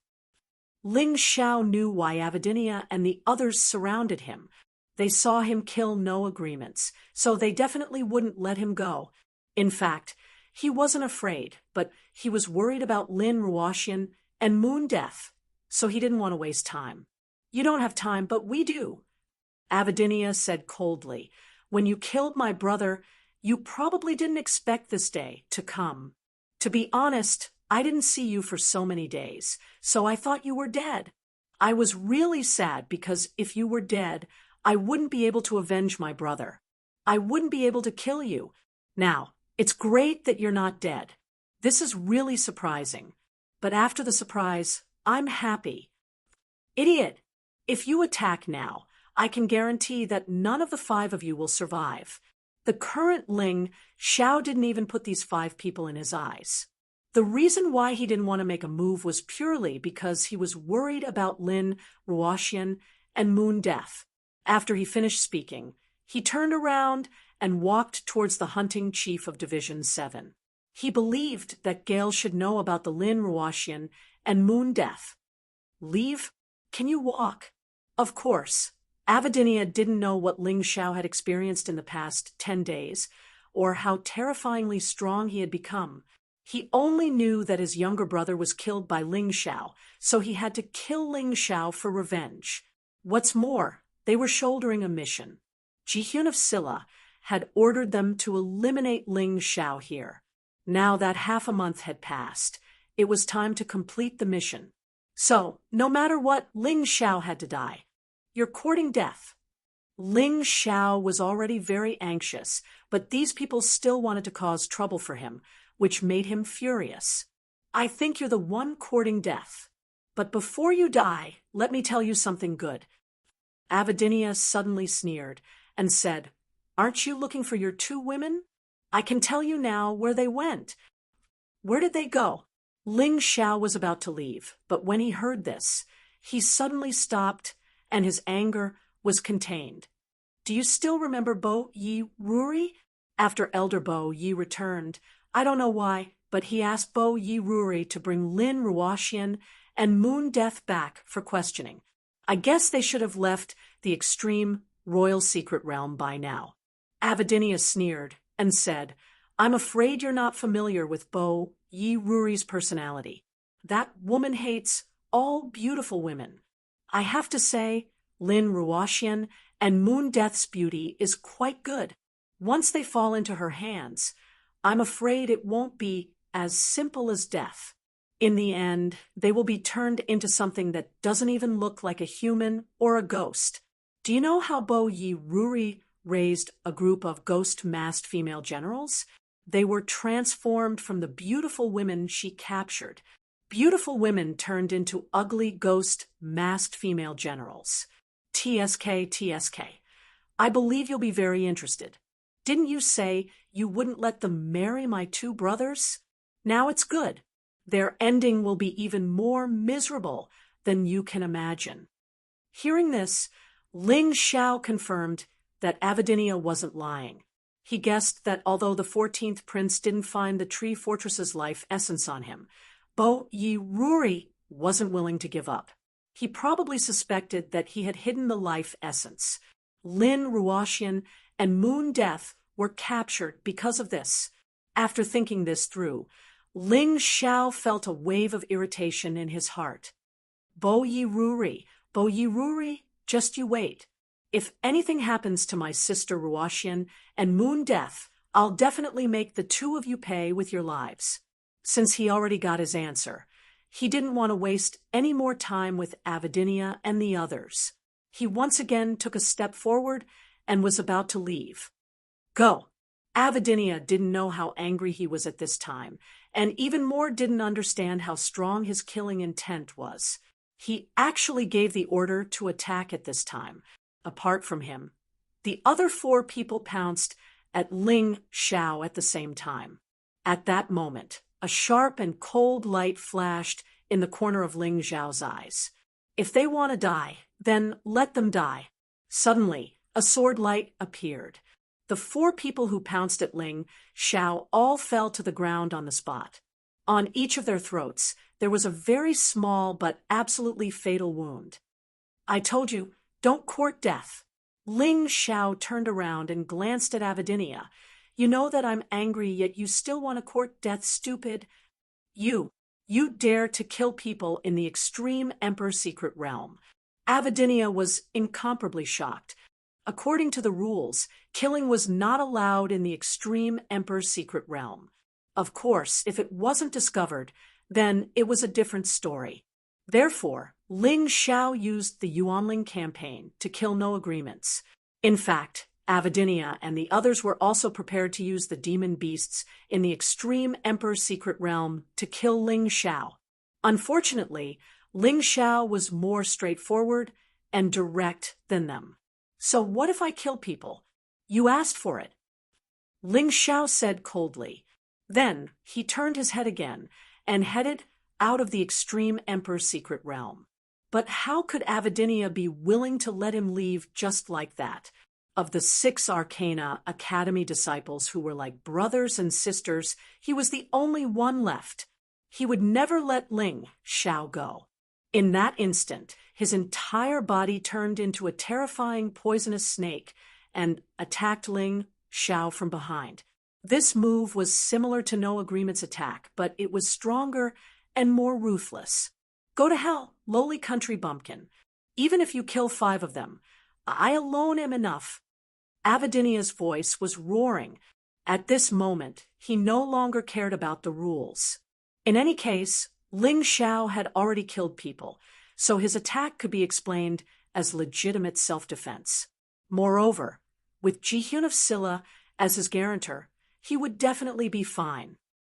Ling Xiao knew why Avidinia and the others surrounded him. They saw him kill no agreements, so they definitely wouldn't let him go. In fact, he wasn't afraid, but he was worried about Lin Ruoxian and Moon Death, so he didn't want to waste time. You don't have time, but we do. Avidinia said coldly, when you killed my brother, you probably didn't expect this day to come. To be honest, I didn't see you for so many days, so I thought you were dead. I was really sad because if you were dead, I wouldn't be able to avenge my brother. I wouldn't be able to kill you. Now, it's great that you're not dead. This is really surprising. But after the surprise, I'm happy. Idiot! If you attack now, I can guarantee that none of the 5 of you will survive. The current Ling Xiao didn't even put these 5 people in his eyes. The reason why he didn't want to make a move was purely because he was worried about Lin Ruoxian and Moon Death. After he finished speaking, he turned around and walked towards the hunting chief of Division 7. He believed that Gale should know about the Lin Ruoxian and Moon Death. Leave? Can you walk? Of course. Avidinia didn't know what Ling Xiao had experienced in the past 10 days, or how terrifyingly strong he had become. He only knew that his younger brother was killed by Ling Xiao, so he had to kill Ling Xiao for revenge. What's more, they were shouldering a mission. Jihyun of Silla had ordered them to eliminate Ling Xiao here. Now that half a month had passed, it was time to complete the mission. So, no matter what, Ling Xiao had to die. You're courting death. Ling Xiao was already very anxious, but these people still wanted to cause trouble for him, which made him furious. I think you're the one courting death. But before you die, let me tell you something good. Avidinia suddenly sneered and said, Aren't you looking for your 2 women? I can tell you now where they went. Where did they go? Ling Xiao was about to leave, but when he heard this, he suddenly stopped and his anger was contained. Do you still remember Bo Yi Ruri? After Elder Bo Yi returned, I don't know why, but he asked Bo Yi Ruri to bring Lin Ruoxian and Moon Death back for questioning. I guess they should have left the extreme royal secret realm by now. Avidinia sneered and said, I'm afraid you're not familiar with Bo Yi Ruri's personality. That woman hates all beautiful women. I have to say, Lin Ruoxian and Moon Death's beauty is quite good. Once they fall into her hands, I'm afraid it won't be as simple as death. In the end, they will be turned into something that doesn't even look like a human or a ghost. Do you know how Bo Yi Ruri raised a group of ghost-masked female generals? They were transformed from the beautiful women she captured. Beautiful women turned into ugly ghost-masked female generals. TSK. I believe you'll be very interested. Didn't you say you wouldn't let them marry my 2 brothers? Now it's good. Their ending will be even more miserable than you can imagine." Hearing this, Ling Xiao confirmed that Avidinia wasn't lying. He guessed that although the 14th prince didn't find the tree fortress's life essence on him, Bo Yi Ruri wasn't willing to give up. He probably suspected that he had hidden the life essence. Lin Ruoxian and Moon Death were captured because of this. After thinking this through, Ling Xiao felt a wave of irritation in his heart. Bo Yi Ruri, just you wait. If anything happens to my sister Ruoxian and Moon Death, I'll definitely make the two of you pay with your lives. Since he already got his answer, he didn't want to waste any more time with Avidinia and the others. He once again took a step forward and was about to leave. "Go." Avidinia didn't know how angry he was at this time, and even more didn't understand how strong his killing intent was. He actually gave the order to attack at this time. Apart from him, the other 4 people pounced at Ling Xiao at the same time. At that moment, a sharp and cold light flashed in the corner of Ling Xiao's eyes. If they want to die, then let them die. Suddenly, a sword light appeared. The 4 people who pounced at Ling Xiao all fell to the ground on the spot. On each of their throats, there was a very small but absolutely fatal wound. "I told you, don't court death." Ling Xiao turned around and glanced at Avidinia. "You know that I'm angry, yet you still want to court death, stupid. You dare to kill people in the extreme Emperor secret realm." Avidinia was incomparably shocked. According to the rules, killing was not allowed in the extreme Emperor secret realm. Of course, if it wasn't discovered, then it was a different story. Therefore, Ling Xiao used the Yuanling campaign to kill no agreements. In fact, Avidinia and the others were also prepared to use the demon beasts in the extreme Emperor secret realm to kill Ling Xiao. Unfortunately, Ling Xiao was more straightforward and direct than them. "So what if I kill people? You asked for it," Ling Xiao said coldly. Then he turned his head again and headed out of the extreme Emperor secret realm. But how could Avidinia be willing to let him leave just like that? Of the 6 Arcana Academy disciples who were like brothers and sisters, he was the only one left. He would never let Ling Xiao go. In that instant, his entire body turned into a terrifying poisonous snake and attacked Ling Xiao from behind. This move was similar to No Agreement's attack, but it was stronger and more ruthless. "Go to hell, lowly country bumpkin. Even if you kill 5 of them, I alone am enough." Avidinia's voice was roaring. At this moment, he no longer cared about the rules. In any case, Ling Xiao had already killed people, so his attack could be explained as legitimate self-defense. Moreover, with Jihyun of Silla as his guarantor, he would definitely be fine.